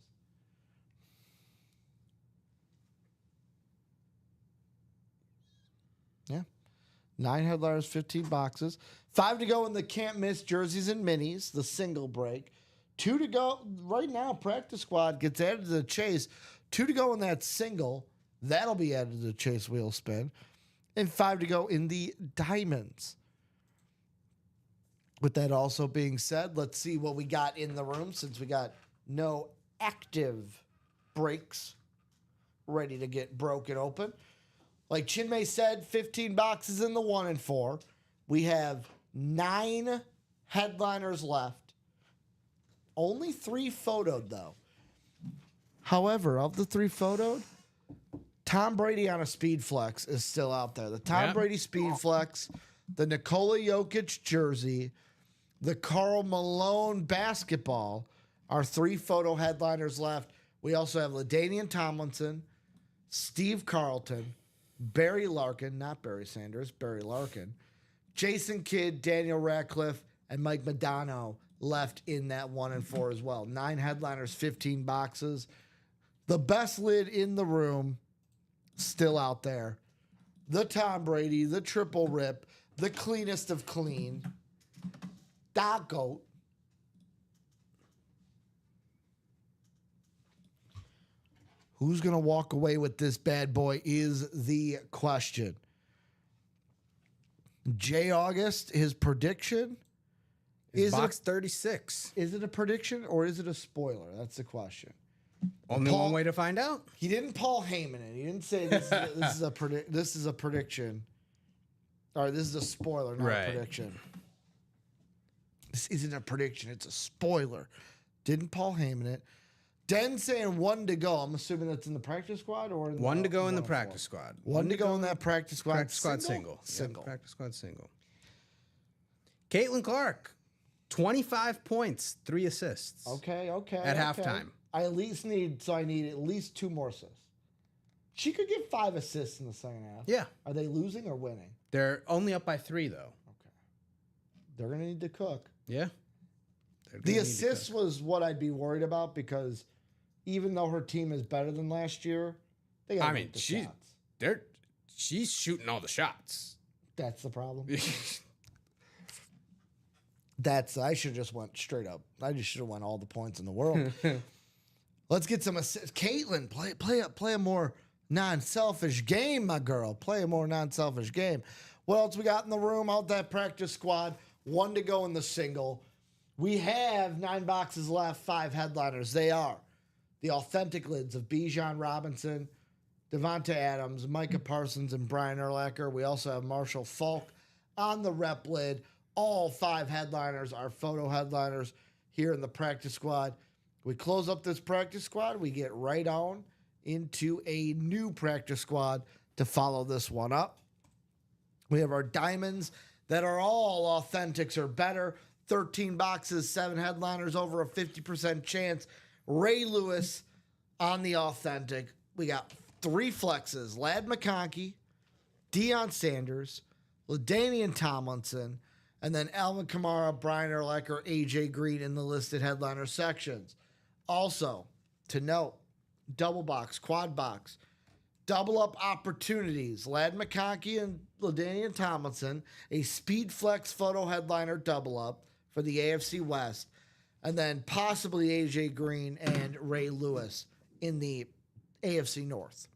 Yeah. 9 headliners, 15 boxes. 5 to go in the can't miss jerseys and minis, the single break. 2 to go right now. Practice squad gets added to the chase. 2 to go in that single. That'll be added to the chase wheel spin. And 5 to go in the diamonds. With that also being said, let's see what we got in the room since we got no active breaks ready to get broken open. Like Chinmay said, 15 boxes in the 1 and 4. We have 9 headliners left. Only 3 photoed, though. However, of the 3 photoed, Tom Brady on a speed flex is still out there. The Tom Brady speed flex, the Nikola Jokic jersey, the Karl Malone basketball are 3 photo headliners left. We also have LaDainian Tomlinson, Steve Carlton, Barry Larkin, not Barry Sanders, Barry Larkin, Jason Kidd, Daniel Radcliffe, and Mike Modano left in that 1 and 4 as well. 9 headliners, 15 boxes. The best lid in the room, still out there. The Tom Brady, the triple rip, the cleanest of clean. Da GOAT. Who's going to walk away with this bad boy is the question. J. August, his prediction Is box 36. Is it a prediction or is it a spoiler? That's the question. Only one way to find out. He didn't Paul Heyman it. He didn't say this is a prediction. Or this is a spoiler, not a prediction. This isn't a prediction. It's a spoiler. Didn't Paul Heyman it. Den saying 1 to go. I'm assuming that's in the practice squad or in the 1 to go in the practice squad. 1 to go in that practice squad. Practice squad single. Single. Yep, practice squad single. Caitlin Clark, 25 points, 3 assists. Okay. At halftime. I need at least 2 more assists. She could get 5 assists in the second half. Yeah. Are they losing or winning? They're only up by 3, though. Okay. They're going to need to cook. Yeah. The assists was what I'd be worried about because even though her team is better than last year, they got to the shots. She's shooting all the shots. That's the problem. I should have just went straight up. I just should have won all the points in the world. Let's get some assists. Caitlin, play a more non-selfish game, my girl. Play a more non-selfish game. What else we got in the room? Out that practice squad. 1 to go in the single. We have 9 boxes left, 5 headliners. They are the authentic lids of Bijan Robinson, Devonta Adams, Micah Parsons, and Brian Urlacher. We also have Marshall Falk on the rep lid. All 5 headliners are photo headliners here in the practice squad. We close up this practice squad. We get right on into a new practice squad to follow this one up. We have our diamonds that are all authentics or better. 13 boxes, 7 headliners, over a 50% chance. Ray Lewis on the authentic. We got 3 flexes. Ladd McConkey, Deion Sanders, LaDainian Tomlinson, and then Alvin Kamara, Brian Urlacher, AJ Green in the listed headliner sections. Also, to note, double box, quad box, double up opportunities. Ladd McConkey and LaDainian Tomlinson, a speed flex photo headliner double up for the AFC West, and then possibly AJ Green and Ray Lewis in the AFC North.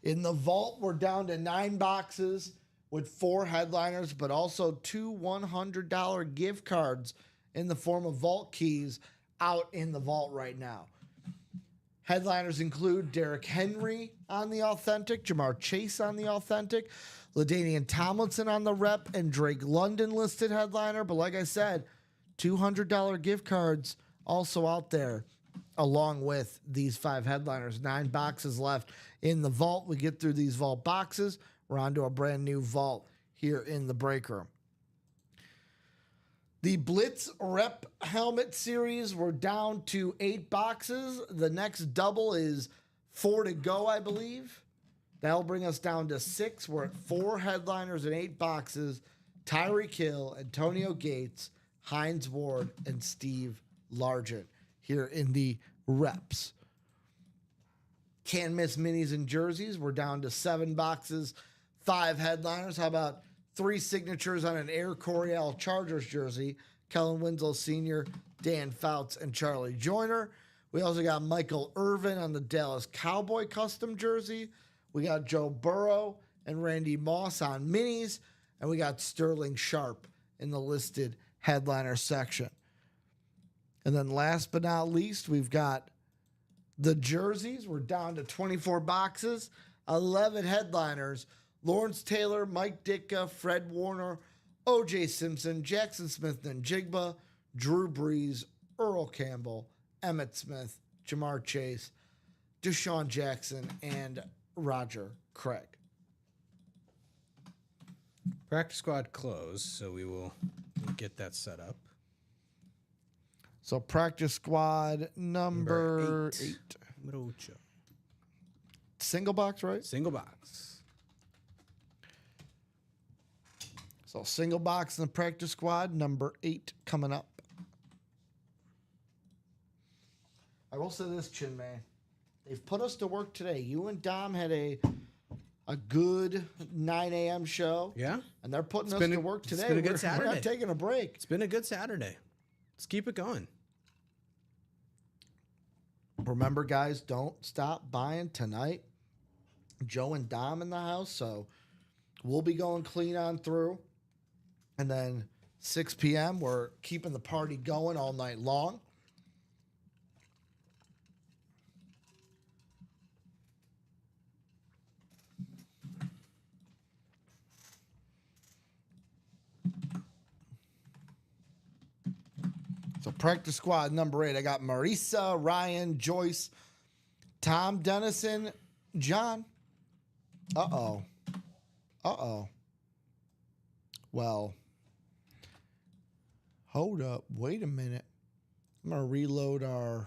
In the vault, we're down to 9 boxes with 4 headliners, but also 2 $100 gift cards in the form of vault keys out in the vault right now. Headliners include Derrick Henry on the authentic, Jamar Chase on the authentic, LaDainian Tomlinson on the rep, and Drake London listed headliner. But like I said, $200 gift cards also out there along with these 5 headliners. 9 boxes left in the vault. We get through these vault boxes. We're on to a brand new vault here in the break room. The Blitz Rep Helmet Series, we're down to 8 boxes. The next double is 4 to go, I believe. That'll bring us down to 6. We're at 4 headliners and 8 boxes. Tyreek Hill, Antonio Gates, Hines Ward, and Steve Largent here in the reps. Can't miss minis and jerseys. We're down to 7 boxes, 5 headliners. How about 3 signatures on an Air Coryell Chargers jersey? Kellen Winslow Sr., Dan Fouts, and Charlie Joyner. We also got Michael Irvin on the Dallas Cowboy custom jersey. We got Joe Burrow and Randy Moss on minis. And we got Sterling Sharp in the listed headliner section. And then last but not least, we've got the jerseys. We're down to 24 boxes, 11 headliners. Lawrence Taylor, Mike Ditka, Fred Warner, O.J. Simpson, Jackson Smith-Njigba, Drew Brees, Earl Campbell, Emmitt Smith, Jamar Chase, Deshaun Jackson, and Roger Craig. Practice squad closed, so we will get that set up. So practice squad number 8. Mucho. Single box, right? Single box. So single box in the practice squad, number 8 coming up. I will say this, Chin Man. They've put us to work today. You and Dom had a good 9 a.m. show. Yeah. And they're putting us been to a- work it's today. been a good We're Saturday. not taking a break. It's been a good Saturday. Let's keep it going. Remember, guys, don't stop buying tonight. Joe and Dom in the house, so we'll be going clean on through. And then 6 p.m., we're keeping the party going all night long. So practice squad number 8, I got Marisa, Ryan, Joyce, Tom Dennison, John. Uh-oh. Well, hold up. Wait a minute. I'm going to reload our...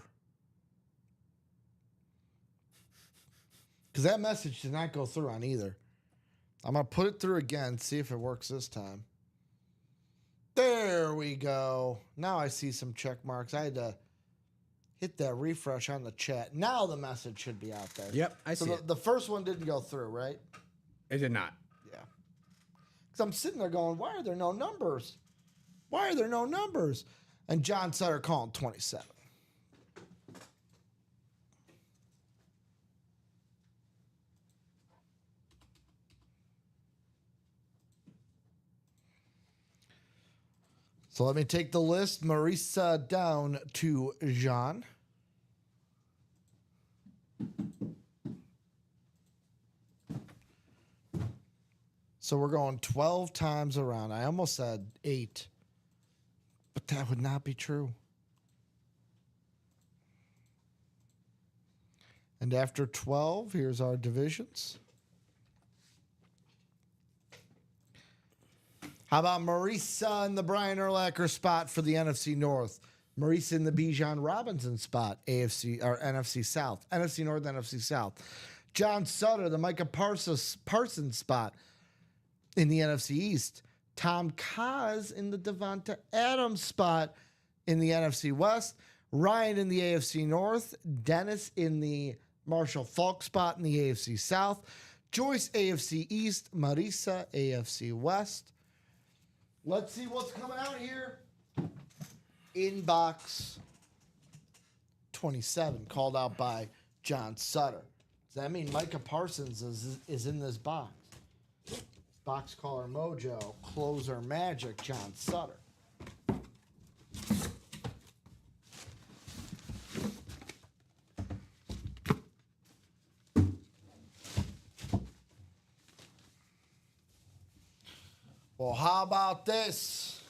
Because that message did not go through on either. I'm going to put it through again, see if it works this time. There we go. Now I see some check marks. I had to hit that refresh on the chat. Now the message should be out there. Yep, I see it. The first one didn't go through, right? It did not. Yeah. Because I'm sitting there going, why are there no numbers? Why are there no numbers? And John Sutter calling 27. So let me take the list. Marisa down to Jean. So we're going 12 times around. I almost said 8, but that would not be true. And after 12, here's our divisions. How about Marisa in the Brian Urlacher spot for the NFC North? Marisa in the Bijan Robinson spot, AFC or NFC South. NFC North, NFC South. John Sutter, the Micah Parsons spot in the NFC East. Tom Kaz in the Devonta Adams spot in the NFC West. Ryan in the AFC North. Dennis in the Marshall Falk spot in the AFC South. Joyce, AFC East. Marisa, AFC West. Let's see what's coming out here. Inbox 27, called out by John Sutter. Does that mean Micah Parsons is in this box? Box caller mojo, closer magic, John Sutter. Well, how about this?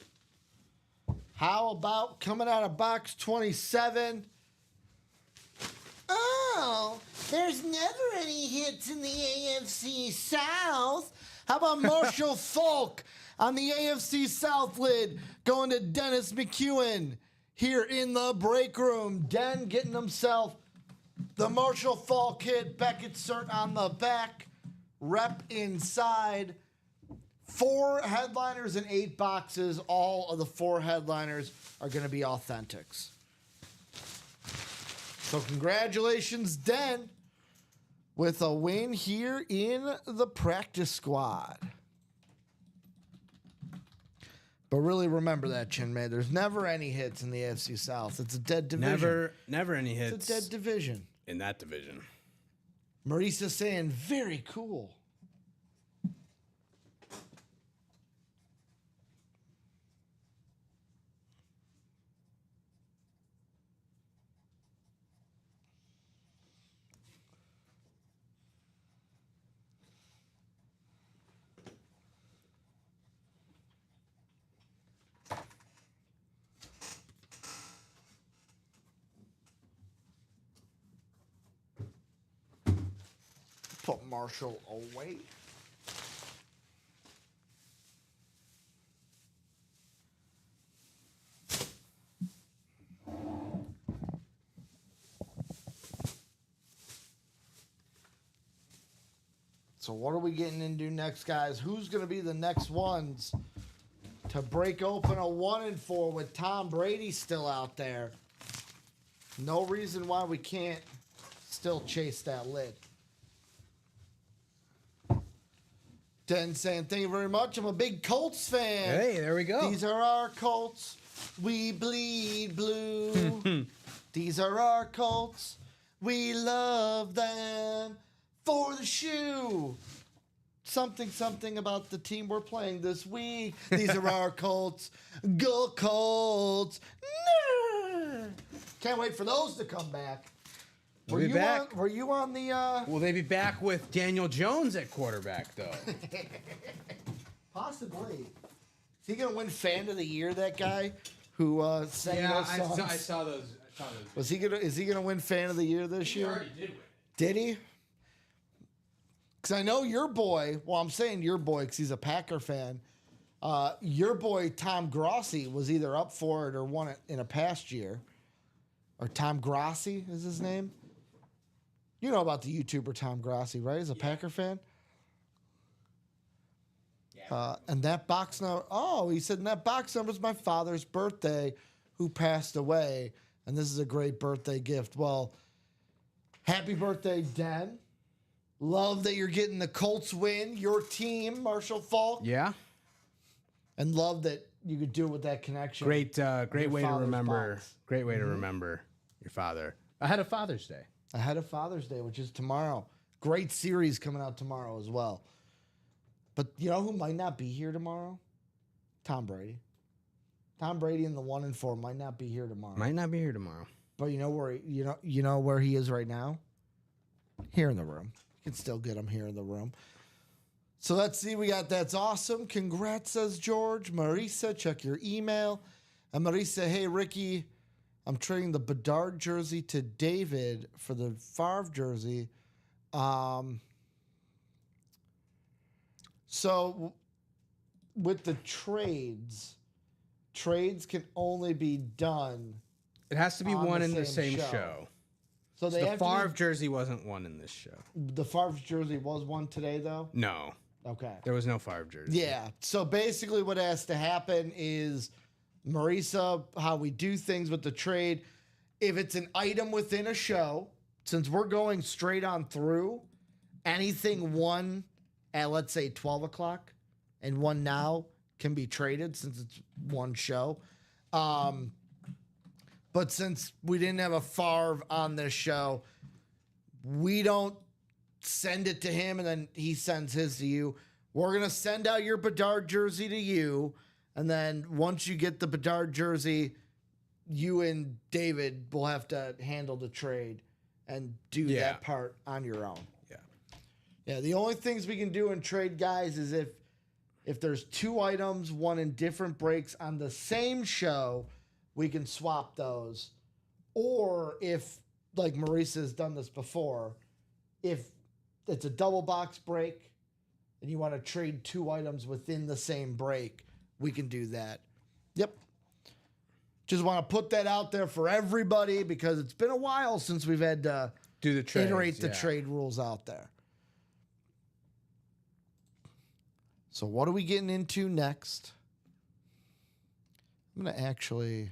How about coming out of box 27? Oh, there's never any hits in the AFC South. How about Marshall Falk on the AFC South lid going to Dennis McEwen here in the break room. Den getting himself the Marshall Falk hit. Beckett cert on the back. Rep inside. 4 headliners and 8 boxes. All of the 4 headliners are going to be authentics. So congratulations, Den, with a win here in the practice squad. But really remember that, Chinmay. There's never any hits in the AFC South. It's a dead division. Never any hits. It's a dead division. In that division. Marisa saying, very cool. Put Marshall away. So what are we getting into next, guys? Who's going to be the next ones to break open a 1-4 with Tom Brady still out there? No reason why we can't still chase that lid. Den saying, thank you very much. I'm a big Colts fan. Hey, there we go. These are our Colts. We bleed blue. These are our Colts. We love them for the shoe. Something about the team we're playing this week. These are our Colts. Go Colts. Can't wait for those to come back. We'll be back. Were you on the... Will they be back with Daniel Jones at quarterback, though? Possibly. Is he going to win Fan of the Year, that guy who sang those songs? I saw those. Is he gonna win Fan of the Year this year? He already did win. Did he? Because I know your boy, well, I'm saying your boy because he's a Packer fan. Your boy, Tom Grossi, was either up for it or won it in a past year. Or Tom Grossi is his name. You know about the YouTuber Tom Grossi, right? He's a Packer fan. Yeah. And that box number, he said, and that box number is my father's birthday, who passed away. And this is a great birthday gift. Well, happy birthday, Den. Love that you're getting the Colts win, your team, Marshall Falk. Yeah. And love that you could do it with that connection. Great way to remember. Box. Great way to remember your father. Ahead of Father's Day. Ahead of Father's Day, which is tomorrow. Great series coming out tomorrow as well. But you know who might not be here tomorrow? Tom Brady. Tom Brady in the 1-4 might not be here tomorrow. Might not be here tomorrow. But you know where he is right now? Here in the room. You can still get him here in the room. So let's see. We got that's awesome. Congrats, says George. Marisa, check your email. And Marisa, hey, Ricky, I'm trading the Bedard jersey to David for the Favre jersey. So with the trades can only be done. It has to be on one the in the same same show. show. So they The have to Favre be, jersey wasn't one in this show. the Favre jersey was one today, though? No, Okay. there was no Favre jersey. Yeah. So basically what has to happen is, Marisa, how we do things with the trade, if it's an item within a show, since we're going straight on through, anything won at, let's say, 12 o'clock and one now can be traded since it's one show. But since we didn't have a Favre on this show, we don't send it to him and then he sends his to you. We're going to send out your Bedard jersey to you. And then once you get the Bedard jersey, you and David will have to handle the trade and do that part on your own. Yeah. Yeah, the only things we can do in trade, guys, is if there's 2 items, one in different breaks on the same show, we can swap those. Or if, like Marisa has done this before, if it's a double box break, and you want to trade 2 items within the same break, we can do that. Yep. Just want to put that out there for everybody because it's been a while since we've had to Do the trades, iterate the yeah. trade rules out there. So what are we getting into next? I'm going to actually,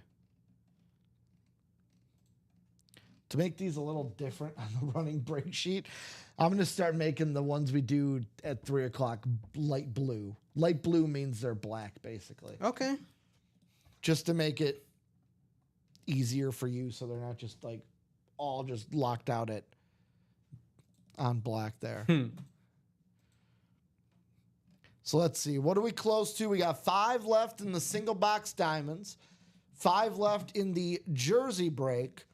to make these a little different on the running break sheet, I'm going to start making the ones we do at 3 o'clock light blue. Light blue means they're black, basically. Okay. Just to make it easier for you so they're not just like all just locked out at on black there. So let's see. What are we close to? We got 5 left in the single box diamonds, 5 left in the jersey break,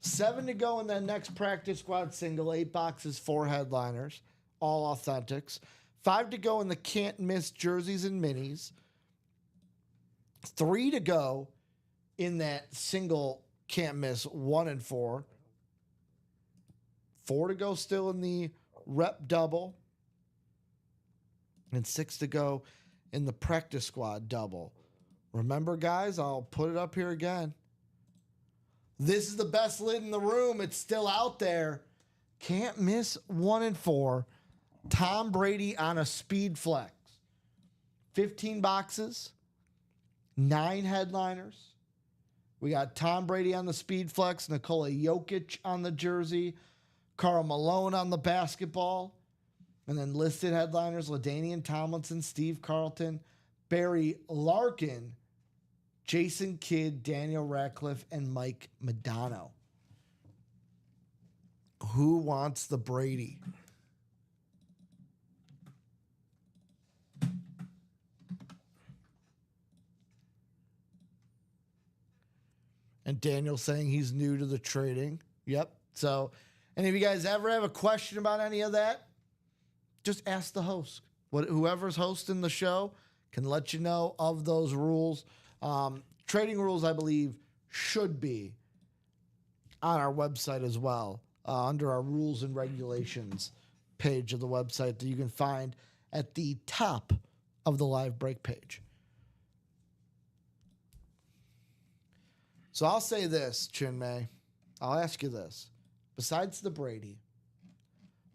7 to go in that next practice squad single, 8 boxes, 4 headliners, all authentics, 5 to go in the can't miss jerseys and minis, 3 to go in that single can't miss 1 and 4, 4 to go still in the rep double, and 6 to go in the practice squad double. Remember, guys, I'll put it up here again. This is the best lid in the room. It's still out there. Can't miss 1 and 4. Tom Brady on a speed flex. 15 boxes, 9 headliners. We got Tom Brady on the speed flex, Nikola Jokic on the jersey, Karl Malone on the basketball. And then listed headliners, LaDainian Tomlinson, Steve Carlton, Barry Larkin, Jason Kidd, Daniel Radcliffe, and Mike Madonna. Who wants the Brady? And Daniel saying he's new to the trading. Yep. So, any of you guys ever have a question about any of that? Just ask the host. Whoever's hosting the show can let you know of those rules. Trading rules, I believe, should be on our website as well, under our rules and regulations page of the website that you can find at the top of the live break page. So I'll say this, Chinmay. I'll ask you this. Besides the Brady,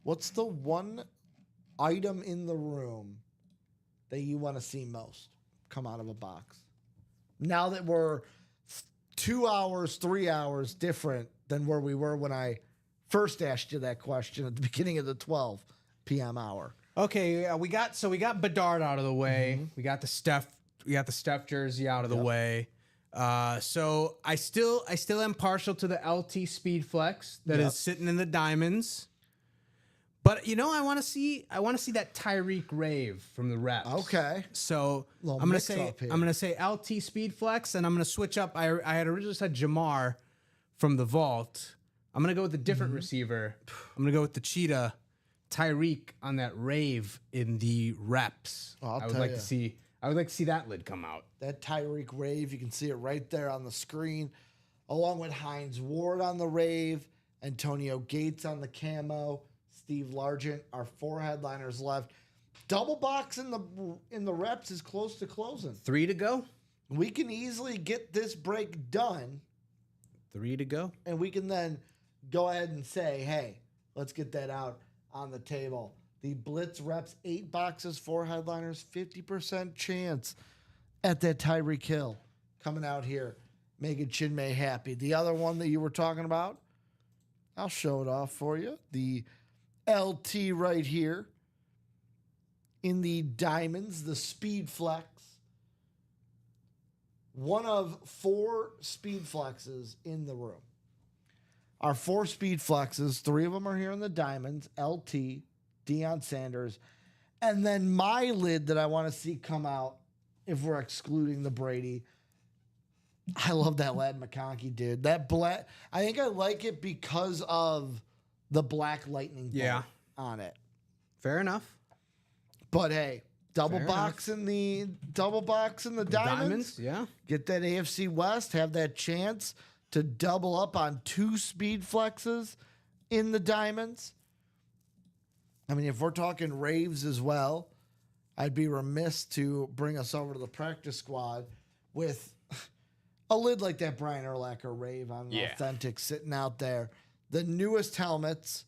what's the one item in the room that you want to see most come out of a box? Now that we're 2 hours, 3 hours different than where we were when I first asked you that question at the beginning of the 12 p.m. hour. Okay, we got Bedard out of the way. Mm-hmm. We got the Steph jersey out of the way. So I still am partial to the LT Speed Flex that is sitting in the diamonds. But you know, I want to see that Tyreek Rave from the reps. Okay. So Little I'm mix up here. gonna say LT Speed Flex, and I'm gonna switch up. I had originally said Jamar from the vault. I'm gonna go with a different receiver. I'm gonna go with the Cheetah Tyreek on that Rave in the reps. I'll I would tell like ya. to see. I would like to see that lid come out. That Tyreek Rave, you can see it right there on the screen, along with Hines Ward on the Rave, Antonio Gates on the camo, Steve Largent, our 4 headliners left. Double box in the reps is close to closing. 3 to go. We can easily get this break done, 3 to go. and we can then go ahead and say, hey, let's get that out on the table. The Blitz reps, 8 boxes, 4 headliners, 50% chance at that Tyreek Hill coming out here, making Chinmay happy. The other one that you were talking about, I'll show it off for you. The LT right here in the diamonds, the Speed Flex. One of 4 Speed Flexes in the room. Our 4 Speed Flexes, 3 of them are here in the diamonds, LT, Deion Sanders, and then my lid that I want to see come out if we're excluding the Brady. I love that Ladd McConkey, dude. That black, I think I like it because of the black lightning bolt on it. Fair enough. But hey, double Fair box in the diamonds. Yeah. Get that AFC West, have that chance to double up on 2 Speed Flexes in the diamonds. I mean, if we're talking Raves as well, I'd be remiss to bring us over to the practice squad with a lid like that Brian Urlacher Rave on Authentic sitting out there. The newest helmets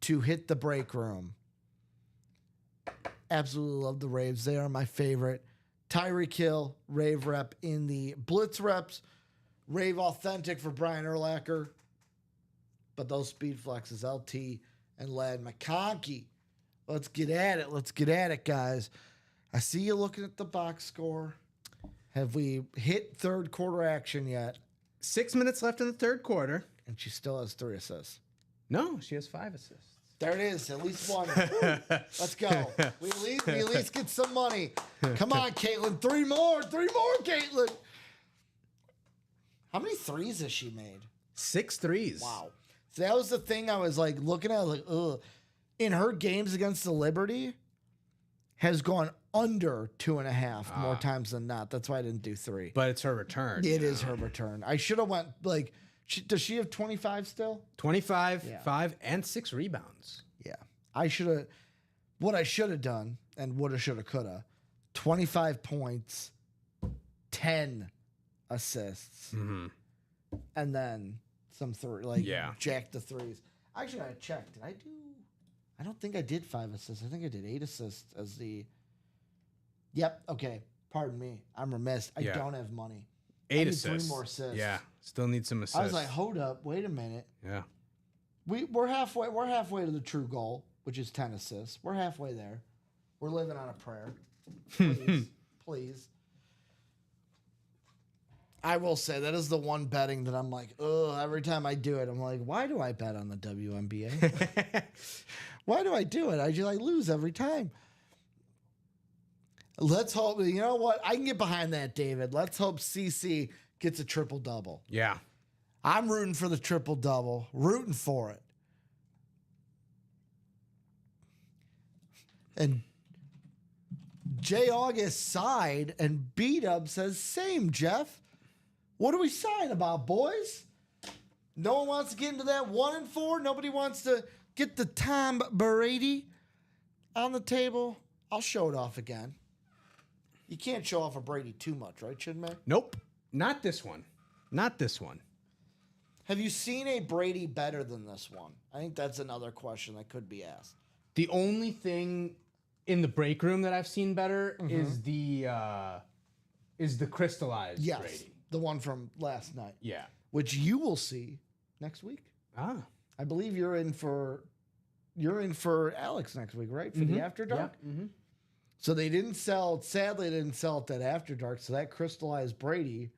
to hit the break room. Absolutely love the Raves. They are my favorite. Tyreek Hill, Rave rep in the Blitz reps. Rave Authentic for Brian Urlacher. But those Speed Flexes, LT and Lad McConkey. Let's get at it. Let's get at it, guys. I see you looking at the box score. Have we hit third quarter action yet? 6 minutes left in the third quarter. And she still has 3 assists. No, she has 5 assists. There it is. At least one. Let's go. We at least get some money. Come on, Caitlin. 3 more. 3 more, Caitlin. How many threes has she made? 6 threes. Wow. So that was the thing I was like looking at, like, ugh. In her games against the Liberty, has gone under 2.5 more times than not. That's why I didn't do 3. But it's her return. It is her return. I should have went like. Does she have 25 still? 25, Yeah. 5, and 6 rebounds. Yeah. I should have. What I should have done, and woulda, shoulda, coulda, 25 points, 10 assists, and then some jack the threes. Actually, I checked. Did I do? I don't think I did 5 assists. I think I did 8 assists as the. Yep. Okay. Pardon me. I'm remiss. I don't have money. 8 I need assists. 3 more assists. Yeah. Still need some assists. I was like, hold up, wait a minute. yeah. We're halfway. We're halfway to the true goal, which is 10 assists. We're halfway there. We're living on a prayer. Please, please. I will say that is the one betting that I'm like, ugh. Every time I do it, I'm like, why do I bet on the WNBA? Why do I do it? I lose every time. Let's hope. You know what? I can get behind that, David. Let's hope CC gets a triple double. Yeah. I'm rooting for the triple double. Rooting for it. And J. August sighed, and B-Dub says, same, Jeff. What are we sighing about, boys? No one wants to get into that 1-4. Nobody wants to get the Tom Brady on the table. I'll show it off again. You can't show off a Brady too much, right, Chinmay? Nope. Not this one. Not this one. Have you seen a Brady better than this one? I think that's another question that could be asked. The only thing in the break room that I've seen better is the crystallized Yes, Brady. the one from last night, Yeah. which you will see next week. Ah. I believe you're in for Alex next week, right? For the After Dark. Yeah. Mm-hmm. So they didn't sell. Sadly, they didn't sell it that After Dark. So that crystallized Brady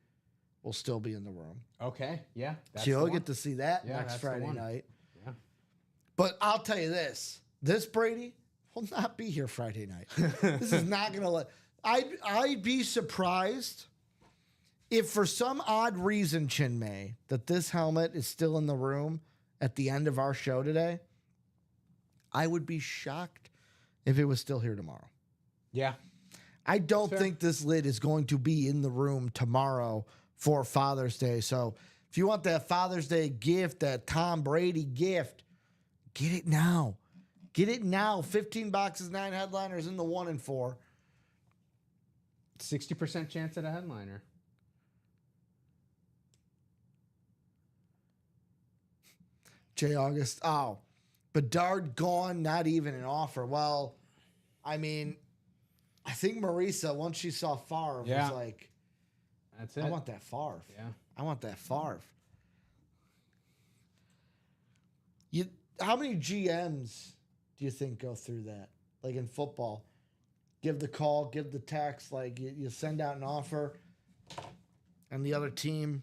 will still be in the room. Okay. Yeah. So you'll get to see that next that's the Friday one. night. Yeah. But I'll tell you this: this Brady will not be here Friday night. This is not going to let. I'd be surprised if, for some odd reason, Chinmay, that this helmet is still in the room at the end of our show today. I would be shocked if it was still here tomorrow. Yeah. I don't think this lid is going to be in the room tomorrow for Father's Day. So if you want that Father's Day gift, that Tom Brady gift, get it now. Get it now. 15 boxes, 9 headliners in the 1-4. 60% chance at a headliner. J. August. Oh, Bedard gone, not even an offer. Well, I mean, I think Marisa, once she saw Favre, Yeah. was like, That's it. I want that Favre. Yeah. I want that Favre. How many GMs do you think go through that? Like in football, give the call, give the text, like you send out an offer, and the other team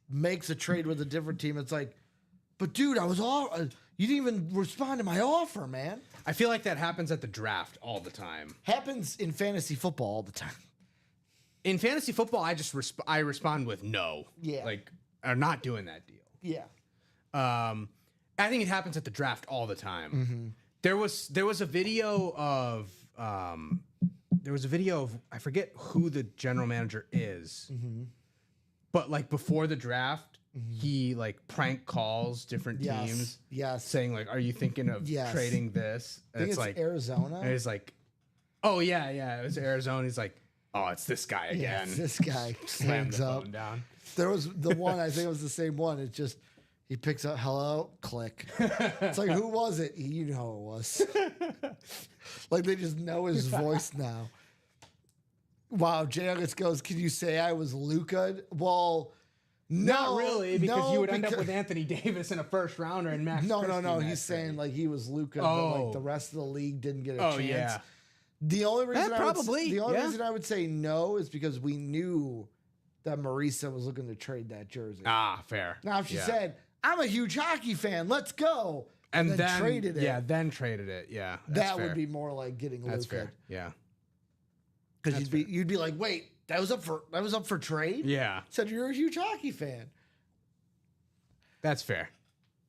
makes a trade with a different team. It's like, but dude, I was all you didn't even respond to my offer, man. I feel like that happens at the draft all the time. Happens in fantasy football all the time. In fantasy football, I just I respond with no. Yeah. Like, I'm not doing that deal. Yeah. I think it happens at the draft all the time. Mm-hmm. There was a video of I forget who the general manager is, but like before the draft, he like prank calls different Yes. teams, Yes. saying like, "Are you thinking of Yes. trading this?" I think And it's like Arizona. and it's like, Oh yeah. It was Arizona. He's like, oh, it's this guy Yeah, again. this guy Slammed slings the up. phone down. There was the one, I think it was the same one. It just, he picks up, hello, click. It's like, who was it? You know who it was. Like, they just know his voice now. Wow, Jay Nuggets goes, can you say I was Luka? Well, no. Not really, because you would end up because- with Anthony Davis in a first rounder and Max. No. Christie in that He's saying trade. like he was Luka, but Oh. like the rest of the league didn't get a Oh, chance. yeah. The only reason probably, yeah. reason I would say no is because we knew that Marisa was looking to trade that jersey. Ah, fair. Now, if she Yeah. said, "I'm a huge hockey fan, let's go," and then traded it, Yeah, then traded it. Yeah, that's that fair. would be more like getting That's Luka. fair. Yeah. Because you'd be like, "Wait, that was up for trade?" Yeah, Said you're a huge hockey fan. that's fair.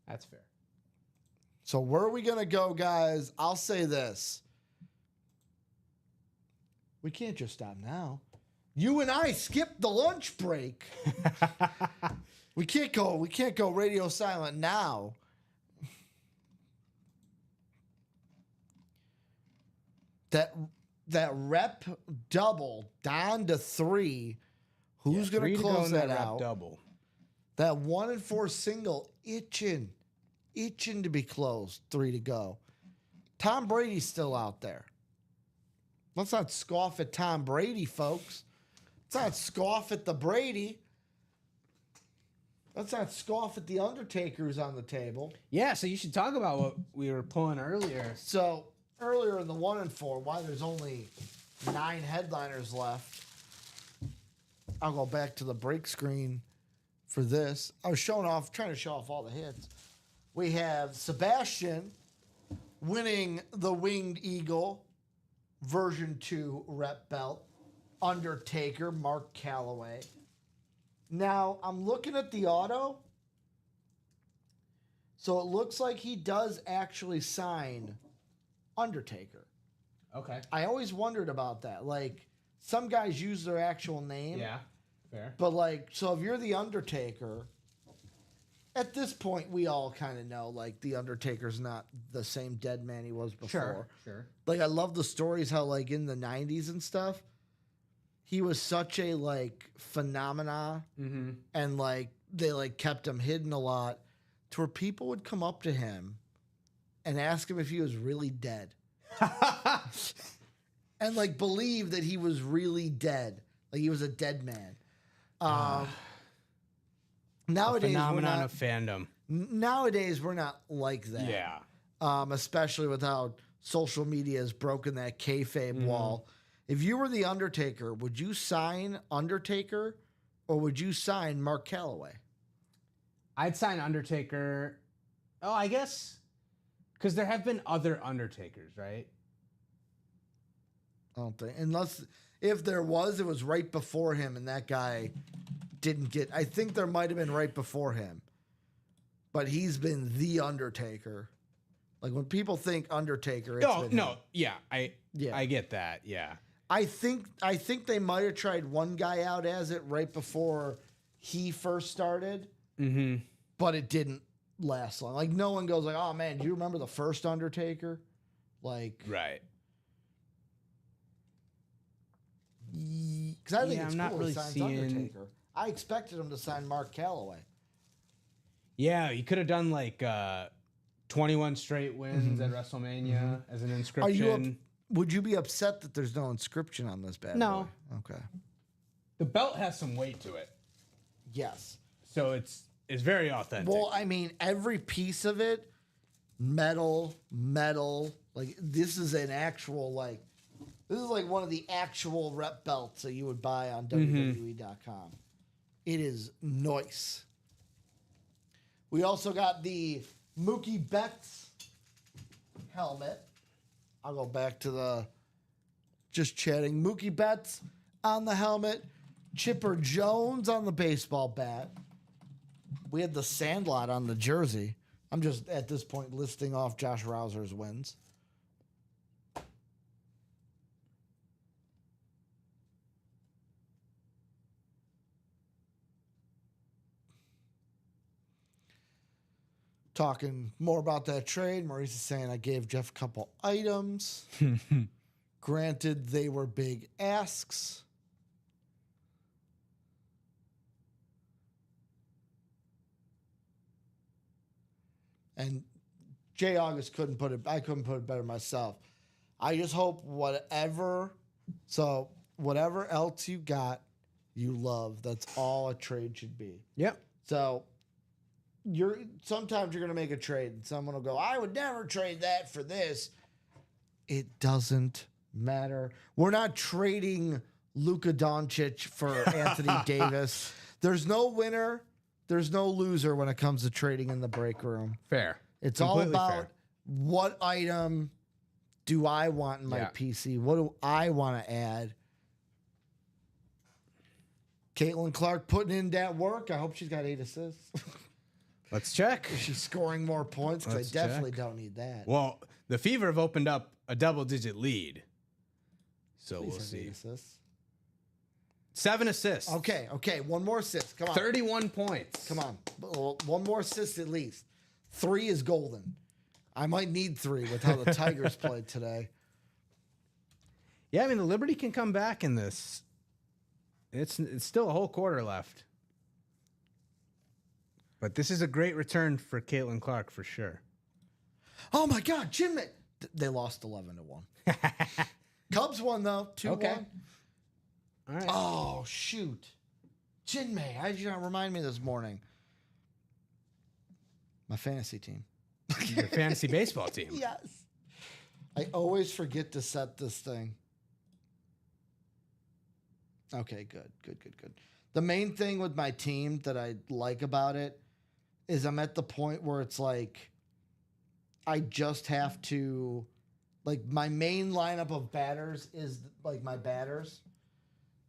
That's fair. So where are we gonna go, guys? I'll say this. We can't just stop now. You and I skipped the lunch break. We can't go radio silent now. That rep double down to 3. Who's Yeah, gonna 3 to go close in that rep out? Double. That 1 and 4 single itching to be closed. 3 to go. Tom Brady's still out there. Let's not scoff at Tom Brady, folks. Let's not scoff at the Brady. Let's not scoff at the Undertaker's on the table. Yeah, so you should talk about what we were pulling earlier. So earlier in the 1 and 4, why there's only 9 headliners left. I'll go back to the break screen for this. I was trying to show off all the hits. We have Sebastian winning the Winged Eagle version 2 rep belt. Undertaker, Mark Calloway. Now, I'm looking at the auto. So it looks like he does actually sign Undertaker. Okay. I always wondered about that. Like, some guys use their actual name. Yeah, fair. But, like, so if you're the Undertaker, at this point, we all kind of know, like, the Undertaker's not the same dead man he was before. Sure. Like, I love the stories how, like, in the 90s and stuff, he was such a, like, phenomena. Mm-hmm. And, like, they, like, kept him hidden a lot to where people would come up to him and ask him if he was really dead. And, like, believe that he was really dead. Like, he was a dead man. Nowadays, Phenomenon of fandom. nowadays, we're not like that. Yeah. Especially with how social media has broken that kayfabe wall. If you were the Undertaker, would you sign Undertaker or would you sign Mark Calloway? I'd sign Undertaker. Oh, I guess because there have been other Undertakers, right? I don't think, unless if there was, it was right before him, and that guy didn't get. I think there might have been right before him, but he's been the Undertaker. Like when people think Undertaker, it's been him. Yeah, I Yeah. get that. Yeah. I think they might have tried one guy out as it right before he first started, Mm-hmm. but it didn't last long. Like no one goes like, "Oh man, do you remember the first Undertaker?" Like, Right. because I think Yeah, it's I'm not cool really he signs seeing- Undertaker. I expected him to sign Mark Calloway. Yeah, you could have done like 21 straight wins at WrestleMania as an inscription. Would you be upset that there's no inscription on this bad No. boy? Okay. The belt has some weight to it, Yes. so it's very authentic. Well, I mean, every piece of it, metal. Like this is an actual like, this is like one of the actual rep belts that you would buy on WWE.com. It is nice. We also got the Mookie Betts helmet. I'll go back to the just chatting. Mookie Betts on the helmet. Chipper Jones on the baseball bat. We had the Sandlot on the jersey. I'm just at this point listing off Josh Rouser's wins. Talking more about that trade, Maurice is saying I gave Jeff a couple items. Granted, they were big asks. And Jay August couldn't put it. I couldn't put it better myself. I just hope whatever else you got, you love. That's all a trade should be. Yep. So sometimes you're gonna make a trade and someone will go, I would never trade that for this. It doesn't matter. We're not trading Luka Doncic for Anthony Davis. There's no winner, there's no loser when it comes to trading in the break room. Fair. It's Completely all about fair. what item do I want in my Yeah. PC? What do I want to add? Caitlin Clark putting in that work. I hope she's got 8 assists. Let's check. She's scoring more points because I Let's definitely check. don't need that. Well, the Fever have opened up a double-digit lead. So Please we'll have 8 see. assists. 7 assists. Okay. One more assist. Come on. 31 points. Come on. One more assist at least. 3 is golden. I might need 3 with how the Tigers played today. Yeah, I mean, the Liberty can come back in this. It's still a whole quarter left. But this is a great return for Caitlin Clark for sure. Oh my God, Jim! They lost 11-1. Cubs won though, 2-1. Okay. All right. Oh shoot, Jinmei! How did you not remind me this morning? My fantasy team. Your fantasy baseball team. Yes. I always forget to set this thing. Okay, good. The main thing with my team that I like about it is I'm at the point where it's like I just have to, like, my main lineup of batters is like my batters.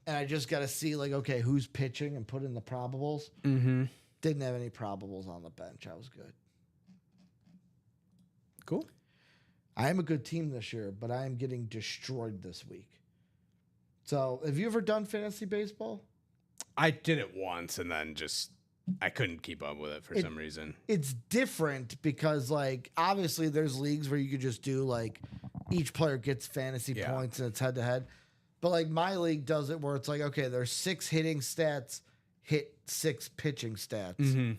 And I just got to see, like, okay, who's pitching and put in the probables. Mm-hmm. Didn't have any probables on the bench. I was good. Cool. I am a good team this year, but I am getting destroyed this week. So, have you ever done fantasy baseball? I did it once and then just I couldn't keep up with it for some reason. It's different because, like, obviously there's leagues where you could just do, like, each player gets fantasy points and it's head to head. But, like, my league does it where it's like, okay, there's 6 hitting stats, hit 6 pitching stats. Mm-hmm.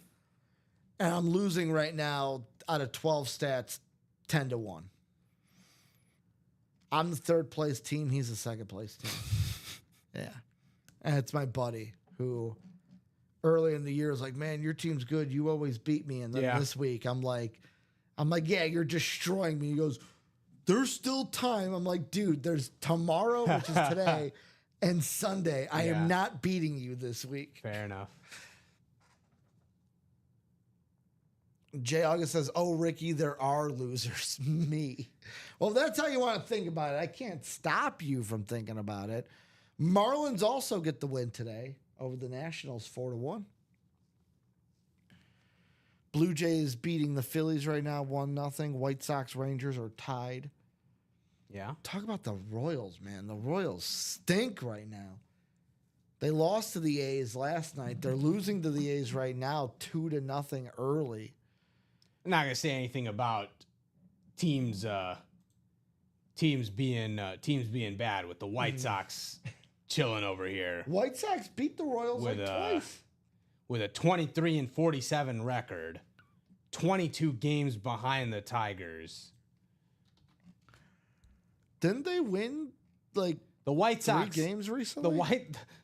And I'm losing right now out of 12 stats, 10-1. I'm the 3rd place team. He's the 2nd place team. Yeah. And it's my buddy who early in the year was like, man, your team's good. You always beat me. And then this week I'm like, yeah, you're destroying me. He goes, there's still time. I'm like, dude, there's tomorrow, which is today, and Sunday. I am not beating you this week. Fair enough. Jay August says, oh, Ricky, there are losers. Me. Well, if that's how you want to think about it. I can't stop you from thinking about it. Marlins also get the win today over the Nationals 4-1. Blue Jays beating the Phillies right now 1-0. White Sox Rangers are tied. Yeah. Talk about the Royals, man. The Royals stink right now. They lost to the A's last night. They're losing to the A's right now 2-0 early. I'm not gonna say anything about teams being bad with the White Sox chilling over here White Sox beat the Royals with twice. with a 23-47 record, 22 games behind the Tigers. Didn't they win like The White 3 Sox games recently?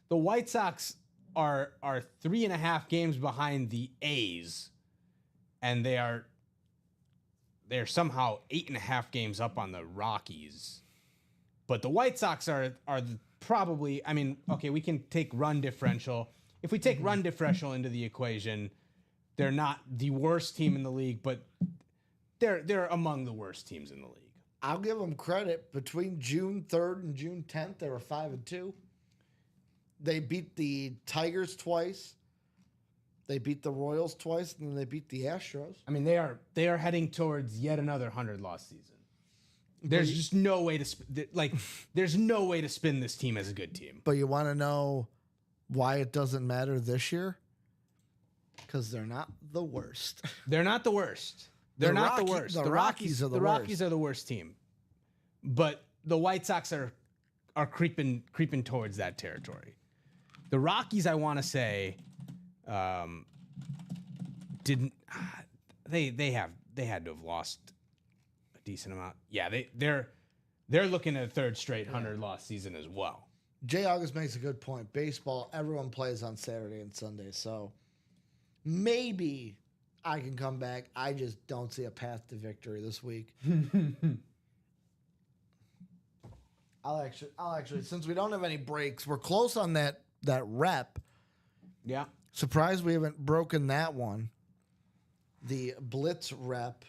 the White Sox are 3.5 games behind the A's, and they're somehow 8.5 games up on the Rockies. But the White Sox are probably, I mean, okay, we can take run differential. If we take run differential into the equation, they're not the worst team in the league, but they're among the worst teams in the league. I'll give them credit. Between June 3rd and June 10th, they were 5-2. They beat the Tigers twice. They beat the Royals twice, and then they beat the Astros. I mean, they are heading towards yet another 100-loss season. There's just no way to there's no way to spin this team as a good team. But you want to know why it doesn't matter this year? Because they're not the worst. They're not the worst. They're not the worst. The Rockies are the Rockies worst. are the worst team. But the White Sox are creeping towards that territory. The Rockies, I want to say, didn't they had to have lost a decent amount. Yeah, they're looking at a third straight 100-loss season as well. Jay August makes a good point. Baseball, everyone plays on Saturday and Sunday, so maybe I can come back. I just don't see a path to victory this week. I'll actually, since we don't have any breaks, we're close on that rep. Yeah. Surprised we haven't broken that one. The blitz rep.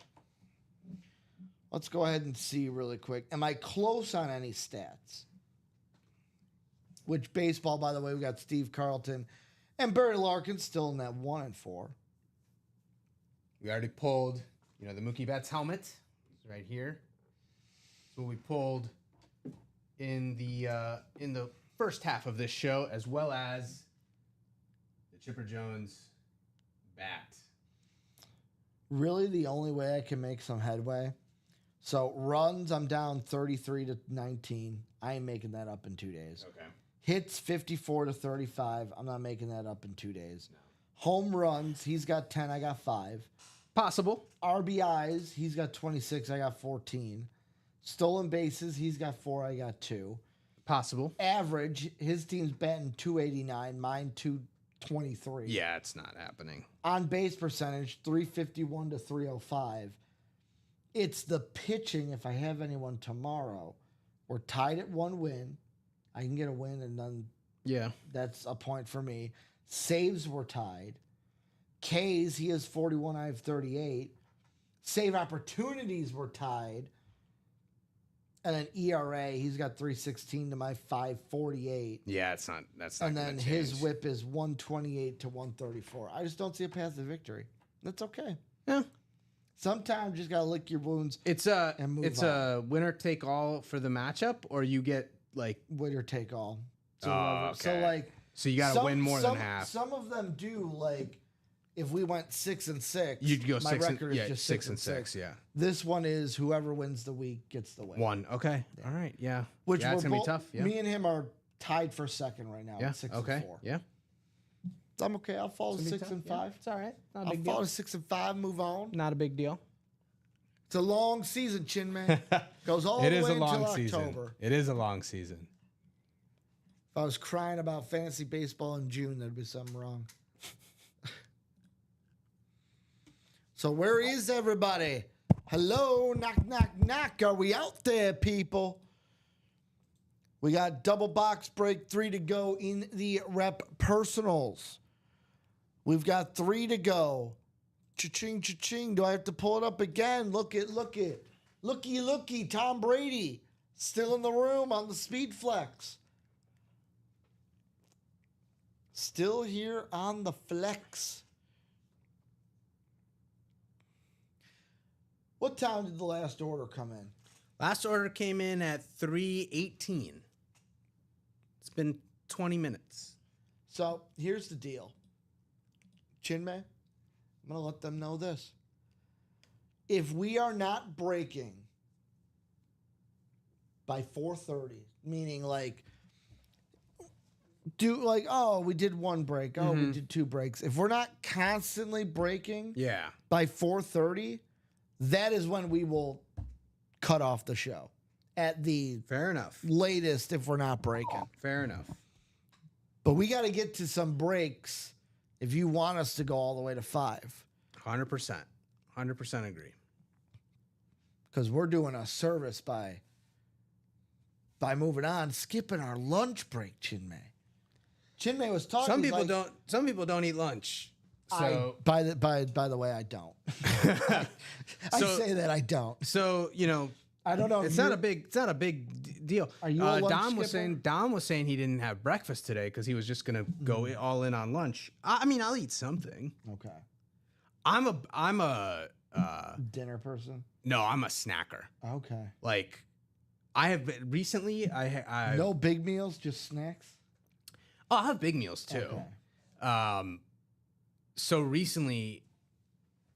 Let's go ahead and see really quick. Am I close on any stats? Which baseball, by the way, we got Steve Carlton and Barry Larkin still in that 1-4. We already pulled, the Mookie Betts helmet. It's right here. So we pulled in the first half of this show, as well as the Chipper Jones bat. Really, the only way I can make some headway. So runs, I'm down 33-19. I ain't making that up in 2 days. Okay. Hits 54-35. I'm not making that up in 2 days. No. Home runs, he's got 10, I got 5. Possible. RBIs, he's got 26, I got 14. Stolen bases, he's got 4, I got 2. Possible. Average, his team's batting 289, mine 223. Yeah, it's not happening. On base percentage, 351-305. It's the pitching. If I have anyone tomorrow, we're tied at 1 win. I can get a win, and then that's a point for me. Saves were tied. Ks, he has 41, I have 38. Save opportunities were tied. And then ERA, he's got 316 to my 548. Yeah, that's not. And then his whip is 128-134. I just don't see a path to victory. That's okay. Yeah. Sometimes you just gotta lick your wounds. It's a winner take all for the matchup, or you get like winner take all. So, okay. So you gotta win more than half. Some of them do. Like if we went 6-6, you'd go my 6 record is just 6-6. Yeah. This one is whoever wins the week gets the win. 1. Okay. Yeah. All right. Yeah. Which it's gonna be tough. Yeah. Me and him are tied for second right now. Yeah. At 6 okay. and 4. Yeah. I'm okay. I'll fall to 6 and 5. It's all right. Not a I'll big fall deal. to 6 and 5. Move on. Not a big deal. It's a long season, Chin Man. Goes all the way until October. It is a long season. If I was crying about fantasy baseball in June, there'd be something wrong. So where is everybody? Hello, knock, knock, knock. Are we out there, people? We got double box break 3 to go in the rep personals. We've got 3 to go. Cha-ching, cha-ching. Do I have to pull it up again? Look it. Looky. Tom Brady still in the room on the Speed Flex. Still here on the flex. What time did the last order come in? Last order came in at 3:18. It's been 20 minutes. So here's the deal. Chinmay, I'm going to let them know this. If we are not breaking by 4:30, meaning we did 1 break. Oh, we did 2 breaks. If we're not constantly breaking by 4:30, that is when we will cut off the show at the Fair enough. latest if we're not breaking. Fair enough. But we got to get to some breaks if you want us to go all the way to 5. 100%. 100% agree. Because we're doing a service by moving on, skipping our lunch break, Chinmay. Chinmay was talking. Some people don't eat lunch. So by the way, I don't. I say that I don't. So I don't know. It's not a big deal. Are you a lunch Dom was saying he didn't have breakfast today because he was just gonna go all in on lunch. I mean, I'll eat something. Okay. I'm a dinner person. No, I'm a snacker. Okay. Like I have been recently. I no big meals, just snacks. Oh, I have big meals too. Okay. So recently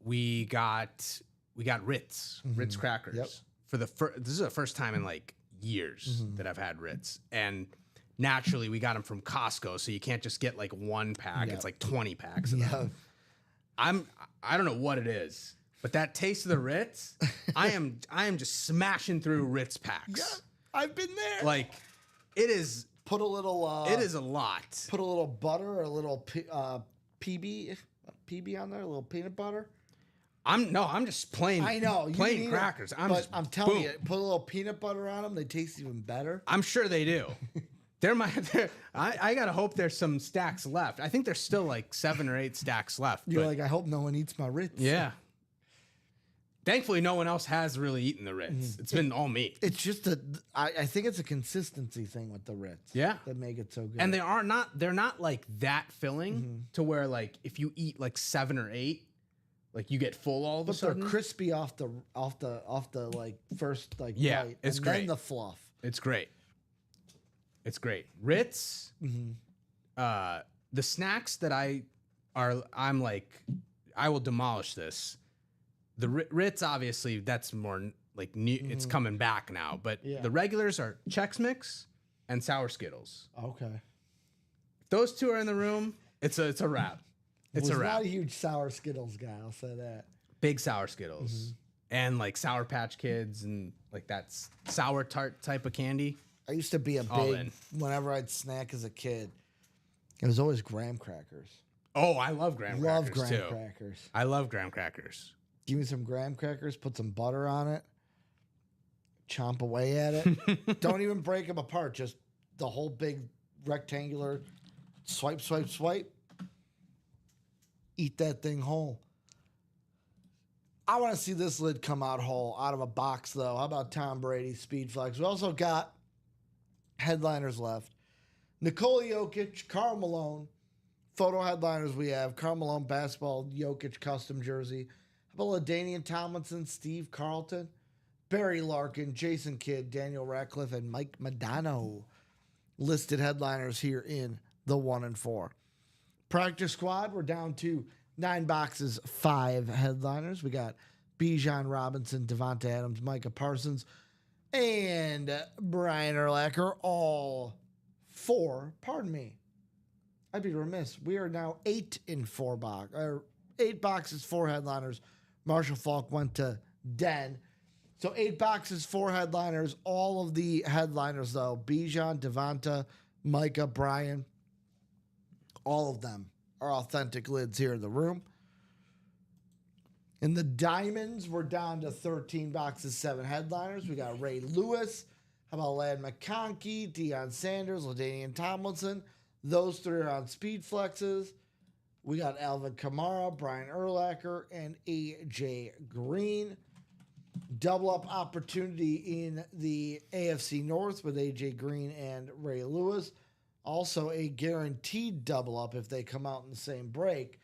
we got Ritz crackers. Yep. For this is the first time in like years that I've had Ritz, and naturally we got them from Costco, so you can't just get like one pack. Yeah. It's like 20 packs of them. Yeah. I don't know what it is, but that taste of the Ritz, I am just smashing through Ritz packs. Yeah, I've been there. Like it is Put a little. it is a lot. Put a little butter or a little PB on there, a little peanut butter. I'm just plain I know. You plain need crackers. it, I'm but just I'm telling boom. you, put a little peanut butter on them. They taste even better. I'm sure they do. I gotta hope there's some stacks left. I think there's still like 7 or 8 stacks left. You're but like, I hope no one eats my Ritz. yeah. Thankfully, no one else has really eaten the Ritz. It's been all me. It's just I think it's a consistency thing with the Ritz. Yeah. That make it so good. And they're not like that filling to where like if you eat like 7 or 8, like you get full all of a but they're sudden. crispy off the like first like Yeah, bite, it's and great. then the fluff. It's great. It's great. Ritz, the snacks that I'm like, I will demolish this. The Ritz, obviously, that's more like new. It's coming back now, but Yeah. the regulars are Chex Mix and Sour Skittles. Okay. If those two are in the room, it's a wrap. It's Was a wrap. not a huge sour Skittles guy. I'll say that. Big Sour Skittles and like Sour Patch Kids and like that sour tart type of candy. I used to be a All big. in. Whenever I'd snack as a kid, it was always graham crackers. Oh, I love graham Love crackers graham too. crackers. I love graham crackers. Give me some graham crackers. Put some butter on it. Chomp away at it. Don't even break them apart. Just the whole big rectangular swipe, swipe, swipe. Eat that thing whole. I want to see this lid come out whole, out of a box, though. How about Tom Brady, Speed Flex? We also got headliners left. Nikola Jokic, Karl Malone. Photo headliners we have. Karl Malone basketball Jokic custom jersey. How about LaDainian Tomlinson, Steve Carlton, Barry Larkin, Jason Kidd, Daniel Radcliffe, and Mike Modano. Listed headliners here in the 1 and 4. Practice squad, we're down to 9 boxes, 5 headliners. We got Bijan Robinson, Devonta Adams, Micah Parsons, and Brian Urlacher, all 4. Pardon me. I'd be remiss. We are now 8 in 4 box, or 8 boxes, 4 headliners. Marshall Falk went to Den. So 8 boxes, 4 headliners. All of the headliners, though, Bijan, Devonta, Micah, Brian, all of them are authentic lids here in the room. In the diamonds, we're down to 13 boxes, 7 headliners. We got Ray Lewis. How about Ladd McConkey, Deion Sanders, LaDainian Tomlinson. Those 3 are on speed flexes. We got Alvin Kamara, Brian Urlacher, and AJ Green. Double up opportunity in the AFC North with AJ Green and Ray Lewis. Also a guaranteed double up if they come out in the same break.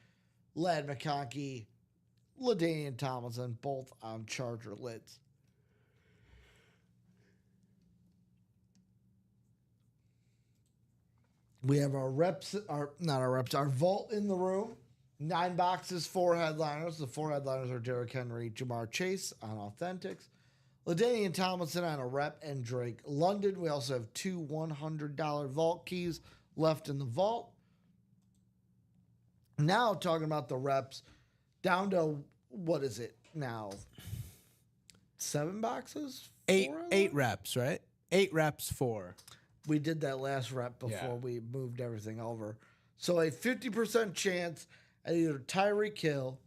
Ladd McConkey, LaDainian Tomlinson, both on Charger lids. We have our vault in the room. 9 boxes, 4 headliners. The 4 headliners are Derrick Henry, Jamar Chase on Authentics, LaDainian Tomlinson on a rep, and Drake London. We also have 2 $100 vault keys left in the vault. Now talking about the reps, down to, what is it now? 7 boxes? 8 reps, right? 8 reps, 4. We did that last rep before we moved everything over. So a 50% chance at either Tyreek Hill,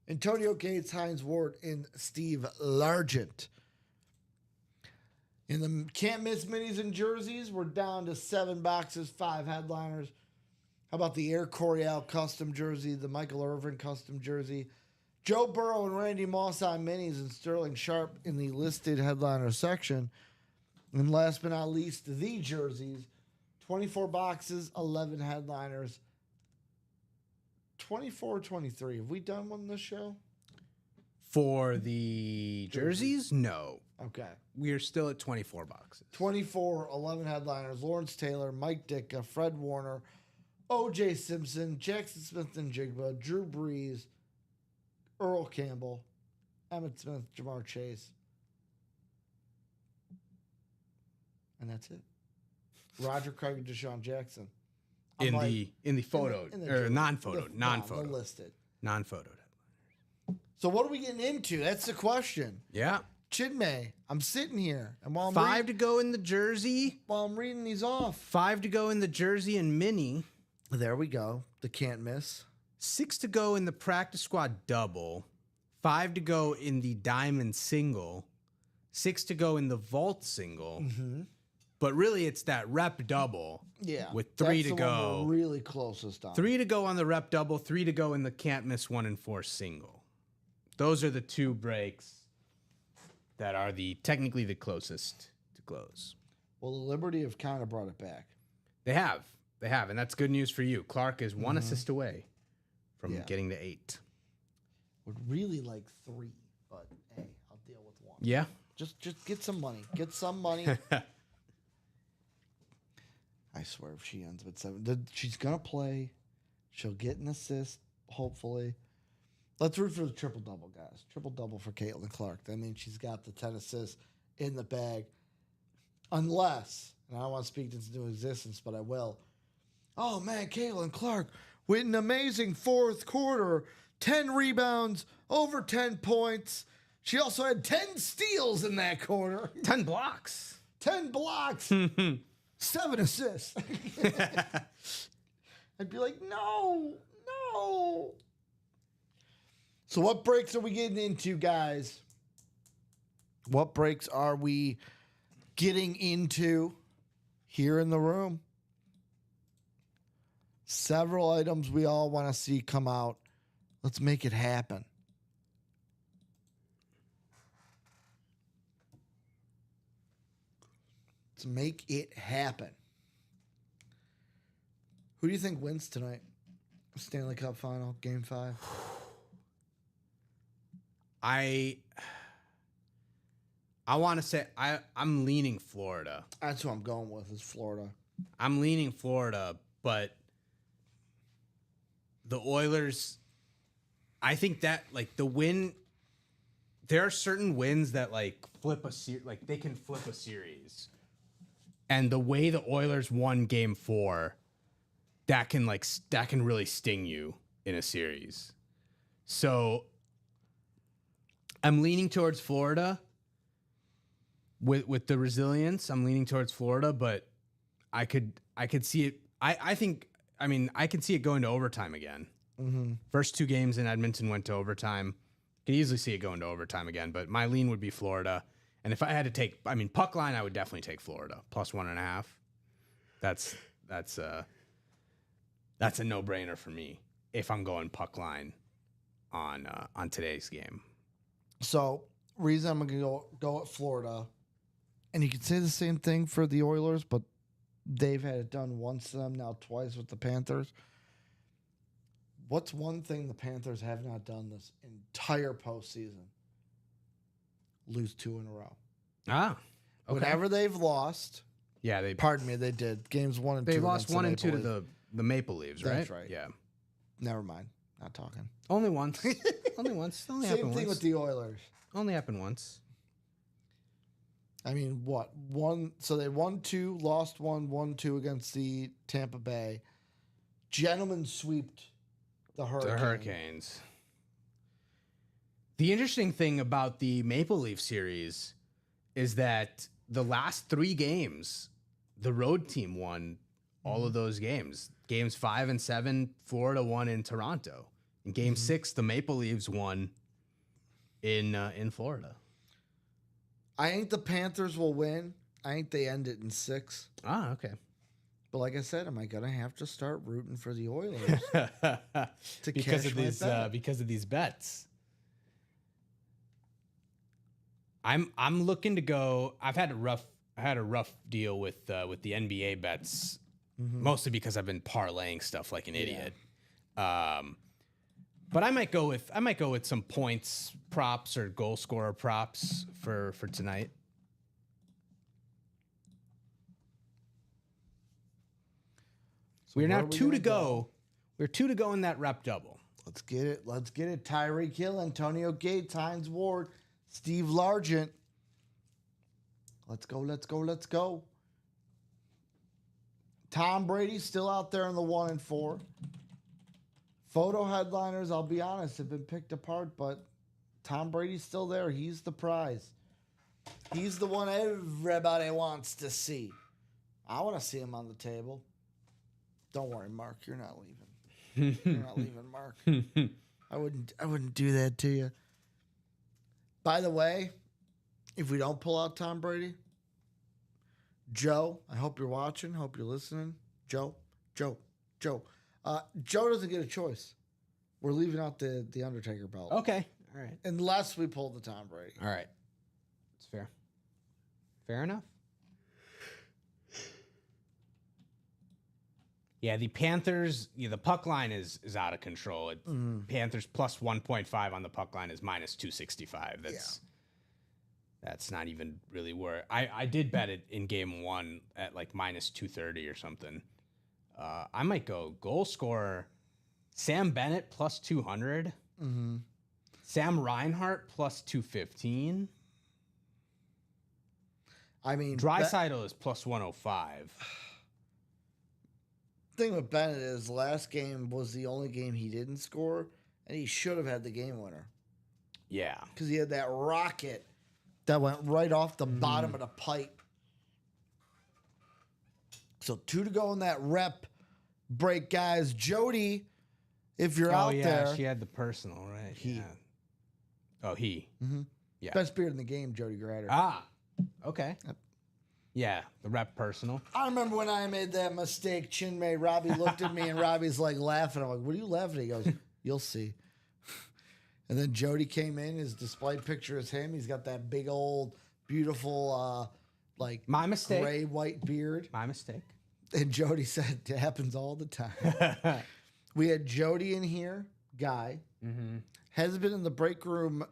Antonio Gates, Hines Ward, and Steve Largent. In the can't miss minis and jerseys, we're down to 7 boxes, 5 headliners. How about the Air Coryell custom jersey, the Michael Irvin custom jersey, Joe Burrow and Randy Moss on minis, and Sterling Sharp in the listed headliner section. And last but not least, the jerseys. 24 boxes, 11 headliners. 24 or 23. Have we done one this show? For the jerseys? No. Okay. We are still at 24 boxes. 24, 11 headliners. Lawrence Taylor, Mike Ditka, Fred Warner, O.J. Simpson, Jackson Smith and Jigba, Drew Brees, Earl Campbell, Emmitt Smith, Jamar Chase. And that's it. Roger Craig and Deshaun Jackson. In the photo in the or jersey. non-photo, The non-photo, listed. non-photo. So what are we getting into? That's the question. Yeah, Chinmay, I'm sitting here, and while I'm 5 to go in the jersey. while I'm reading these off, 5 to go in the jersey and mini. there we go. The can't miss. 6 to go in the practice squad double. 5 to go in the diamond single. 6 to go in the vault single. But really, it's that rep double. Yeah, With 3 that's to the one go. we're really closest on. 3 to go on the rep double. 3 to go in the can't miss 1 and 4 single. Those are the 2 breaks that are technically the closest to close. Well, the Liberty have kind of brought it back. They have, and that's good news for you. Clark is 1 assist away from Yeah. getting to 8. Would really like 3, but hey, I'll deal with 1. Yeah. Just get some money. Get some money. I swear, if she ends with 7, she's gonna play. She'll get an assist, hopefully. Let's root for the triple double, guys. Triple double for Caitlin Clark. That means she's got the 10 assists in the bag. Unless, and I don't want to speak this into existence, but I will. Oh man, Caitlin Clark with an amazing fourth quarter, 10 rebounds, over 10 points. She also had 10 steals in that quarter. 10 blocks. 10 blocks, 7 assists. I'd be like, no. So what breaks are we getting into, guys? What breaks are we getting into here in the room? Several items we all want to see come out. Let's make it happen. Let's make it happen. Who do you think wins tonight? Stanley Cup final, game 5. I want to say I'm leaning Florida. That's who I'm going with, is Florida. I'm leaning Florida, but the Oilers, I think that like the win, there are certain wins that like flip a series, like they can flip a series. And the way the Oilers won game 4, that can really sting you in a series. So I'm leaning towards Florida with the resilience. I'm leaning towards Florida, but I could see it. I can see it going to overtime again. First 2 games in Edmonton went to overtime. Could easily see it going to overtime again, but my lean would be Florida. And if I had to take, puck line, I would definitely take Florida plus 1.5. That's a no-brainer for me if I'm going puck line on today's game. So, reason I'm going to go at Florida, and you could say the same thing for the Oilers, but they've had it done once to them, now twice with the Panthers. What's one thing the Panthers have not done this entire postseason? Lose 2 in a row. Ah, okay. Whenever they've lost, Yeah, they did. Games 1 and 2. they lost against 1 the and 2 Maple to Leafs. the Maple Leafs, right? That's right. Yeah. Never mind. Not talking. Only once. Only once. Only Same happened thing once. with the Oilers. Only happened once. I mean, what? So they won 2, lost 1, won 2 against the Tampa Bay. Gentlemen sweeped the Hurricanes. The Hurricanes. The interesting thing about the Maple Leaf series is that the last 3 games, the road team won all of those games. Games 5 and 7, Florida won in Toronto. In Game 6, the Maple Leafs won in Florida. I think the Panthers will win. I think they end it in 6. Ah, okay. But like I said, am I gonna have to start rooting for the Oilers to because cash of my these bet? because of these bets. I'm looking to go. I had a rough deal with the NBA bets, mostly because I've been parlaying stuff like an idiot. But I might go with some points props or goal scorer props for tonight. So We're where now are we 2 to gonna go. We're 2 to go in that rep double. Let's get it. Let's get it. Tyreek Hill, Antonio Gates, Hines Ward, Steve Largent. Let's go. Let's go. Let's go. Tom Brady's still out there in the 1 and 4. Photo headliners, I'll be honest, have been picked apart, but Tom Brady's still there. He's the prize. He's the one everybody wants to see. I want to see him on the table. Don't worry, Mark. You're not leaving. You're not leaving, Mark. I wouldn't do that to you. By the way, if we don't pull out Tom Brady, Joe, I hope you're watching. Hope you're listening. Joe. Joe doesn't get a choice. We're leaving out the Undertaker belt. Okay. All right. Unless we pull the Tom Brady. All right. It's fair. Fair enough. Yeah, the Panthers, the puck line is out of control. Panthers plus 1.5 on the puck line is minus 265. That's not even really where I did bet it in game 1 at like minus 230 or something. I might go goal scorer Sam Bennett plus 200. Sam Reinhart plus 215. I mean, Draisaitl is plus 105. Thing with Bennett is last game was the only game he didn't score, and he should have had the game winner Yeah. because he had that rocket that went right off the bottom of the pipe. So 2 to go in that rep break, guys. Jody, if you're out there, she had the personal, right? He. Oh, he. Yeah. best beard in the game, Jody Grider. Ah, okay. Yeah, the rep personal. I remember when I made that mistake, Chinmay, Robbie looked at me and Robbie's like laughing. I'm like, what are you laughing at? He goes, you'll see. And then Jody came in. His display picture is him. He's got that big old, beautiful, like My mistake. gray, white beard. My mistake. And Jody said, it happens all the time. We had Jody in here, Guy. Has been in the break room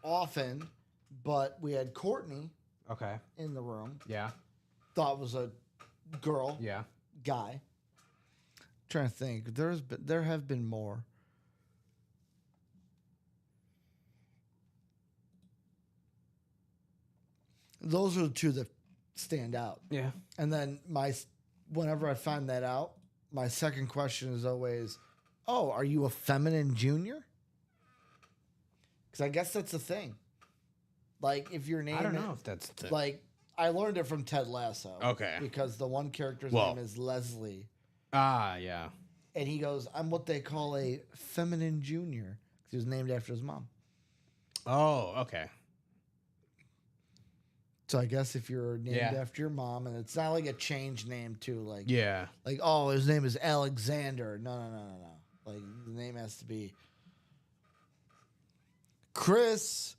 often, but we had Courtney Okay. in the room. Yeah. Thought was a girl. Yeah. Guy. Trying to think. There have been more. Those are the 2 that stand out. Yeah. And then whenever I find that out, my second question is always, oh, are you a feminine junior? Because I guess that's the thing. Like, if your name I don't know if that's the like, I learned it from Ted Lasso. Okay. Because the one character's Well. name is Leslie. Ah, yeah. And he goes, I'm what they call a feminine junior. 'Cause he was named after his mom. Oh, okay. So I guess if you're named Yeah. after your mom, and it's not like a changed name too, like Yeah. like oh, his name is Alexander. No. Like the name has to be Chris.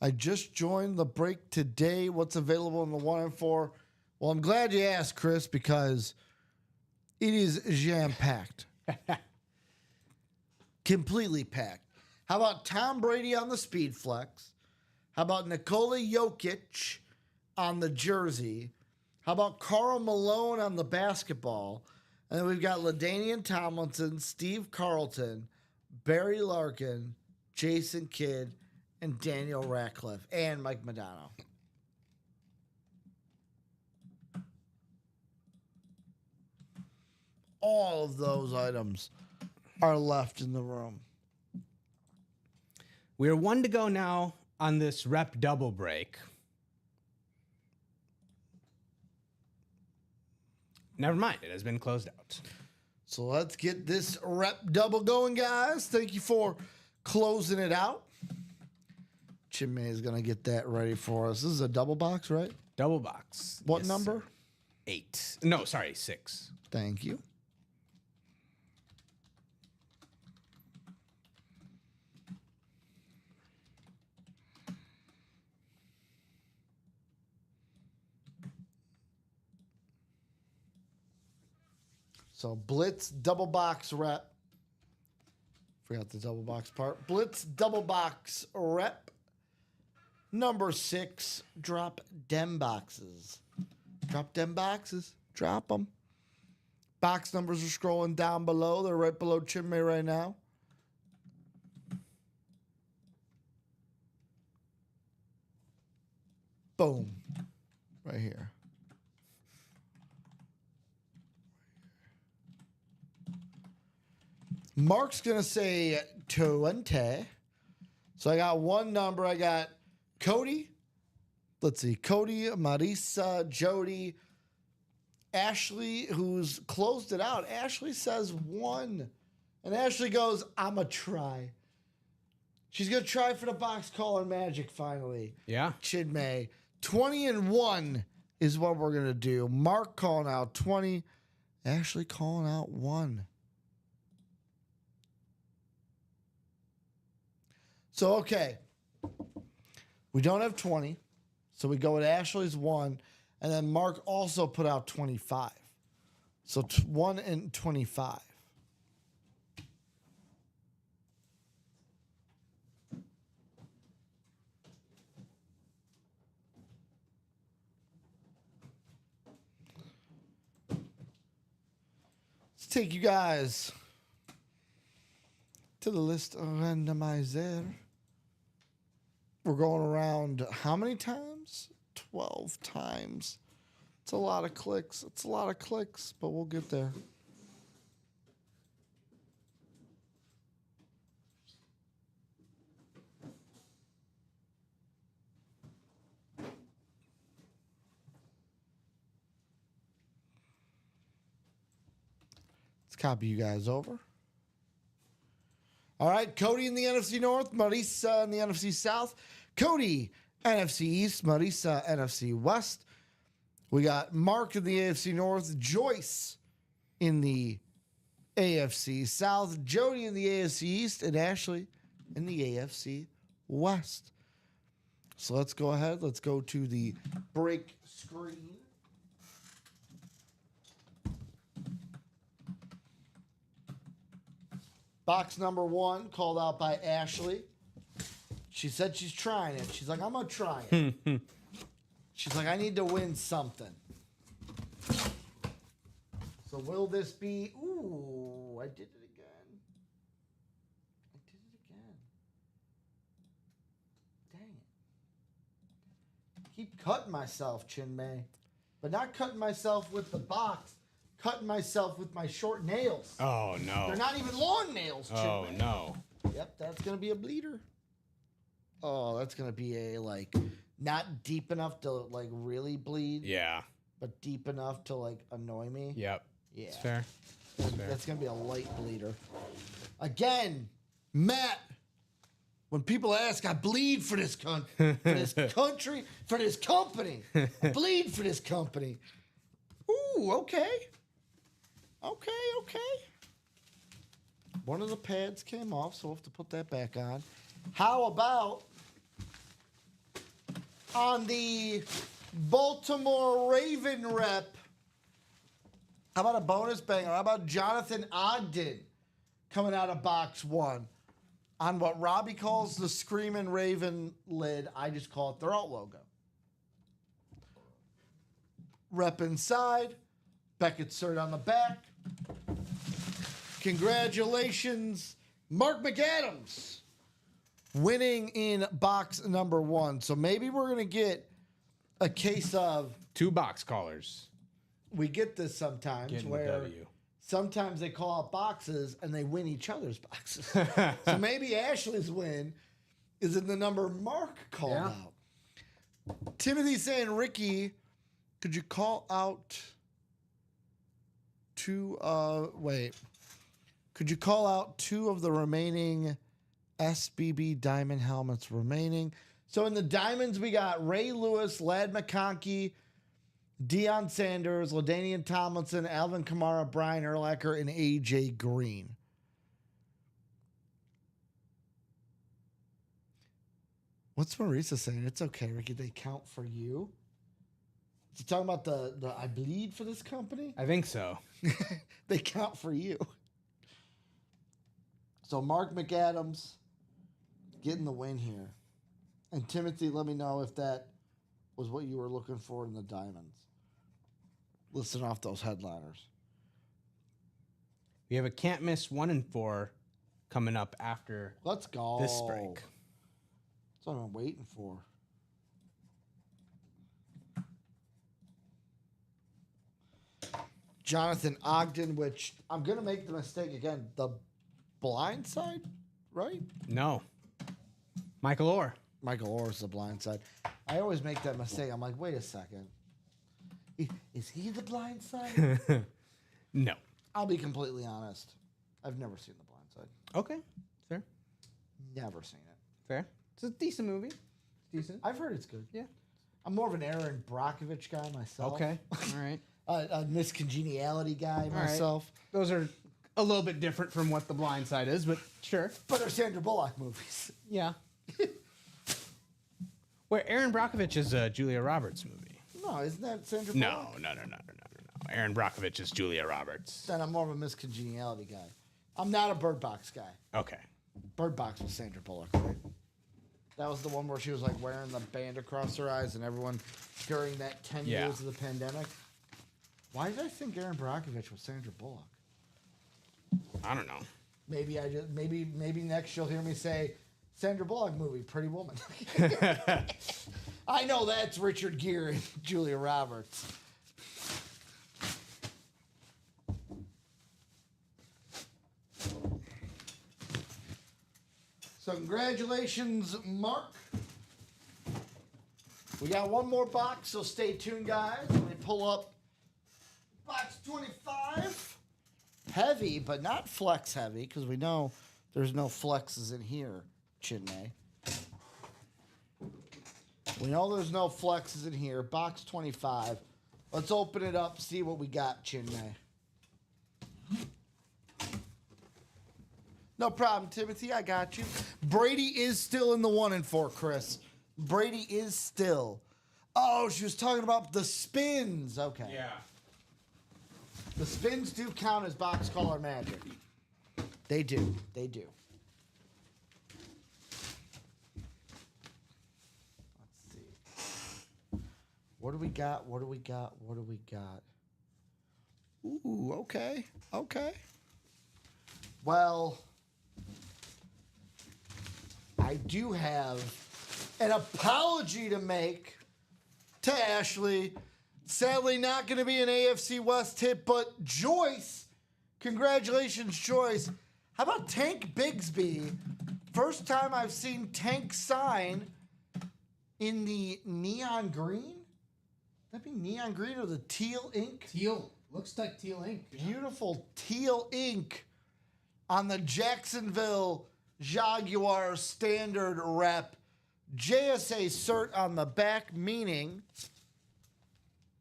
I just joined the break today. What's available in the 1 and 4? Well, I'm glad you asked, Chris, because it is jam packed, completely packed. How about Tom Brady on the speed flex? How about Nikola Jokic on the jersey? How about Karl Malone on the basketball? And then we've got LaDainian Tomlinson, Steve Carlton, Barry Larkin, Jason Kidd, and Daniel Radcliffe, and Mike Modano. All of those items are left in the room. We're 1 to go now on this rep double break. Never mind, it has been closed out. So let's get this rep double going, guys. Thank you for closing it out. Chinmay is going to get that ready for us. This is a double box, right? Double box. What Yes, number? sir. 8. No, sorry, 6. Thank you. So Blitz double box rep. Forgot the double box part. Blitz double box rep. Number 6. Drop dem boxes. Drop dem boxes. Drop them. Box numbers are scrolling down below. They're right below Chinmay right now. Boom. Right here. Mark's going to say 20. So I got one number. I got Cody. Let's see. Cody, Marisa, Jody, Ashley, who's closed it out. Ashley says 1. And Ashley goes, I'm a try. She's going to try for the box calling magic finally. Yeah. Chinmay. 20 and 1 is what we're going to do. Mark calling out 20. Ashley calling out 1. So, okay. We don't have 20. So we go with Ashley's 1. And then Mark also put out 25. So 1 and 25. Let's take you guys to the list of randomizer. We're going around how many times? 12 times. It's a lot of clicks. It's a lot of clicks, but we'll get there. Let's copy you guys over. All right, Cody in the NFC North, Marisa in the NFC South. Cody, NFC East, Marisa, NFC West. We got Mark in the AFC North, Joyce in the AFC South, Jody in the AFC East, and Ashley in the AFC West. So let's go ahead. Let's go to the break screen. Box number 1 called out by Ashley. She said she's trying it. She's like, I'm going to try it. She's like, I need to win something. So will this be... Ooh, I did it again. I did it again. Dang it. Keep cutting myself, Chinmay. But not cutting myself with the box. Cutting myself with my short nails. Oh, no. They're not even long nails, Oh, Chinmay. no. Yep, that's going to be a bleeder. Oh, that's going to be a, like, not deep enough to, like, really bleed. Yeah. But deep enough to, like, annoy me. Yep. Yeah. It's fair. It's fair. That's going to be a light bleeder. Again, Matt, when people ask, I bleed for this, for this country, for this company. I bleed for this company. Ooh, okay. Okay. One of the pads came off, so we'll have to put that back on. How about on the Baltimore Raven rep? How about a bonus banger? How about Jonathan Ogden coming out of box 1 on what Robbie calls the Screamin' Raven lid? I just call it their alt logo. Rep inside. Beckett cert on the back. Congratulations, Mark McAdams, winning in box number 1. So maybe we're going to get a case of... 2 box callers. We get this sometimes Getting the where W. sometimes they call out boxes and they win each other's boxes. So maybe Ashley's win is in the number Mark called out. Timothy's saying, Ricky, could you call out... Could you call out 2 of the remaining SBB Diamond helmets remaining? So in the Diamonds, we got Ray Lewis, Ladd McConkey, Deion Sanders, LaDainian Tomlinson, Alvin Kamara, Brian Urlacher, and AJ Green. What's Marisa saying? It's okay, Ricky. They count for you. Is he talking about the I bleed for this company? I think so. They count for you. So Mark McAdams getting the win here. And Timothy, let me know if that was what you were looking for in the Diamonds. Listing off those headliners. We have a can't miss 1 and 4 coming up after Let's go. this break. That's what I'm waiting for. Jonathan Ogden, which I'm going to make the mistake again. The Blind Side, right? No. Michael Orr. Michael Orr's The Blind Side. I always make that mistake. I'm like, wait a second. Is he The Blind Side? No. I'll be completely honest. I've never seen The Blind Side. Okay. Fair. Never seen it. Fair. It's a decent movie. It's decent. I've heard it's good. Yeah. I'm more of an Aaron Brockovich guy myself. Okay. All right. A Miss Congeniality guy myself. Those are a little bit different from what The Blind Side is, but sure. But they're Sandra Bullock movies. Yeah. Where Aaron Brockovich is a Julia Roberts movie. No, isn't that Sandra Bullock? No. Aaron Brockovich is Julia Roberts. Then I'm more of a Miss Congeniality guy. I'm not a Bird Box guy. Okay. Bird Box was Sandra Bullock, right? That was the one where she was like wearing the band across her eyes and everyone during that 10 years of the pandemic. Why did I think Aaron Brockovich was Sandra Bullock? I don't know. Maybe next you'll hear me say Sandra Bullock movie, Pretty Woman. I know that's Richard Gere and Julia Roberts. So congratulations, Mark. We got one more box, so stay tuned, guys. Let me pull up box 25. Heavy, but not flex heavy, because we know there's no flexes in here, Chinmay. We know there's no flexes in here. Box 25. Let's open it up, see what we got, Chinmay. No problem, Timothy. I got you. Brady is still in the 1 and 4, Chris. Brady is still. Oh, she was talking about the spins. Okay. Yeah. The spins do count as box color magic. They do. They do. Let's see. What do we got? What do we got? What do we got? Ooh, okay. Okay. Well, I do have an apology to make to Ashley. Sadly, not going to be an AFC West hit, but Joyce, congratulations, Joyce. How about Tank Bigsby? First time I've seen Tank sign in the neon green. That'd be neon green or the teal ink? Teal. Looks like teal ink. Beautiful teal ink on the Jacksonville Jaguars standard rep. JSA cert on the back, meaning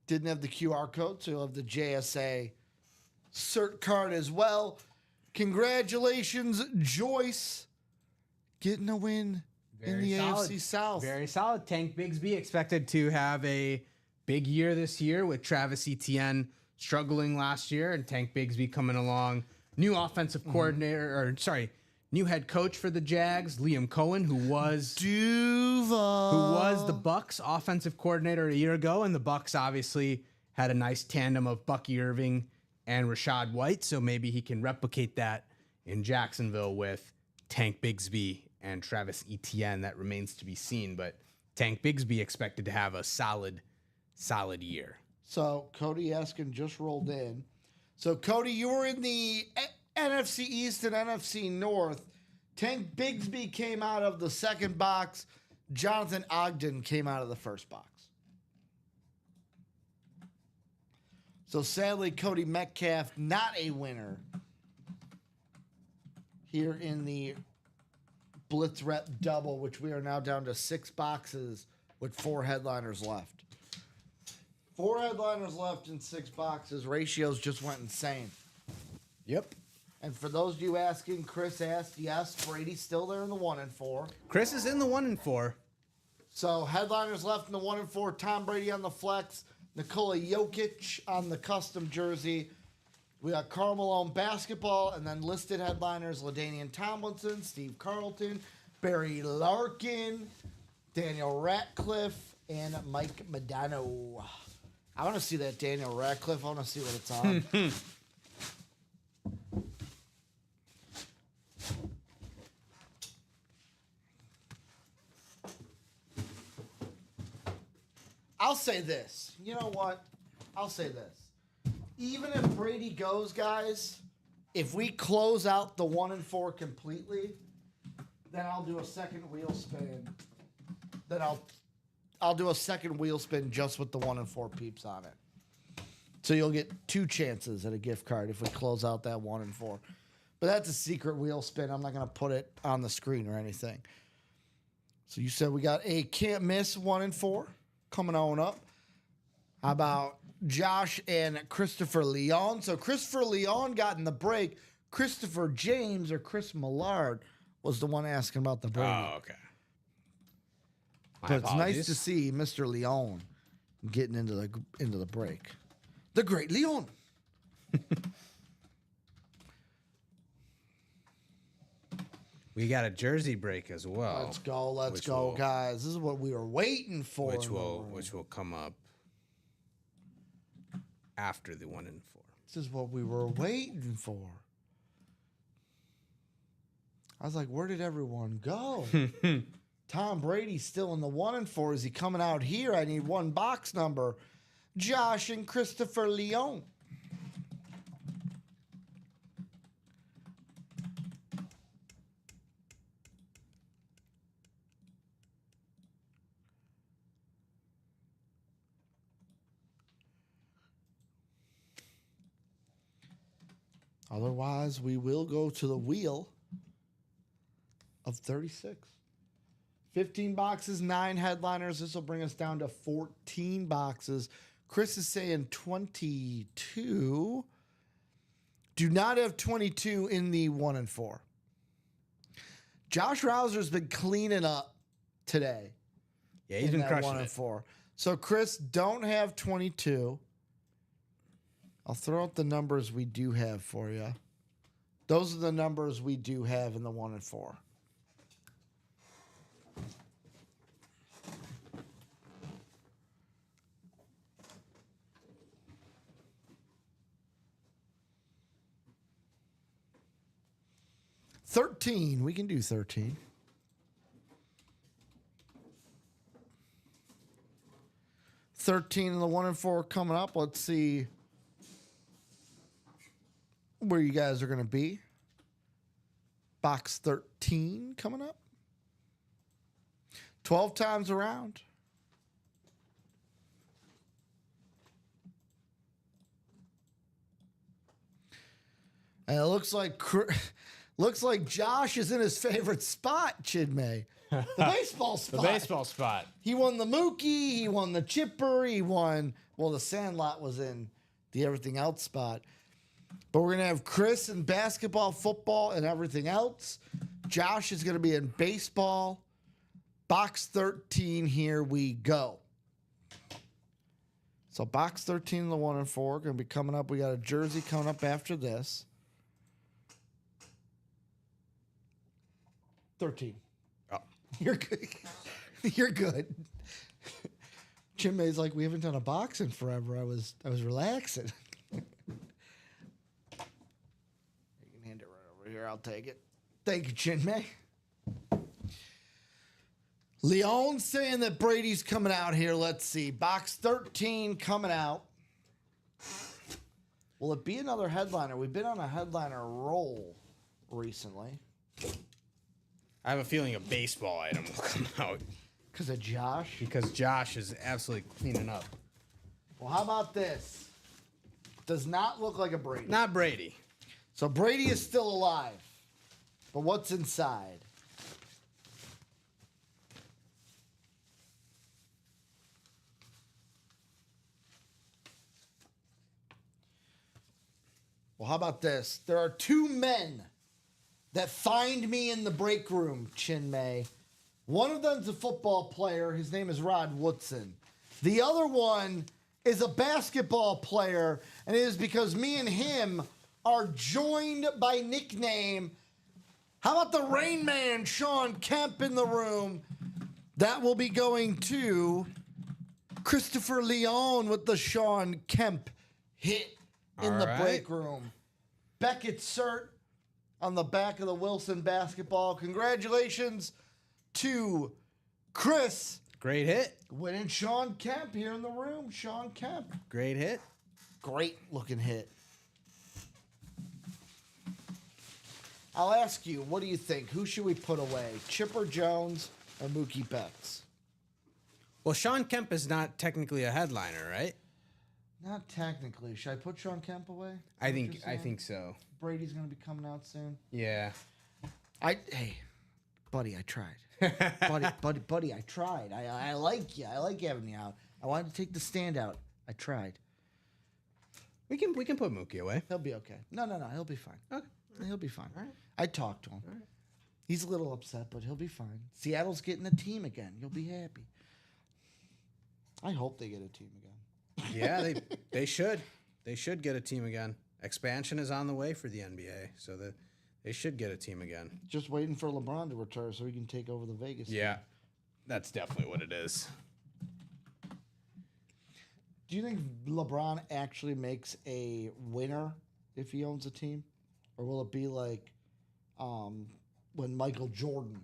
didn't have the QR code, so you'll have the JSA cert card as well. Congratulations, Joyce, getting a win in the AFC South. Very solid. Tank Bigsby expected to have a big year this year with Travis Etienne struggling last year and Tank Bigsby coming along. New offensive coordinator, new head coach for the Jags, Liam Cohen, who was the Bucs offensive coordinator a year ago, and the Bucs obviously had a nice tandem of Bucky Irving and Rachaad White, so maybe he can replicate that in Jacksonville with Tank Bigsby and Travis Etienne. That remains to be seen, but Tank Bigsby expected to have a solid year. So Cody Eskin just rolled in. So Cody, you were in the NFC East and NFC North. Tank Bigsby came out of the second box. Jonathan Ogden came out of the first box. So sadly, Cody Metcalf, not a winner here in the Blitz Rep Double, which we are now down to 6 boxes with 4 headliners left. 4 headliners left in 6 boxes. Ratios just went insane. Yep. And for those of you asking, Chris asked, yes, Brady's still there in the 1 and 4. Chris is in the 1 and 4. So headliners left in the 1 and 4. Tom Brady on the flex. Nikola Jokic on the custom jersey. We got Karl Malone basketball, and then listed headliners: LaDainian Tomlinson, Steve Carlton, Barry Larkin, Daniel Ratcliffe, and Mike Modano. I want to see that Daniel Radcliffe. I want to see what it's on. I'll say this. You know what? I'll say this. even if Brady goes, guys, if we close out the 1 and 4 completely, then I'll do a second wheel spin. Then I'll do a second wheel spin just with the 1 and 4 peeps on it. So you'll get 2 chances at a gift card if we close out that 1 and 4. But that's a secret wheel spin. I'm not going to put it on the screen or anything. So you said we got a can't miss 1 and 4 coming on up. How about Josh and Christopher Leon? So Christopher Leon got in the break. Christopher James or Chris Millard was the one asking about the break. Oh, okay. But it's nice to see Mr. Leon getting into the break. The great Leon. We got a jersey break as well. Let's go, guys. This is what we were waiting for. Which will come up after the 1 and 4. This is what we were waiting for. I was like, where did everyone go? Tom Brady's still in the 1 and 4. Is he coming out here? I need 1 box number. Josh and Christopher Leon. Otherwise, we will go to the wheel of 36. 15 boxes, 9 headliners. This will bring us down to 14 boxes. Chris is saying 22. Do not have 22 in the 1 and 4. Josh Rouser's been cleaning up today. Yeah, he's been crushing 1 and it. 4. So, Chris, don't have 22. I'll throw out the numbers we do have for you. Those are the numbers we do have in the 1 and 4. $13. We can do 13. $13 in the 1 and 4 coming up. Let's see where you guys are going to be. Box 13 coming up. 12 times around. And it looks like Josh is in his favorite spot, Chidmay. The baseball spot. The baseball spot. He won the Mookie. He won the Chipper. He won, well, the Sandlot was in the everything else spot. But we're going to have Chris in basketball, football, and everything else. Josh is going to be in baseball. Box 13, here we go. So box 13 in the 1 and 4 going to be coming up. We got a jersey coming up after this. 13. Oh. You're good. You're good. Jim May's like, we haven't done a box in forever. I was relaxing. You can hand it right over here. I'll take it. Thank you, Chin May. Leon's saying that Brady's coming out here. Let's see. Box 13 coming out. Will it be another headliner? We've been on a headliner roll recently. I have a feeling a baseball item will come out Because of Josh? because Josh is absolutely cleaning up. Well, how about this? Does not look like a Brady. Not Brady. So Brady is still alive. But what's inside? Well, how about this? There are 2 men that find me in the break room, Chin May. One of them's a football player. His name is Rod Woodson. The other one is a basketball player, and it is because me and him are joined by nickname. How about the Rain Man, Sean Kemp, in the room? That will be going to Christopher Leon with the Sean Kemp hit in All the right. break room. Beckett Cert on the back of the Wilson basketball. Congratulations to Chris Great hit. winning Sean Kemp here in the room. Sean Kemp. Great hit. Great looking hit. I'll ask you, what do you think? Who should we put away? Chipper Jones or Mookie Betts? Well, Sean Kemp is not technically a headliner, right? Not technically. Should I put Sean Kemp away? I Is that what think you're I saying? think so. Brady's going to be coming out soon. Yeah. Hey, buddy, I tried. buddy, I tried. I like you. I like having you out. I wanted to take the stand out. I tried. We can put Mookie away. He'll be okay. No. He'll be fine. Okay. He'll be fine. All right. I talked to him. All right. He's a little upset, but he'll be fine. Seattle's getting a team again. You'll be happy. I hope they get a team again. Yeah, they should. They should get a team again. Expansion is on the way for the NBA, so that they should get a team again. Just waiting for LeBron to retire so he can take over the Vegas. Yeah, that's definitely what it is. Do you think LeBron actually makes a winner if he owns a team? Or will it be like when Michael Jordan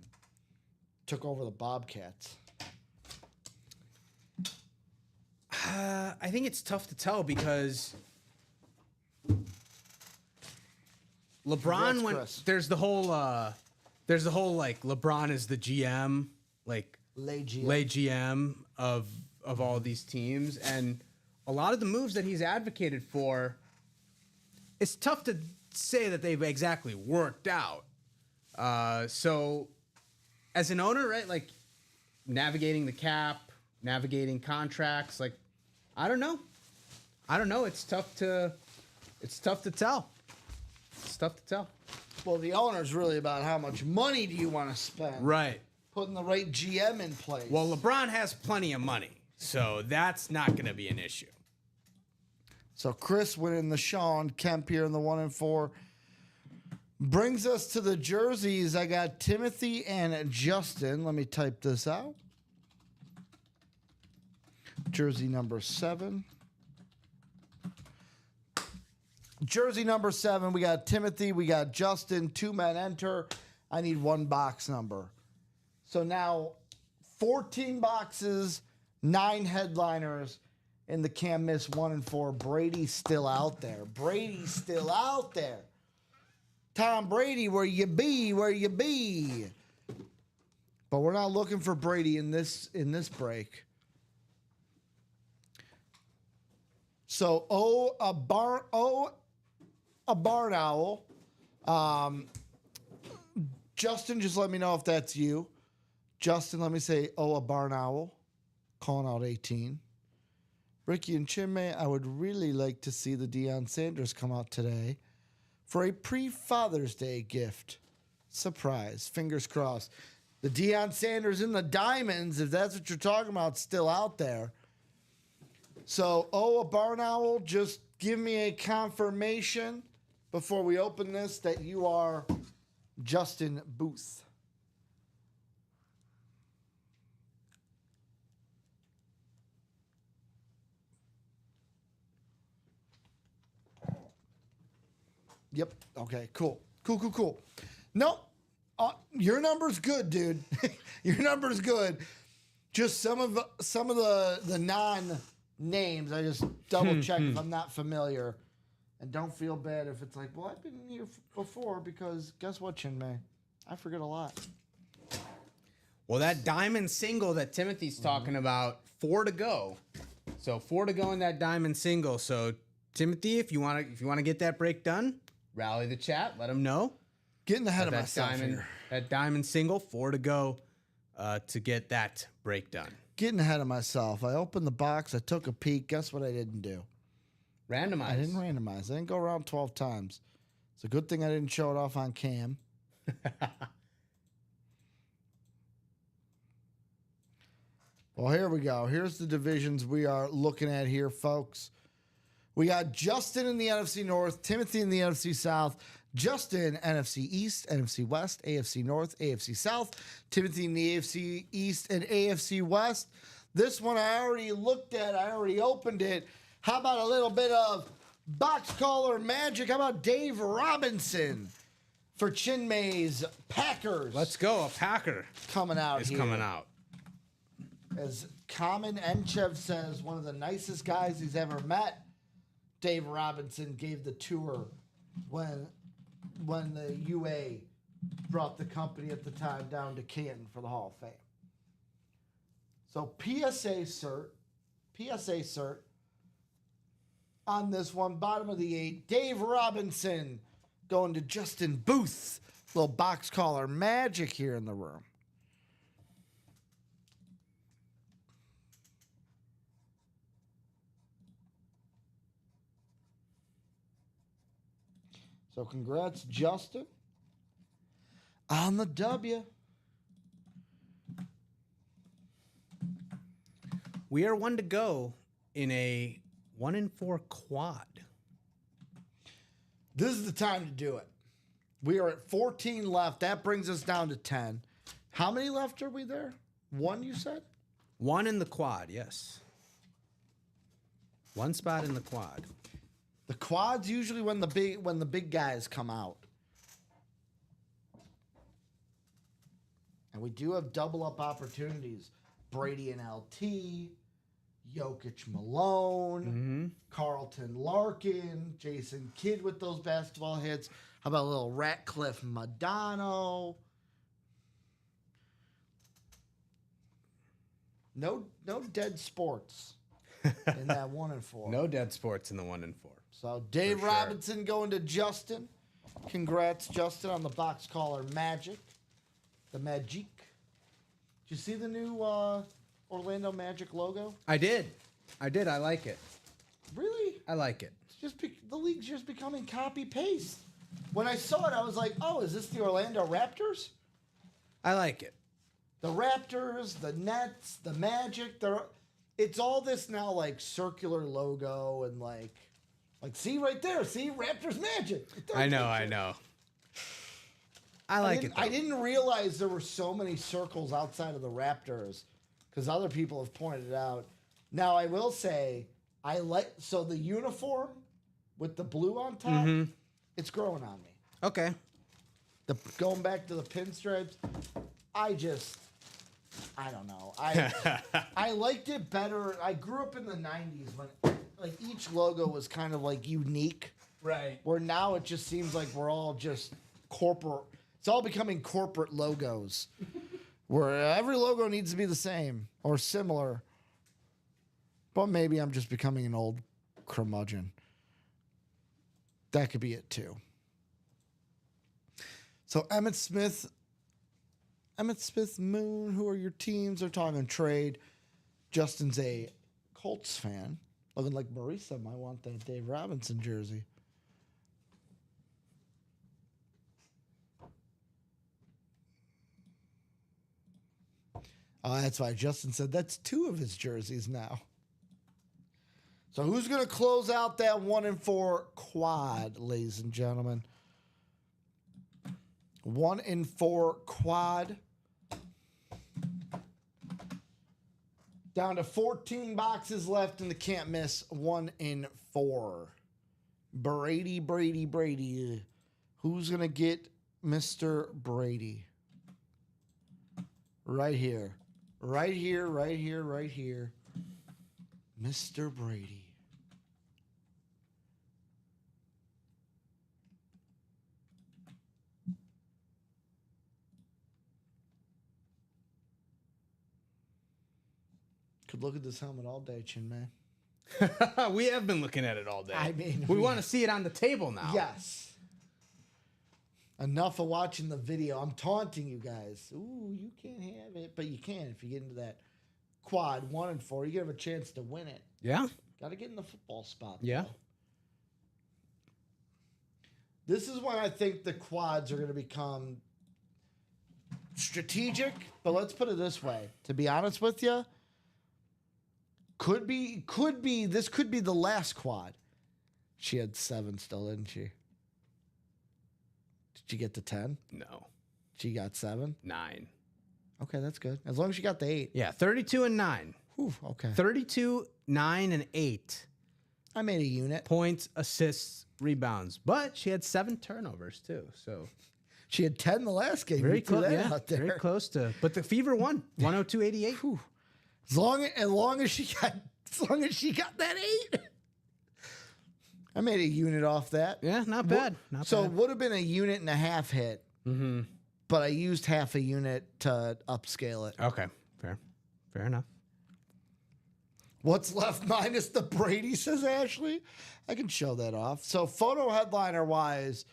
took over the Bobcats? I think it's tough to tell because LeBron Congrats, went. Chris. There's the whole like LeBron is the GM, like Lay GM of all these teams, and a lot of the moves that he's advocated for, it's tough to say that they've exactly worked out. So as an owner, right, like navigating the cap, navigating contracts, like I don't know. It's tough to tell. It's tough to tell. Well, the owner's really about how much money do you want to spend. Right. Putting the right GM in place. Well, LeBron has plenty of money, so that's not going to be an issue. So Chris winning the Sean Kemp here in the 1 and 4. Brings us to the jerseys. I got Timothy and Justin. Let me type this out. Jersey number 7. Jersey number 7. We got Timothy. We got Justin. 2 men enter. I need 1 box number. So now 14 boxes, 9 headliners in the Can't Miss 1 and 4. Brady's still out there. Brady's still out there. Tom Brady, where you be? Where you be? But we're not looking for Brady in this break. So, a barn owl. Justin, just let me know if that's you. Justin, let me say, a barn owl. Calling out 18. Ricky and Chinmay, I would really like to see the Deion Sanders come out today for a pre-Father's Day gift. Surprise. Fingers crossed. The Deion Sanders in the diamonds, if that's what you're talking about, still out there. So, a barn owl, just give me a confirmation before we open this that you are Justin Booth. Yep. Okay, cool. Cool. Nope. Your number's good, dude. Your number's good. Just some of the non-names, I just double check if I'm not familiar. And don't feel bad if it's like, well, I've been here before, because guess what, Chinmay? I forget a lot. Well, that diamond single that Timothy's talking about, 4 to go. So 4 to go in that diamond single. So Timothy, if you want to get that break done, rally the chat. Let them know. Getting ahead of myself here. That diamond single, 4 to go to get that break done. Getting ahead of myself. I opened the box. I took a peek. Guess what I didn't do? Randomize. I didn't randomize. I didn't go around 12 times. It's a good thing I didn't show it off on cam. Well, here we go. Here's the divisions we are looking at here, folks. We got Justin in the NFC North, Timothy in the NFC South, Justin, NFC East, NFC West, AFC North, AFC South, Timothy in the AFC East and AFC West. This one I already looked at. I already opened it. How about a little bit of box color magic? How about Dave Robinson for Chinmay's Packers? Let's go. A Packer Coming out is here. coming out. As Common Enchev says, one of the nicest guys he's ever met. Dave Robinson gave the tour when the UA brought the company at the time down to Canton for the Hall of Fame. So PSA cert on this one, bottom of the 8. Dave Robinson going to Justin Booth. Little box collar magic here in the room. So congrats, Justin, on the W. We are one to go in a 1-in-4 quad. This is the time to do it. We are at 14 left. That brings us down to 10. How many left are we there? 1, you said? 1 in the quad, yes. 1 spot in the quad. The quad's usually when the big guys come out. And we do have double up opportunities. Brady and LT, Jokic Malone, Carlton Larkin, Jason Kidd with those basketball hits. How about a little Ratcliffe Madonna? No dead sports in that 1-in-4. No dead sports in the 1-in-4. So Dave sure. Robinson going to Justin. Congrats, Justin, on the box collar Magic. The Magic. Did you see the new Orlando Magic logo? I did. I like it. Really? I like it. It's just the league's just becoming copy paste. When I saw it, I was like, "Oh, is this the Orlando Raptors?" I like it. The Raptors, the Nets, the Magic. It's all this now like circular logo and like see right there. See Raptors Magic. I know. I like it. I didn't realize there were so many circles outside of the Raptors because other people have pointed it out. Now I will say the uniform with the blue on top. It's growing on me. Okay. Going back to the pinstripes, I don't know. I liked it better. I grew up in the 90s when like each logo was kind of like unique. Right. Where now it just seems like we're all just corporate. It's all becoming corporate logos. Where every logo needs to be the same or similar. But maybe I'm just becoming an old curmudgeon. That could be it too. So Emmett Smith, Moon, who are your teams? They're talking trade. Justin's a Colts fan. Looking like Marisa might want that Dave Robinson jersey. Oh, that's why Justin said that's 2 of his jerseys now. So who's going to close out that 1-in-4 quad, ladies and gentlemen? 1-in-4 quad. Down to 14 boxes left in the can't miss 1-in-4. Brady. Who's going to get Mr. Brady? Right here. Mr. Brady. Could look at this helmet all day, Chin Man. We have been looking at it all day. I mean, we want to see it on the table now. Yes. Enough of watching the video. I'm taunting you guys. Ooh, you can't have it, but you can if you get into that quad 1-in-4. You have a chance to win it. Yeah. Got to get in the football spot. Yeah. Though. This is when I think the quads are going to become strategic. But let's put it this way. To be honest with you, this could be the last quad. She had 7 still, didn't she? Did you get to 10? No. She got 7? 9. Okay, that's good. As long as she got the 8. Yeah, 32 and 9. Whew, okay. 32, 9, and 8. I made a unit. Points, assists, rebounds. But she had 7 turnovers, too. So She had 10 the last game. very You threw close. that Yeah, out there. very close to. But the Fever won 102-88. Whew. As long as she got that 8. I made a unit off that. Yeah, not bad. Not So it bad. would have been a unit and a half hit, but I used half a unit to upscale it. Okay, fair enough. What's left minus the Brady, says Ashley. I can show that off. So photo headliner wise,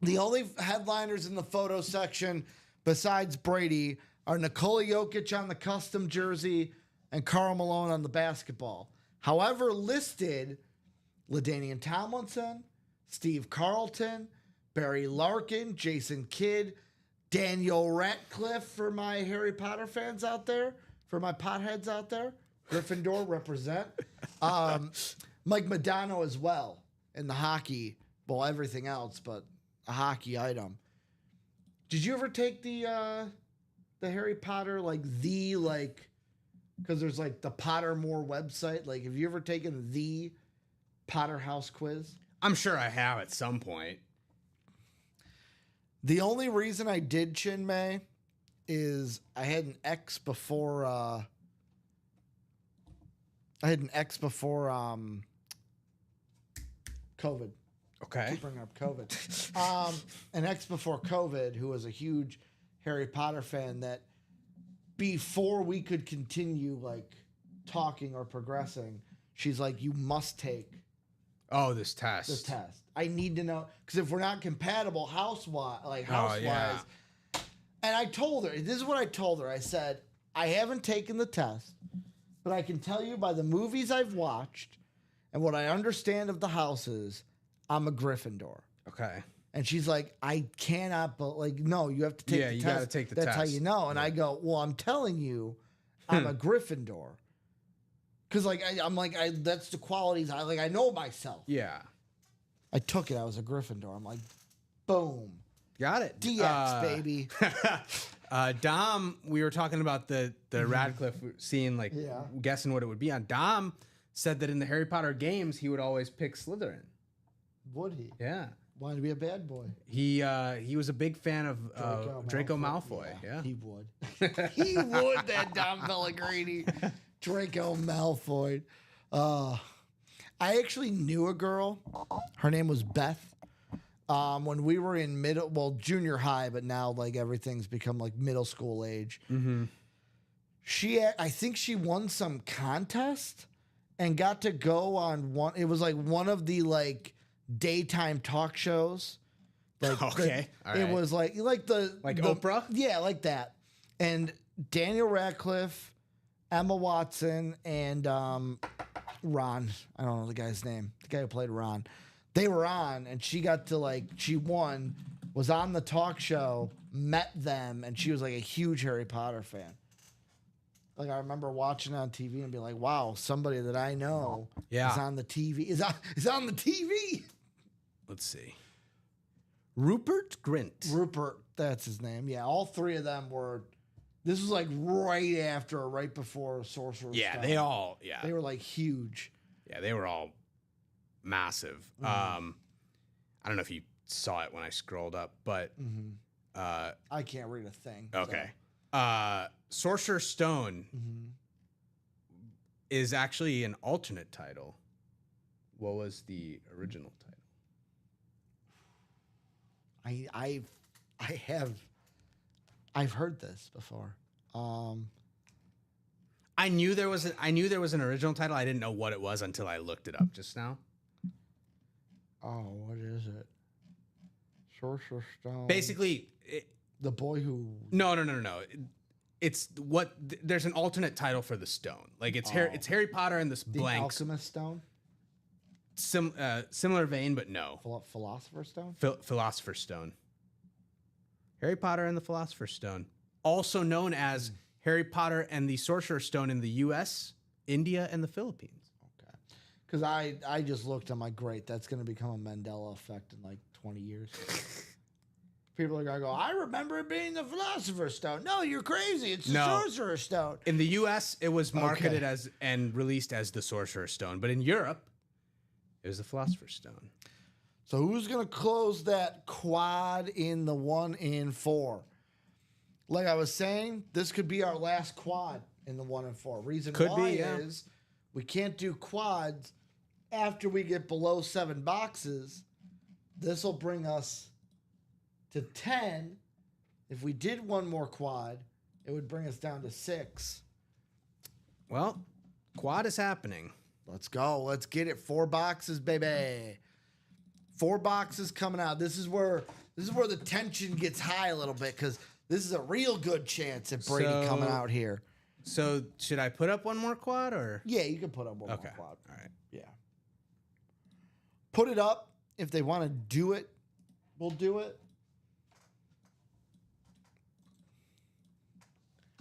the only headliners in the photo section besides Brady are Nikola Jokic on the custom jersey and Karl Malone on the basketball. However, listed LaDainian Tomlinson, Steve Carlton, Barry Larkin, Jason Kidd, Daniel Radcliffe for my Harry Potter fans out there, for my potheads out there. Gryffindor represent. Mike Modano as well in the hockey. Well, everything else, but a hockey item. Did you ever take the Harry Potter because there's like the Pottermore website? Like, have you ever taken the Potter House quiz? I'm sure I have at some point. The only reason I did Chin May is I had an ex before. COVID. Okay. Keep bringing up COVID. An ex before COVID who was a huge Harry Potter fan that before we could continue like talking or progressing, she's like, you must take Oh, this test. the test. I need to know because if we're not compatible house-wise, yeah. and I told her, this is what I told her. I said, I haven't taken the test, but I can tell you by the movies I've watched and what I understand of the houses, I'm a Gryffindor. Okay. And she's like, I cannot, but like, no, you have to take Yeah, the you test. gotta take the That's how test. you know. And I go, well, I'm telling you, I'm a Gryffindor. Because like, I'm like, that's the qualities I know myself. Yeah. I took it. I was a Gryffindor. I'm like, boom. Got it. DX, baby. Dom, we were talking about the Radcliffe seeing Yeah. guessing what it would be on. Dom said that in the Harry Potter games he would always pick Slytherin. Would he? Yeah. Wanted to be a bad boy. He was a big fan of Draco Malfoy. Yeah. He would. He would, that Dom Pellegrini. Draco Malfoy. I actually knew a girl. Her name was Beth. When we were in junior high, but now like everything's become like middle school age. Mm-hmm. I think she won some contest and got to go on one. It was like one of the like daytime talk shows. Like Okay, all it right. was like Oprah? Yeah, like that. And Daniel Radcliffe, Emma Watson, and Ron. I don't know the guy's name. The guy who played Ron. They were on, and she got to she won, was on the talk show, met them, and she was like a huge Harry Potter fan. Like I remember watching it on TV and being like, "Wow, somebody that I know Yeah. is on the TV. Is on the TV." Let's see. Rupert Grint. Rupert, that's his name. Yeah, all three of them were. This was like right after or right before Sorcerer's Yeah, Stone. they were like huge. Yeah, they were all massive. Mm-hmm. I don't know if you saw it when I scrolled up, but I can't read a thing. so- okay. Sorcerer's Stone Mm-hmm. is actually an alternate title. What was the original title? I've heard this before. I knew there was an original title. I didn't know what it was until I looked it up just now. Oh, what is it? Sorcerer's Stone. Basically, the boy who. no. It's what there's an alternate title for the stone. Like it's Harry Potter and this The blank Alchemist Stone. similar vein, but no. Philosopher's Stone. Philosopher's Stone. Harry Potter and the Philosopher's Stone, also known as Harry Potter and the Sorcerer's Stone in the U.S., India, and the Philippines. Okay. Because I just looked. I'm like, great. That's going to become a Mandela effect in like 20 years. People are going to go, I remember it being the Philosopher's Stone. No, you're crazy. It's the No. Sorcerer's Stone. In the U.S., it was marketed Okay. as and released as the Sorcerer's Stone, but in Europe, it was the Philosopher's Stone. So who's going to close that quad in the 1 in 4? Like I was saying, this could be our last quad in the 1 in 4. Reason Could why be, yeah. is we can't do quads after we get below 7 boxes, this will bring us to 10. If we did one more quad, it would bring us down to 6. Well, quad is happening. Let's go. Let's get it. 4 boxes, baby. 4 boxes coming out. This is where the tension gets high a little bit because this is a real good chance at Brady coming out here. So should I put up one more quad or? Yeah, you can put up one more Okay. quad. All right. Yeah. Put it up. If they want to do it, we'll do it.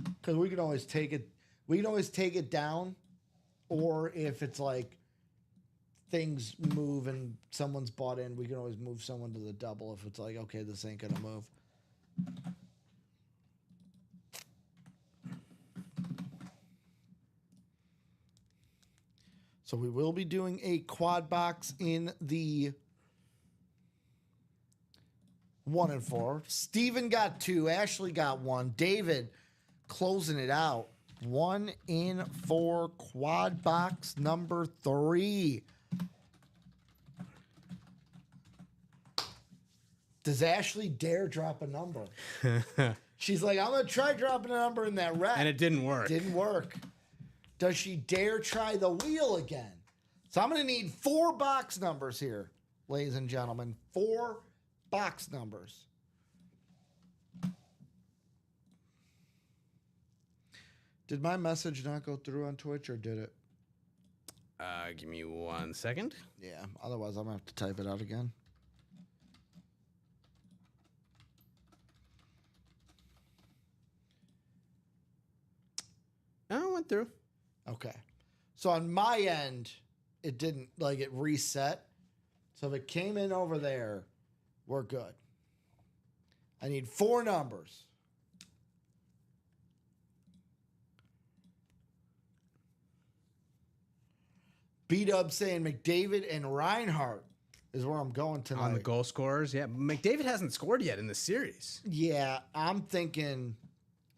Because we can always take it. We can always take it down. Or if it's like things move and someone's bought in, we can always move someone to the double if it's like, okay, this ain't going to move. So we will be doing a quad box in the 1 and 4. Steven got 2. Ashley got 1. David closing it out. 1 in 4 quad box number 3. Does Ashley dare drop a number? She's like, I'm going to try dropping a number in that rack. And it didn't work. Didn't work. Does she dare try the wheel again? So I'm going to need 4 box numbers here, ladies and gentlemen. 4 box numbers. Did my message not go through on Twitch or did it? Give me 1 second. Yeah, otherwise I'm going to have to type it out again. Oh, it went through. Okay. So on my end, it didn't, like, it reset. So if it came in over there, we're good. I need 4 numbers. B-Dub saying McDavid and Reinhardt is where I'm going tonight. On the goal scorers, yeah. McDavid hasn't scored yet in the series. Yeah, I'm thinking.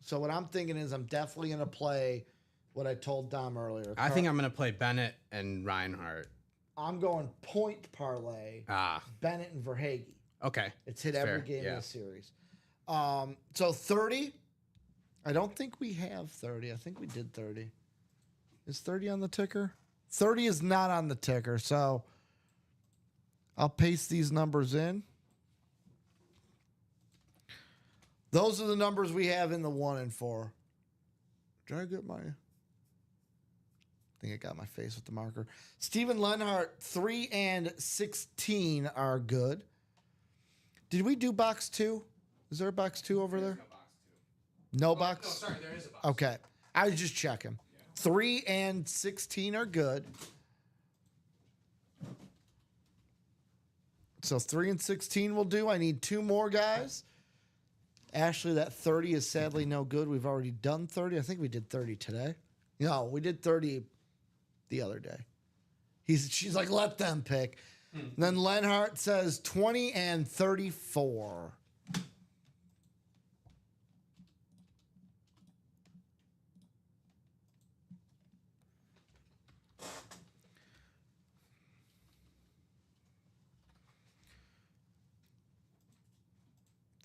So what I'm thinking is I'm definitely going to play what I told Dom earlier. I think I'm going to play Bennett and Reinhardt. I'm going point parlay. Bennett and Verhaeghe. Okay. It's hit That's every fair. game Yeah. of the series. So 30. I don't think we have 30. I think we did 30. Is 30 on the ticker? 30 is not on the ticker. So I'll paste these numbers in. Those are the numbers we have in the 1 and 4. Did I get my... I think I got my face with the marker. Steven Lenhart, 3 and 16 are good. Did we do box 2? Is there a box 2 over there? No box? No, sorry, there is a box. Okay. I was just checking. 3 and 16 are good. So 3 and 16 will do. I need 2 more guys. Ashley, that 30 is sadly no good. We've already done 30. I think we did 30 today. No, we did 30 the other day. She's like, let them pick. Then Lenhart says 20 and 34.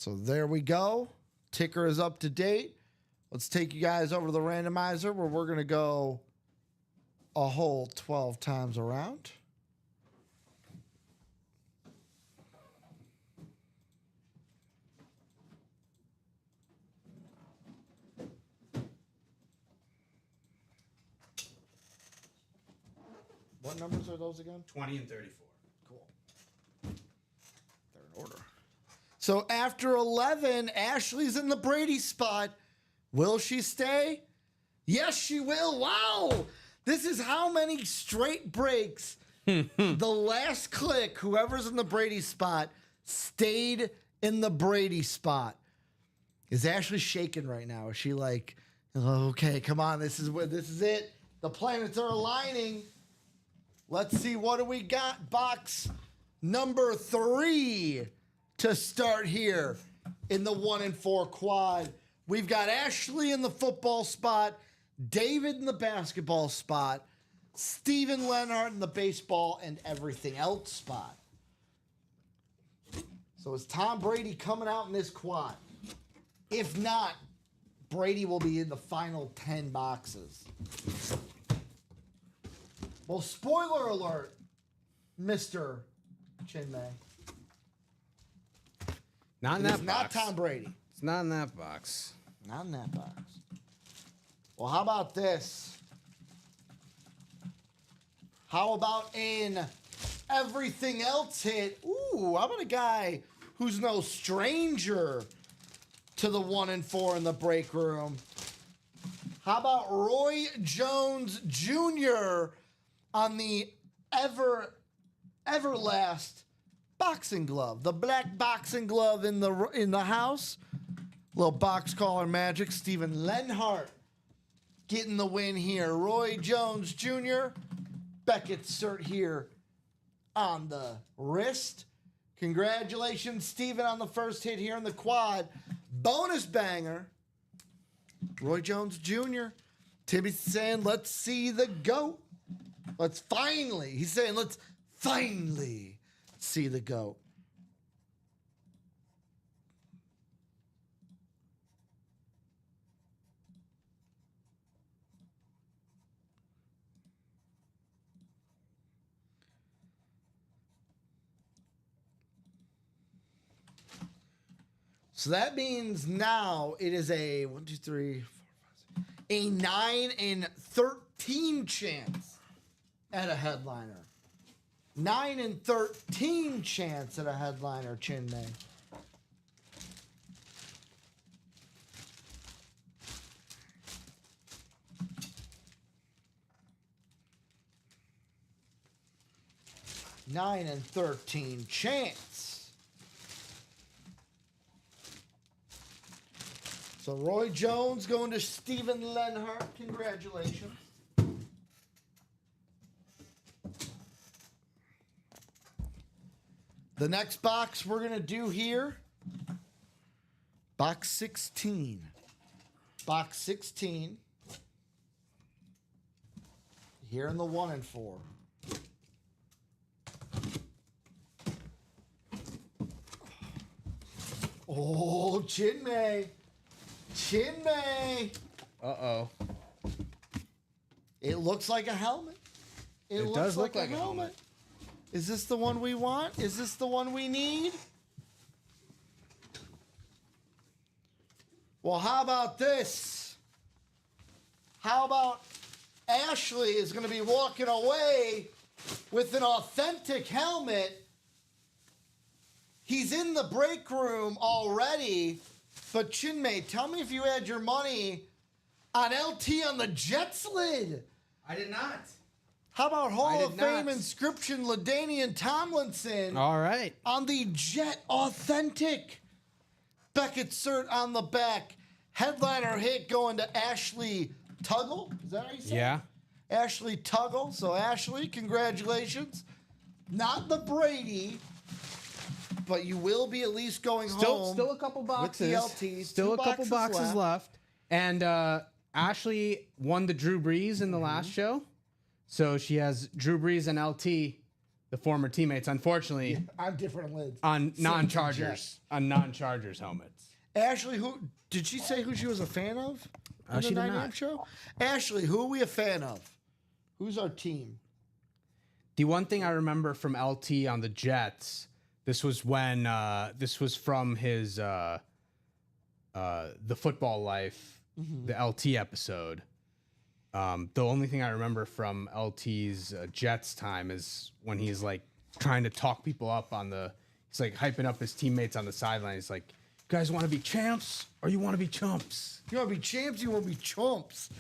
So there we go. Ticker is up to date. Let's take you guys over to the randomizer where we're going to go a whole 12 times around. What numbers are those again? 20 and 34. Cool. They're in order. So after 11, Ashley's in the Brady spot. Will she stay? Yes, she will. Wow. This is how many straight breaks. The last click, whoever's in the Brady spot, stayed in the Brady spot. Is Ashley shaking right now? Is she like, okay, come on, this is it. The planets are aligning. Let's see, what do we got? Box number 3 to start here in the 1 and 4 quad. We've got Ashley in the football spot, David in the basketball spot, Steven Lenhart in the baseball and everything else spot. So is Tom Brady coming out in this quad? If not, Brady will be in the final 10 boxes. Well, spoiler alert, Mr. Chinmay. Not in It that is box. not Tom Brady. It's not in that box. Not in that box. Well, how about this? How about in everything else hit? Ooh, how about a guy who's no stranger to the 1 and 4 in the break room? How about Roy Jones Jr. on the Everlast boxing glove, the black boxing glove in the house? Little box caller magic. Steven Lenhart getting the win here. Roy Jones Jr. Beckett cert here on the wrist. Congratulations, Steven, on the first hit here in the quad. Bonus banger. Roy Jones Jr. Timmy's saying, let's see the GOAT. He's saying, let's finally see the GOAT. So that means now it is a 1, 2, 3, 4, 5, 6, a 9 and 13 chance at a headliner. 9 and 13 chance at a headliner, Chinmay. Nine and 13 chance. So Roy Jones going to Steven Lenhart. Congratulations. The next box we're going to do here, box 16. Box 16. Here in the 1 and 4. Oh, Chinmay. Chinmay. Uh-oh. It looks like a helmet. It does look like a helmet. Is this the one we want? Is this the one we need? Well, how about this? How about Ashley is going to be walking away with an authentic helmet? He's in the break room already. But Chinmay, tell me if you had your money on LT on the Jets lid. I did not. How about Hall of did Fame not. inscription LaDainian Tomlinson All right. on the Jet Authentic? Beckett cert on the back. Headliner hit going to Ashley Tuggle. Is that how you say it? Yeah. Ashley Tuggle. So, Ashley, congratulations. Not the Brady, but you will be at least going home. Still a couple boxes. With the LTs. Still Two a couple boxes left. And Ashley won the Drew Brees in the last show. So she has Drew Brees and LT, the former teammates, unfortunately, On different lids. on Jet. non-Chargers helmets. Ashley, who did she say who she was a fan of? On she the did 9 a.m. not. show? Ashley, who are we a fan of? Who's our team? The one thing I remember from LT on the Jets, this was when this was from his The Football Life, the LT episode. The only thing I remember from LT's Jets time is when he's like trying to talk people up he's like hyping up his teammates on the sideline. He's like, "You guys want to be champs or you want to be chumps?" You want to be champs? You want to be chumps?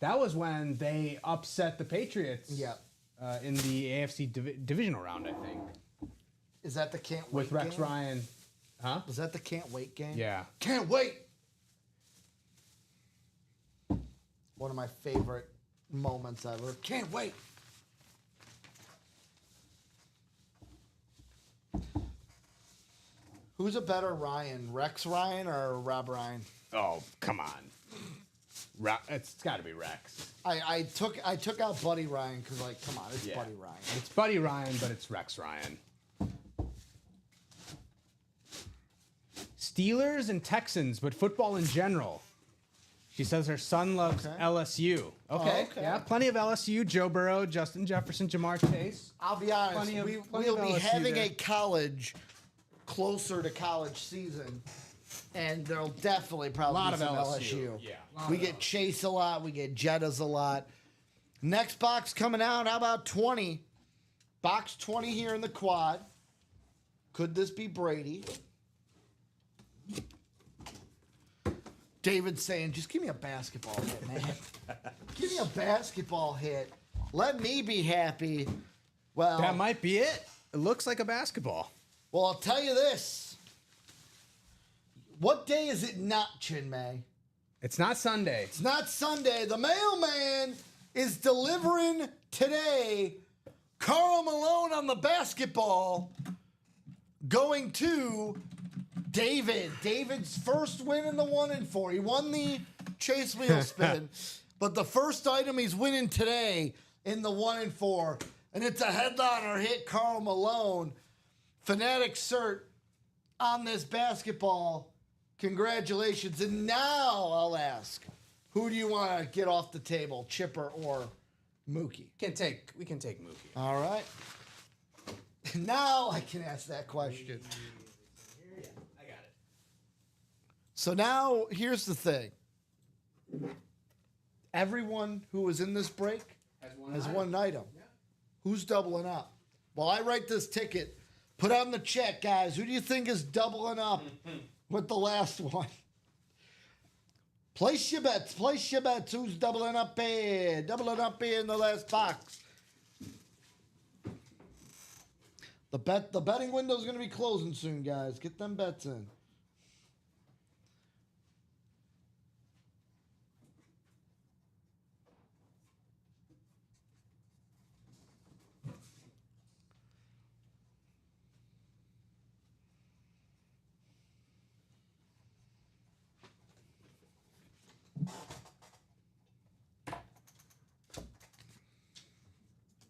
That was when they upset the Patriots. Yeah. In the AFC divisional round, I think, Is that the can't wait with Rex game? Ryan. Huh? Was that the can't wait game? Yeah. Can't wait. One of my favorite moments ever. Can't wait. Who's a better Ryan, Rex Ryan or Rob Ryan? Oh, come on. It's got to be Rex. I took out Buddy Ryan because, like, come on, it's Buddy Ryan. It's Buddy Ryan, but it's Rex Ryan. Steelers and Texans, but football in general. She says her son loves LSU. Okay. Yeah, plenty of LSU. Joe Burrow, Justin Jefferson, Jamar Chase. I'll be honest. Plenty of We'll be LSU having there. a college closer to college season, and there'll definitely probably Lot be of some LSU. LSU. Yeah. We get Chase a lot. We get Jettas a lot. Next box coming out. How about 20? Box 20 here in the quad. Could this be Brady? David's saying, just give me a basketball hit, man. Give me a basketball hit. Let me be happy. Well, That might be it. It looks like a basketball. I'll tell you this. What day is it not, Chinmay? It's not Sunday. It's not Sunday. The mailman is delivering today. Karl Malone on the basketball going to David. David's first win in the 1 and 4. He won the Chase wheel spin, but the first item he's winning today in the 1 and 4. And it's a headliner hit, Karl Malone. Fanatic cert on this basketball. Congratulations. And now I'll ask, who do you want to get off the table, Chipper or Mookie? We can take Mookie. All right. Now I can ask that question. I got it. So now here's the thing. Everyone who was in this break has one item. Who's doubling up? Well, I write this ticket. Put on the check, guys. Who do you think is doubling up with the last one? Place your bets. Place your bets. Who's doubling up here? Doubling up here in the last box. The betting window is going to be closing soon, guys. Get them bets in.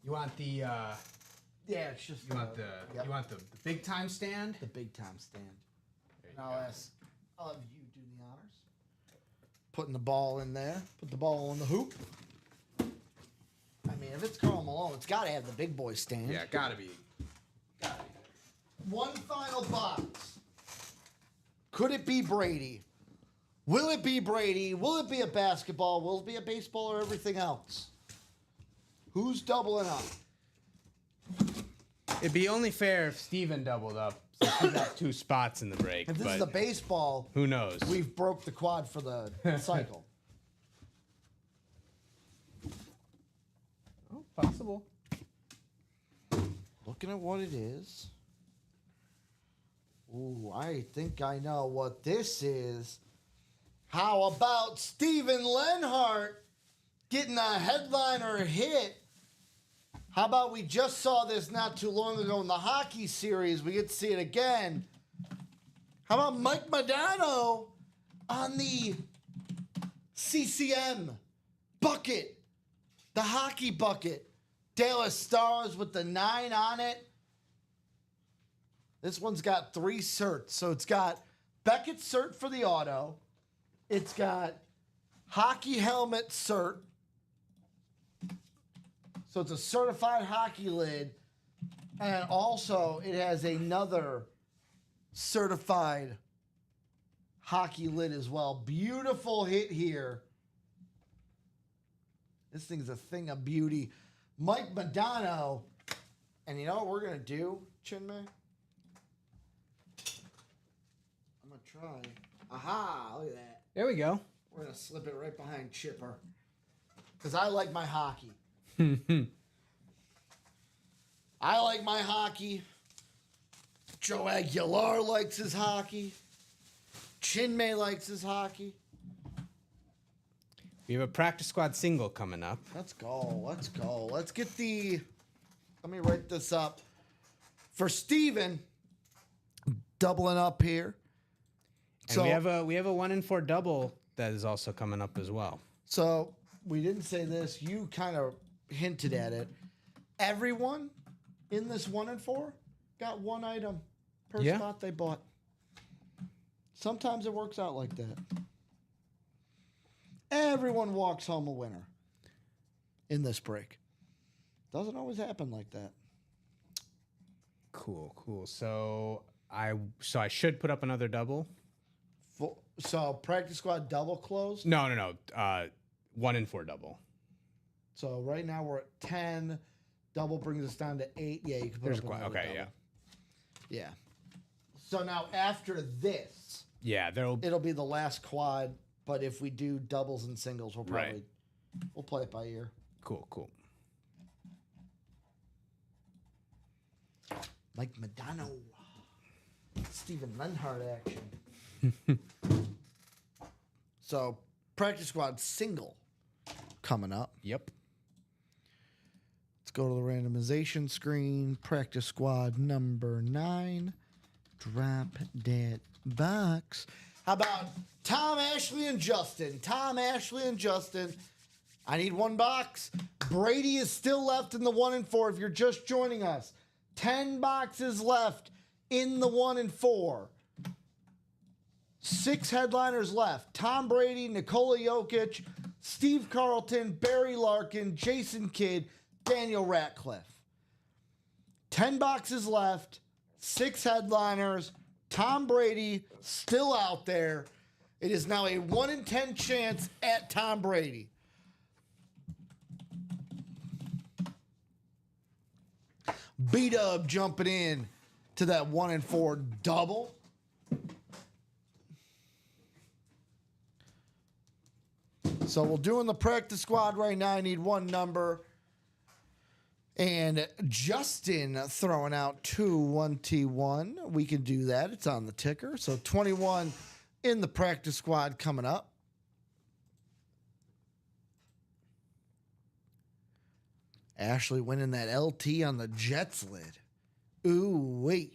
You want the Yeah, it's just you want the big time stand? the big time stand. There you And go. I'll have you do the honors. Putting the ball in there. Put the ball in the hoop. I mean, if it's Karl Malone, it's got to have the big boy stand. Yeah, gotta be. One final box. Could it be Brady? Will it be Brady? Will it be a basketball? Will it be a baseball or everything else? Who's doubling up? It'd be only fair if Steven doubled up. Since he got 2 spots in the break. If this but is a baseball, who knows? we've broke the quad for the cycle. Oh, possible. Looking at what it is. Ooh, I think I know what this is. How about Steven Lenhart getting a headliner hit? How about we just saw this not too long ago in the hockey series? We get to see it again. How about Mike Modano on the CCM bucket, the hockey bucket? Dallas Stars with the 9 on it. This one's got 3 certs. So it's got Beckett cert for the auto. It's got hockey helmet cert. So it's a certified hockey lid. And also it has another certified hockey lid as well. Beautiful hit here. This thing's a thing of beauty. Mike Modano. And you know what we're going to do, Chinmay? I'm going to try. Aha, look at that. There we go. We're going to slip it right behind Chipper. Because I like my hockey. I like my hockey. Joe Aguilar likes his hockey. Chinmay likes his hockey. We have a practice squad single coming up. Let's go. Let's go. Let's get the... Let me write this up. For Steven, doubling up here. And we have a 1 and 4 double that is also coming up as well. So we didn't say this. You kind of hinted at it. Everyone in this 1 and 4 got one item per Yeah. spot they bought. Sometimes it works out like that. Everyone walks home a winner in this break. Doesn't always happen like that. Cool. So I should put up another double. So practice squad double closed. No. 1 and 4 double. So right now we're at 10. Double brings us down to 8. Yeah, you can put There's up another okay, double. yeah. Yeah. So now after this, Yeah, it'll be the last quad. But if we do doubles and singles, we'll probably we'll play it by ear. cool. Mike Madonna, Steven Lenhart action. So practice squad single coming up. Yep. Let's go to the randomization screen. Practice squad number 9. Drop that box. How about Tom, Ashley, and Justin? Tom, Ashley, and Justin. I need one box. Brady is still left in the 1 and 4. If you're just joining us, 10 boxes left in the 1 and 4. 6 headliners left. Tom Brady, Nikola Jokic, Steve Carlton, Barry Larkin, Jason Kidd, Daniel Ratcliffe. 10 boxes left. 6 headliners. Tom Brady still out there. It is now a 1 in 10 chance at Tom Brady. B-Dub jumping in to that 1 and 4 double. So we're doing the practice squad right now. I need one number. And Justin throwing out 2-1T1. We can do that. It's on the ticker. So 21 in the practice squad coming up. Ashley winning that LT on the Jets lid. Ooh, wait.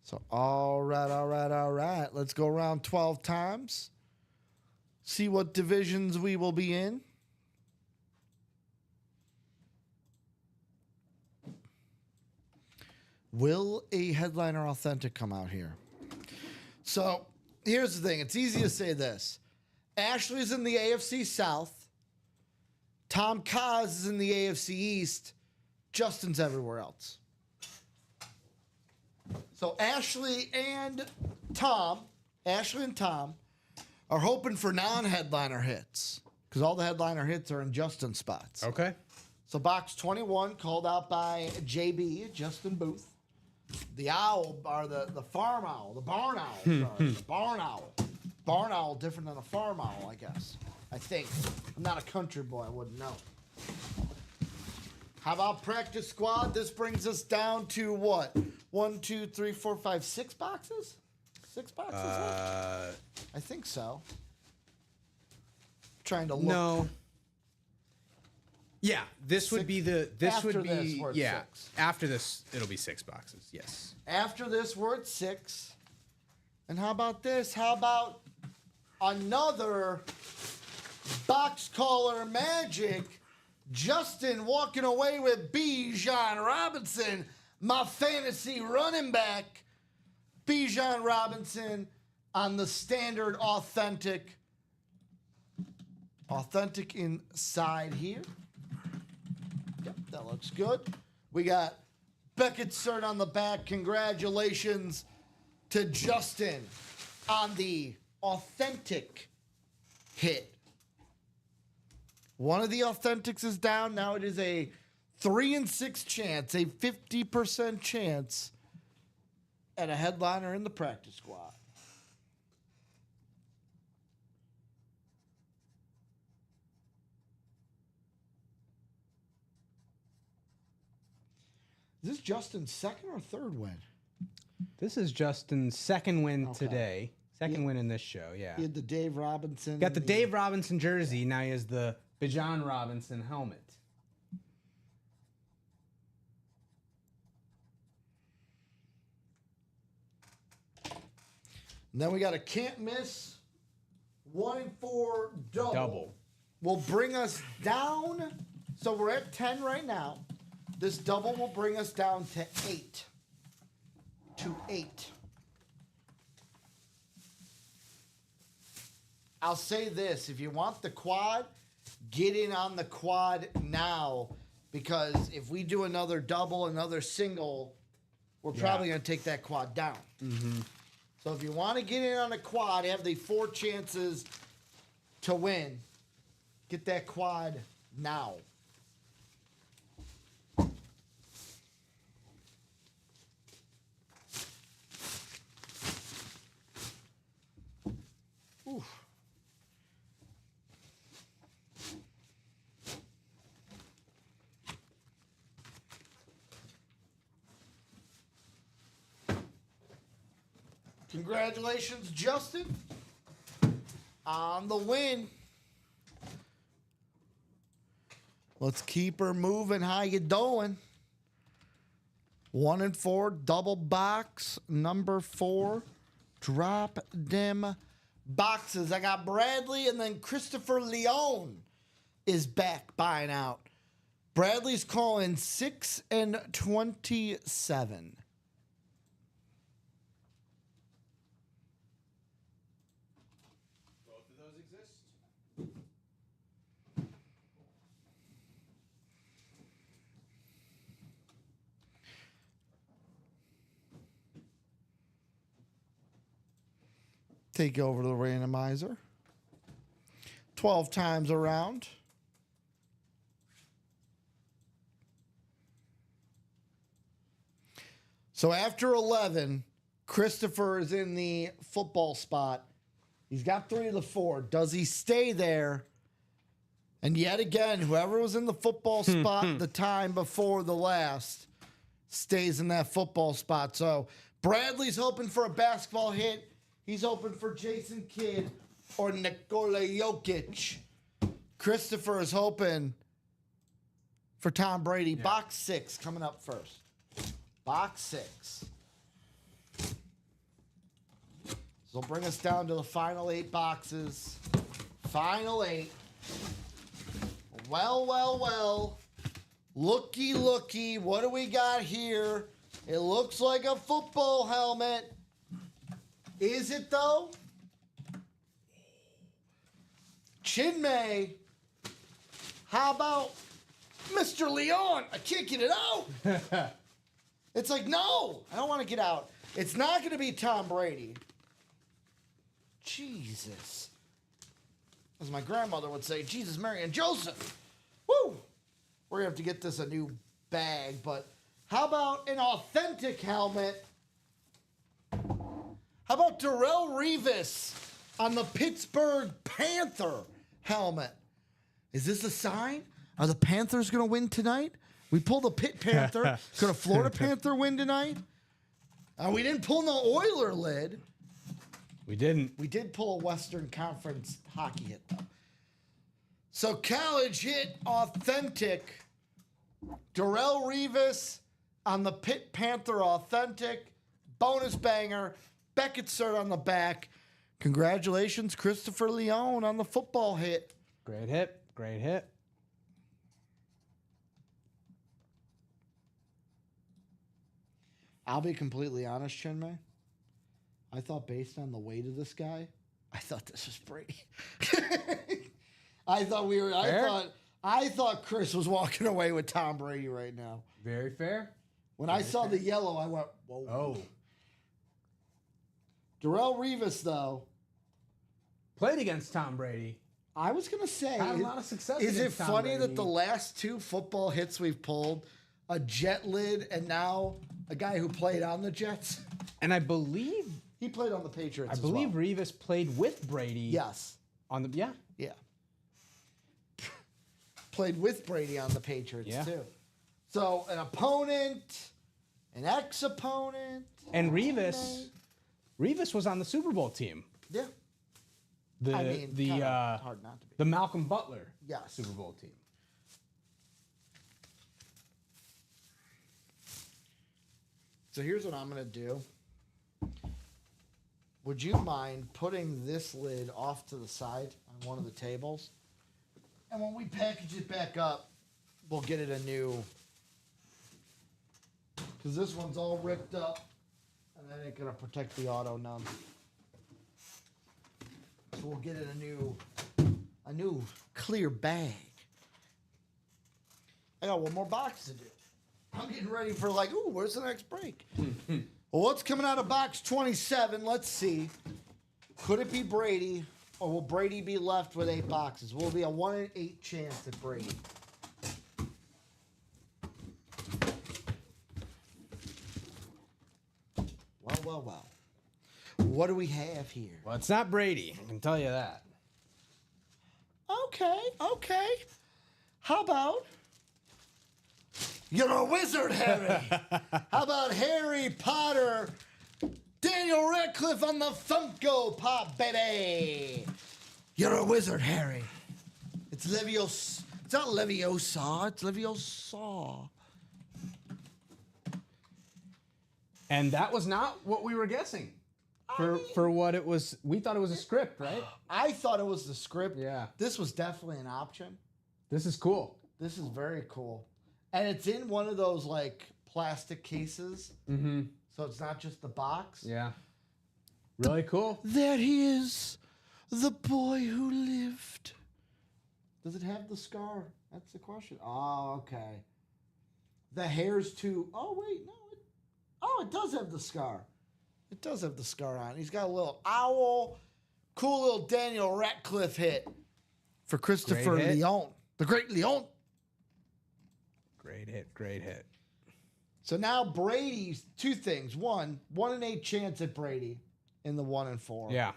So, all right. Let's go around 12 times. See what divisions we will be in. Will a headliner authentic come out here? So, here's the thing. It's easy to say this. Ashley's in the AFC South. Tom Kaz is in the AFC East. Justin's everywhere else. So Ashley and Tom are hoping for non-headliner hits because all the headliner hits are in Justin's spots. Okay. So box 21 called out by JB, Justin Booth. The owl, or the farm owl, the barn owl, sorry, the barn owl. Barn owl different than a farm owl, I guess. I think. I'm not a country boy, I wouldn't know. How about practice squad? This brings us down to what? 1, 2, 3, 4, 5, 6 boxes? 6 boxes left? I think so. Trying to look. No. Yeah, this would be the. This After would be this, we're at 6. After this, it'll be 6 boxes. Yes. After this, we're at 6. And how about this? How about another box caller magic? Justin walking away with Bijan Robinson, my fantasy running back. Bijan Robinson on the standard authentic. Authentic inside here. Yep, that looks good. We got Beckett cert on the back. Congratulations to Justin on the authentic hit. One of the authentics is down. Now it is a 3 in 6 chance, a 50% chance at a headliner in the practice squad. Is this Justin's second or third win? This is Justin's second win Okay. today. Second win in this show, yeah. He had the Dave Robinson. Got the and Dave Robinson jersey. Now he has the Bijan Robinson helmet. And then we got a can't miss 1 and 4 double. Double. Will bring us down. So we're at 10 right now. This double will bring us down to 8. I'll say this. If you want the quad, get in on the quad now. Because if we do another double, another single, we're probably going to take that quad down. Mm-hmm. So if you want to get in on a quad, have the 4 chances to win, get that quad now. Oof. Congratulations, Justin, on the win. Let's keep her moving. How you doing? 1 and 4, double box, number 4. Drop them boxes. I got Bradley, and then Christopher Leone is back buying out. Bradley's calling 6 and 27. Both of those exist. Take over the randomizer. 12 times around. So after 11, Christopher is in the football spot. He's got 3 of the 4. Does he stay there? And yet again, whoever was in the football spot the time before the last stays in that football spot. So Bradley's hoping for a basketball hit. He's hoping for Jason Kidd or Nikola Jokic. Christopher is hoping for Tom Brady. Yeah. Box 6 coming up first. Box 6. So it'll bring us down to the final 8 boxes. Final 8. Well. Looky. What do we got here? It looks like a football helmet. Is it though? Chinmay. How about Mr. Leon? I can't get it out. It's like, no, I don't want to get out. It's not going to be Tom Brady. Jesus. As my grandmother would say, Jesus, Mary, and Joseph. Woo! We're going to have to get this a new bag, but how about an authentic helmet? How about Darrelle Revis on the Pittsburgh Panther helmet? Is this a sign? Are the Panthers going to win tonight? We pulled the Pitt Panther. Could a Florida Panther win tonight? We didn't pull no Oiler lid. We didn't. We did pull a Western Conference hockey hit, though. So college hit authentic. Darrelle Revis on the Pitt Panther authentic. Bonus banger. Beckett cert on the back. Congratulations, Christopher Leone on the football hit. Great hit. I'll be completely honest, Chinmay. I thought based on the weight of this guy, I thought this was Brady. I thought Chris was walking away with Tom Brady right now. Very fair. When I saw the yellow, I went, whoa. Oh. Darrelle Revis, though. Played against Tom Brady. I was going to say. Had a lot of success. Is it Tom funny Brady. that the last 2 football hits we've pulled, a Jet lid and now a guy who played on the Jets? And I believe. He played on the Patriots I believe well. Revis played with Brady. Yes. On the. Yeah. Yeah. Played with Brady on the Patriots, too. So, an opponent, an ex-opponent. And Revis was on the Super Bowl team. Yeah. Hard not to be. The Malcolm Butler Super Bowl team. So, here's what I'm going to do. would you mind putting this lid off to the side on one of the tables? And when we package it back up, we'll get it a new. Because this one's all ripped up, and that ain't gonna protect the auto none. So we'll get it a new clear bag. I got one more box to do. I'm getting ready for like, ooh, where's the next break? Well, what's coming out of box 27? Let's see. Could it be Brady, or will Brady be left with 8 boxes? Will it be a 1 in 8 chance at Brady? Well. What do we have here? Well, it's not Brady. I can tell you that. Okay. How about... You're a wizard, Harry. How about Harry Potter, Daniel Radcliffe on the Funko Pop, baby? You're a wizard, Harry. It's Leviosa. It's not Leviosa. It's Leviosa. And that was not what we were guessing. For what it was, we thought it was a script, right? I thought it was the script. Yeah. This was definitely an option. This is cool. This is very cool. And it's in one of those like plastic cases. Mm-hmm. So it's not just the box. Yeah. Really cool. There he is, the boy who lived. Does it have the scar? That's the question. Oh, okay. The hair's too. Oh, wait, no. It does have the scar. It does have the scar on. He's got a little owl. Cool little Daniel Radcliffe hit for Christopher Great hit. Leon. The great Leon. Great hit. So now Brady's 2 things. 1 in 8 chance at Brady in the 1 and 4. Yeah.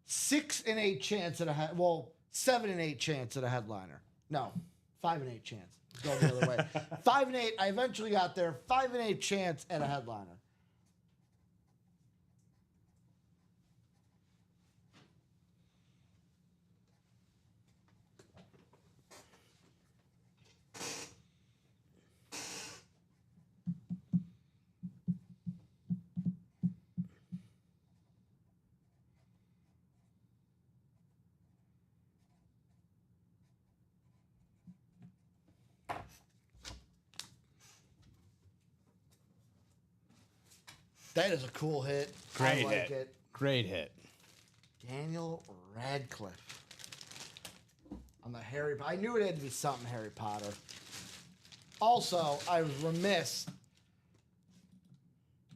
6 in 8 chance at 7 in 8 chance at a headliner. No, 5 in 8 chance. Go the other way. 5 and 8. I eventually got there. 5 and 8 chance at a headliner. That is a cool hit. I like it. Great hit. Daniel Radcliffe on the Harry Potter. I knew it had to be something Harry Potter. Also, I was remiss.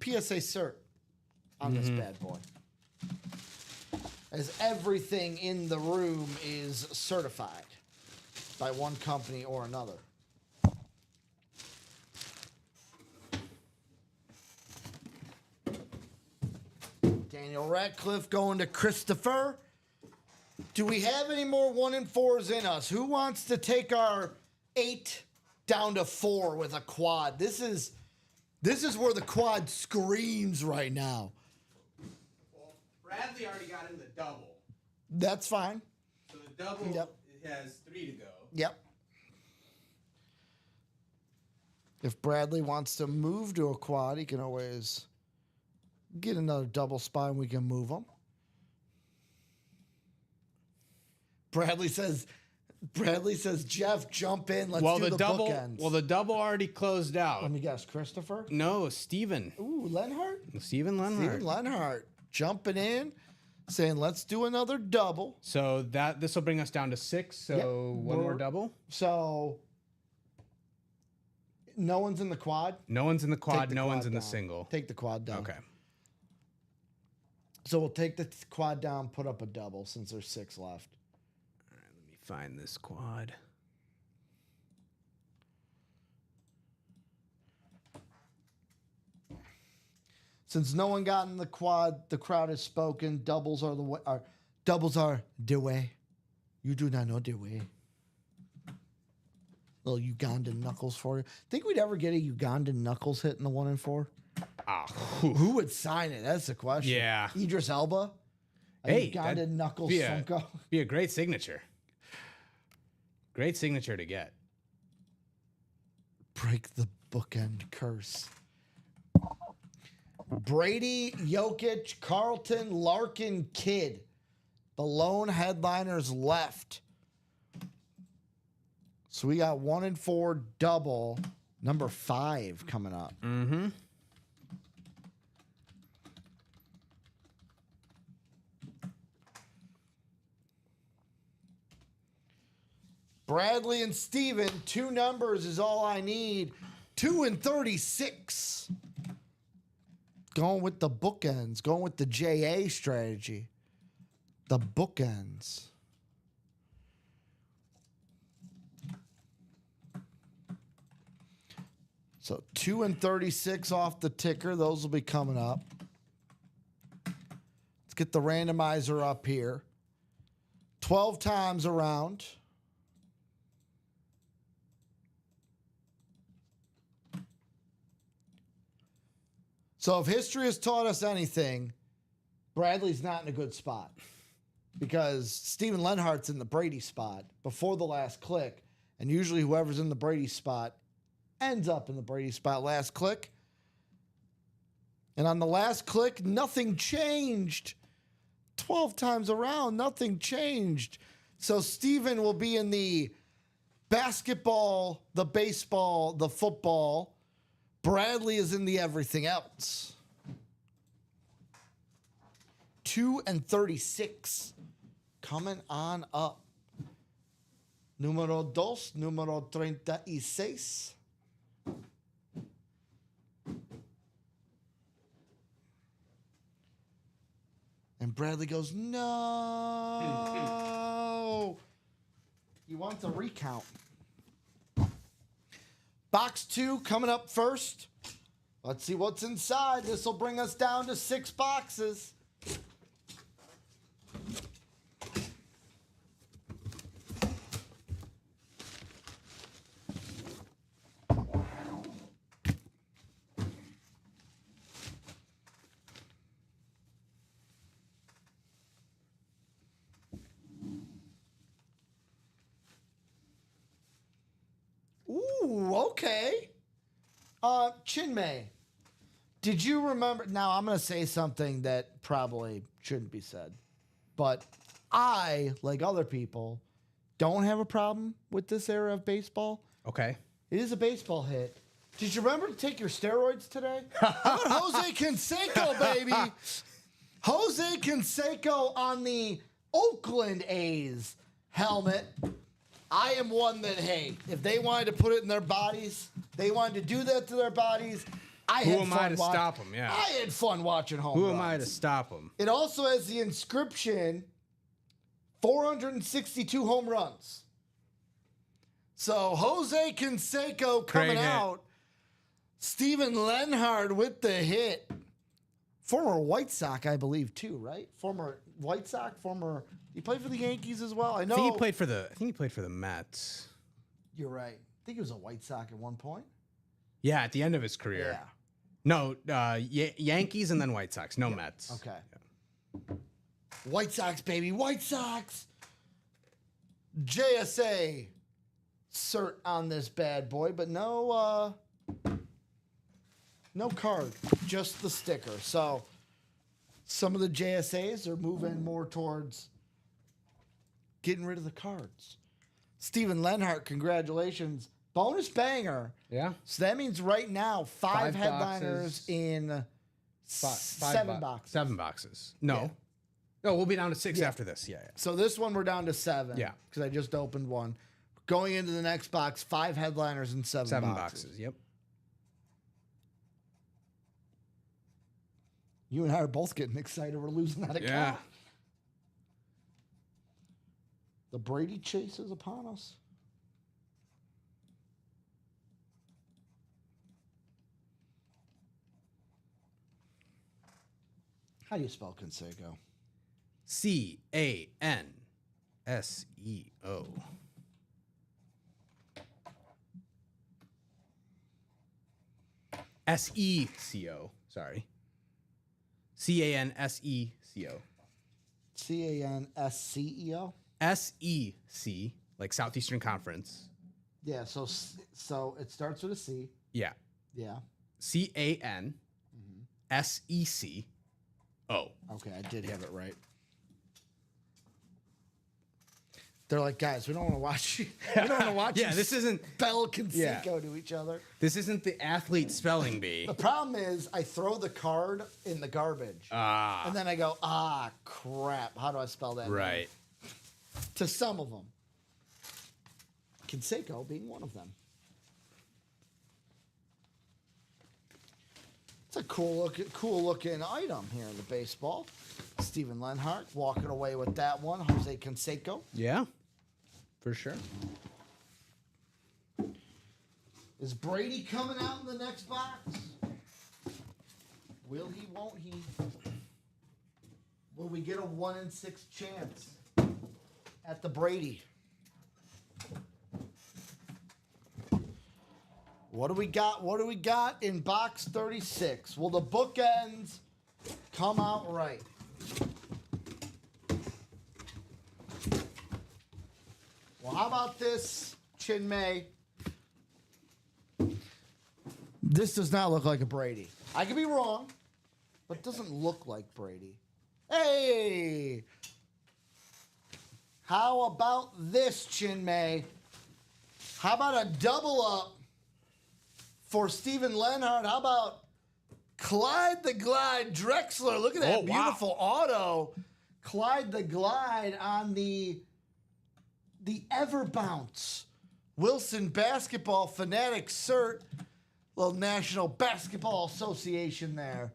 PSA cert on this bad boy. As everything in the room is certified by one company or another. Daniel Radcliffe going to Christopher. Do we have any more 1 and 4s in us? Who wants to take our 8 down to 4 with a quad? This is where the quad screams right now. Well, Bradley already got in the double. That's fine. So the double has 3 to go. Yep. If Bradley wants to move to a quad, he can always get another double spot and we can move him. Bradley says, Jeff, jump in. Let's do the double. bookends. Well, the double already closed out. Let me guess, Christopher? No, Steven. Ooh, Lenhart? Steven Lenhart. Steven Lenhart jumping in, saying, let's do another double. So this will bring us down to 6. So Yep. one more double. So no one's in the quad? No one's in the Take quad. the No quad one's in the down. single. Take the quad down. Okay. So we'll take the quad down, put up a double since there's 6 left. All right, let me find this quad. Since no one got in the quad, the crowd has spoken. Doubles are the way. Doubles are the way. You do not know the way. Little Ugandan knuckles for you. Think we'd ever get a Ugandan knuckles hit in the 1 and 4? Who would sign it? That's the question. Yeah. Idris Elba. Hey, Ugandan that'd knuckles be Funko. be a great signature. Great signature to get. Break the bookend curse. Brady, Jokic, Carlton, Larkin, Kidd. The lone headliners left. So we got 1 and 4 double. Number 5 coming up. Mm-hmm. Bradley and Steven, 2 numbers is all I need. 2 and 36. Going with the bookends. Going with the JA strategy. The bookends. So 2 and 36 off the ticker. Those will be coming up. Let's get the randomizer up here. 12 times around. So if history has taught us anything, Bradley's not in a good spot because Steven Lenhart's in the Brady spot before the last click. And usually whoever's in the Brady spot ends up in the Brady spot last click. And on the last click, nothing changed. 12 times around, nothing changed. So Steven will be in the basketball, the baseball, the football. Bradley is in the everything else. 2 and 36 coming on up. Número 2, número 36. And Bradley goes, no. He wants a recount. Box 2 coming up first. Let's see what's inside. This will bring us down to 6 boxes. Ooh, okay. Chinmay, did you remember? Now, I'm going to say something that probably shouldn't be said, but I, like other people, don't have a problem with this era of baseball. Okay. It is a baseball hit. Did you remember to take your steroids today? How about Jose Canseco, baby? Jose Canseco on the Oakland A's helmet. I am one that, hey, if they wanted to put it in their bodies, they wanted to do that to their bodies. Who am I to stop them? Yeah. I had fun watching home Who runs. am I to stop them? It also has the inscription 462 home runs. So Jose Canseco coming Great hit. out. Steven Lenhart with the hit. Former White Sox, I believe, too, right? Former White Sox, he played for the Yankees as well. I know. I think he played for the Mets. You're right. I think he was a White Sox at one point. Yeah, at the end of his career. Yeah. No, Yankees and then White Sox. No Mets. Okay. White Sox, baby. White Sox. JSA cert on this bad boy, but no card, just the sticker. So some of the JSAs are moving more towards getting rid of the cards. Steven Lenhart, congratulations. Bonus banger. Yeah. So that means right now, 5 headliners boxes. in 7 boxes. 7 boxes. No. Yeah. No, we'll be down to 6 after this. Yeah. So this one we're down to 7. Yeah. Because I just opened one. Going into the next box, 5 headliners and 7 7 boxes. boxes. Yep. You and I are both getting excited. We're losing that account. Yeah. The Brady chase is upon us. How do you spell Canseco? CANSEO. SECO. Sorry. CANSECO. CANSCEO? SEC, like Southeastern Conference. Yeah, so it starts with a C. Yeah. Yeah. CAN SECO. Okay, I did have it right. They're like, guys, we don't want to watch you. We don't want to watch Yeah, you this isn't spell Conseco to each other. this isn't the athlete spelling bee. The problem is I throw the card in the garbage. And then I go, crap. How do I spell that? Right. To some of them. Conseco being one of them. It's a cool looking item here in the baseball. Steven Lenhart walking away with that one. Jose Canseco. Yeah. For sure. Is Brady coming out in the next box? Will he, won't he? Will we get a 1 in 6 chance at the Brady? What do we got? What do we got in box 36? Will the bookends come out right? Well, how about this, Chinmay? This does not look like a Brady. I could be wrong, but it doesn't look like Brady. Hey! How about this, Chinmay? How about a double up for Steven Lenhart? How about Clyde the Glide Drexler? Look at that beautiful auto. Clyde the Glide on the Ever Bounce. Wilson Basketball Fanatic cert. Little National Basketball Association there.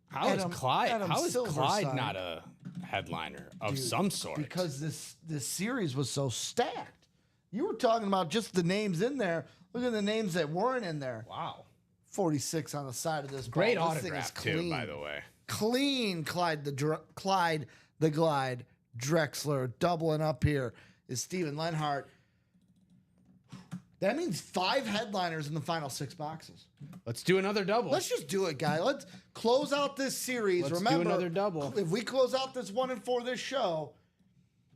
How is Clyde Silverstein. not a headliner of some sort? Because this series was so stacked. You were talking about just the names in there. Look at the names that weren't in there. Wow. 46 on the side of this. Great ball. This thing is autograph too, clean. by the way. Clean Clyde the Glide Drexler. Doubling up here is Steven Lenhart. That means 5 headliners in the final 6 boxes. Let's do another double. Let's just do it, guy. Let's close out this series. Let's Remember, do another double. If we close out this 1 in 4 this show,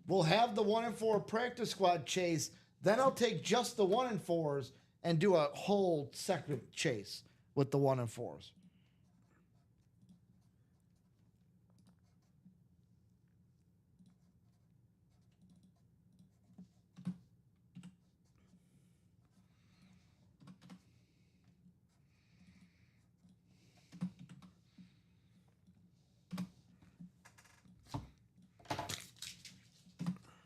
we'll have the 1 in 4 practice squad chase. Then I'll take just the 1 in 4s and do a whole second chase with the 1 in 4s.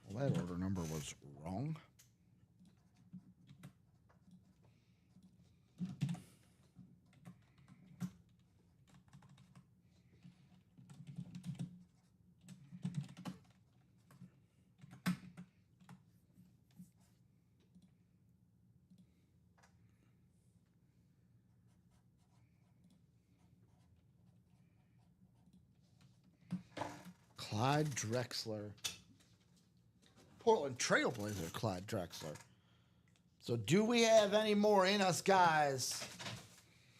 Well, that order number was wrong. Clyde Drexler. Portland Trailblazer Clyde Drexler. So do we have any more in us, guys?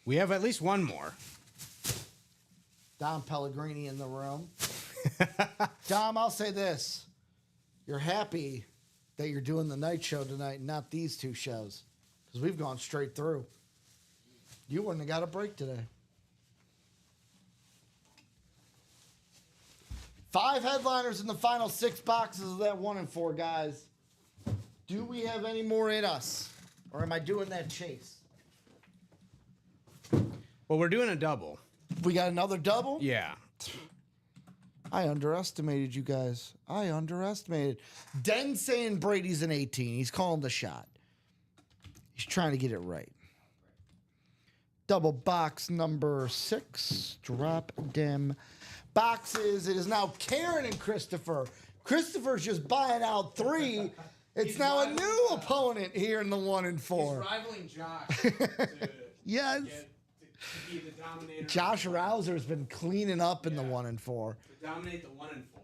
We have at least one more. Dom Pellegrini in the room. Dom, I'll say this. You're happy that you're doing the night show tonight and not these 2 shows. Because we've gone straight through. You wouldn't have got a break today. 5 headliners in the final 6 boxes of that 1 in 4, guys. Do we have any more in us? Or am I doing that chase? Well, we're doing a double. We got another double? Yeah. I underestimated you guys. I underestimated. Den saying Brady's an 18. He's calling the shot. He's trying to get it right. Double box number 6. Drop them boxes. It is now Karen and Christopher. Christopher's just buying out 3. It's now a new opponent here in the 1 in 4. He's rivaling Josh to Yes. to be the dominator. Josh Rouser's been cleaning up in the 1 in 4. To dominate the 1 in 4.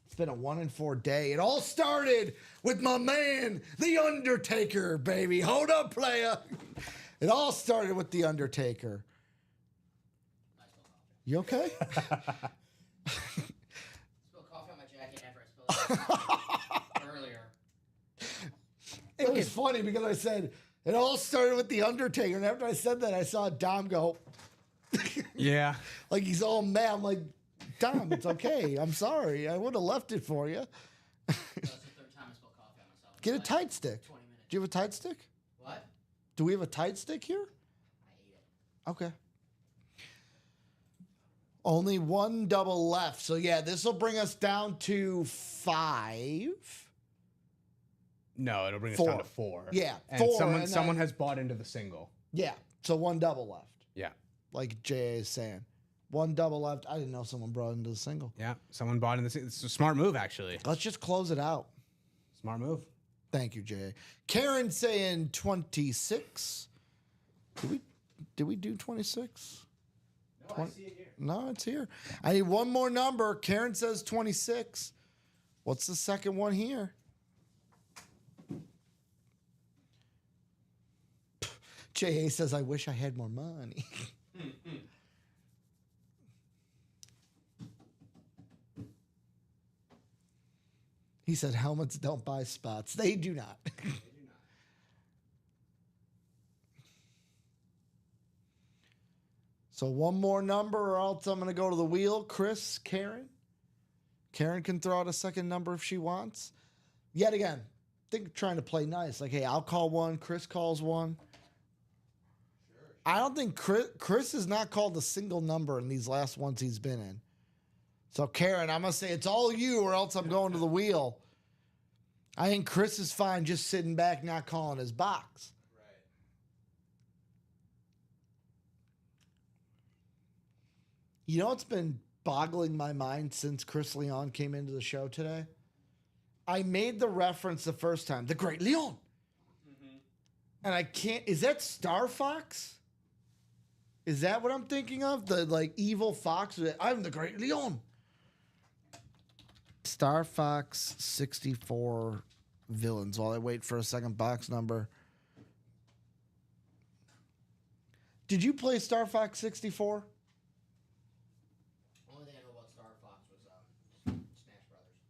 It's been a 1 in 4 day. It all started with my man, The Undertaker, baby. Hold up, playa. It all started with The Undertaker. You okay? Spilled coffee on my jacket after I spilled it earlier. It was funny because I said, it all started with The Undertaker. And after I said that, I saw Dom go. Yeah. Like he's all mad. I'm like, Dom, it's okay. I'm sorry. I would have left it for you. That's the third time I spilled coffee on myself. Get a Like tight stick. 20 minutes. Do you have a tight stick? What? Do we have a tight stick here? I ate it. Okay. Only one double left. So, yeah, this will bring us down to 5. No, it'll bring us 4. down to 4. Yeah, And 4, someone and someone then- has bought into the single. Yeah. So, one double left. Yeah. Like JA is saying. One double left. I didn't know someone brought into the single. Yeah. Someone bought into the single. It's a smart move, actually. Let's just close it out. Smart move. Thank you, JA. Karen saying 26. Did we do 26? No, I see it here. No, it's here. I need one more number. Karen says 26. What's the second one here? JA says, I wish I had more money. He said, helmets don't buy spots. They do not. So one more number or else I'm going to go to the wheel. Chris, Karen. Karen can throw out a second number if she wants. Yet again, think trying to play nice. Like, hey, I'll call one. Chris calls one. I don't think Chris has not called a single number in these last ones he's been in. So, Karen, I'm going to say it's all you or else I'm going to the wheel. I think Chris is fine just sitting back, not calling his box. You know what's been boggling my mind since Chris Leon came into the show today? I made the reference the first time, the Great Leon. And I can't, is that Star Fox? Is that what I'm thinking of? The like evil fox? I'm the Great Leon. Star Fox 64 villains while I wait for a second box number. Did you play Star Fox 64? Only thing I know about Star Fox was Smash Brothers.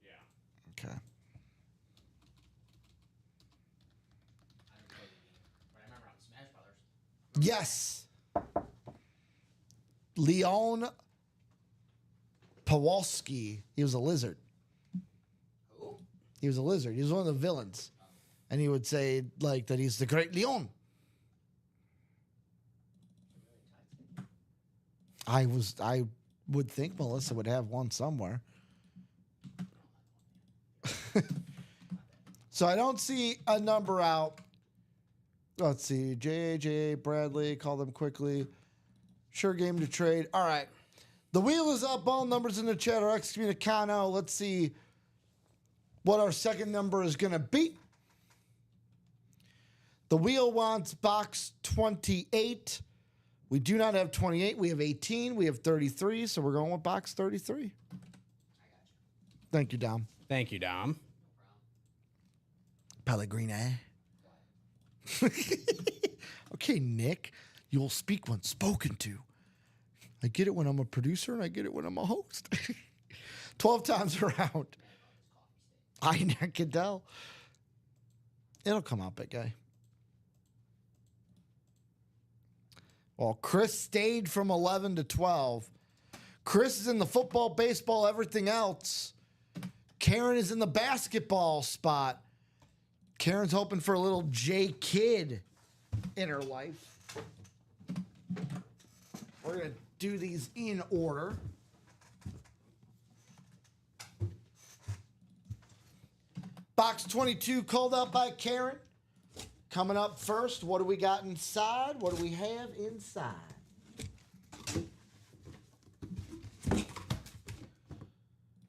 Yeah. Okay. I didn't play the game, but I remember on Smash Brothers. Yes. Leon Pawlowski. He was a lizard. Who? He was a lizard. He was one of the villains. And he would say, like, that he's the Great Leon. I would think Melissa would have one somewhere. So I don't see a number out. Let's see. JJ, Bradley, call them quickly. Sure game to trade. All right. The wheel is up. All numbers in the chat are excommunicado. Let's see what our second number is going to be. The wheel wants box 28. We do not have 28. We have 18. We have 33. So we're going with box 33. Thank you, Dom. Thank you, Dom. Pellegrini. Okay, Nick. You'll speak when spoken to. I get it when I'm a producer and I get it when I'm a host. 12 times around. I can tell. It'll come out, big guy. Well, Chris stayed from 11 to 12. Chris is in the football, baseball, everything else. Karen is in the basketball spot. Karen's hoping for a little J Kidd in her life. We're going to do these in order. Box 22 called out by Karen. Coming up first, what do we got inside? What do we have inside?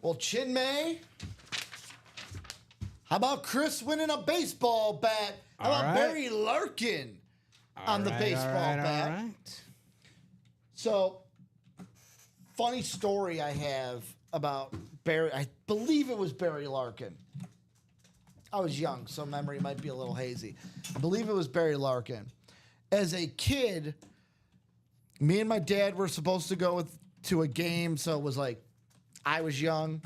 Well, Chinmay, how about Chris winning a baseball bat? How All about right. Barry Larkin on the baseball bat? All right. So, funny story I have about Barry. I believe it was Barry Larkin. I was young, so memory might be a little hazy. I believe it was Barry Larkin. As a kid, me and my dad were supposed to go to a game, so it was like I was young,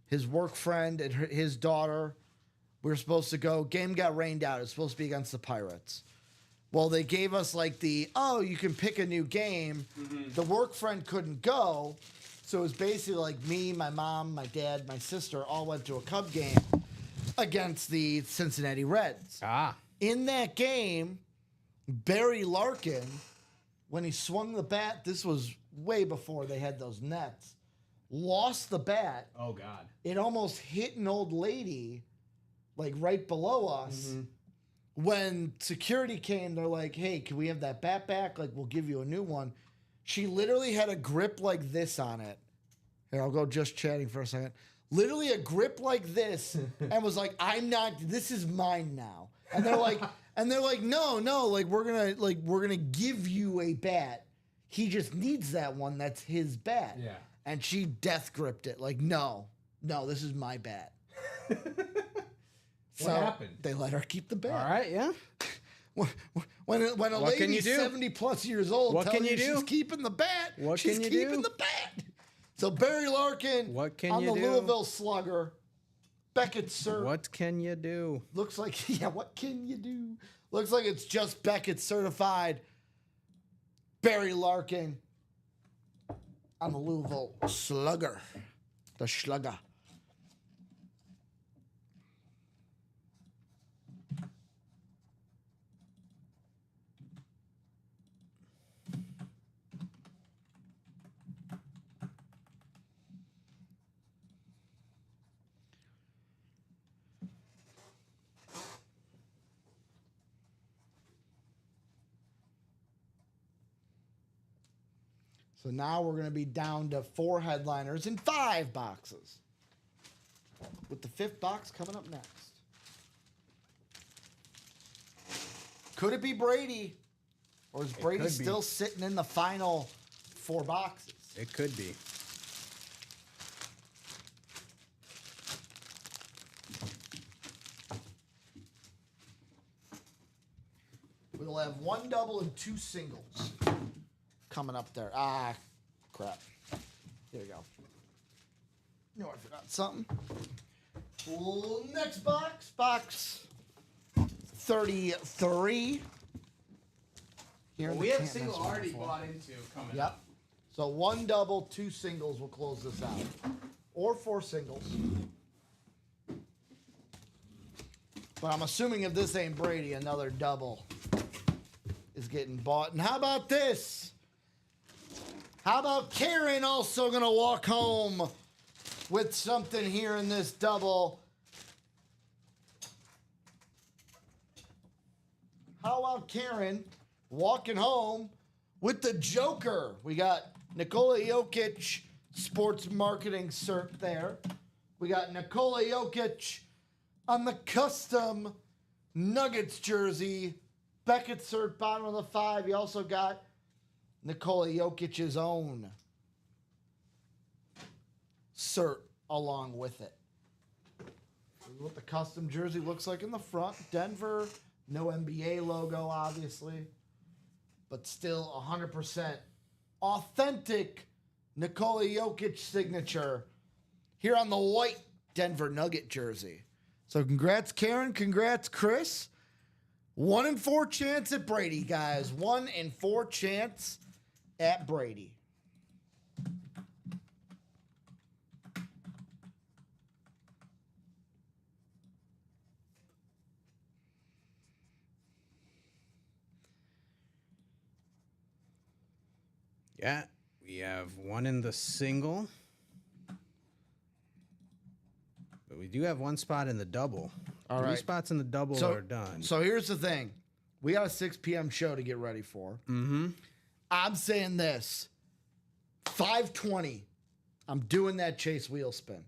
his work friend and his daughter. We were supposed to go. Game got rained out. It was supposed to be against the Pirates. Well, they gave us like you can pick a new game. The work friend couldn't go. So it was basically like me, my mom, my dad, my sister all went to a Cub game against the Cincinnati Reds. In that game, Barry Larkin, when he swung the bat, this was way before they had those nets, lost the bat. Oh, God. It almost hit an old lady, like right below us. When security came, they're like, hey, can we have that bat back? Like, we'll give you a new one. She literally had a grip like this on it. Here, I'll go just chatting for a second. Literally a grip like this, and was like, this is mine now. And they're like, no, like we're gonna give you a bat. He just needs that one. That's his bat. Yeah. And she death gripped it. Like, no, this is my bat. So What happened? they let her keep the bat. All right, yeah. When a What can lady you do? 70 plus years old What tells can you do? she's keeping the bat, What she's can you keeping do? the bat. So Barry Larkin What can on you the do? Louisville Slugger. Beckett Cert. What can you do? Looks like, what can you do? Looks like it's just Beckett certified. Barry Larkin on the Louisville Slugger. The Slugger. So now we're going to be down to 4 headliners in 5 boxes. With the 5th box coming up next. Could it be Brady? Or is Brady could be. still sitting in the final 4 boxes? It could be. We'll have 1 double and 2 singles coming up there. Ah, crap. Here we go. No, I forgot something. Well, next box, box 33. Here in We the have Can't single Mess With already It. bought into coming Yep. up. So 1 double, 2 singles will close this out. Or 4 singles. But I'm assuming if this ain't Brady, another double is getting bought. And how about this? How about Karen also going to walk home with something here in this double? How about Karen walking home with the Joker? We got Nikola Jokic sports marketing cert there. We got Nikola Jokic on the custom Nuggets jersey. Beckett cert bottom of the 5. You also got Nikola Jokic's own cert along with it. This is what the custom jersey looks like in the front. Denver, no NBA logo, obviously, but still 100% authentic Nikola Jokic signature here on the white Denver Nugget jersey. So congrats, Karen. Congrats, Chris. 1 in 4 chance at Brady, guys. 1 in 4 chance at Brady. Yeah, we have 1 in the single. But we do have 1 spot in the double. All 3 right. spots in the double are done. So here's the thing. We got a 6 p.m. show to get ready for. Mm-hmm. I'm saying this. 5:20. I'm doing that Chase wheel spin.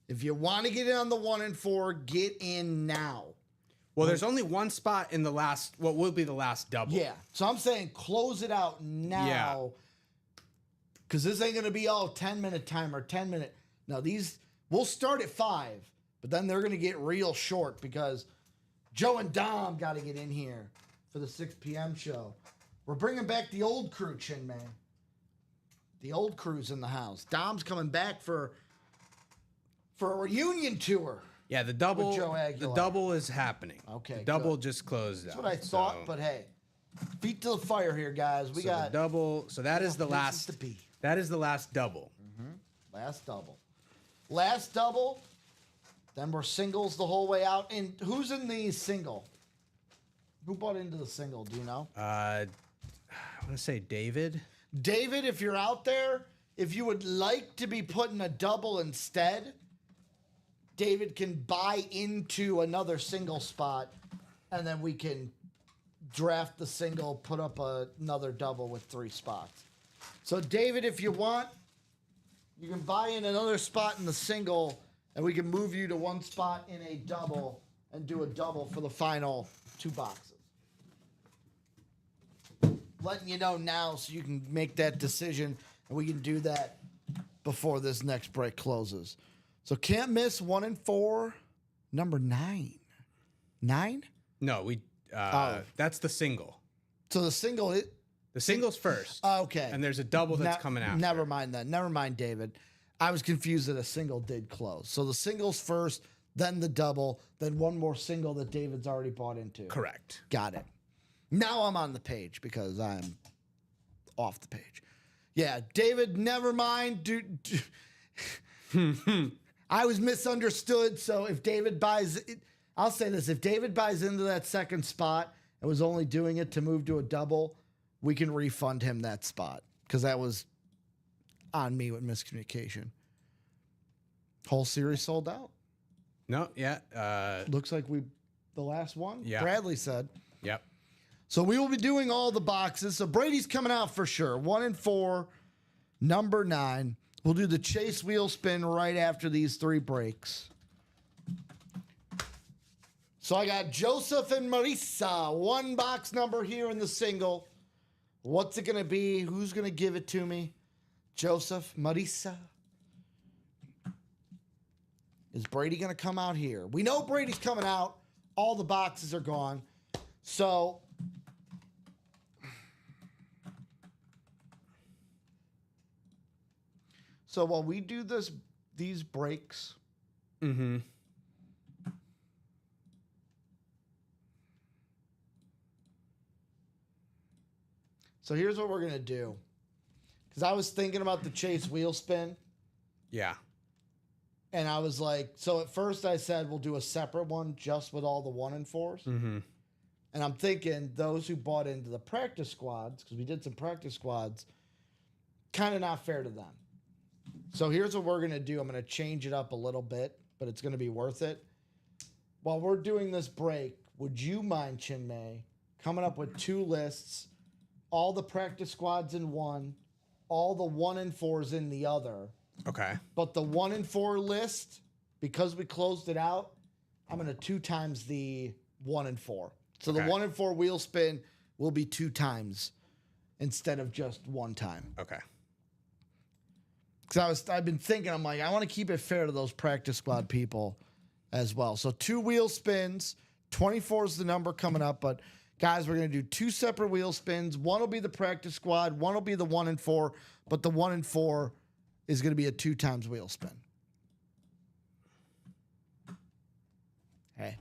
If you want to get in on the 1 in 4, get in now. Well, there's only 1 spot in the last, what will be the last double. Yeah. So I'm saying close it out now. Yeah. Because this ain't going to be all 10-minute timer, 10-minute. No, these, we'll start at 5, but then they're going to get real short because Joe and Dom got to get in here for the 6 p.m. show. We're bringing back the old crew, Chin Man. The old crew's in the house. Dom's coming back for a reunion tour. Yeah, the double. Joe The Aguilar. double is happening. Okay, the double good. just closed out. That's what I thought, so- but hey, feet to the fire here, guys. We so got the double. So that is the places last. to be. That is the last double. Last double. Last double. Then we're singles the whole way out. And who's in the single? Who bought into the single? Do you know? I want to say David. David, if you're out there, if you would like to be putting a double instead, David can buy into another single spot, and then we can draft the single, put up another double with 3 spots. So, David, if you want, you can buy in another spot in the single, and we can move you to one spot in a double and do a double for the final 2 boxes. Letting you know now so you can make that decision, and we can do that before this next break closes. So can't miss 1 and 4, number 9. 9? No, we. That's the single. So the single is The single's first. okay. And there's a double that's coming out. Never mind that. Never mind, David. I was confused that a single did close. So the single's first, then the double, then one more single that David's already bought into. Correct. Got it. Now I'm on the page because I'm off the page. Yeah, David, never mind. I was misunderstood. So if David buys it, I'll say this. If David buys into that second spot and was only doing it to move to a double, we can refund him that spot because that was on me with miscommunication. Whole series sold out. No, yeah. Looks like the last one. Yeah. Bradley said. Yep. So we will be doing all the boxes. So Brady's coming out for sure. 1 and 4, number 9. We'll do the chase wheel spin right after these 3 breaks. So I got Joseph and Marisa. 1 box number here in the single. What's it going to be? Who's going to give it to me? Joseph, Marisa. Is Brady going to come out here? We know Brady's coming out. All the boxes are gone. So while we do these breaks, Mm-hmm. so here's what we're going to do. Because I was thinking about the chase wheel spin. Yeah. And I was like, so at first I said we'll do a separate one just with all the 1 and 4s. Mm-hmm. And I'm thinking those who bought into the practice squads, because we did some practice squads, kind of not fair to them. So here's what we're going to do. I'm going to change it up a little bit, but it's going to be worth it. While we're doing this break, would you mind, Chinmay, coming up with 2 lists, all the practice squads in one, all the 1 and 4s in the other, Okay. but the 1 and 4 list, because we closed it out, I'm going to 2 times the 1 and 4. So the Okay. 1 and 4 wheel spin will be 2 times instead of just 1 time. Okay. Because I've been thinking, I'm like, I want to keep it fair to those practice squad people as well. So 2 wheel spins, 24 is the number coming up, but guys, we're going to do 2 separate wheel spins. One will be the practice squad, one will be the 1 and 4, but the 1 and 4 is going to be a 2 times wheel spin. Hey,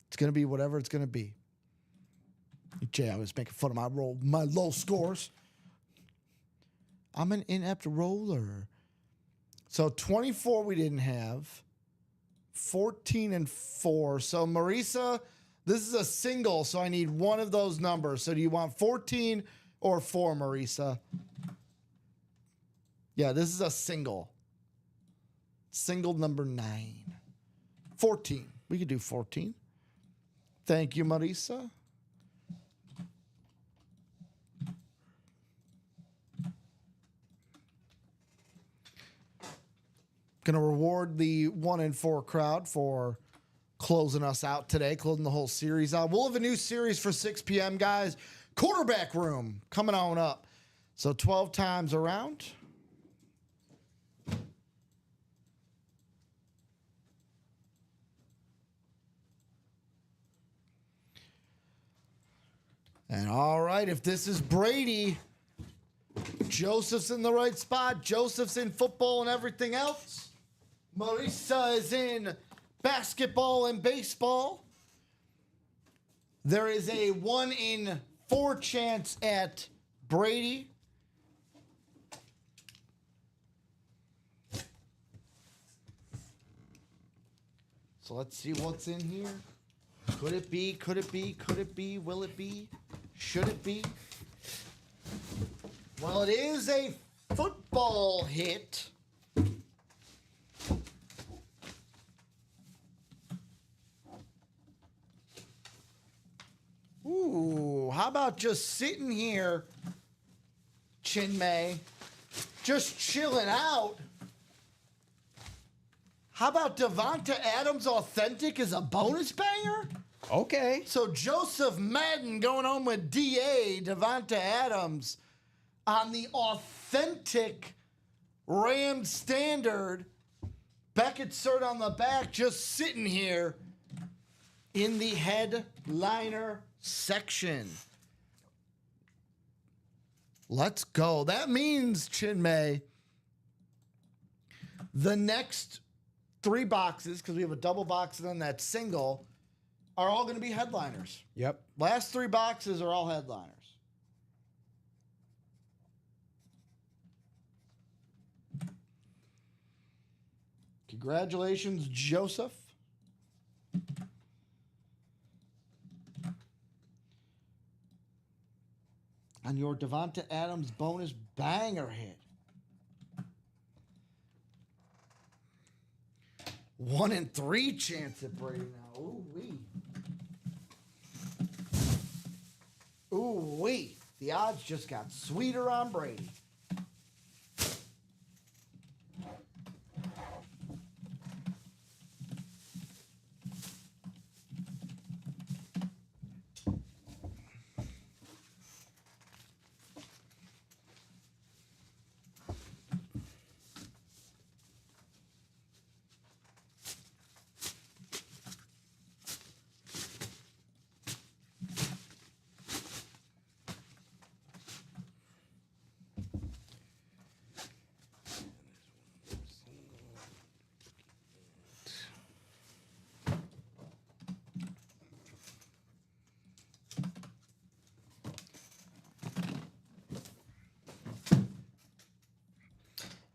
it's going to be whatever it's going to be. Jay, I was making fun of my low scores. I'm an inept roller. So 24 we didn't have. 14 and 4. So Marisa, this is a single, so I need one of those numbers. So do you want 14 or 4, Marisa? Yeah, this is a single. Single number 9. 14. We could do 14. Thank you, Marisa. Going to reward the 1 and 4 crowd for closing us out today, closing the whole series out. We'll have a new series for 6 p.m., guys. Quarterback room coming on up. So 12 times around. And all right, if this is Brady, Joseph's in the right spot. Joseph's in football and everything else. Marisa is in basketball and baseball. There is a 1 in 4 chance at Brady. So let's see what's in here. Could it be? Could it be? Could it be? Will it be? Should it be? Well, it is a football hit. Ooh, how about just sitting here, Chinmay, just chilling out? How about Devonta Adams Authentic as a bonus banger? Okay. So Joseph Madden going home with DA, Devonta Adams on the Authentic Ram Standard. Beckett cert on the back, just sitting here in the headliner section. Let's go. That means, Chinmay, the next 3 boxes, because we have a double box and then that single, are all going to be headliners. Yep. Last 3 boxes are all headliners. Congratulations, Joseph. On your Devonta Adams bonus banger hit. 1 in 3 chance at Brady now. Ooh-wee. Ooh-wee. The odds just got sweeter on Brady.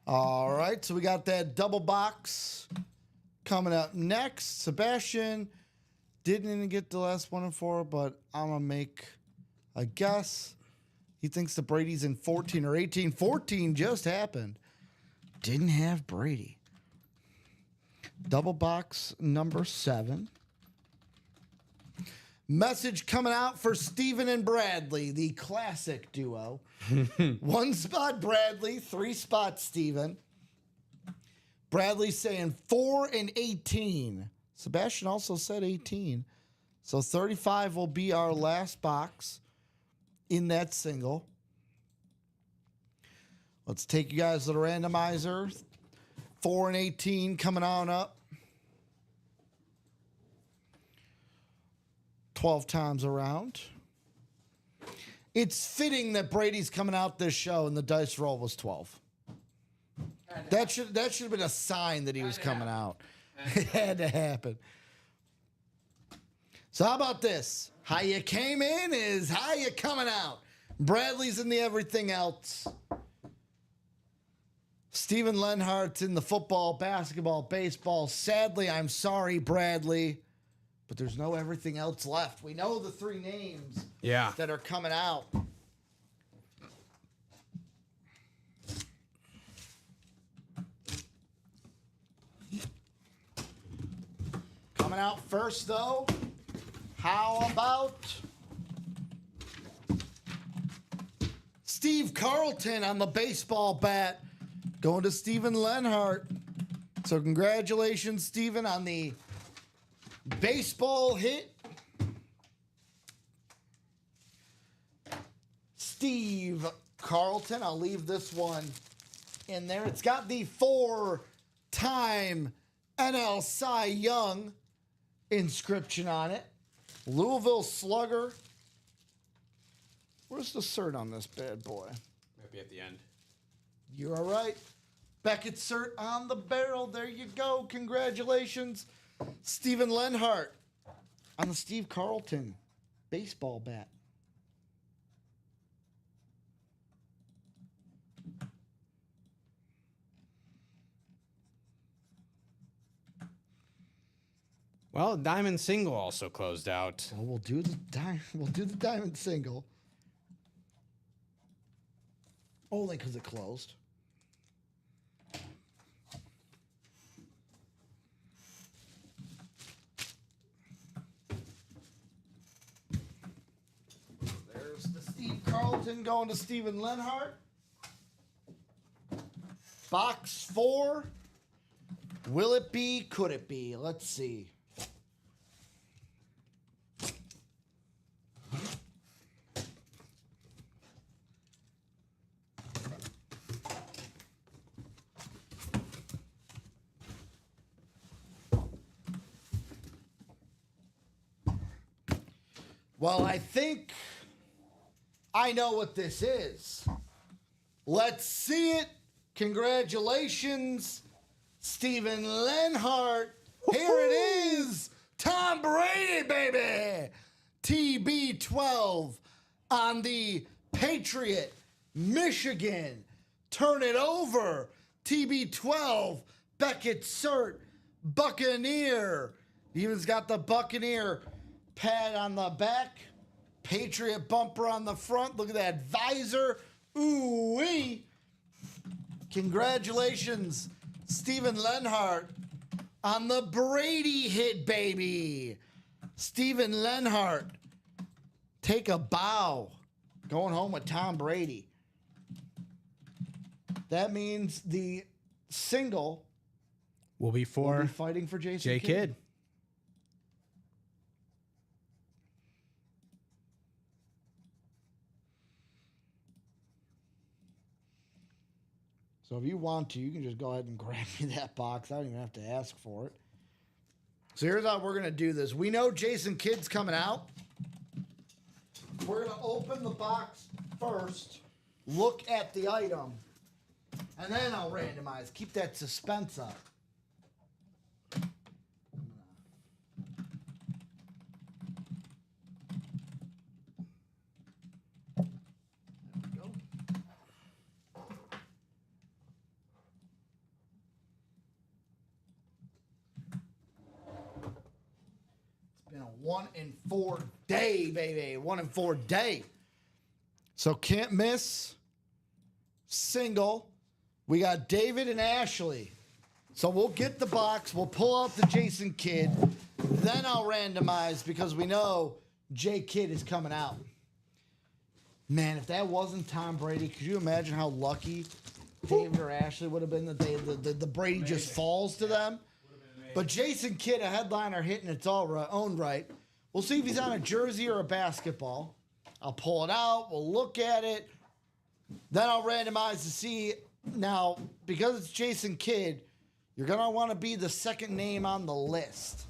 All right, so we got that double box coming up next. Sebastian didn't even get the last 1 in 4, but I'm going to make a guess. He thinks the Brady's in 14 or 18. 14 just happened. Didn't have Brady. Double box number 7. Message coming out for Steven and Bradley, the classic duo. 1 spot Bradley, 3 spots Steven. Bradley saying 4 and 18. Sebastian also said 18. So 35 will be our last box in that single. Let's take you guys to the randomizer. 4 and 18 coming on up. 12 times around. It's fitting that Brady's coming out this show and the dice roll was 12. That should have been a sign that he was coming out. It had to happen. So how about this? How you came in is how you coming out. Bradley's in the everything else. Steven Lenhart's in the football, basketball, baseball. Sadly, I'm sorry, Bradley, but there's no everything else left. We know the 3 names that are coming out. Coming out first, though, how about Steve Carlton on the baseball bat, going to Steven Lenhart. So congratulations, Steven, on the baseball hit. Steve Carlton, I'll leave this one in there. It's got the 4-time NL Cy Young inscription on it. Louisville Slugger. Where's the cert on this bad boy? Might be at the end. You're all right. Beckett cert on the barrel. There you go. Congratulations, Steven Lenhart on the Steve Carlton baseball bat. Well, Diamond Single also closed out. Well, we'll do the diamond single. Only because it closed. There's the Steve Carlton going to Steven Lenhart. Box 4. Will it be? Could it be? Let's see. Well, I think I know what this is. Let's see it. Congratulations, Steven Lenhart. Here it is. Tom Brady, baby. TB12 on the Patriot, Michigan. Turn it over. TB12, Beckett Cert, Buccaneer. He even's got the Buccaneer pad on the back, Patriot bumper on the front. Look at that visor. Ooh-wee. Congratulations, Steven Lenhart, on the Brady hit, baby. Steven Lenhart, take a bow. Going home with Tom Brady. That means the single Will be will for be fighting for Jason J Kidd. So if you want to, you can just go ahead and grab me that box. I don't even have to ask for it. So here's how we're going to do this. We know Jason Kidd's coming out. We're going to open the box first, look at the item, and then I'll randomize. Keep that suspense up. There we go. Been a 1-in-4 day, baby. 1-in-4 day. So can't miss. Single. We got David and Ashley. So we'll get the box. We'll pull out the Jason Kidd. Then I'll randomize because we know J Kidd is coming out. Man, if that wasn't Tom Brady, could you imagine how lucky David or Ashley would have been that the Brady just falls to them? But Jason Kidd, a headliner hitting its own right. We'll see if he's on a jersey or a basketball. I'll pull it out. We'll look at it. Then I'll randomize to see. Now, because it's Jason Kidd, you're going to want to be the second name on the list.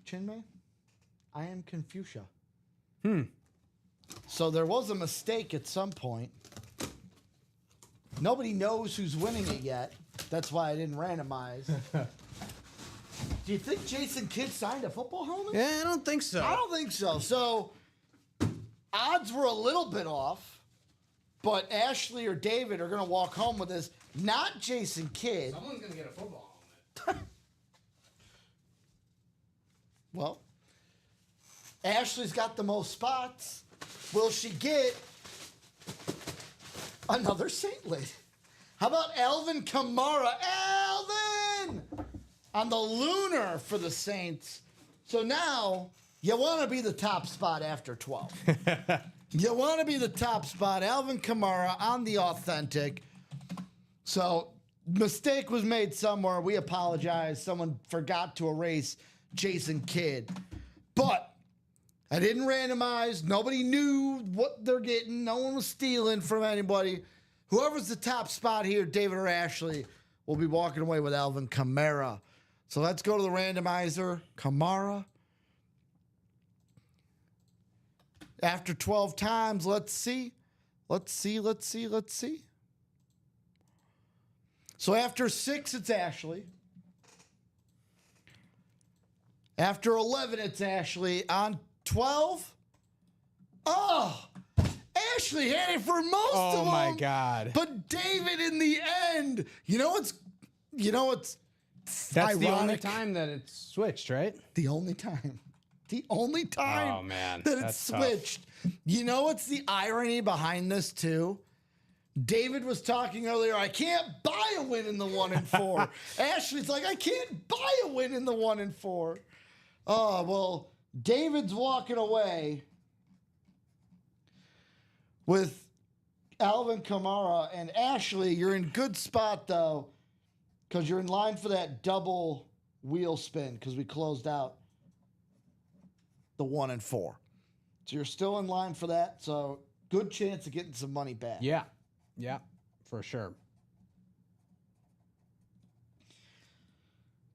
Chinmay, I am Confucia. So there was a mistake at some point. Nobody knows who's winning it yet. That's why I didn't randomize. Do you think Jason Kidd signed a football helmet? Yeah, I don't think so. I don't think so. So odds were a little bit off, but Ashley or David are going to walk home with this. Not Jason Kidd. Someone's gonna get a football helmet. Well, Ashley's got the most spots. Will she get another Saintlet? How about Alvin Kamara? Alvin! On the lunar for the Saints. So now, you want to be the top spot after 12. You want to be the top spot. Alvin Kamara on the authentic. So, mistake was made somewhere. We apologize. Someone forgot to erase Jason Kidd. But I didn't randomize. Nobody knew what they're getting. No one was stealing from anybody. Whoever's the top spot here, David or Ashley, will be walking away with Alvin Kamara. So let's go to the randomizer. Kamara. After 12 times, let's see. Let's see. So after 6, it's Ashley. After 11, it's Ashley. On 12, Ashley had it for most of them. Oh my God. But David in the end, you know what's That's the only ironic? time that it's switched, right? The only time. The only time Oh, man. that it's That's tough. switched. You know what's the irony behind this too? David was talking earlier, I can't buy a win in the 1 and 4. Ashley's like, I can't buy a win in the 1 and 4. Oh, well, David's walking away with Alvin Kamara, and Ashley, you're in good spot though, because you're in line for that double wheel spin because we closed out the 1 and 4. So you're still in line for that. So good chance of getting some money back. Yeah. Yeah, for sure.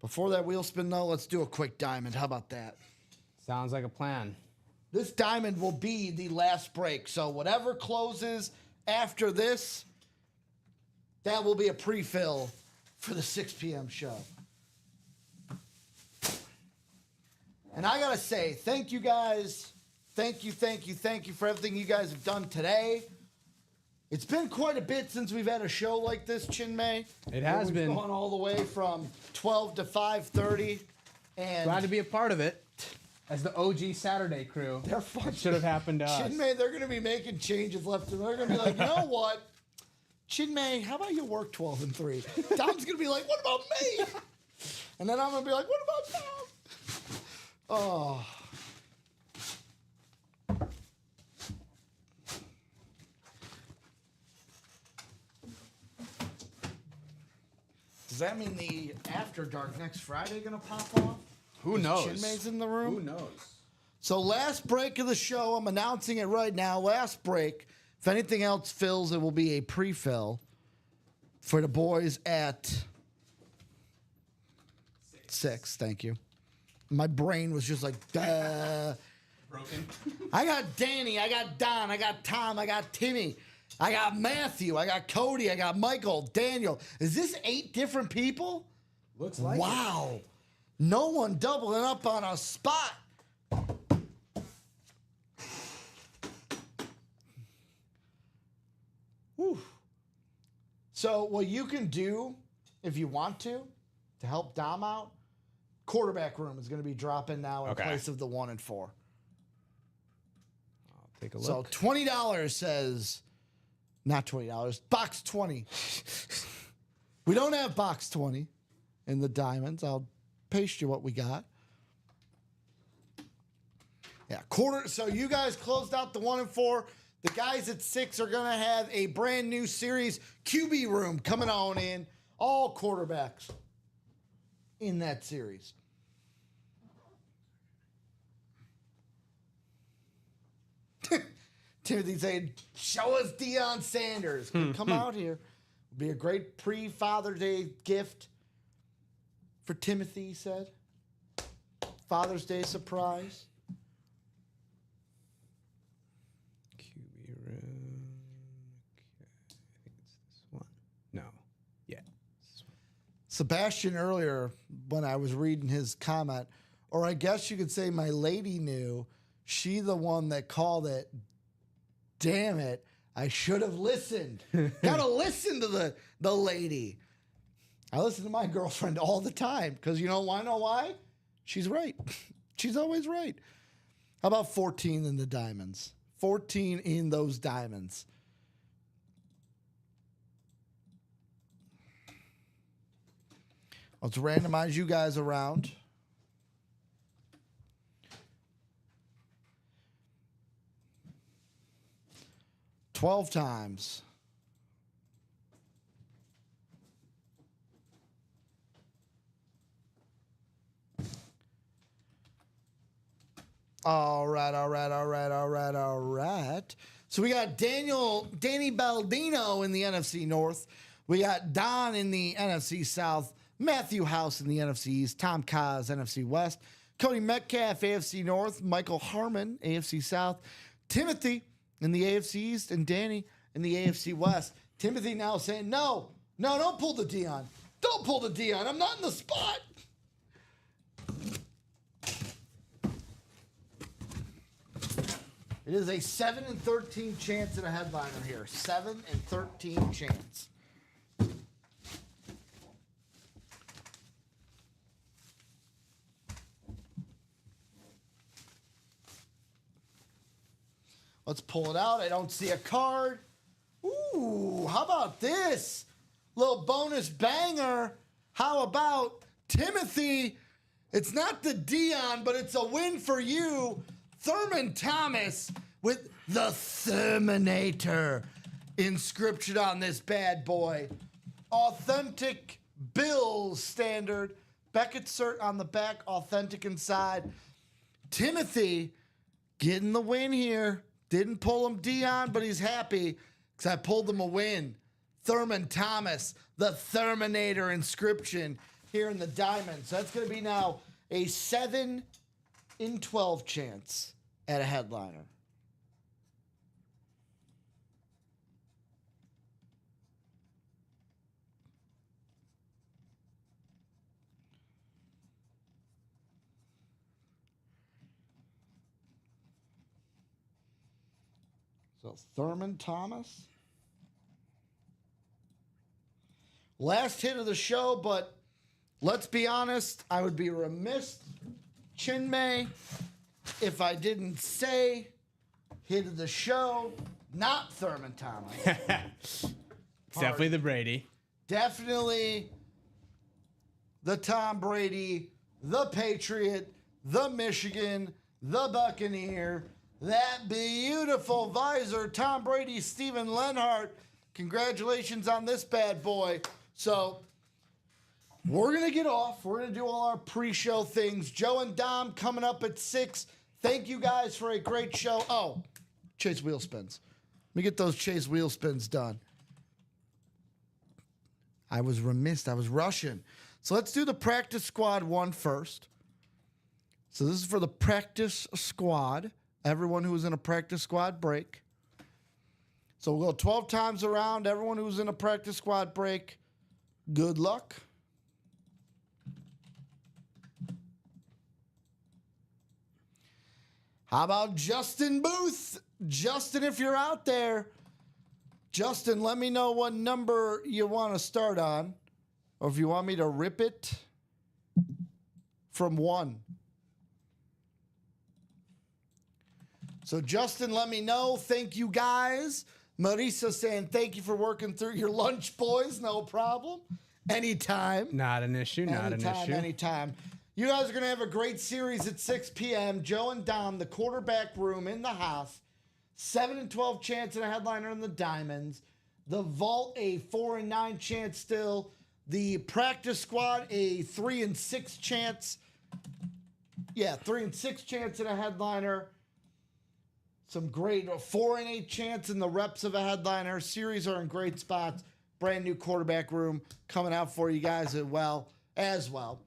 Before that wheel spin though, let's do a quick diamond. How about that? Sounds like a plan. This diamond will be the last break. So whatever closes after this, that will be a pre-fill for the 6 p.m. show. And I got to say, thank you guys. Thank you for everything you guys have done today. It's been quite a bit since we've had a show like this, Chinmay. It has We've been. gone all the way from 12 to 5:30. And Glad to be a part of it. As the OG Saturday crew. they're fucking... It should have happened to us. Chinmay, they're going to be making changes left and right. They're going to be like, you know what? Chinmay, how about you work 12 and 3? Tom's going to be like, what about me? And then I'm going to be like, what about Tom? Oh. Does that mean the After Dark next Friday going to pop off? Who Is knows? Chinmay's in the room? Who knows? So last break of the show, I'm announcing it right now. Last break. If anything else fills, it will be a pre-fill for the boys at 6. Thank you. My brain was just like, duh. Broken. I got Danny, I got Don, I got Tom, I got Timmy, I got Matthew, I got Cody, I got Michael, Daniel. Is this 8 different people? Looks like Wow. No one doubling up on a spot. Whew. So what you can do, if you want to help Dom out, quarterback room is going to be dropping now in Okay. place of the 1 and 4. I'll take a So look. $20 says, not $20, box 20. We don't have box 20 in the diamonds. I'll paste you what we got. Yeah, quarter. So you guys closed out the 1 and 4. The guys at 6 are going to have a brand new series, QB room, coming on in. All quarterbacks in that series. Timothy saying, show us Deion Sanders. Come out here. It'll be a great pre-Father's Day gift for Timothy, he said. Father's Day surprise. QB room. Okay. I think it's this one. No. Yeah. This one. Sebastian earlier, when I was reading his comment, or I guess you could say my lady knew, she the one that called it. Damn it, I should have listened. Gotta listen to the lady. I listen to my girlfriend all the time because you know why? Know why? She's right. She's always right. How about 14 in the diamonds? 14 in those diamonds. Let's randomize you guys around. $12 times. All right. So we got Danny Baldino in the NFC North. We got Don in the NFC South. Matthew House in the NFC East, Tom Kaz, NFC West, Cody Metcalf, AFC North, Michael Harmon, AFC South, Timothy in the AFC East, and Danny in the AFC West. Timothy now saying, no, don't pull the Dion. Don't pull the Dion. I'm not in the spot. It is a 7 and 13 chance at a headliner here. 7 and 13 chance. Let's pull it out. I don't see a card. Ooh, how about this? Little bonus banger. How about Timothy? It's not the Dion, but it's a win for you. Thurman Thomas with the Terminator inscription on this bad boy. Authentic Bills standard. Beckett cert on the back, authentic inside. Timothy getting the win here. Didn't pull him Dion, but he's happy because I pulled him a win. Thurman Thomas, the Terminator inscription here in the diamond. So that's going to be now a 7 in 12 chance at a headliner. So Thurman Thomas. Last hit of the show, but let's be honest, I would be remiss, Chinmay, if I didn't say hit of the show, not Thurman Thomas. It's definitely the Brady. Definitely the Tom Brady, the Patriot, the Michigan, the Buccaneer, that beautiful visor, Tom Brady, Steven Lenhart. Congratulations on this bad boy. So we're going to get off. We're going to do all our pre-show things. Joe and Dom coming up at 6. Thank you guys for a great show. Oh, Chase wheel spins. Let me get those Chase wheel spins done. I was remiss. I was rushing. So let's do the practice squad one first. So this is for the practice squad. Everyone who was in a practice squad break. So we'll go 12 times around. Everyone who's in a practice squad break, good luck. How about Justin Booth? Justin, if you're out there, Justin, let me know what number you want to start on, or if you want me to rip it from 1. So, Justin, let me know. Thank you, guys. Marisa saying thank you for working through your lunch, boys. No problem. Anytime. Not an issue. Not an issue. Anytime. You guys are going to have a great series at 6 p.m. Joe and Dom, the quarterback room in the house. 7 and 12 chance and a headliner in the diamonds. The vault, a 4 and 9 chance still. The practice squad, a 3 and 6 chance. Yeah, 3 and 6 chance and a headliner. Some great 4 and 8 chance in the reps of a headliner. Series are in great spots. Brand new quarterback room coming out for you guys as well.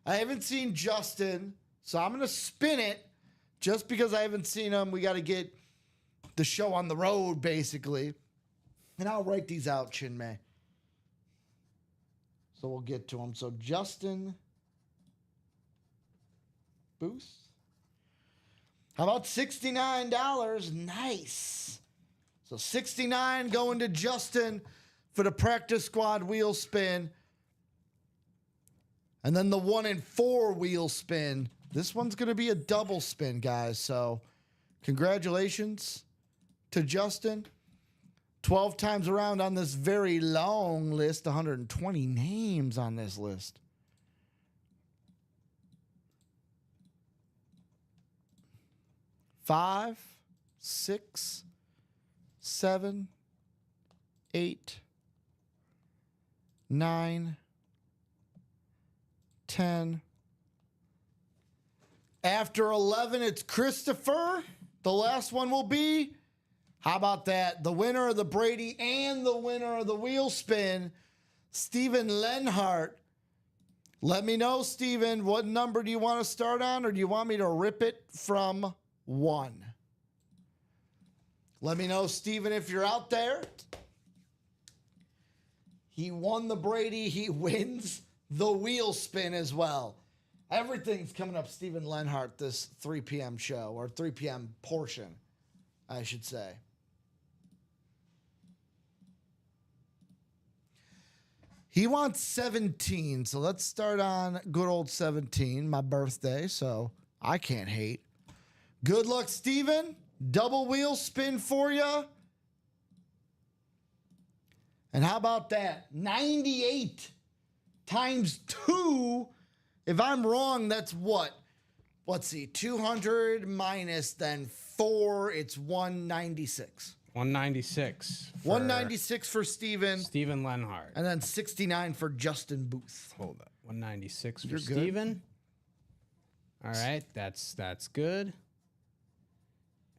I haven't seen Justin, so I'm going to spin it just because I haven't seen him. We got to get the show on the road, basically. And I'll write these out, Chinmay. So we'll get to them. So Justin Booth. How about $69? Nice. So $69 going to Justin for the practice squad wheel spin. And then the 1 and 4 wheel spin. This one's going to be a double spin, guys. So congratulations to Justin. 12 times around on this very long list. 120 names on this list. Five, 6, 7, 8, 9, 10. After 11, it's Christopher. The last one will be, how about that? The winner of the Brady and the winner of the wheel spin, Steven Lenhart. Let me know, Steven, what number do you want to start on, or do you want me to rip it from 1? Let me know, Steven, if you're out there. He won the Brady. He wins the wheel spin as well. Everything's coming up Steven Lenhart this 3 p.m. show, or 3 p.m. portion, I should say. He wants 17, so let's start on good old 17, my birthday, so I can't hate. Good luck, Steven. Double wheel spin for you. And how about that? 98 times 2. If I'm wrong, that's what? Let's see. 200 minus then 4. It's 196. 196. 196 for Steven. Steven Lenhart. And then 69 for Justin Booth. Hold up. 196 for You're good. Steven. All right. That's good.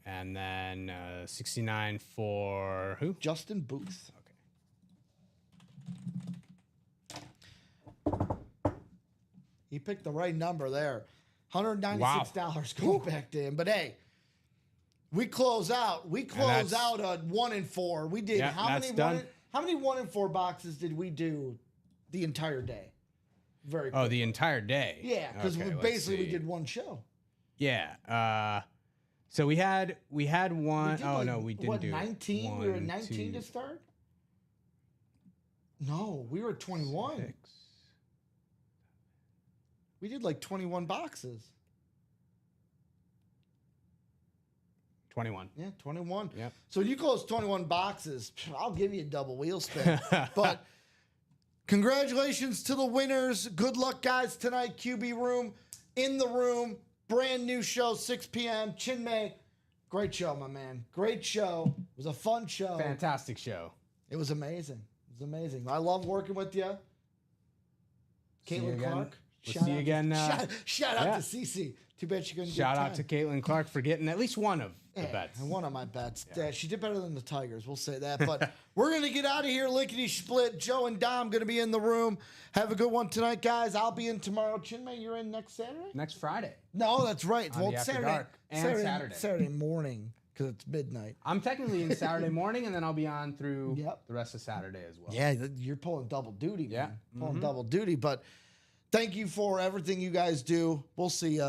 And then 69 for who? Justin Booth. He picked the right number there. $196 going back to him. But hey, we close out. We close out at 1 and 4. We did how many 1 and 4 boxes did we do the entire day? Very quick. Oh, the entire day. Yeah, because Okay, basically we did one show. Yeah. So we had one. We didn't what, do 19? We were at 19 2, to start? No, we were at 21. 6. We did like 21 boxes. 21. Yeah, 21. Yep. So when you close 21 boxes, I'll give you a double wheel spin. But congratulations to the winners. Good luck, guys, tonight. QB Room, in the room. Brand new show, 6 p.m. Chinmay, great show, my man. Great show. It was a fun show. Fantastic show. It was amazing. It was amazing. I love working with you. See you Caitlin again. Clark. We'll see you again. Shout out to Cece. Too bad she couldn't Shout get out to Caitlin Clark for getting at least one of the bets. One of my bets. Yeah, she did better than the Tigers. We'll say that. But we're going to get out of here. Lickety split. Joe and Dom going to be in the room. Have a good one tonight, guys. I'll be in tomorrow. Chinmay, you're in next Saturday? Next Friday. No, that's right. On Well, the After Saturday. Dark and Saturday. Saturday morning because it's midnight. I'm technically in Saturday morning, and then I'll be on through Yep. the rest of Saturday as well. Yeah, you're pulling double duty, man. Yeah. Pulling double duty. But thank you for everything you guys do. We'll see ya.